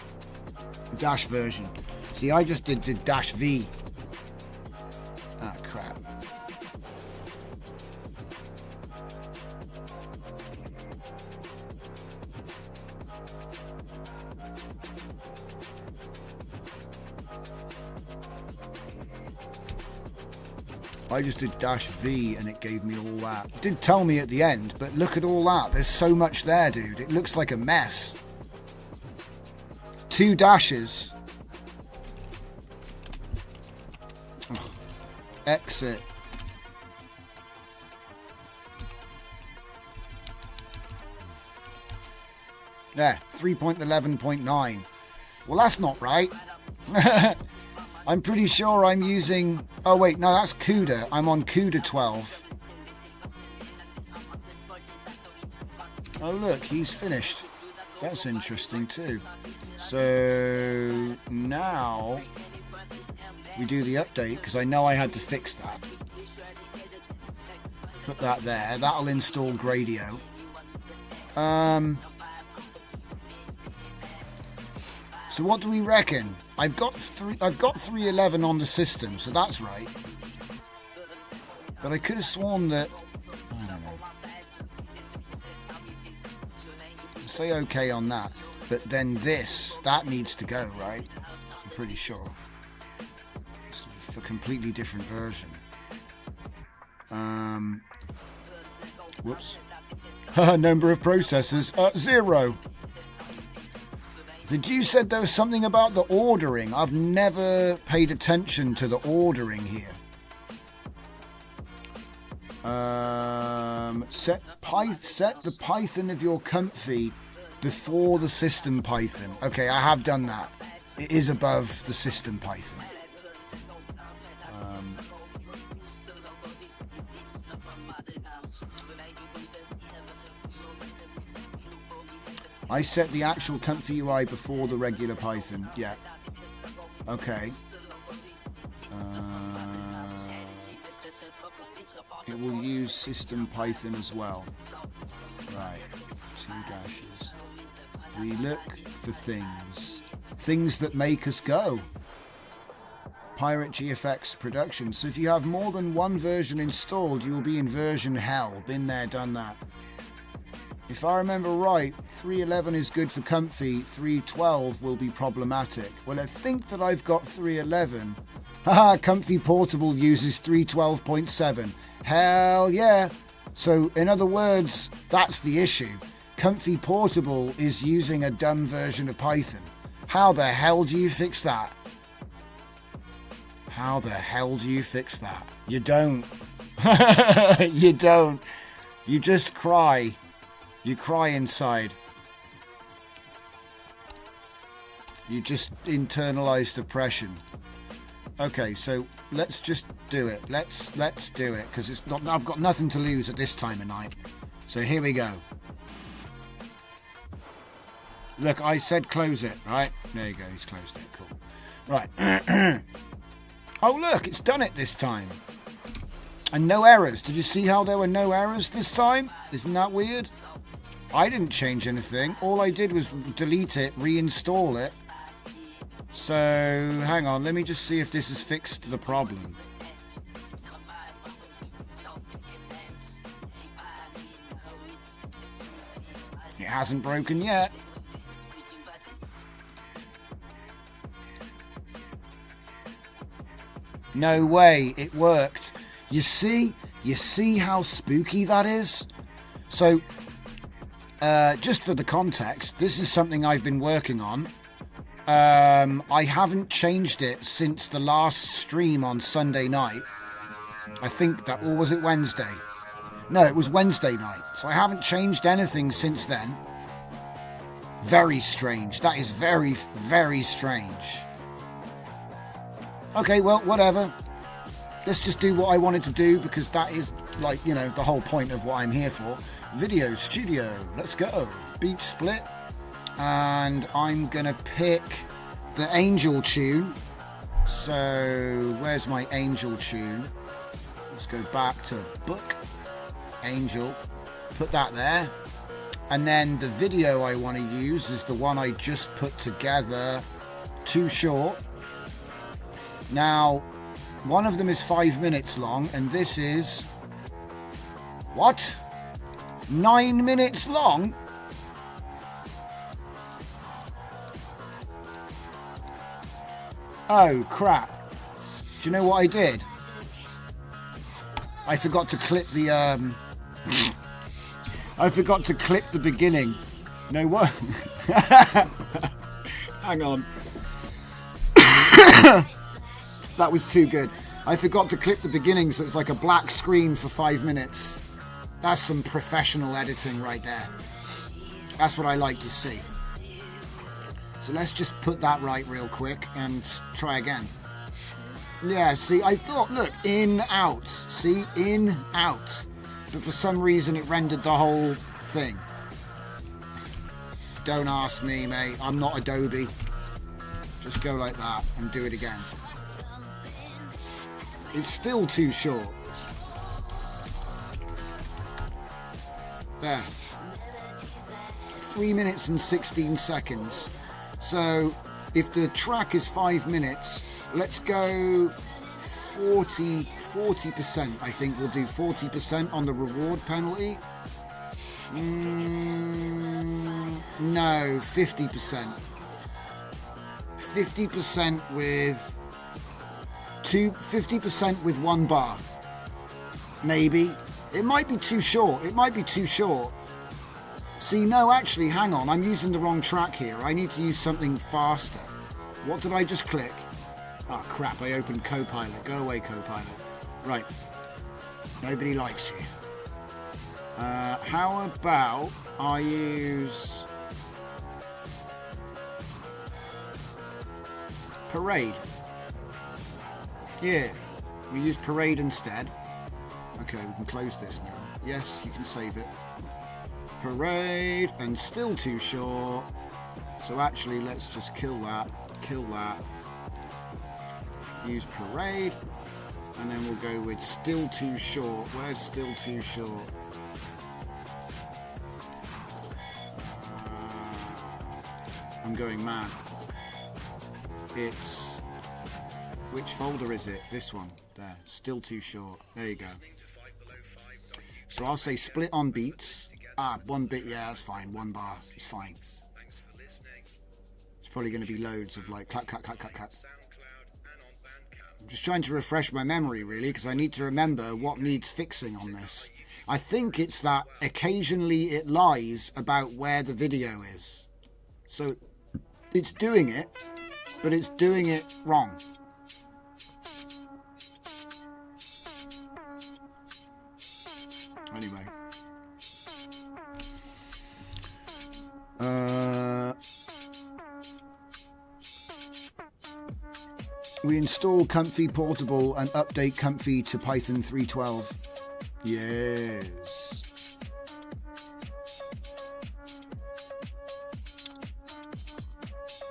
Dash version. See, I just did dash V. Ah, crap. I just did dash V and it gave me all that. It did tell me at the end, but look at all that. There's so much there, dude. It looks like a mess. 2 dashes. Oh. Exit. There, 3.11.9. Well, that's not right. I'm pretty sure I'm using... Oh, wait, no, that's CUDA. I'm on CUDA 12. Oh, look, he's finished. That's interesting, too. So, now we do the update, because I know I had to fix that. Put that there. That'll install Gradio. So what do we reckon? I've got 3.11 on the system, so that's right. But I could have sworn that... I don't know. Say okay on that. But then that needs to go, right? I'm pretty sure. It's a completely different version. Whoops. Number of processors, 0. Did you said there was something about the ordering? I've never paid attention to the ordering here. Set the Python of your comfy before the system Python. Okay, I have done that. It is above the system Python. I set the actual comfy UI before the regular Python. Yeah. Okay. It will use system Python as well. Right. 2 dashes. We look for things. Things that make us go. Pirate GFX production. So if you have more than one version installed, you will be in version hell. Been there, done that. If I remember right, 3.11 is good for comfy, 3.12 will be problematic. Well, I think that I've got 3.11. Haha, comfy portable uses 3.12.7. Hell yeah. So, in other words, that's the issue. Comfy portable is using a dumb version of Python. How the hell do you fix that? How the hell do you fix that? You don't. You don't. You just cry. You cry inside. You just internalize depression. Okay, so let's just do it. Let's do it, because it's not. I've got nothing to lose at this time of night. So here we go. Look, I said close it, right? There you go, he's closed it. Cool. Right. Oh, look, it's done it this time. And no errors. Did you see how there were no errors this time? Isn't that weird? I didn't change anything. All I did was delete it, reinstall it. So, hang on. Let me just see if this has fixed the problem. It hasn't broken yet. No way, it worked. You see how spooky that is? So, just for the context, this is something I've been working on. I haven't changed it since the last stream on Sunday night. I think that, or was it Wednesday? No, it was Wednesday night. So I haven't changed anything since then. Very strange. That is very, very strange. Okay, well, whatever. Let's just do what I wanted to do, because that is, like, you know, the whole point of what I'm here for. Video studio. Let's go. Beat split. And I'm going to pick the Angel tune. So, where's my Angel tune? Let's go back to book. Angel. Put that there. And then the video I want to use is the one I just put together. Too Short. Now, one of them is 5 minutes long, and this is... What? 9 minutes long? Oh, crap. Do you know what I did? I forgot to clip the, I forgot to clip the beginning. No, what? Hang on. That was too good. I forgot to clip the beginning, so it's like a black screen for 5 minutes. That's some professional editing right there. That's what I like to see. So let's just put that right real quick and try again. Yeah, see, I thought, look, in, out. See, in, out. But for some reason it rendered the whole thing. Don't ask me, mate. I'm not Adobe. Just go like that and do it again. It's still too short. There. 3 minutes and 16 seconds. So, if the track is 5 minutes, let's go 40%. I think we'll do 40% on the reward penalty. No, 50%. 50% with 50% with 1 bar. Maybe. It might be too short. It might be too short. See, no, actually, hang on. I'm using the wrong track here. I need to use something faster. What did I just click? Oh, crap. I opened Copilot. Go away, Copilot. Right. Nobody likes you. How about I use Parade? Yeah, we use Parade instead. Okay, we can close this now. Yes, you can save it. Parade, and still too short. So actually, let's just kill that. Use Parade, and then we'll go with still too short. Where's still too short? I'm going mad. It's... Which folder is it? This one. There. Still too short. There you go. So I'll say split on beats. 1 bit. Yeah, that's fine. 1 bar. It's fine. It's probably going to be loads of like cut. I'm just trying to refresh my memory, really, because I need to remember what needs fixing on this. I think it's that occasionally it lies about where the video is. So it's doing it, but it's doing it wrong. Anyway. We install Comfy Portable and update Comfy to Python 3.12. Yes.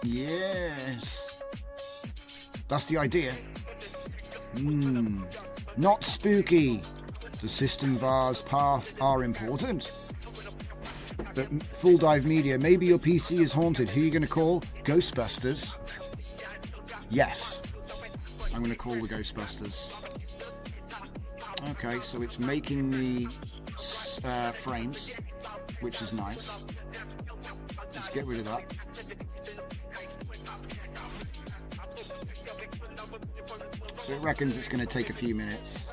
Yes. That's the idea. Not spooky. The system vars path are important. But Full Dive Media, maybe your PC is haunted. Who are you going to call? Ghostbusters? Yes. I'm going to call the Ghostbusters. Okay, so it's making me frames, which is nice. Let's get rid of that. So it reckons it's going to take a few minutes.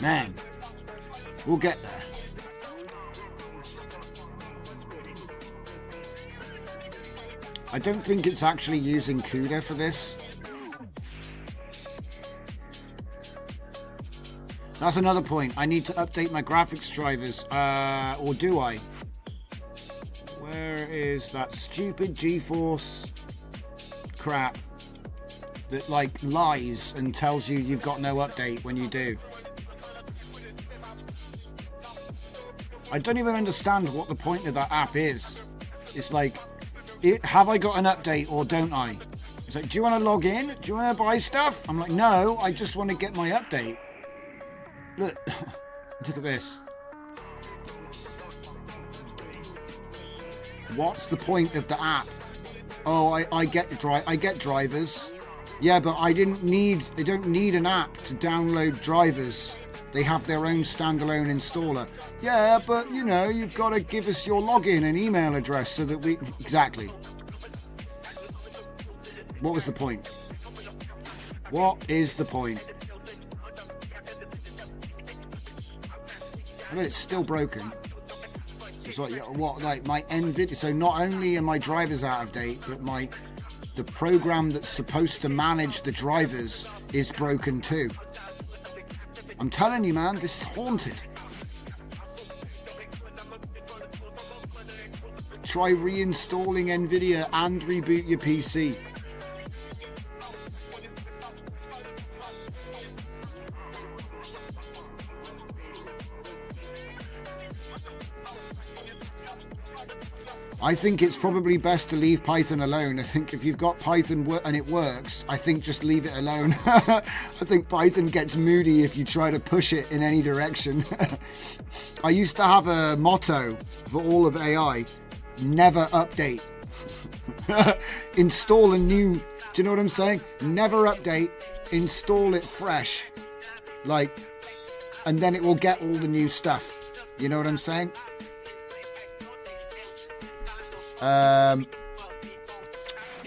Man, we'll get there. I don't think it's actually using CUDA for this. That's another point. I need to update my graphics drivers. Or do I? Where is that stupid GeForce crap that like lies and tells you you've got no update when you do? I don't even understand what the point of that app is. It's like, have I got an update or don't I? It's like, do you want to log in? Do you want to buy stuff? I'm like, no, I just want to get my update. Look, look at this. What's the point of the app? Oh, I get drivers. Yeah, but I don't need an app to download drivers. They have their own standalone installer. Yeah, but you know, you've got to give us your login and email address so that we... Exactly. What was the point? What is the point? I mean, it's still broken. So it's like, what, like my NVIDIA... So not only are my drivers out of date, but the program that's supposed to manage the drivers is broken too. I'm telling you, man, this is haunted. Try reinstalling NVIDIA and reboot your PC. I think it's probably best to leave Python alone. I think if you've got Python and it works, I think just leave it alone. I think Python gets moody if you try to push it in any direction. I used to have a motto for all of AI: never update. Install a new, do you know what I'm saying? Never update, install it fresh. Like, and then it will get all the new stuff. You know what I'm saying?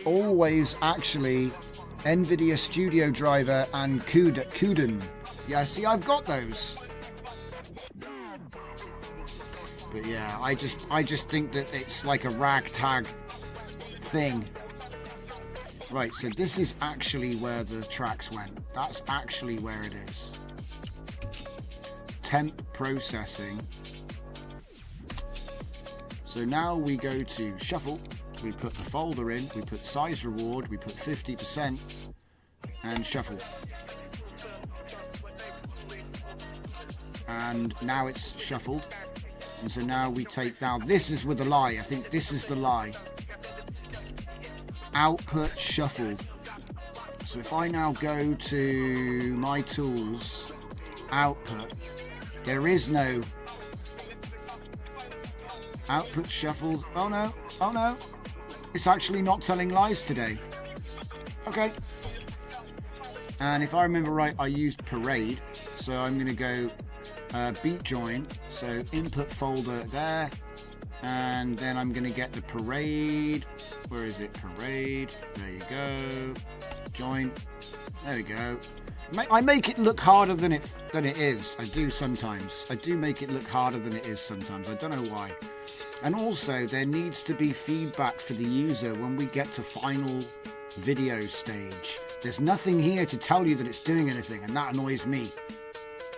Always actually NVIDIA Studio Driver and CUDA. Yeah, see, I've got those. But yeah, I just think that it's like a ragtag thing. Right, so this is actually where the tracks went. That's actually where it is. Temp processing. So now we go to shuffle, we put the folder in, we put size reward, we put 50% and shuffle. And now it's shuffled. And so now we take, now this is with the lie, I think this is the lie. Output shuffled. So if I now go to my tools, output, there is no output shuffled. Oh no, it's actually not telling lies today. Okay. And if I remember right, I used parade, so I'm going to go beat join, so input folder there, and then I'm going to get the parade. Where is it? Parade. There you go. Join. There we go. I make it look harder than it is. I do sometimes. I do make it look harder than it is sometimes. I don't know why. And also there needs to be feedback for the user when we get to final video stage. There's nothing here to tell you that it's doing anything, and that annoys me.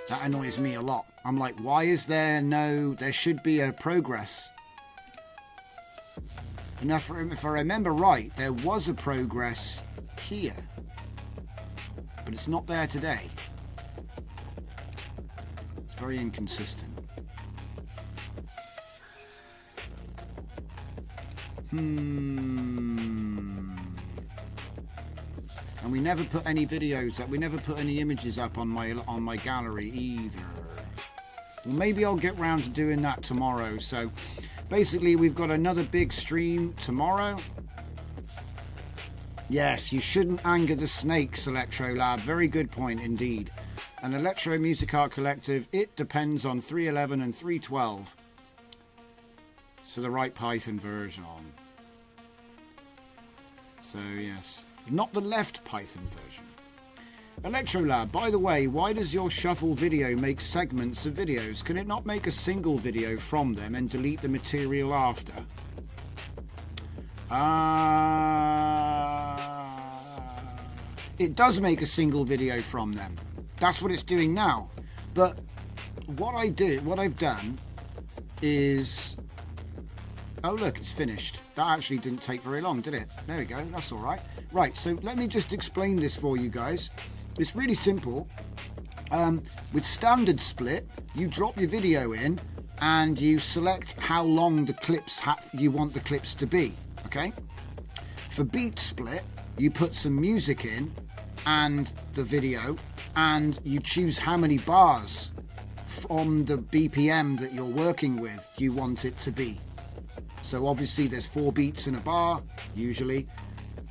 That annoys me a lot. I'm like, why is there there should be a progress. And if I remember right, there was a progress here, but it's not there today. It's very inconsistent. And we never put any videos up. We never put any images up on my gallery either. Well, maybe I'll get round to doing that tomorrow. So basically, we've got another big stream tomorrow. Yes, you shouldn't anger the snakes, Electrolab. Very good point indeed. An Electro Music Art Collective, it depends on 3.11 and 3.12. So the right Python version. So yes. Not the left Python version. Electrolab, by the way, why does your shuffle video make segments of videos? Can it not make a single video from them and delete the material after? It does make a single video from them. That's what it's doing now. But what I've done is... Oh look, it's finished. That actually didn't take very long, did it? There we go, that's alright. Right, so let me just explain this for you guys. It's really simple. With standard split, you drop your video in and you select how long the clips you want the clips to be, okay? For beat split, you put some music in and the video, and you choose how many bars from the BPM that you're working with you want it to be. So obviously there's 4 beats in a bar, usually.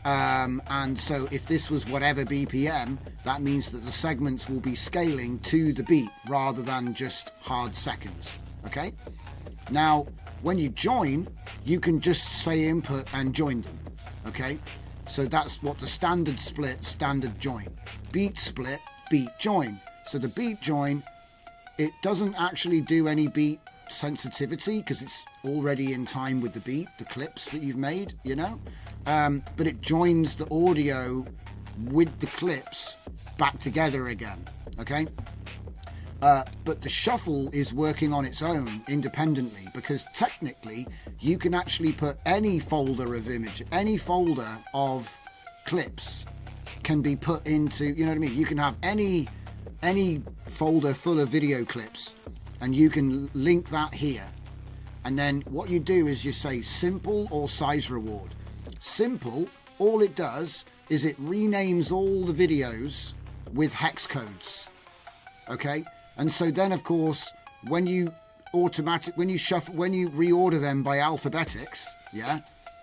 And so if this was whatever BPM, that means that the segments will be scaling to the beat rather than just hard seconds, okay? Now, when you join, you can just say input and join them, okay? So that's what the standard split, standard join. Beat split, beat join. So the beat join, it doesn't actually do any beat sensitivity because it's already in time with the beat, the clips that you've made, you know, but it joins the audio with the clips back together again, okay? But the shuffle is working on its own independently, because technically you can actually put any folder of any folder of clips can be put into, you know what I mean? You can have any folder full of video clips, and you can link that here. And then what you do is you say simple or size reward. Simple, all it does is it renames all the videos with hex codes. Okay? And so then of course, when you reorder them by alphabetics, yeah,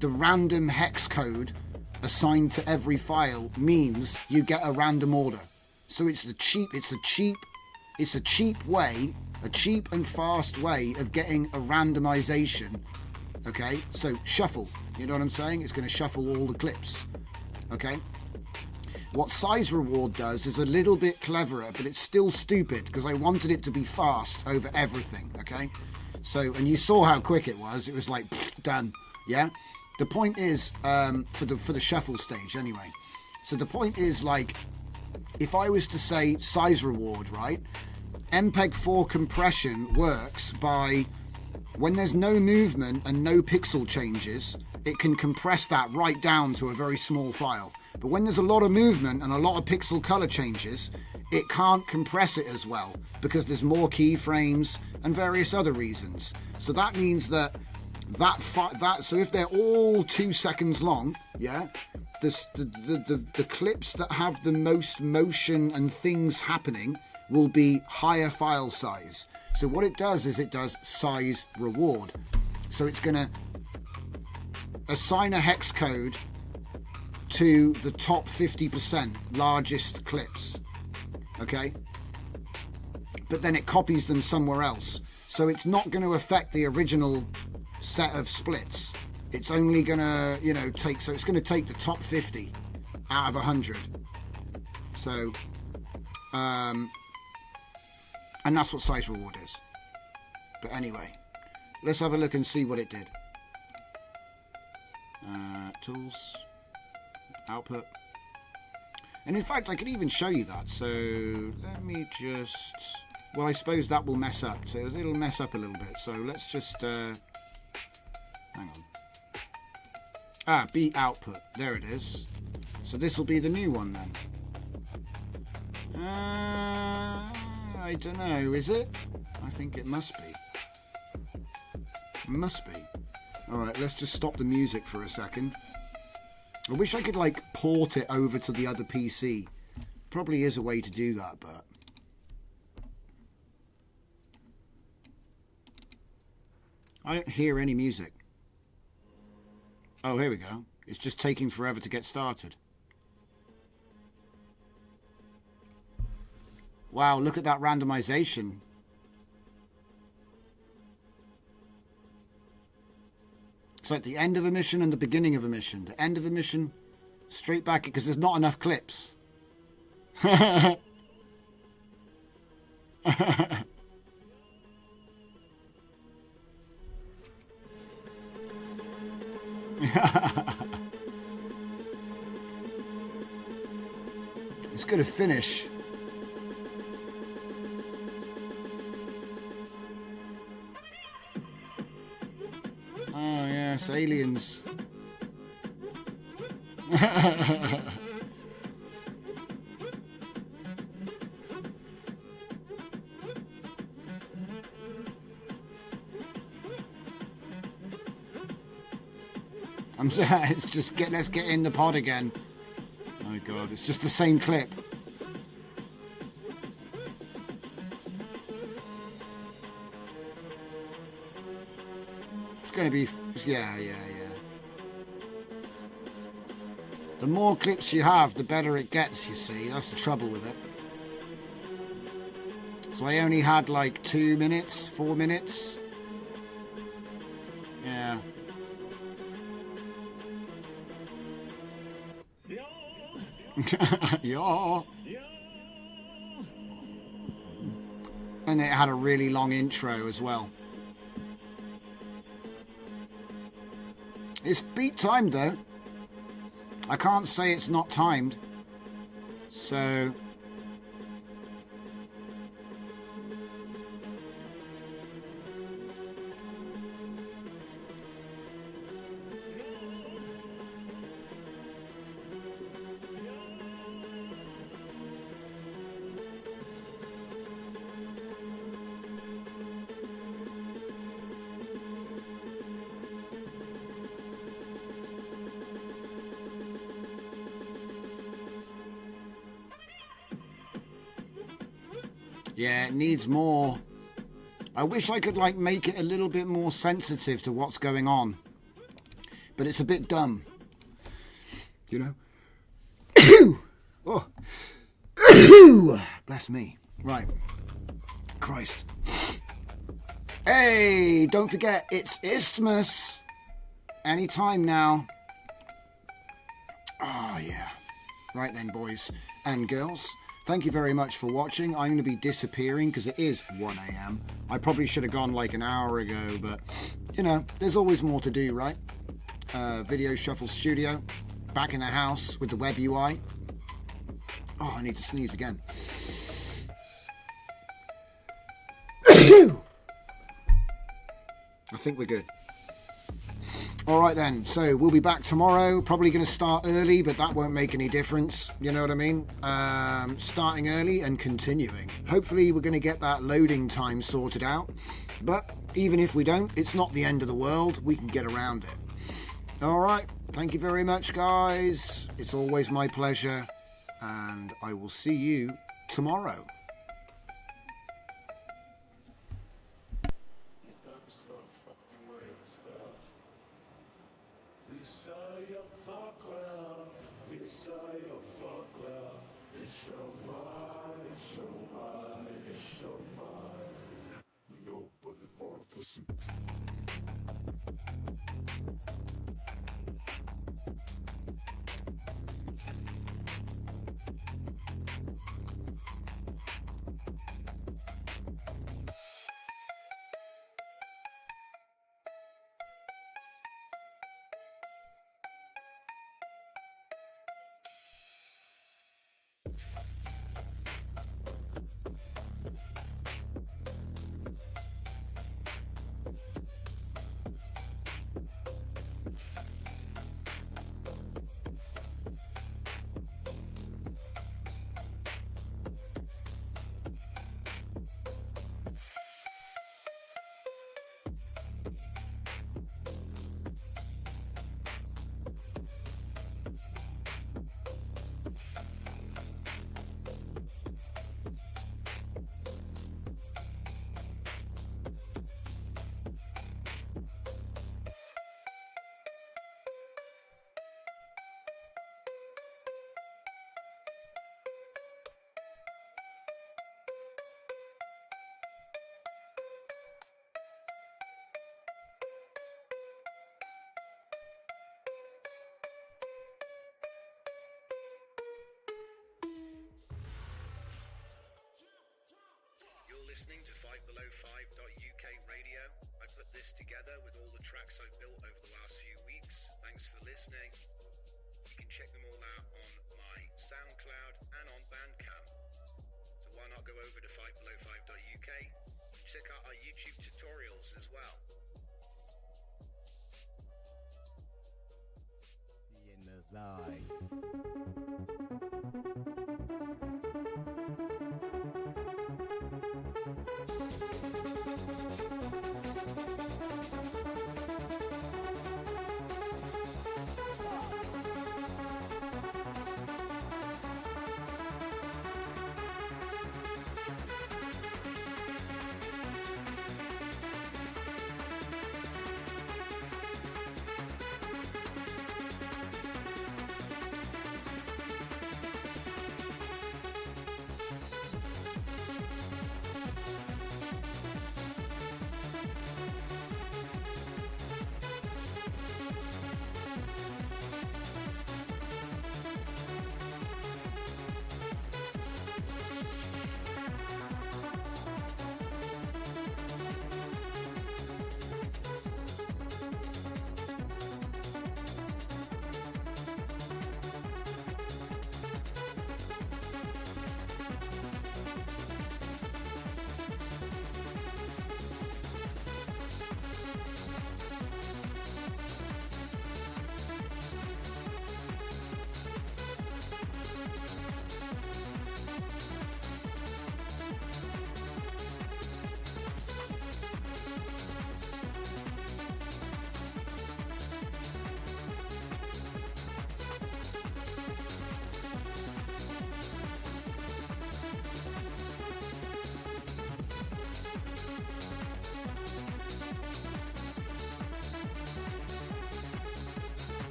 the random hex code assigned to every file means you get a random order. So it's a cheap way, a cheap and fast way of getting a randomization. Okay, so shuffle, you know what I'm saying? It's going to shuffle all the clips. Okay, what size reward does is a little bit cleverer, but it's still stupid because I wanted it to be fast over everything. Okay, so, and you saw how quick it was like done. Yeah, the point is for the shuffle stage anyway. So the point is, like, if I was to say size reward, right? MPEG-4 compression works by, when there's no movement and no pixel changes, it can compress that right down to a very small file. But when there's a lot of movement and a lot of pixel color changes, it can't compress it as well because there's more keyframes and various other reasons. So that means that so if they're all 2 seconds long, yeah, the clips that have the most motion and things happening will be higher file size. So what it does is it does size reward. So it's going to assign a hex code to the top 50% largest clips. Okay? But then it copies them somewhere else. So it's not going to affect the original set of splits. It's only going to, you know, so it's going to take the top 50 out of 100. So, and that's what size reward is. But anyway, let's have a look and see what it did. Tools, output. And in fact, I can even show you that. So let me just... Well, I suppose that will mess up. So it'll mess up a little bit. So let's just... hang on. B output. There it is. So this will be the new one then. I don't know. Is it? I think it must be. Must be. Alright, let's just stop the music for a second. I wish I could, like, port it over to the other PC. Probably is a way to do that, but... I don't hear any music. Oh, here we go. It's just taking forever to get started. Wow, look at that randomization. It's like the end of a mission and the beginning of a mission. The end of a mission, straight back, because there's not enough clips. It's going to finish. Oh, yes, aliens. It's just let's get in the pod again. Oh god, it's just the same clip. It's going to be yeah. The more clips you have, the better it gets, you see. That's the trouble with it. So I only had like 2 minutes, 4 minutes. Yeah. Yeah. And it had a really long intro as well. It's beat timed though. I can't say it's not timed. So... yeah, it needs more. I wish I could like make it a little bit more sensitive to what's going on. But it's a bit dumb. You know? Oh. Bless me. Right. Christ. Hey, don't forget, it's Isthmus. Anytime now. Oh, yeah. Right then, boys and girls. Thank you very much for watching. I'm going to be disappearing because it is 1 a.m. I probably should have gone like an hour ago, but, you know, there's always more to do, right? Video Shuffle Studio. Back in the house with the web UI. Oh, I need to sneeze again. I think we're good. Alright then, so we'll be back tomorrow. Probably going to start early, but that won't make any difference. You know what I mean? Starting early and continuing. Hopefully we're going to get that loading time sorted out. But even if we don't, it's not the end of the world. We can get around it. Alright, thank you very much, guys. It's always my pleasure. And I will see you tomorrow. this together with all the tracks I've built over the last few weeks. Thanks for listening. You can check them all out on my SoundCloud and on Bandcamp. So why not go over to 5below5.uk and check out our YouTube tutorials as well. See you in the side.